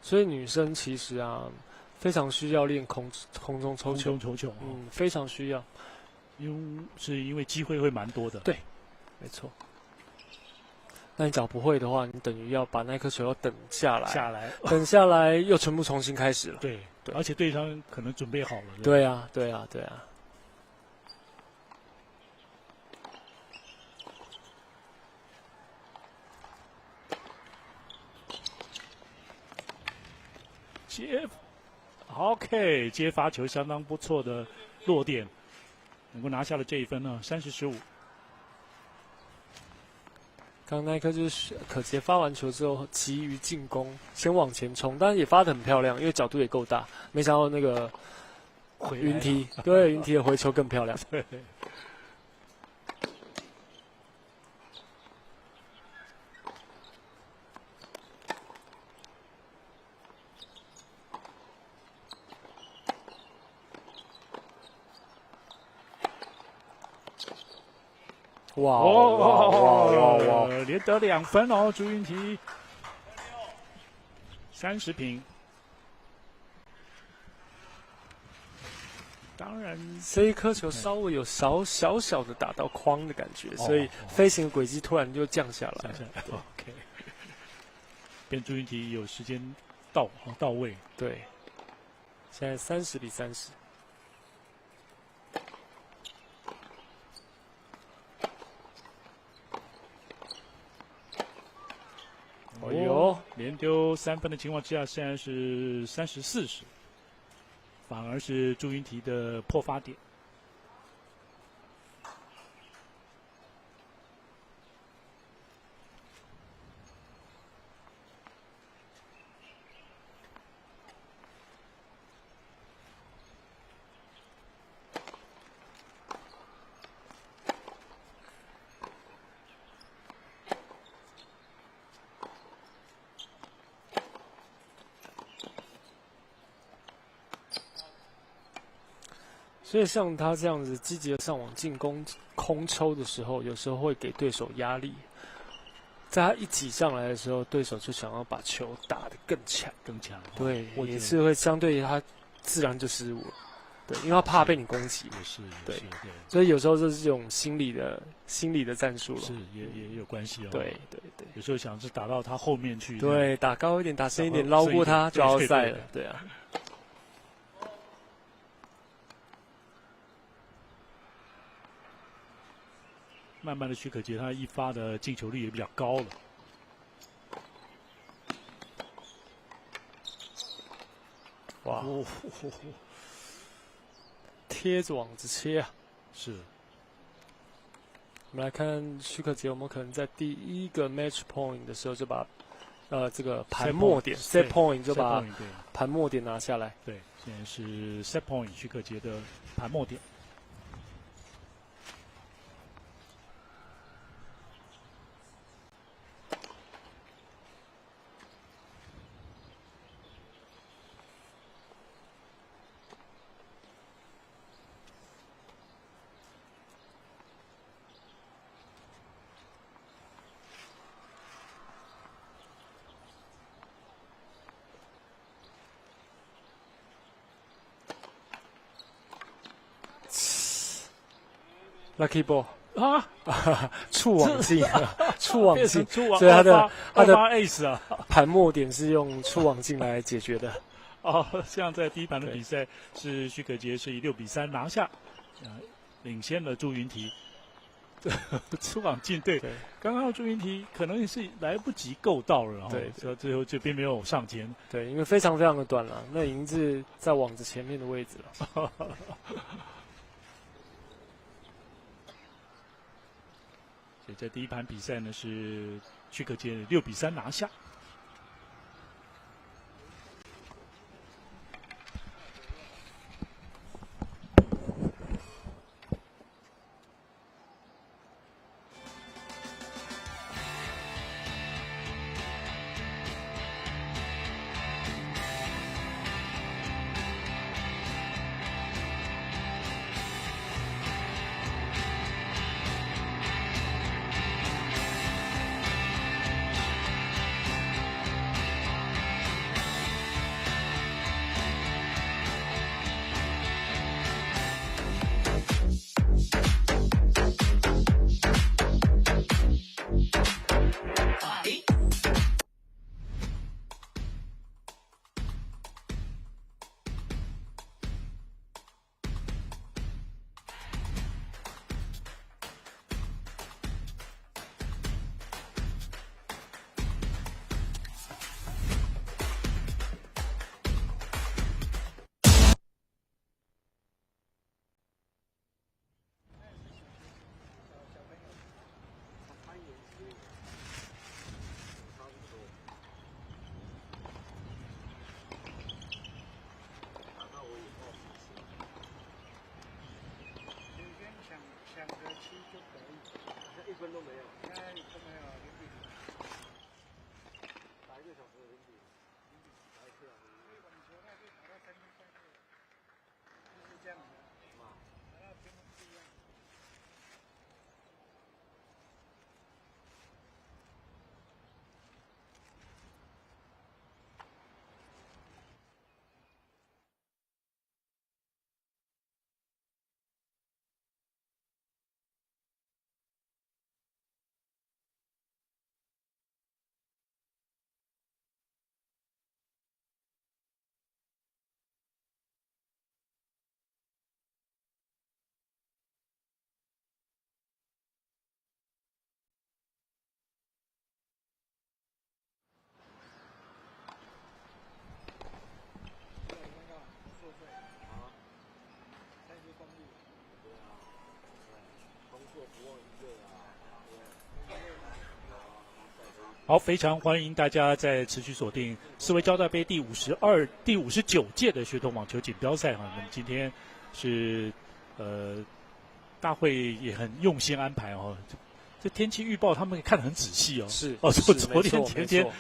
所以女生其实啊，非常需要练空中抽球，非常需要，因为机会会蛮多的。对，没错。那你只要不会的话，你等于要把那颗球要等下来，等下来又全部重新开始了。对，而且对方可能准备好了。对啊。OK， 接发球相当不错的落点，能够拿下了这一分呢，30-15。刚刚那一颗就是可杰发完球之后急于进攻，先往前冲，但是也发得很漂亮，因为角度也够大。没想到那个云梯，对，云梯的回球更漂亮。对。哇！连得2分哦，朱云缇30平。当然，这一颗球稍微有小的打到框的感觉，所以飞行的轨迹突然就降下来。OK， 变朱云缇有时间到位。对，现在30-30。连丢3分的情况之下，现在是30-40，反而是朱云缇的破发点。所以像他这样子积极的上网进攻空抽的时候，有时候会给对手压力。在他一挤上来的时候，对手就想要把球打得更强。对，也是会相对他自然就失误了。对，因为他怕被你攻击。对。所以有时候这是这种心理的战术了。是，也有关系哦。对。有时候想是打到他后面去。对，打高一点，打深一点，捞过他就奥赛了。对啊。慢慢的，许可杰他一发的进球率也比较高了。哇！贴着网子切啊！是。我们来看许可杰有没有可能在第一个 match point 的时候就把这个盘末点 set point 就把盘末点拿下来。对，现在是 set point 许可杰的盘末点。Lucky ball 啊，触网镜，触网镜，所以他的ace 啊，盘末点是用触网镜来解决的。哦，像在第一盘的比赛是许可杰是以6-3拿下，领先了朱云缇。触网镜对，刚刚朱云缇可能也是来不及够到了，对，最后这边没有上前。对，因为非常的短了，那已经是在网子前面的位置了。所以在第一盘比赛呢，是许可杰6-3拿下。1分都没有，现在都没有0-0，打1个小时的0-0，打一次啊。因为网球那就打到3更半夜，就是这样的，打到天空不一样。好，非常欢迎大家在持续锁定四维胶带杯第59届的学童网球锦标赛哈。那么今天是大会也很用心安排哦。这天气预报他们看得很仔细哦。是哦，昨天前天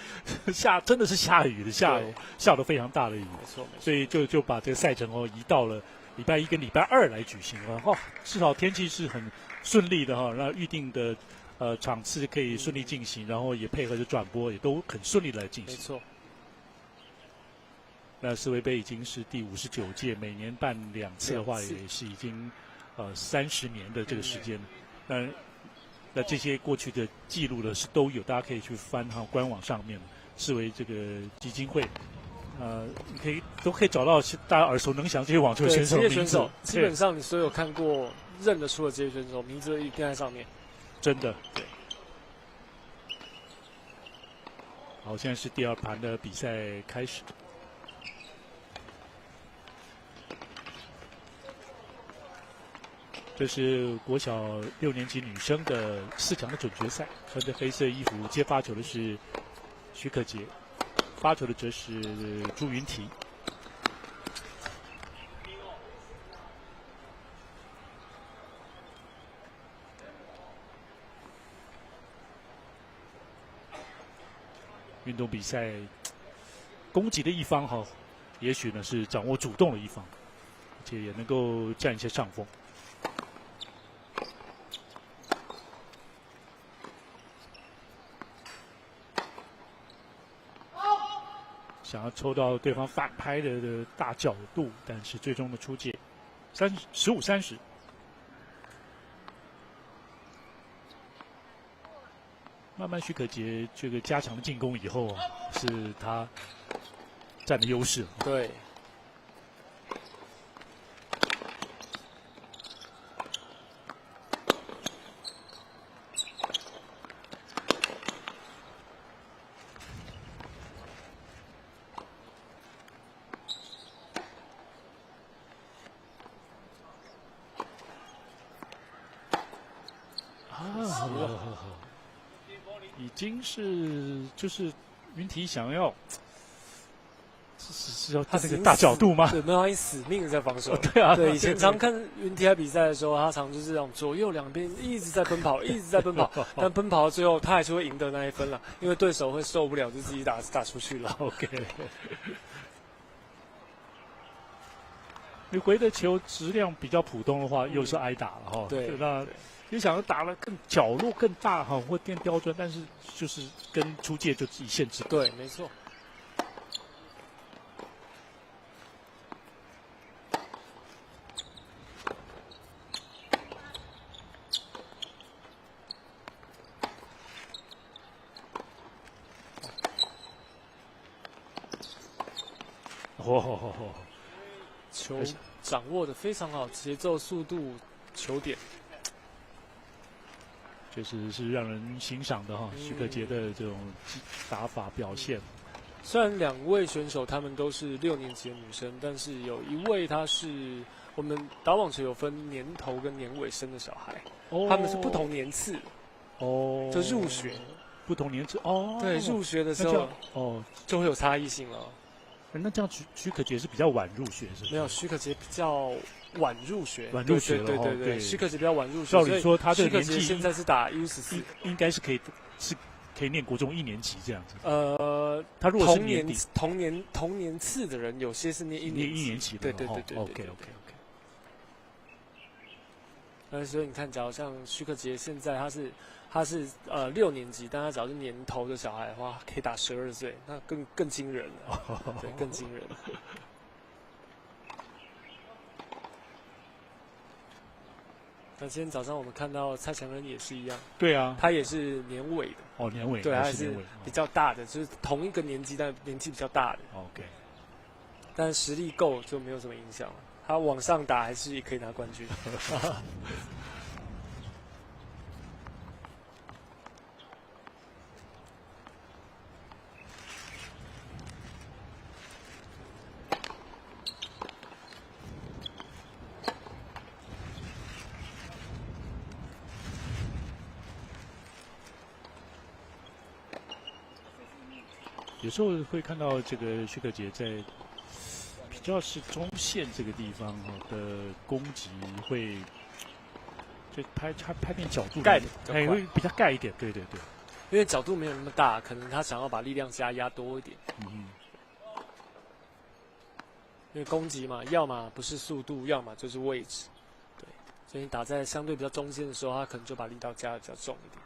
真的是下雨的，下得非常大的雨。没错。所以就把这个赛程移到了礼拜1跟礼拜2来举行了哈。至少天气是很顺利的哈，让预定的场次可以顺利进行，然后也配合着转播，也都很顺利的来进行。没错。那世卫杯已经是第59届，每年办2次的话，也是已经30年的这个时间。那这些过去的记录呢是都有，大家可以去翻官网上面世卫这个基金会，都可以找到大家耳熟能详这些网球选手的名字。基本上你所有看过认得出的这些选手名字一定在上面。真的，对。好，现在是第2盘的比赛开始。这是国小6年级女生的4强的准决赛，穿着黑色衣服接发球的是许可杰，发球的则是朱云缇。运动比赛，攻击的一方哈，也许呢是掌握主动的一方，而且也能够占一些上风。想要抽到对方反拍的大角度，但是最终的出界15-30。慢慢许可杰这个加强的进攻以后啊，是他占的优势。对。已经是就是云缇想要是要他这个大角度吗？对，没有，他死命的在防守。对啊，对，以前常看云缇在比赛的时候，他常就是这种左右两边一直在奔跑，一直在奔跑，但奔跑到最后他还是会赢得那一分了，因为对手会受不了，就自己打出去了。OK。你回的球质量比较普通的话，又是挨打了哈。对，那你想要打了更角落更大哈，或变刁钻，但是就是跟出界就一线之隔。对，没错。球掌握的非常好，节奏、速度、球点，确实是让人欣赏的哈。许可杰的这种打法表现，虽然两位选手他们都是6年级的女生，但是有一位她是我们打网球有分年头跟年尾生的小孩，他们是不同年次，就入学不同年次哦，对，入学的时候就会有差异性了。那这样许可杰是比较晚入学，是不是？没有，许可杰比较晚入学。晚入学了，对，许可杰比较晚入学。照理说他这个年纪现在是打 U14，应该是可以念国中1年级这样子。他如果是同年次的人，有些是念1年级的。对。OK。所以你看，假如像许可杰现在他是6年级，但他只要是年头的小孩的话，可以打12岁，那更惊人了，对，更惊人了。那今天早上我们看到蔡强恩也是一样，对啊，他也是年尾的，年尾，对，还是比较大的，就是同一个年纪但年纪比较大的 ，OK， 但实力够就没有什么影响了，他往上打还是可以拿冠军。有时候会看到这个许可杰在比较是中线这个地方的攻击会，就拍片角度盖的，会比较盖一点，对，因为角度没有那么大，可能他想要把力量压多一点。因为攻击嘛，要么不是速度，要么就是位置，对，所以你打在相对比较中间的时候，他可能就把力道加得比较重一点。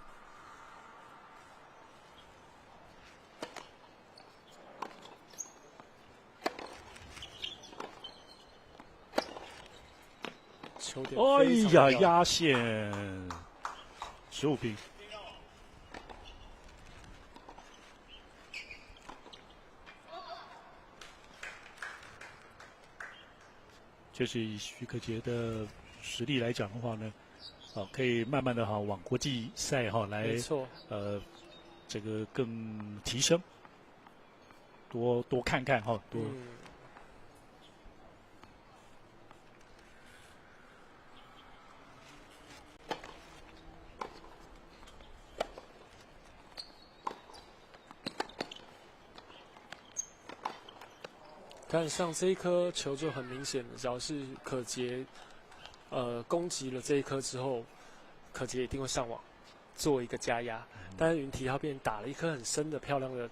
哎呀，压线15平。就是以许可杰的实力来讲的话呢，可以慢慢的往国际赛来，没错，这个更提升，多看看多。但像这一颗球就很明显的，只要是可杰，攻击了这一颗之后，可杰一定会上网做一个加压。但是云提他便打了一颗很深的漂亮的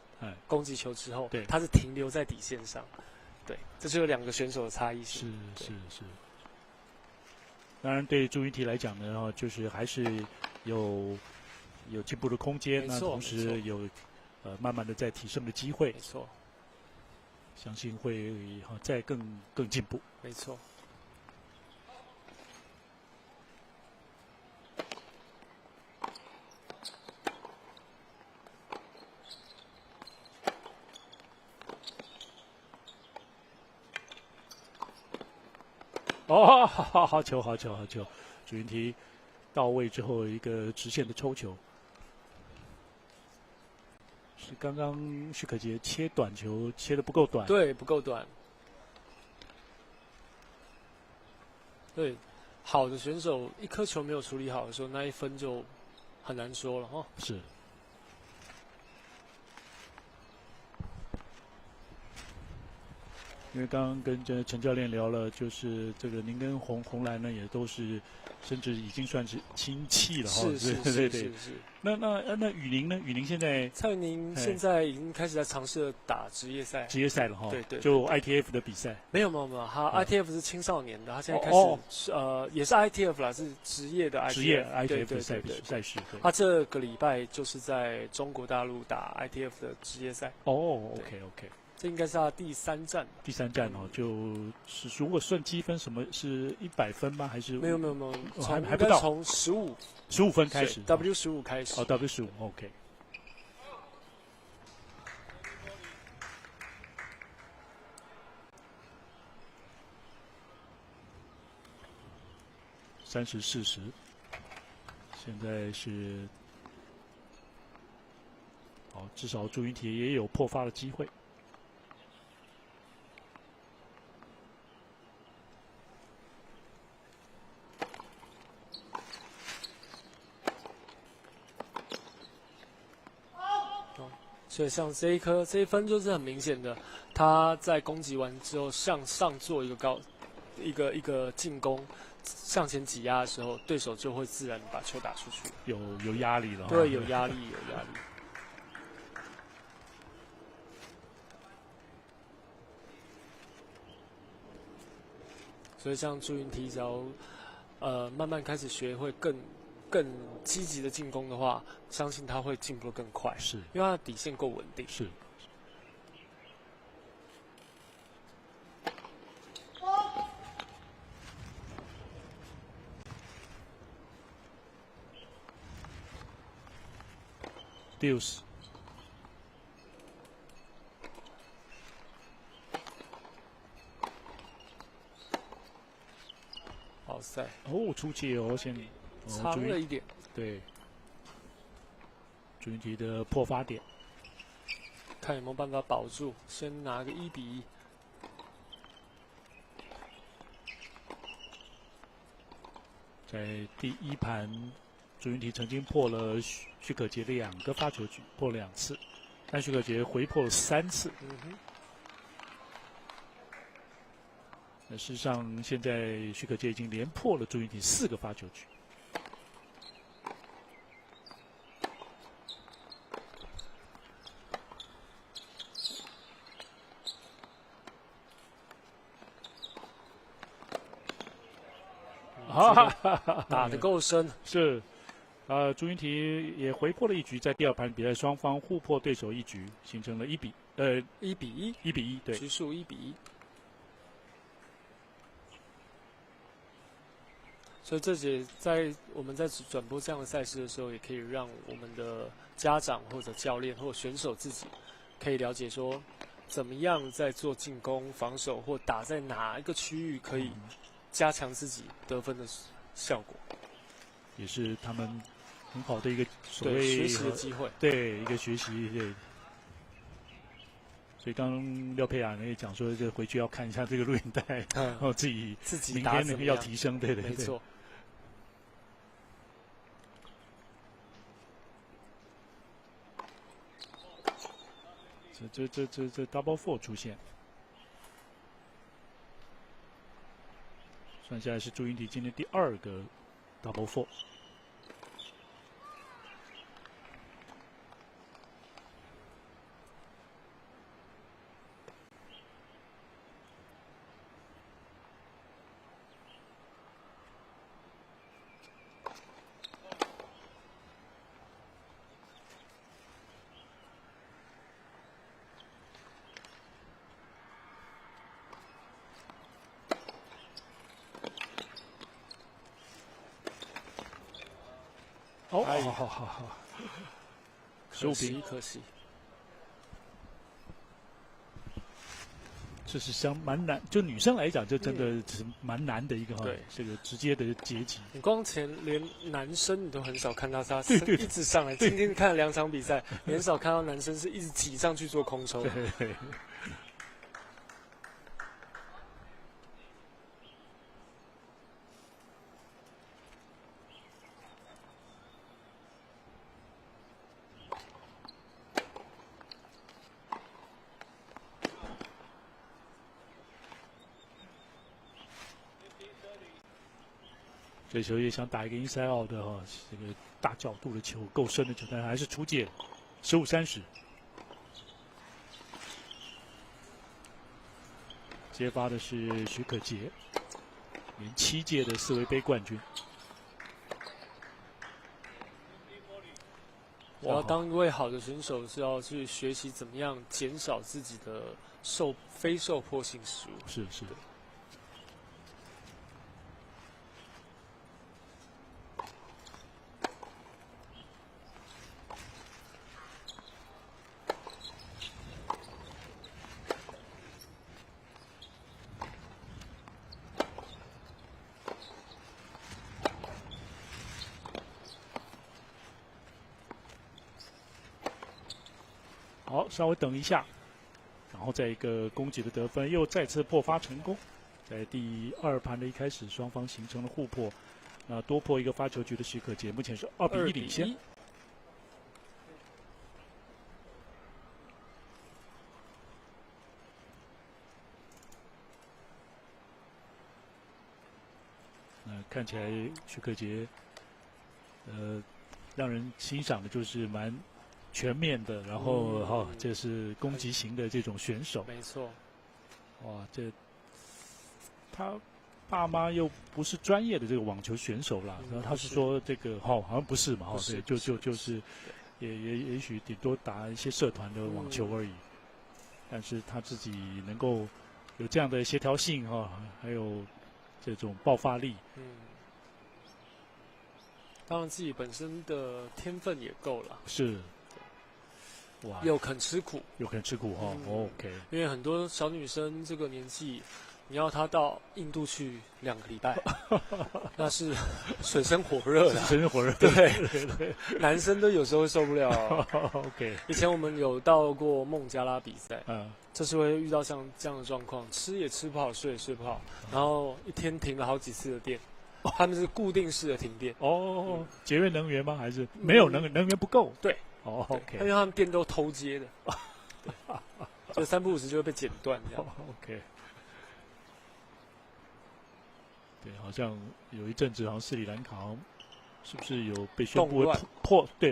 攻击球之后，他是停留在底线上。对，这就是两个选手的差异性。是。当然，对朱云提来讲呢，就是还是有进步的空间，那同时有慢慢的在提升的机会。没错。相信会再更进步。没错。好球！朱云提到位之后一个直线的抽球。是刚刚许可杰切短球切得不够短，对，不够短。对，好的选手一颗球没有处理好的时候，那一分就很难说了哈。是。因为刚刚跟陈教练聊了，就是这个您跟红蓝呢也都是，甚至已经算是亲戚了哈。是。那雨宁呢？雨宁现在蔡雨宁现在已经开始在尝试打职业赛。职业赛了哈。对。就 ITF 的比赛。没有，他 ITF 是青少年的，他现在开始也是 ITF 啦，是职业的 ITF。职业 ITF 的赛事。他这个礼拜就是在中国大陆打 ITF 的职业赛。OK。这应该是他第3站。第3站就是如果算积分，什么是100分吗？还是没有，还不到，从15分开始 ，W15开始。W15 OK。30-40，现在是至少朱云提也有破发的机会。所以像这一分就是很明显的，他在攻击完之后向上做一个进攻，向前挤压的时候，对手就会自然把球打出去，有压力了。对，有压力。所以像朱云提只要慢慢开始学会更积极的进攻的话，相信他会进步得更快。是，因为他的底线够稳定。是。Deuce。好赛哦，出界哦，先长了一点。对，朱云提的破发点，看有没有办法保住，先拿个1-1。在第一盘，朱云提曾经破了许可杰的2个发球局，破了2次，但许可杰回破了3次。那事实上，现在许可杰已经连破了朱云提4个发球局。打得够深。是，朱云提也回破了1局，在第2盘比赛双方互破对手1局，形成了1比1，对，局数1-1。所以这也在我们在转播这样的赛事的时候，也可以让我们的家长或者教练或选手自己可以了解说，怎么样在做进攻、防守或打在哪一个区域可以加强自己得分的效果，也是他们很好的一个所谓学习的机会。对，一个学习对。所以刚刚廖佩雅也讲说，这回去要看一下这个录影带，然后自己明天那个要提升，对。没错。这 double four 出现，算下来是朱云提今天第2个 double four。好，15平，可惜。这是蛮难，就女生来讲，这真的是蛮难的一个对这个直接的阶级。你光连男生你都很少看到他一直上来。今天看了2场比赛，很少看到男生是一直挤上去做空抽。对。这球也想打一个 inside out 的这个大角度的球，够深的球，但还是出界，15-30。接发的是许可杰，连7届的世卫杯冠军。然后当一位好的选手是要去学习怎么样减少自己的非受迫性失误。是的。好，稍微等一下，然后再一个攻击的得分，又再次破发成功。在第2盘的一开始，双方形成了互破，那多破一个发球局的许可杰，目前是2-1领先。看起来徐可杰，让人欣赏的就是蛮全面的，然后这是攻击型的这种选手。没错。哇，这他爸妈又不是专业的这个网球选手啦，然后他是说这个好像不是嘛，对，就是也许顶多打一些社团的网球而已，但是他自己能够有这样的协调性还有这种爆发力，当然自己本身的天分也够了，是，哇，又肯吃苦，OK， 因为很多小女生这个年纪，你要她到印度去2个礼拜，那是水深火热的，水深火热，对，男生都有时候会受不了。OK， 以前我们有到过孟加拉比赛，这是会遇到像这样的状况，吃也吃不好，睡也睡不好，然后一天停了好几次的电。他们是固定式的停电节约能源吗？还是没有能源不够？对，OK， 因为他们电都偷接的，就3不5时就会被剪断这样。OK， 对，好像有一阵子，好像斯里兰卡是不是有被宣布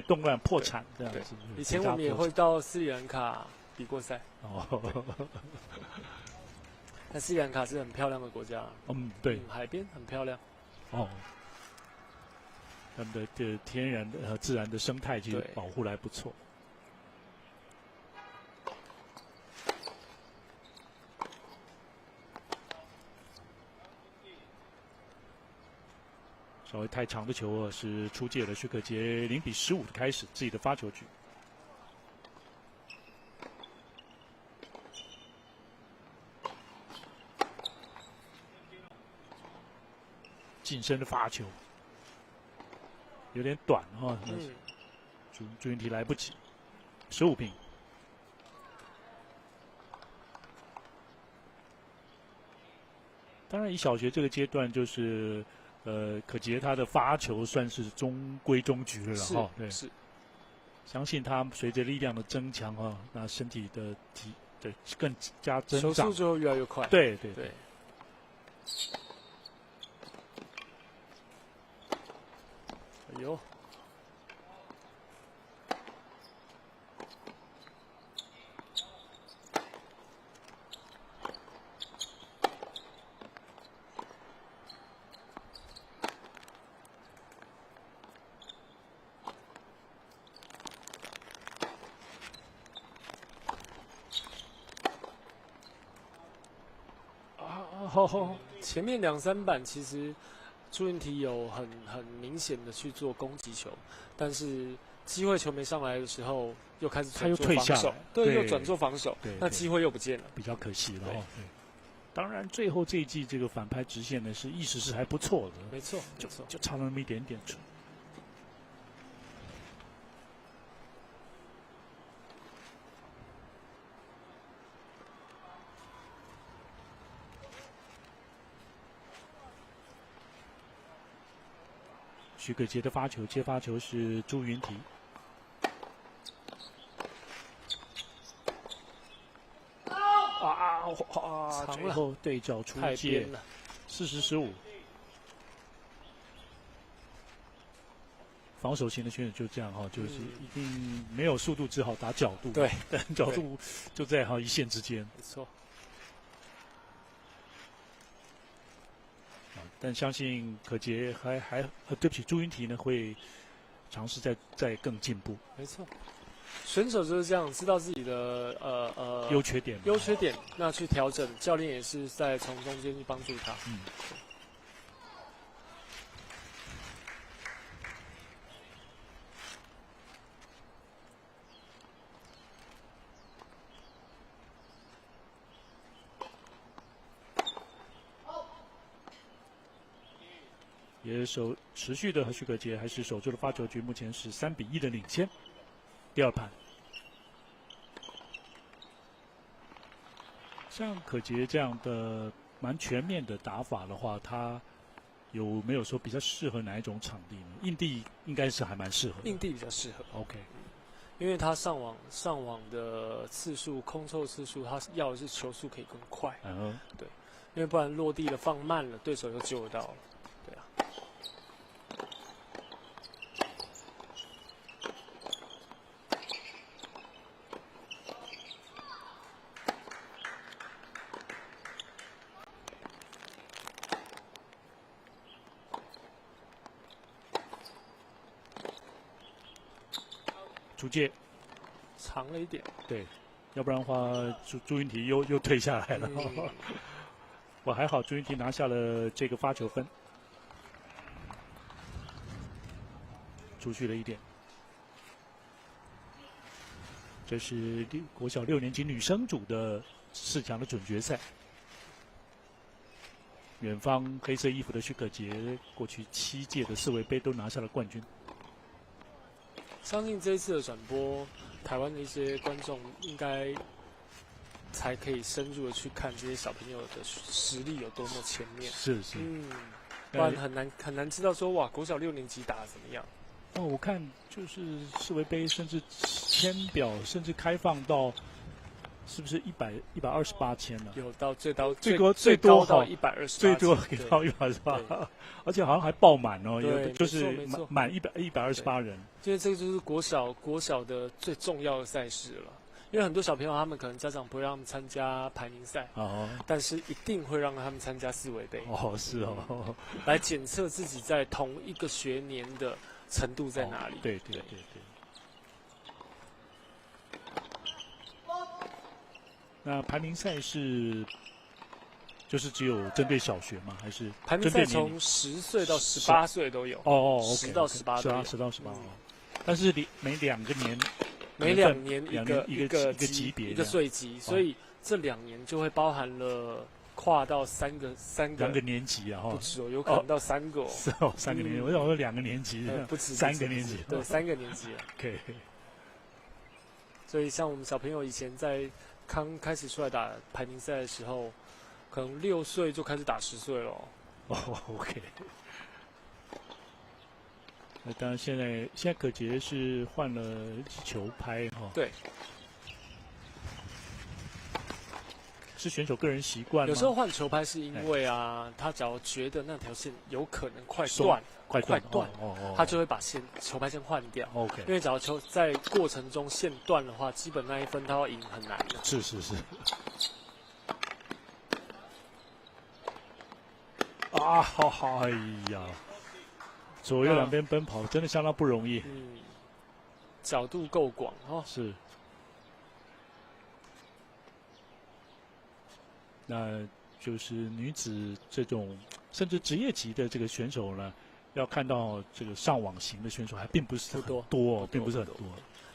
动乱破产这样子？以前我们也会到斯里兰卡比过赛。那斯里兰卡是很漂亮的国家，对，海边很漂亮。他们的天然的和自然的生态其实保护得还不错。稍微太长的球是出界了，徐可杰0比15的开始自己的发球局。近身的发球有点短朱云提来不及，15平。当然，以小学这个阶段，就是可杰他的发球算是中规中矩了对，是。相信他随着力量的增强那身体的更加增长，球速就会越来越快。对。哎呦！前面2、3板其实朱云提有很明显的去做攻击球，但是机会球没上来的时候，又开始转做防守，对，又转做防守，那机会又不见了，比较可惜了对。当然，最后这一季这个反拍直线呢，是意识是还不错的，没错，就差那么一点点。徐可杰的发球，接发球是朱云提。最后对角出界，40-15。防守型的选手就这样就是一定没有速度，只好打角度。对，但角度就在一线之间。没错。但相信可杰对不起，朱云提呢会尝试再更进步。没错，选手就是这样，知道自己的优缺点，那去调整。教练也是在从中间去帮助他。也持续的和徐可杰还是守住了发球局，目前是3比1的领先。第2盘，像可杰这样的蛮全面的打法的话，他有没有说比较适合哪一种场地呢？硬地应该是还蛮适合的。硬地比较适合。OK， 因为他上网的次数、空抽次数，他要的是球速可以更快。对，因为不然落地的放慢了，对手就救得到了。对啊。竹界长了一点，对，要不然的话朱云缇又退下来了。我还好，朱云缇拿下了这个发球分，出去了1点。这是国小6年级女生组的4强的准决赛。远方黑色衣服的许可杰，过去7届的世卫杯都拿下了冠军。相信这一次的转播，台湾的一些观众应该才可以深入的去看这些小朋友的实力有多么前面。是，不然很难知道说哇，国小6年级打得怎么样。哦，我看就是世卫杯，甚至签表，甚至开放到是不是128签了？有到最多到128，最多给到128，而且好像还爆满哦，就是满128人。因为这个就是国小的最重要的赛事了。因为很多小朋友他们可能家长不会让他们参加排名赛，但是一定会让他们参加世卫杯。是哦，来检测自己在同一个学年的程度在哪里。对。那排名赛就是只有针对小学吗？还是排名赛从10岁到18岁都有？10到18都有。10到18但是每2年一个级别一个岁级，所以这2年就会包含了跨到三个年级啊，不止哦，有可能到3个哦。是哦，3个年级，我想说2个年级，不止3个年级，对，3个年级了。OK。所以像我们小朋友以前在刚开始出来打排名赛的时候，可能6岁就开始打10岁了。OK。那当然，现在可杰是换了球拍哈。对。是选手个人习惯吗？有时候换球拍是因为他只要觉得那条线有可能快断，他就会把球拍先换掉。OK。因为只要球在过程中线断的话，基本那一分他要赢很难的。是。哎呀，左右两边奔跑真的相当不容易。角度够广哦。是。那就是女子这种甚至职业级的这个选手呢，要看到这个上网型的选手还并不是很多，并不是很多。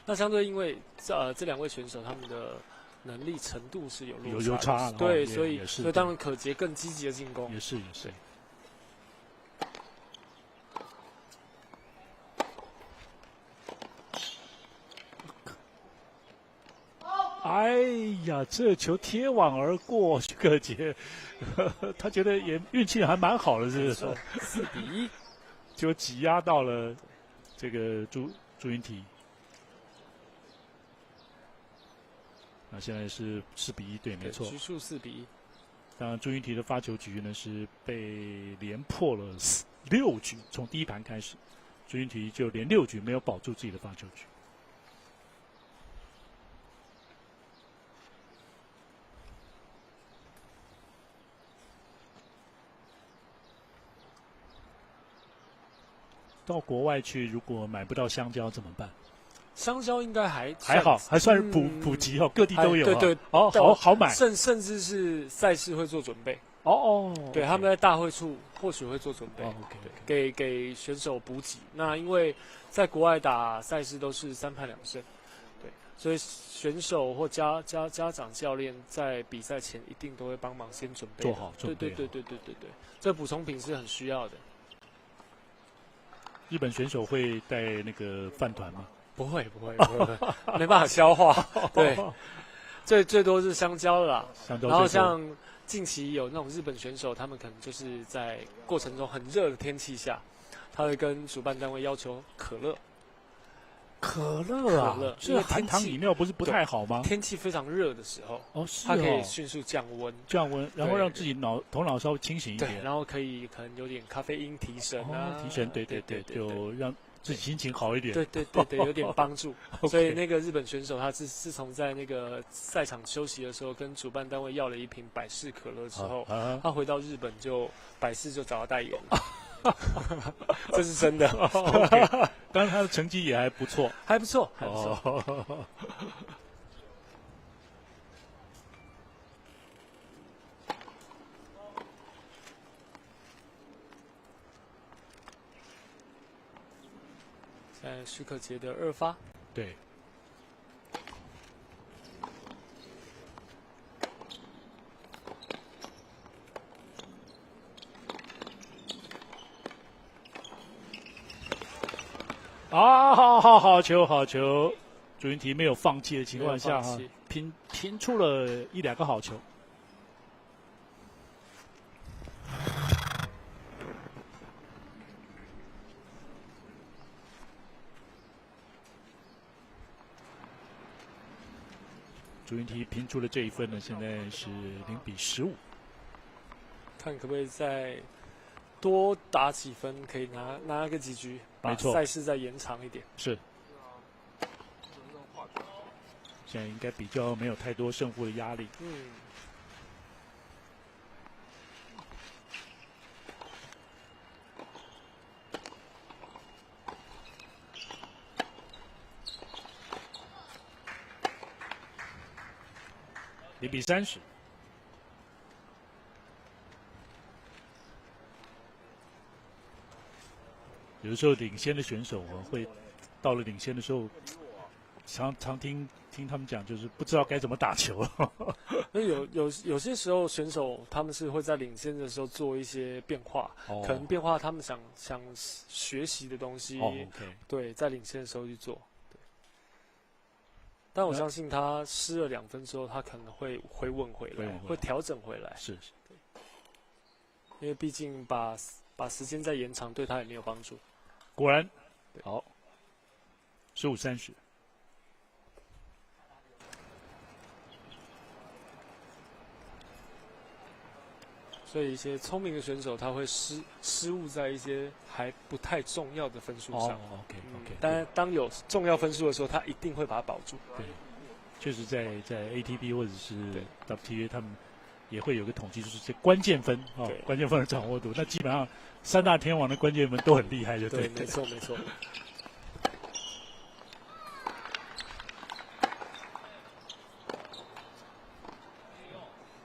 那相对因为这2位选手他们的能力程度是有差，对，所以当然可杰更积极的进攻。也是。哎呀，这球贴网而过，许可杰，他觉得也运气还蛮好的，是不是？4-1，就挤压到了这个朱云缇。那现在是4-1，对，没错。局数4-1。当然，朱云缇的发球局呢是被连破了6局，从第一盘开始，朱云缇就连6局没有保住自己的发球局。到国外去，如果买不到香蕉怎么办？香蕉应该还好，还算是普及哦，各地都有。对，好买。甚至是赛事会做准备。对，他们在大会处或许会做准备，给选手补给。那因为在国外打赛事都是3盘2胜，对，所以选手或家长教练在比赛前一定都会帮忙先准备做好。对，这补充品是很需要的。日本选手会带那个饭团吗？不会，没办法消化。对，最多是香蕉啦。然后像近期有那种日本选手，他们可能就是在过程中很热的天气下，他会跟主办单位要求可乐。可乐，这含糖饮料不是不太好吗？天气非常热的时候，它可以迅速降温，然后让自己头脑稍微清醒一点，然后可能有点咖啡因提神提神，对，就让自己心情好一点，对，有点帮助。所以那个日本选手他自从在那个赛场休息的时候，跟主办单位要了一瓶百事可乐之后，他回到日本就百事就找他代言了。这是真的。OK， 刚刚他的成绩也还不错，还不错，还不错。哦在许可杰的2发，对。啊，好球，好球！朱云缇没有放弃的情况下哈，拼出了1、2个好球。朱云缇拼出了这一分呢，现在是0-15。看可不可以再多打几分，可以拿个几局，把赛事再延长一点。是。现在应该比较没有太多胜负的压力。0-30。有的时候领先的选手会到了领先的时候，常听他们讲，就是不知道该怎么打球。有些时候选手他们是会在领先的时候做一些变化，可能变化他们想学习的东西，对，在领先的时候去做。但我相信他失了2分之后，他可能会回稳回来，会调整回来。是，因为毕竟把时间再延长，对他也没有帮助。果然，好，15-30。所以一些聪明的选手，他会失误在一些还不太重要的分数上。OK。但当有重要分数的时候，他一定会把它保住。对，确实在 ATP 或者是 WTA 他们也会有个统计，就是这关键分关键分的掌握度。那基本上3大天王的关键分都很厉害，就对。没错。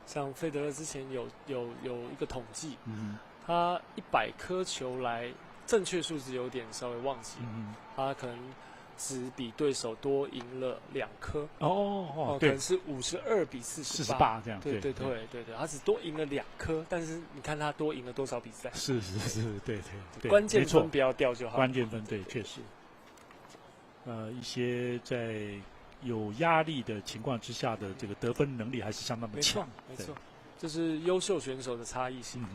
像费德勒之前有一个统计，他100颗球来，正确数字有点稍微忘记，他可能只比对手多赢了2颗，可能是52-48这样，对，他只多赢了2颗，但是你看他多赢了多少比赛？是，对，关键分不要掉就好。关键分对，确实，一些在有压力的情况之下的这个得分能力还是相当的强，没错，这是优秀选手的差异性。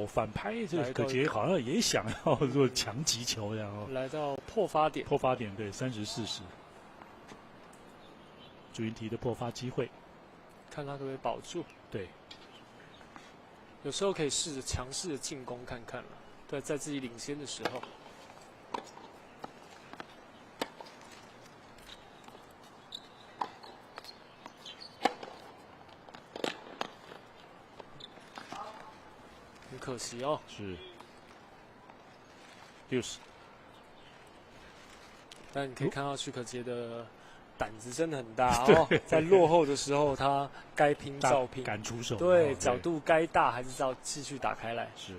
反拍这个可杰好像也想要做强击球，然后来到破发点，对，30-40。朱云缇的破发机会，看他可不可以保住。对，有时候可以试着强势的进攻看看了。对，在自己领先的时候。很可惜哦。是。60。但你可以看到许可杰的胆子真的很大哦，在落后的时候，他该拼照拼，敢出手，对，角度该大还是照继续打开来。是。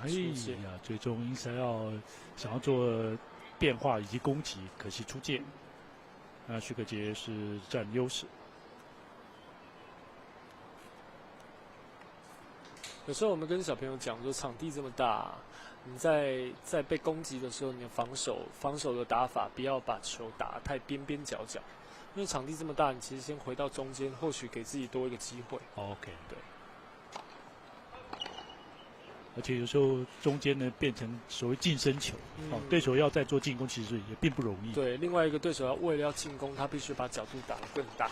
哎呀，最终因塞奥想要做变化以及攻击，可惜出界。那许可杰是占优势。有时候我们跟小朋友讲说，场地这么大，你在被攻击的时候，你的防守的打法不要把球打太边边角角，因为场地这么大，你其实先回到中间，或许给自己多一个机会。OK， 对。而且有时候中间呢变成所谓近身球，对手要再做进攻，其实也并不容易。对，另外一个对手为了要进攻，他必须把角度打得更大。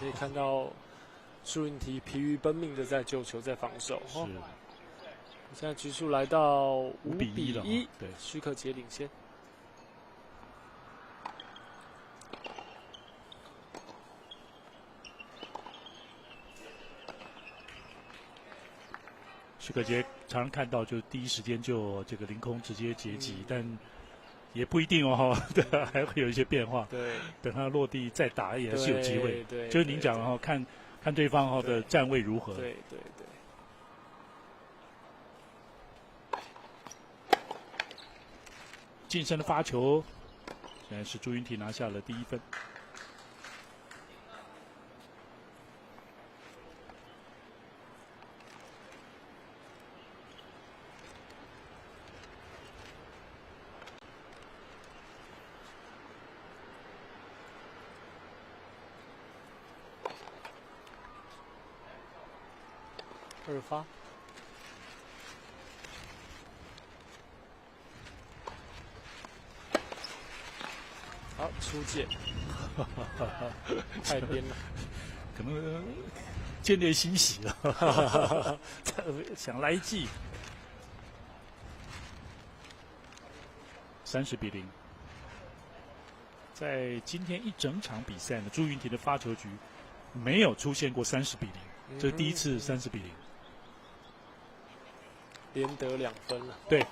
可以看到朱云缇疲于奔命的在救球，在防守。是。现在局数来到5比1，对，许可杰领先。许可杰常常看到，就第一时间就这个凌空直接截击，但也不一定哦，对，还会有一些变化。对，等他落地再打也是有机会。对，就是您讲哦，看对方的站位如何。对。近身的发球，现在是朱云缇拿下了第1分。2发。好，出界，太边了，可能见猎欣喜了，想来一记。30比0。在今天一整场比赛呢，朱云缇的发球局没有出现过30比0，这是第一次30比0。连得2分了。对。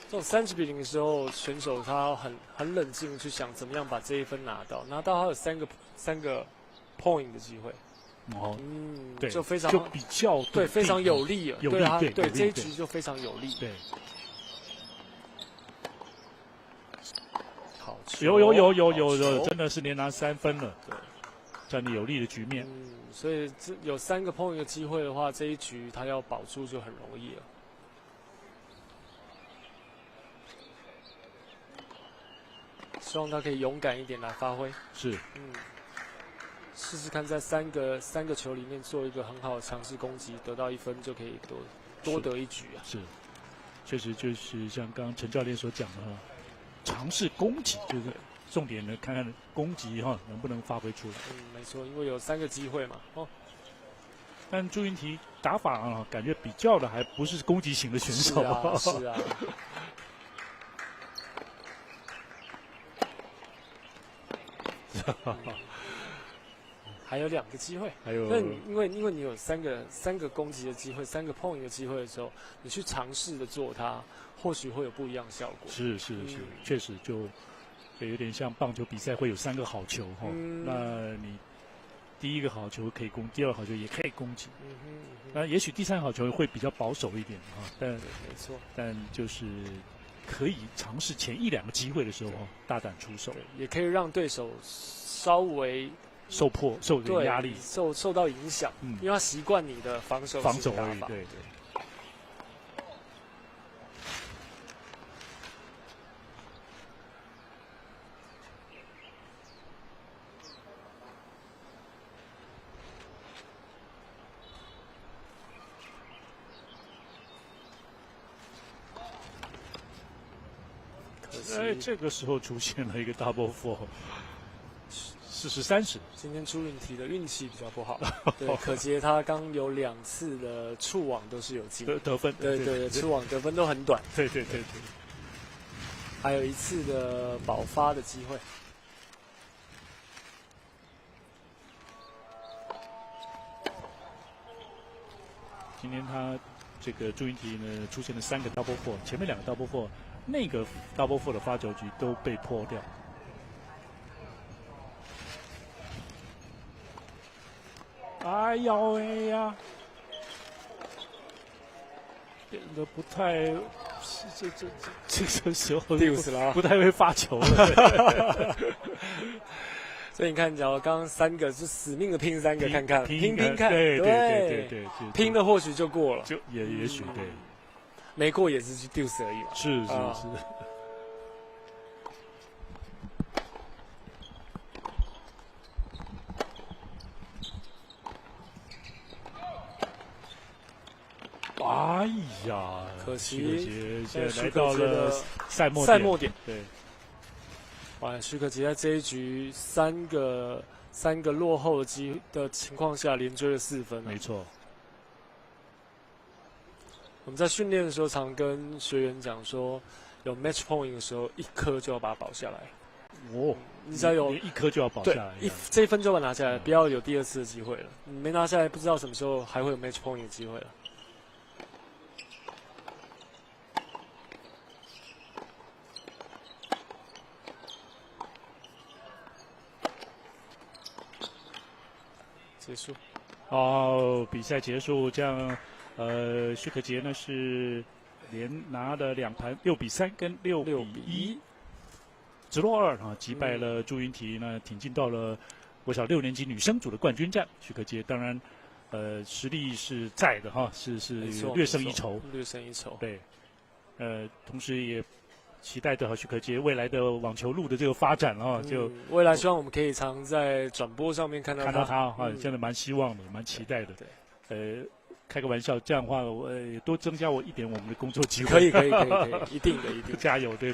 这种30比0的时候，选手他很冷静去想怎么样把这1分拿到，他有3个 point 的机会。哦，对，就非常就比较对，非常有利了。对这一局就非常有利。对。好球，有，真的是连拿3分了。对，占领有利的局面。所以有3个point 的机会的话，这一局他要保住就很容易了。希望他可以勇敢一点来发挥。是。试试看在三个球里面做一个很好的尝试攻击，得到1分就可以多得1局啊。是，确实就是像刚刚陈教练所讲的哈，尝试攻击就是重点呢，看看攻击哈能不能发挥出来。没错，因为有3个机会嘛。但朱云缇打法啊，感觉比较的还不是攻击型的选手。是啊。还有2个机会，那因为你有三个攻击的机会，3个碰的机会的时候，你去尝试的做它，或许会有不一样的效果。是，确实就有点像棒球比赛会有3个好球哈，那你第1个好球可以攻，第2个好球也可以攻击，那也许第3个好球会比较保守一点啊，但没错，但就是可以尝试前1、2个机会的时候大胆出手，也可以让对手稍微受点压力，受到影响，因为他习惯你的防守而已，对。这个时候出现了一个 double four。40-30，今天朱云缇的运气比较不好，对，可杰他刚有2次的触网都是有进得分，对，触网得分都很短，对，还有1次的保发的机会。今天他这个朱云缇呢出现了3个 double four， 前面2个 double four， 那个 double four 的发球局都被破掉。哎呦喂呀！变得不太，这个时候丢了，不太会发球了。所以你看，假如刚刚3个是死命的拼3个，看看拼看，对，拼了或许就过了，就也许对，没过也是去丢死而已嘛。是。哎呀，可惜现在来到了赛末点。对，哇，许可杰在这一局三个落后的情况下，连追了4分。没错。我们在训练的时候，常跟学员讲说，有 match point 的时候，1颗就要把它保下来。哦，你只要有1颗就要保下来，这1分就把它拿下来，不要有第2次的机会了。你没拿下来，不知道什么时候还会有 match point 的机会了。结束。比赛结束，这样，许可杰呢是连拿了2盘6比3跟6比1，直落2啊，击败了朱云缇呢，挺进到了国小6年级女生组的冠军战。许可杰当然，实力是在的哈，是略胜一筹。略胜一筹。对，同时也期待着许可杰未来的网球路的这个发展啊，就未来希望我们可以常在转播上面看到他啊，真的蛮希望的，蛮期待的。对，开个玩笑，这样的话，我多增加我一点我们的工作机会。可以，一定的，加油，对。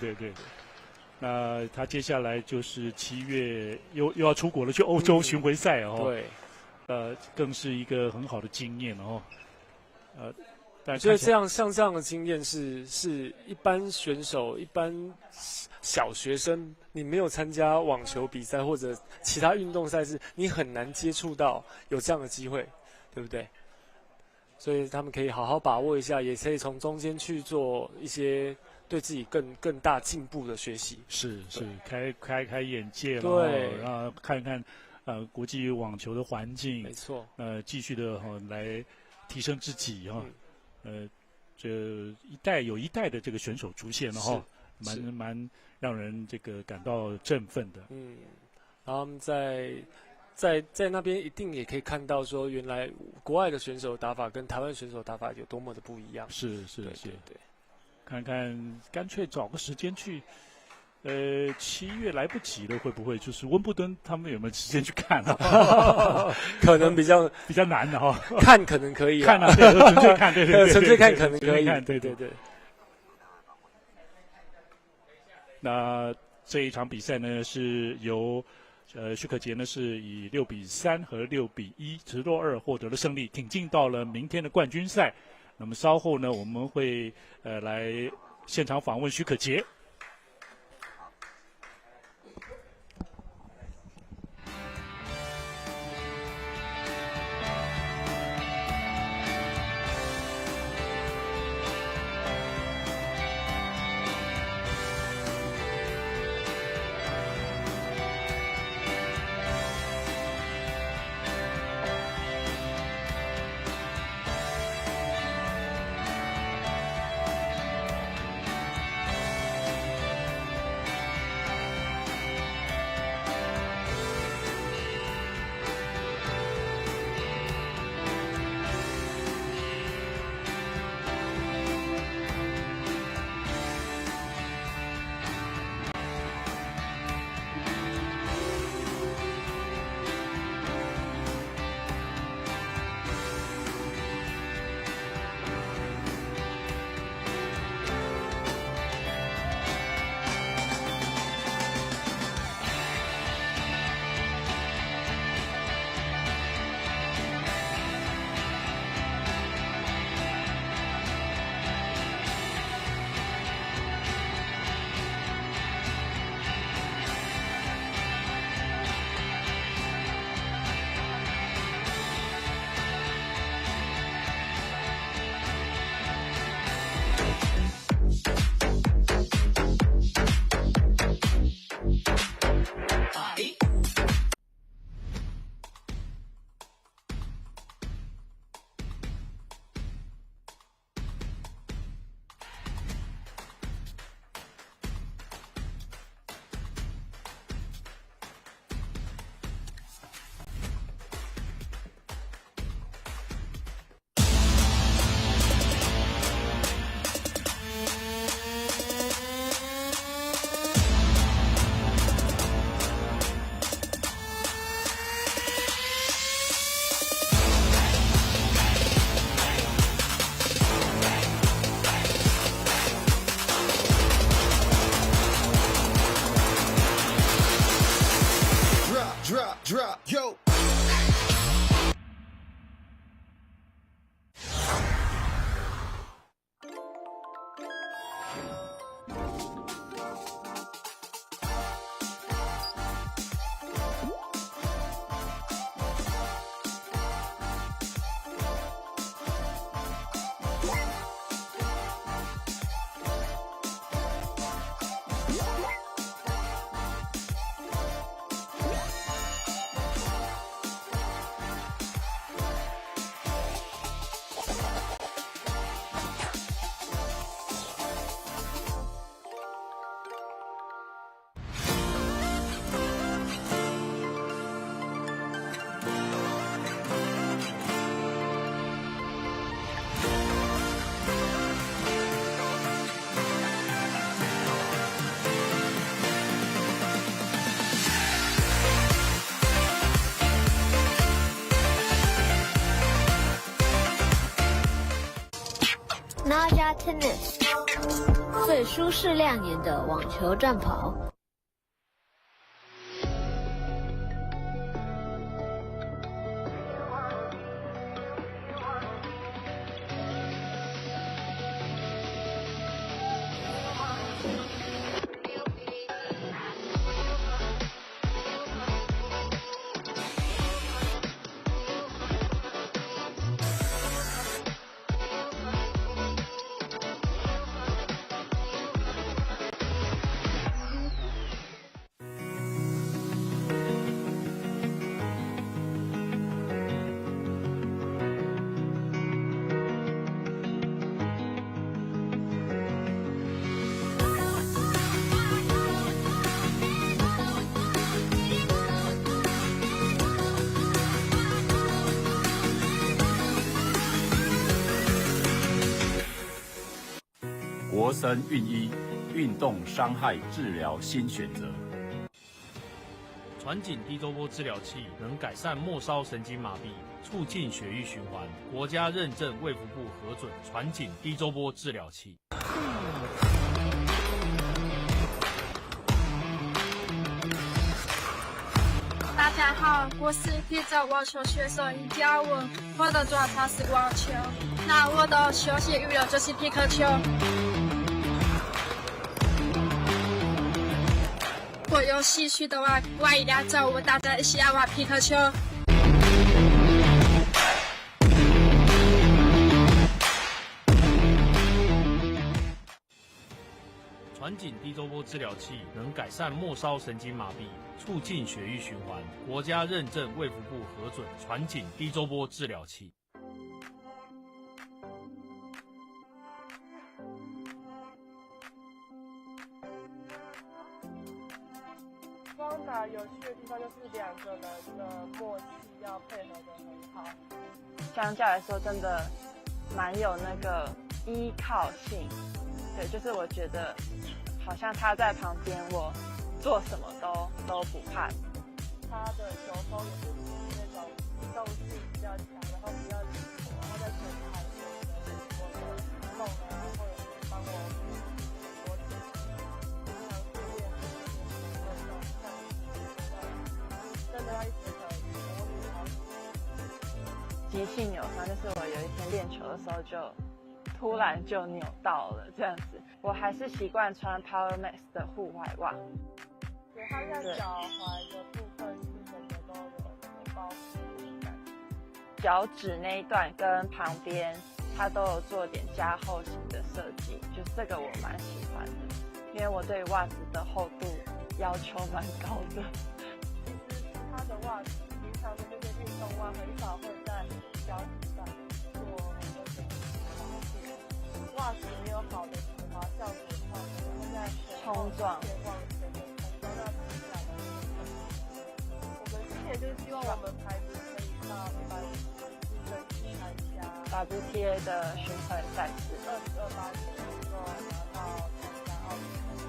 那他接下来就是7月又要出国了，去欧洲巡回赛哦。对，更是一个很好的经验哦。我觉得像这样的经验是一般选手、一般小学生，你没有参加网球比赛或者其他运动赛事，你很难接触到有这样的机会，对不对？所以他们可以好好把握一下，也可以从中间去做一些对自己更大进步的学习。是，开眼界了，对，然后看看国际网球的环境，没错，继续的来提升自己哈。这一代的这个选手出现了哈，蛮让人这个感到振奋的。然后在那边一定也可以看到说，原来国外的选手打法跟台湾选手打法有多么的不一样。是，看看干脆找个时间去。7月来不及了，会不会就是温布顿他们有没有时间去看啊？可能比较难的哈。看可能可以，看啊，对，纯粹看，对，纯粹看可能可以，对。那这一场比赛呢，是由许可杰呢是以6比3和6比1直落2获得了胜利，挺进到了明天的冠军赛。那么稍后呢，我们会来现场访问许可杰。drop, yo. ，Naja Tennis， 最舒适亮眼的网球战袍。国森运一，运动伤害治疗新选择。传紧低周波治疗器能改善末梢神经麻痹，促进血液循环。国家认证卫福部核准传紧低周波治疗器。大家好，我是比赛网球选手尹嘉文，我的专长是网球，那我的休闲娱乐就是皮克球。我有兴趣的话，欢迎来找我，大家一起来玩皮克球。传紧低周波治疗器能改善末梢神经麻痹，促进血液循环。国家认证卫福部核准传紧低周波治疗器。双打有趣的地方就是两个人的默契要配合得很好，相较来说真的蛮有那个依靠性。对，就是我觉得好像他在旁边，我做什么都不怕。他的球风也是那种机动性比较强，然后比较灵活，然后在前台有我的梦啊，或者是帮我我经常训练那种像真的要一直很模拟好。急性扭伤就是我有一天练球的时候就突然就扭到了这样子，我还是习惯穿 Power Max 的户外袜。对，它在脚踝的部分是整个都有包覆感，脚趾那一段跟旁边它都有做点加厚型的设计，就是这个我蛮喜欢的，因为我对袜子的厚度要求蛮高的。其实它的袜子平常的这些运动袜很少会在脚趾上做很多的袜子没有好的止滑效果的话，可能会在冲撞前往前的冲撞，那比起来我们之前就是希望我们牌子可以到150争取参加 WTA 的巡回赛事，2028年能够拿到参加奥运会。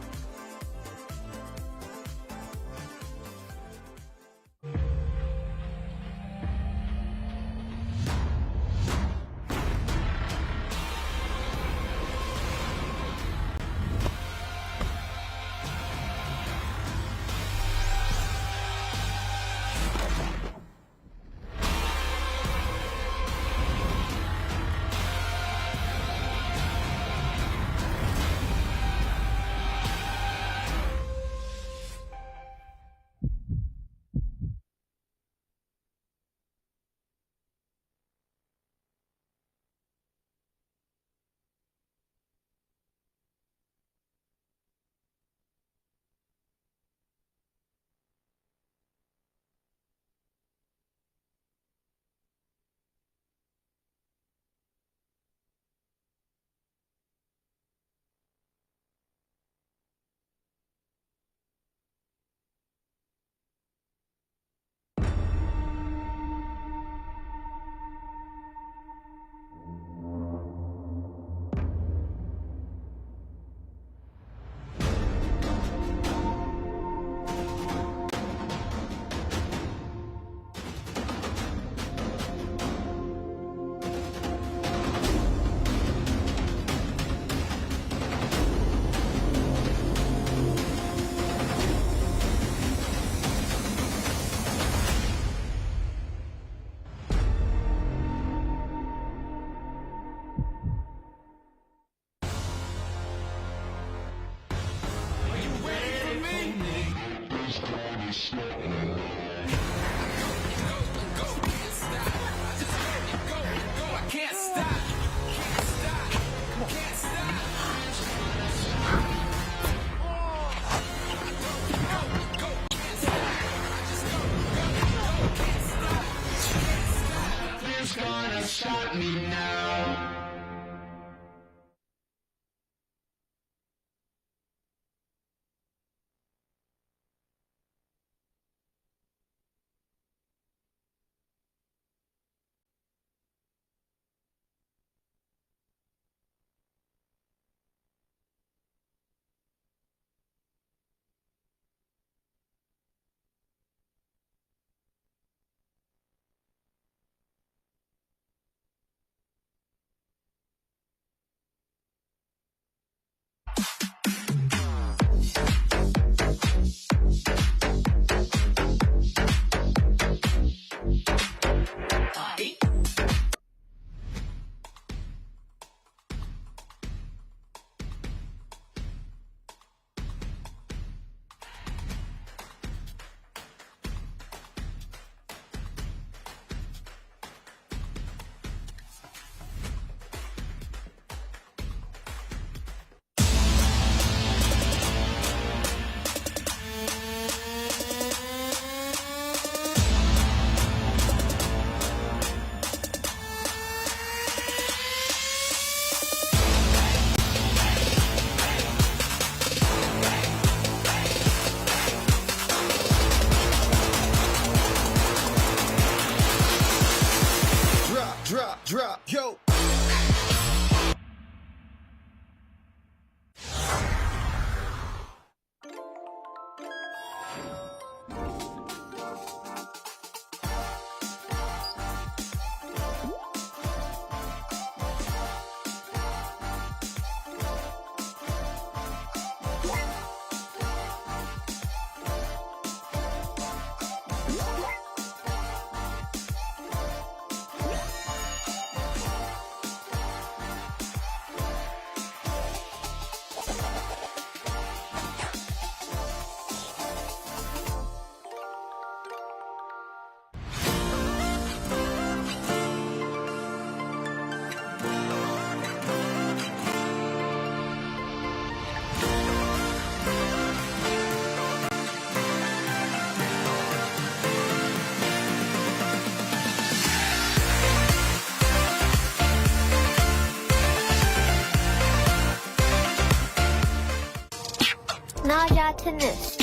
家 Tennis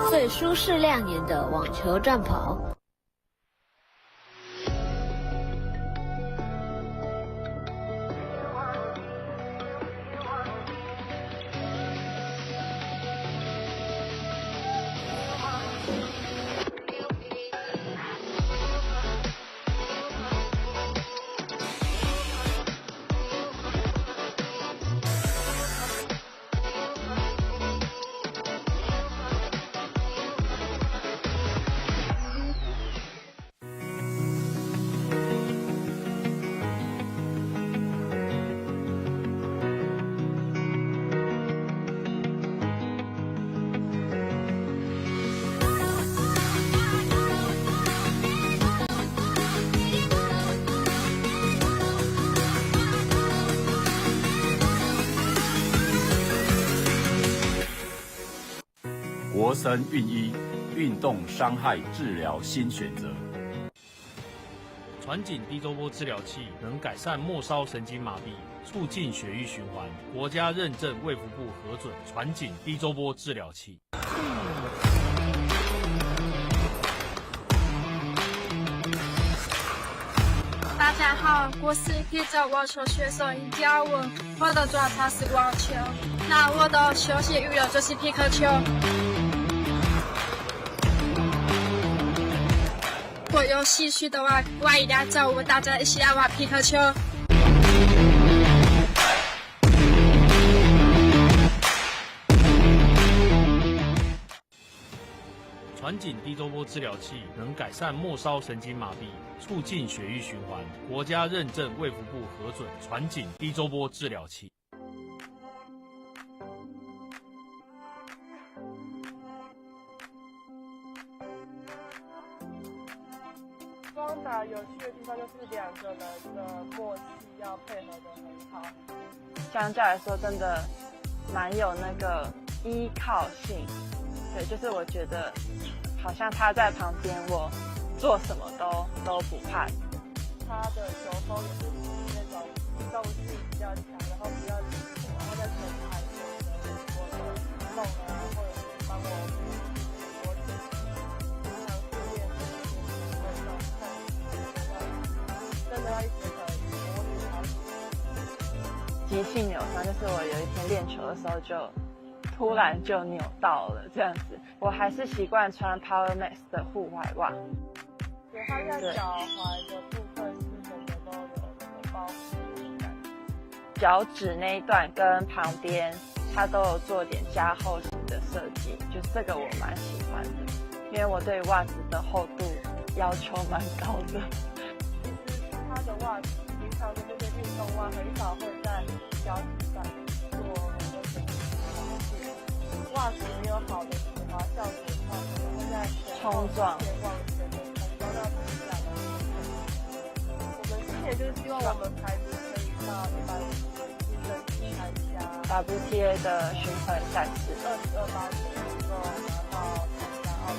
最舒适亮眼的网球战袍。国森运一运动伤害治疗新选择。传紧低周波治疗器能改善末梢神经麻痹，促进血液循环。国家认证卫福部核准传紧低周波治疗器。大家好，我是皮特网球选手尹嘉文，我的专长是网球，那我的休闲娱乐就是皮克球。我有兴趣的话，欢迎来找我，大家一起来玩皮克球。传紧低周波治疗器能改善末梢神经麻痹，促进血液循环。国家认证卫福部核准传紧低周波治疗器。双打有趣的地方就是两个人的默契要配合得很好，相较来说真的蛮有那个依靠性。对，就是我觉得好像他在旁边，我做什么都不怕。他的球风也是那种机动性比较强，然后比较灵活，然后在前排有我的梦啊，或者是帮我真的要一直急性扭伤，就是我有一天练球的时候就突然就扭到了这样子。我还是习惯穿 Power Max 的户外袜。对，它在脚踝的部分是整个都有包覆感，脚趾那一段跟旁边它都有做点加厚型的设计，就是这个我蛮喜欢的，因为我对袜子的厚度要求蛮高的。它的袜子平常的这些运动袜很少会在脚趾上做那个袜子没有好的止滑效果的话，可能会在冲撞往前的冲撞到指甲的我们之前就是希望我们牌子可以到150的去参加 WTA 的巡回赛事，2028年能够拿到参加奥运。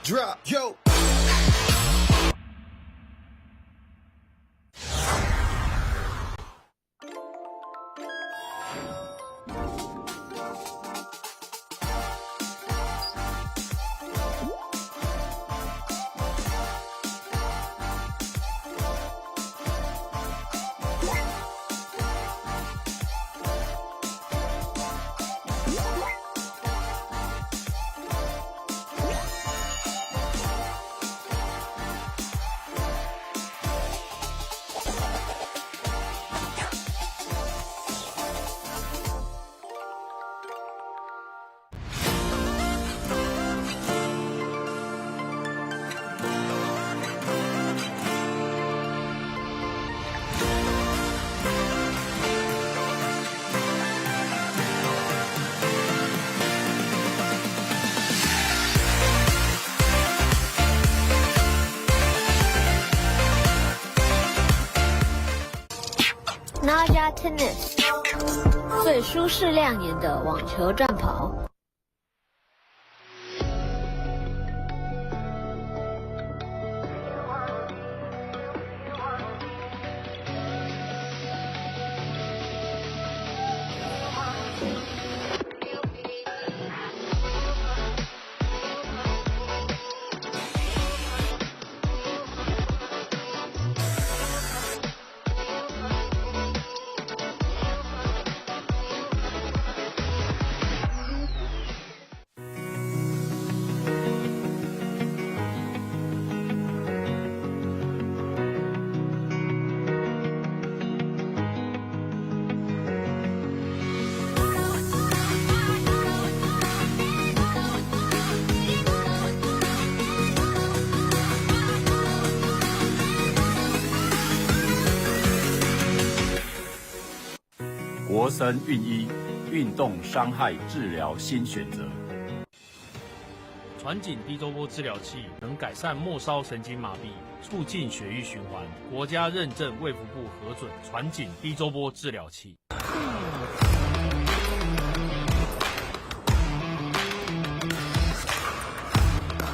Drop, yo. ，Naja Tennis， 最舒适亮眼的网球战袍。国森运一，运动伤害治疗新选择。传紧低周波治疗器能改善末梢神经麻痹，促进血液循环。国家认证卫福部核准传紧低周波治疗器。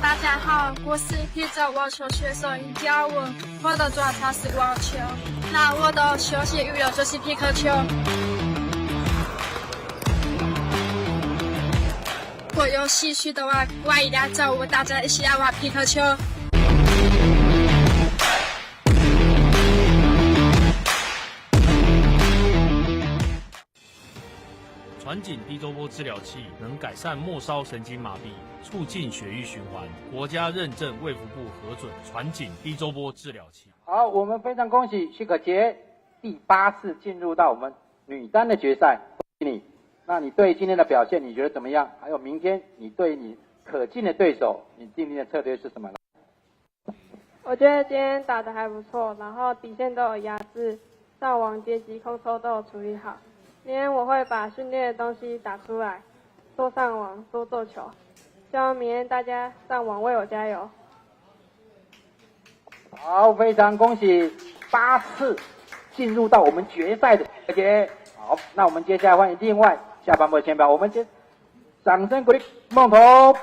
大家好，我是皮特网球选手尹嘉文，我的专长是网球，那我的休闲娱乐就是皮克球。我有兴趣的话，欢迎来找我，大家一起来玩皮克球。传紧低周波治疗器能改善末梢神经麻痹，促进血液循环。国家认证卫福部核准传紧低周波治疗器。好，我们非常恭喜许可杰第8次进入到我们女单的决赛，恭喜你。那你对今天的表现你觉得怎么样？还有明天你对你可敬的对手，你定定的策略是什么呢？我觉得今天打得还不错，然后底线都有压制，上网接机空抽都有处理好。今天我会把训练的东西打出来，多上网，多做球。希望明天大家上网为我加油。好，非常恭喜8次进入到我们决赛的可杰。好，那我们接下来欢迎另外下半部的签表，我们先掌声鼓励梦彤。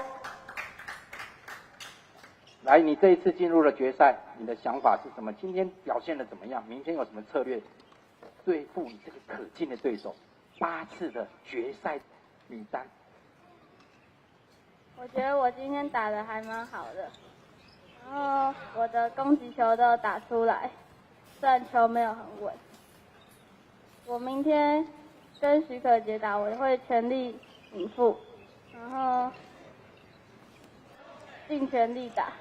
来，你这一次进入了决赛，你的想法是什么？今天表现的怎么样？明天有什么策略对付你这个可敬的对手？8次的决赛女单。我觉得我今天打得还蛮好的，然后我的攻击球都打出来，虽然球没有很稳。我明天跟许可杰打，我会全力以赴，然后尽全力打。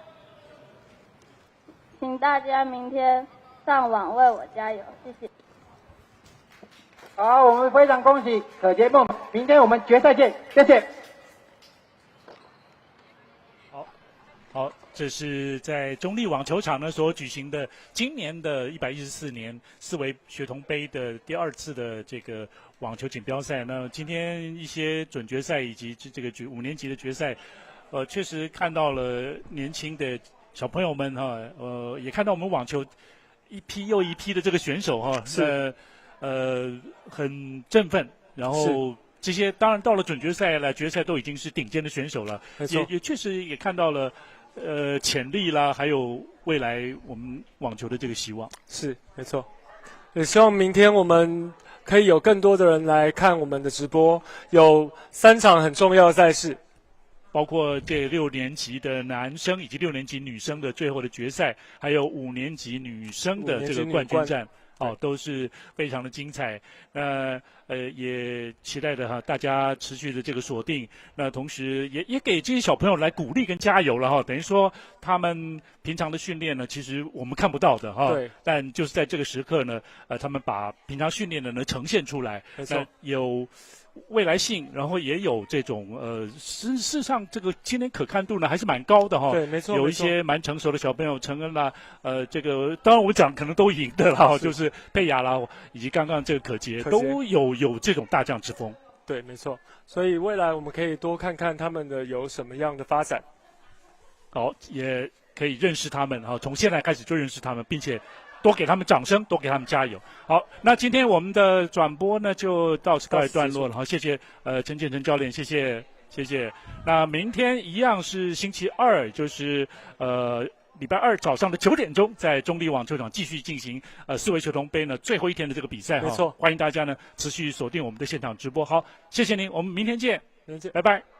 请大家明天上网为我加油，谢谢。好，我们非常恭喜可杰梦，明天我们决赛见，谢谢。好，这是在中立网球场呢所举行的今年的114年四维学童杯的第2次的这个网球锦标赛。那今天一些准决赛以及这个5年级的决赛，确实看到了年轻的小朋友们哈，也看到我们网球一批又一批的这个选手哈，很振奋，然后。这些当然到了准决赛了，决赛都已经是顶尖的选手了，也确实也看到了潜力啦，还有未来我们网球的这个希望。是没错，也希望明天我们可以有更多的人来看我们的直播，有3场很重要的赛事，包括这6年级的男生以及6年级女生的最后的决赛，还有5年级女生的这个冠军战。都是非常的精彩。也期待的大家持续的这个锁定。那同时也给这些小朋友来鼓励跟加油了等于说他们平常的训练呢，其实我们看不到的对。但就是在这个时刻呢，他们把平常训练的呢呈现出来，有未来性，然后也有这种事实上这个今天可看度呢还是蛮高的对，没错。有一些蛮成熟的小朋友，陈恩啦，这个当然我讲可能都赢的啦，就是佩雅啦，以及刚刚这个可杰都有这种大将之风。对，没错。所以未来我们可以多看看他们的有什么样的发展。好，也可以认识他们从现在开始就认识他们，并且多给他们掌声，多给他们加油。好，那今天我们的转播呢就到此告一段落了。好，谢谢陈建成教练，谢谢。那明天一样是星期二，就是礼拜2早上的9点钟，在中立网球场继续进行四维球童杯呢最后一天的这个比赛。没错，欢迎大家呢持续锁定我们的现场直播。好，谢谢您，我们明天见，拜拜。